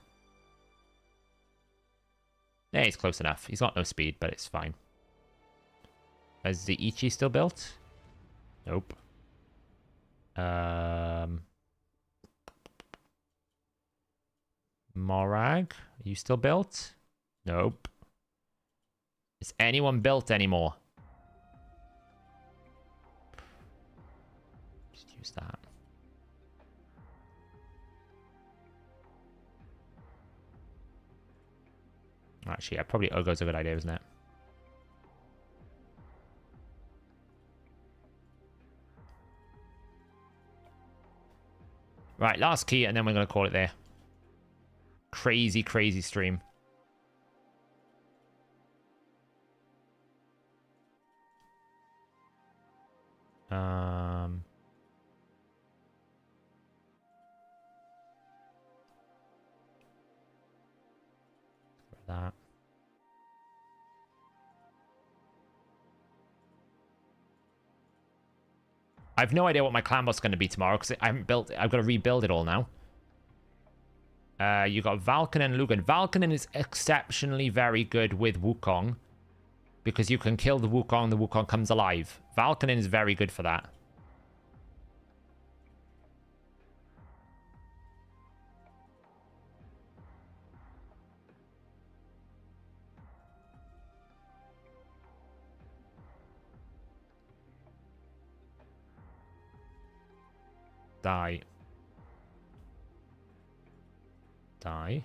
Yeah, he's close enough. He's got no speed, but it's fine. Is the Ichi still built? Nope. Morag, are you still built? Nope. Is anyone built anymore? Just use that. Actually, yeah, probably Ogo's a good idea, isn't it? Right, last key, and then we're going to call it there. Crazy, crazy stream. That. I have no idea what my clan boss is going to be tomorrow because I haven't built it. I've got to rebuild it all now. You got Valken and Lugan. Valken is exceptionally very good with Wukong because you can kill the Wukong comes alive. Valken is very good for that. Die. Die.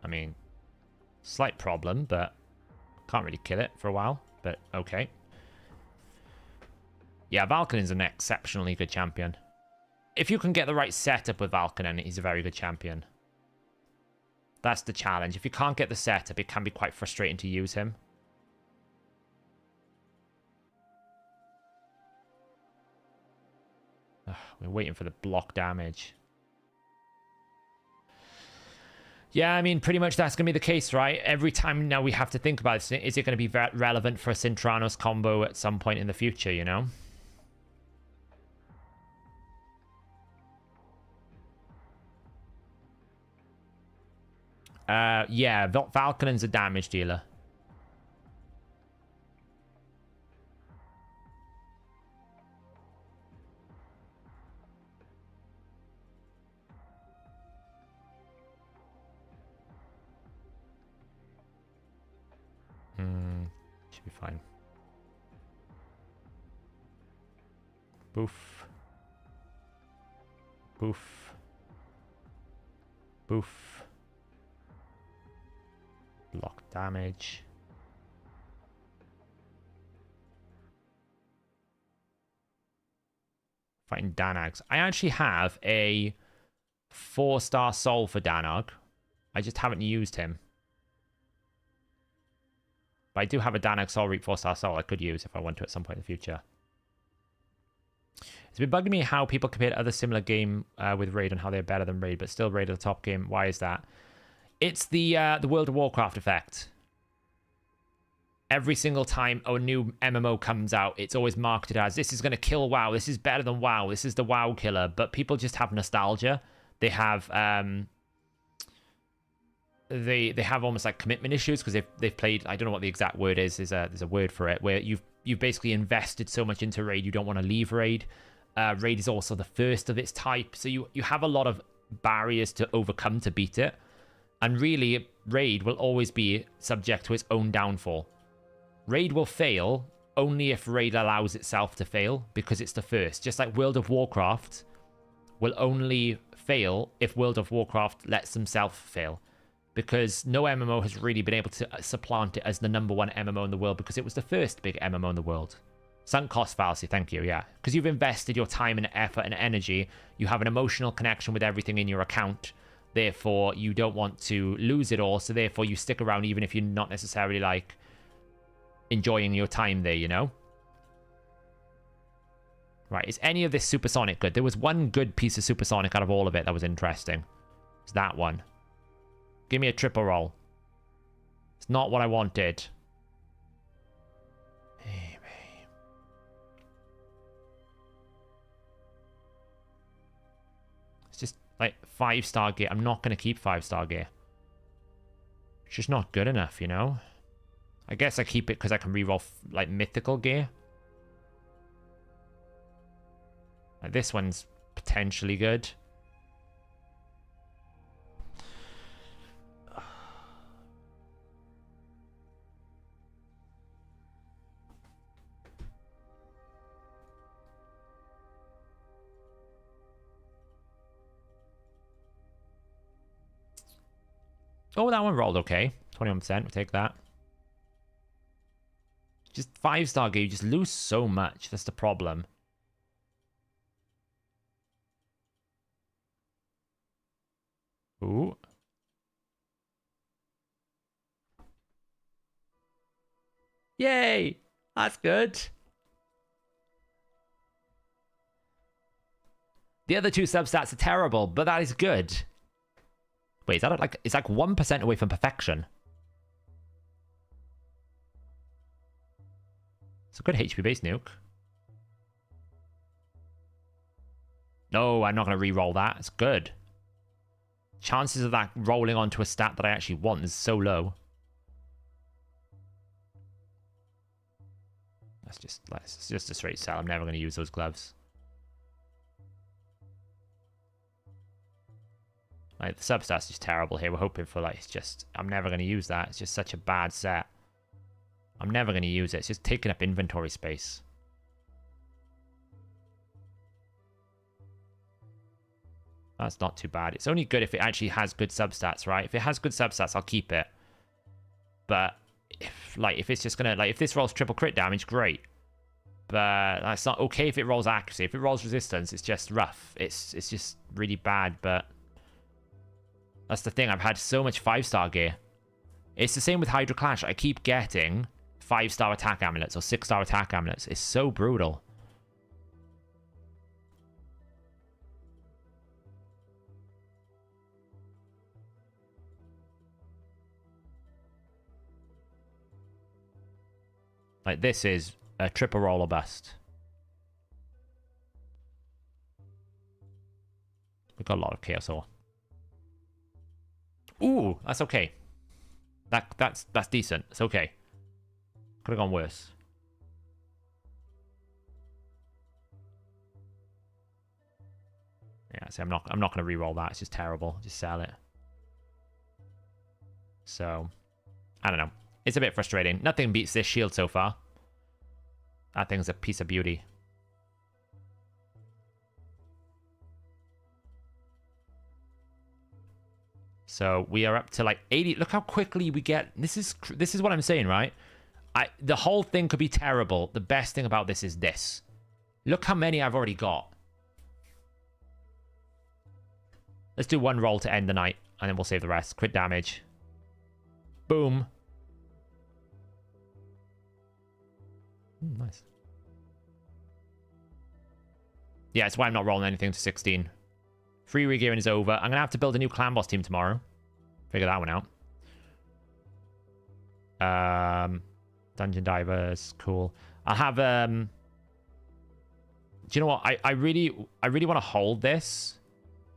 I mean, slight problem, but can't really kill it for a while, but okay. Yeah, Valken's an exceptionally good champion. If you can get the right setup with Valken, he's a very good champion. That's the challenge. If you can't get the setup, it can be quite frustrating to use him. Ugh, we're waiting for the block damage. Yeah, I mean, pretty much that's going to be the case, right? Every time now we have to think about this. Is it going to be relevant for a Cintranos combo at some point in the future, you know? Yeah, Valkonen's a damage dealer. Should be fine. Boof. Boof. Boof. Block damage. Fighting Danags. I actually have a 4-star soul for Danag. I just haven't used him. But I do have a Danag Soul Reap 4-star soul I could use if I want to at some point in the future. It's been bugging me how people compare to other similar game with Raid and how they're better than Raid, but still Raid are the top game. Why is that? It's the World of Warcraft effect. Every single time a new MMO comes out, it's always marketed as, this is going to kill WoW, this is better than WoW, this is the WoW killer. But people just have nostalgia. They have they have almost like commitment issues because they've played, I don't know what the exact word is, there's a word for it, where you've basically invested so much into Raid, you don't want to leave Raid. Raid is also the first of its type, so you have a lot of barriers to overcome to beat it. And really, Raid will always be subject to its own downfall. Raid will fail only if Raid allows itself to fail, because it's the first. Just like World of Warcraft will only fail if World of Warcraft lets themselves fail. Because no MMO has really been able to supplant it as the #1 MMO in the world, because it was the first big MMO in the world. Sunk cost fallacy, thank you, yeah. Because you've invested your time and effort and energy, you have an emotional connection with everything in your account, therefore you don't want to lose it all, so therefore you stick around even if you're not necessarily, like, enjoying your time there, you know? Right, is any of this supersonic good? There was one good piece of supersonic out of all of it that was interesting. It's that one. Give me a triple roll. It's not what I wanted. It's just like 5-star gear. I'm not going to keep 5-star gear. It's just not good enough, you know? I guess I keep it because I can reroll like mythical gear. Like this one's potentially good. Oh, that one rolled okay. 21%, we'll take that. Just 5-star gear, you just lose so much. That's the problem. Ooh. Yay! That's good. The other two substats are terrible, but that is good. Wait, is that like, it's like 1% away from perfection. It's a good HP base nuke. No, I'm not going to re-roll that. It's good. Chances of that rolling onto a stat that I actually want is so low. That's just a straight sell. I'm never going to use those gloves. Like, the substats is terrible here. We're hoping for, like, it's just, I'm never going to use that. It's just such a bad set. I'm never going to use it. It's just taking up inventory space. That's not too bad. It's only good if it actually has good substats, right? If it has good substats, I'll keep it. But if it's just gonna, like, if this rolls triple crit damage, great. But that's not okay if it rolls accuracy. If it rolls resistance, it's just rough. It's just really bad. But that's the thing. I've had so much 5-star gear. It's the same with Hydra Clash. I keep getting 5-star attack amulets or 6-star attack amulets. It's so brutal. Like, this is a triple roll or bust. We've got a lot of Chaos Ore. Ooh, that's okay. That's decent. It's okay. Could have gone worse. Yeah, see, I'm not gonna re-roll that. It's just terrible. Just sell it. So, I don't know. It's a bit frustrating. Nothing beats this shield so far. That thing's a piece of beauty. So we are up to like 80. Look how quickly we get. This is what I'm saying, right? The whole thing could be terrible. The best thing about this is this. Look how many I've already got. Let's do one roll to end the night, and then we'll save the rest. Crit damage. Boom. Nice. Yeah, that's why I'm not rolling anything to 16. Free regearing is over. I'm going to have to build a new clan boss team tomorrow. Figure that one out. Dungeon divers. Cool. I'll have... do you know what? I really want to hold this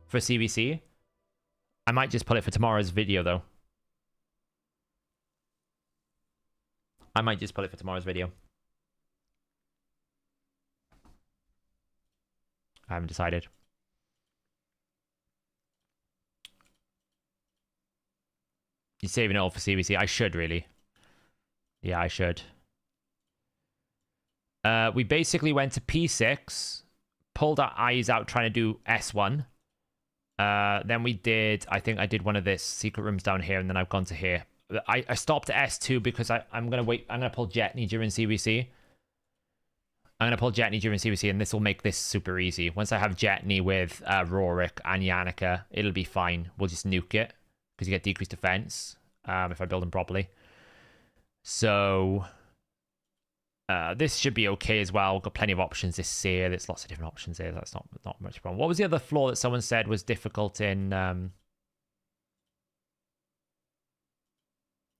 for CBC. I might just put it for tomorrow's video, though. I might just put it for tomorrow's video. I haven't decided. You're saving it all for CBC. I should, really. Yeah, I should. We basically went to P6, pulled our eyes out trying to do S1. Then we did, I think I did one of this secret rooms down here, and then I've gone to here. I stopped at S2 because I'm going to wait. I'm going to pull Jetney during CBC. I'm going to pull Jetney during CBC, and this will make this super easy. Once I have Jetney with Rorik and Yannicka, it'll be fine. We'll just nuke it, because you get decreased defense if I build them properly. So this should be okay as well. We've got plenty of options this Seer. There's lots of different options here. That's not much problem. What was the other floor that someone said was difficult in...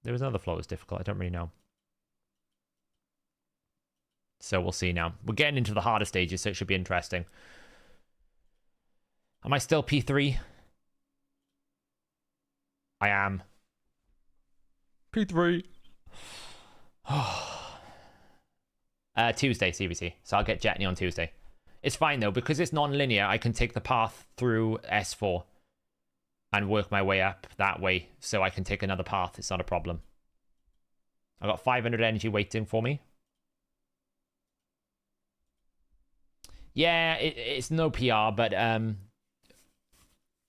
There was another floor that was difficult. I don't really know. So we'll see now. We're getting into the harder stages, so it should be interesting. Am I still P3? I am. P3. Tuesday, CBC. So I'll get Jetney on Tuesday. It's fine, though. Because it's non-linear, I can take the path through S4 and work my way up that way. So I can take another path. It's not a problem. I got 500 energy waiting for me. Yeah, it's no PR, but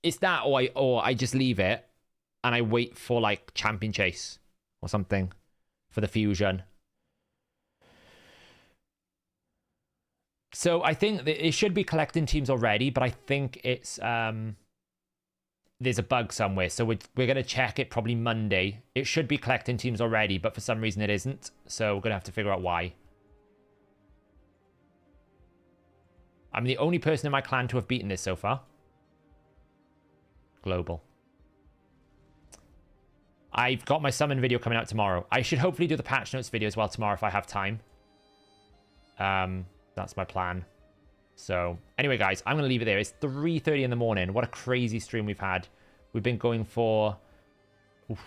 it's that, or I just leave it and I wait for like champion chase or something for the fusion. So I think it should be collecting teams already, but I think it's there's a bug somewhere. So we're gonna check it probably Monday. It should be collecting teams already, but for some reason it isn't. So we're gonna have to figure out why. I'm the only person in my clan to have beaten this so far. Global. I've got my summon video coming out tomorrow. I should hopefully do the patch notes video as well tomorrow if I have time. That's my plan. So, anyway, guys, I'm going to leave it there. It's 3:30 in the morning. What a crazy stream we've had. We've been going for...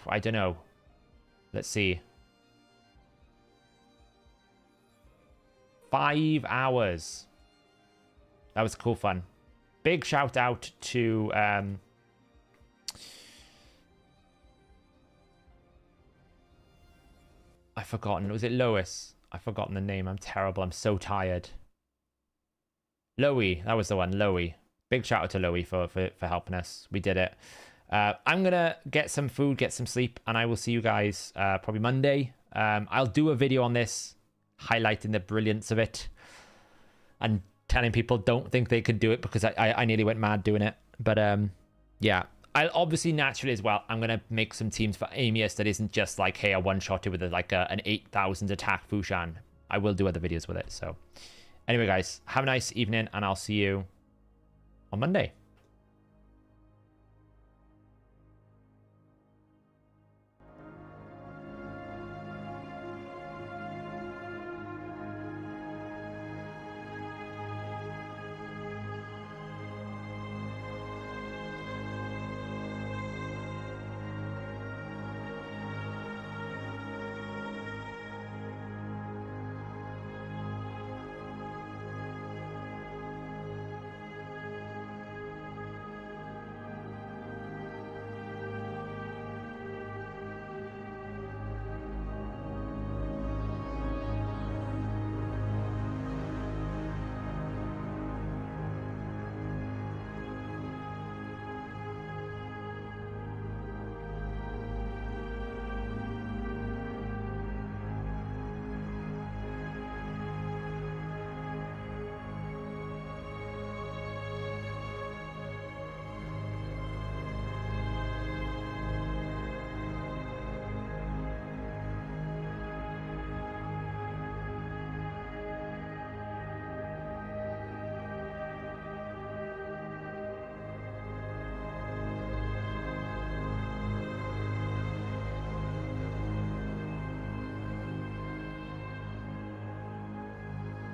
I don't know. Let's see. 5 hours. That was cool fun. Big shout out to I've forgotten. Was it Lois? I've forgotten the name. I'm terrible. I'm so tired. Loey. That was the one. Loey. Big shout out to Loey for helping us. We did it. I'm going to get some food, get some sleep, and I will see you guys probably Monday. I'll do a video on this, highlighting the brilliance of it. And telling people don't think they could do it because I nearly went mad doing it. But yeah, I'll obviously naturally as well, I'm going to make some teams for Amius that isn't just like, hey, I one-shot it with an 8,000 attack Fushan. I will do other videos with it. So anyway, guys, have a nice evening and I'll see you on Monday.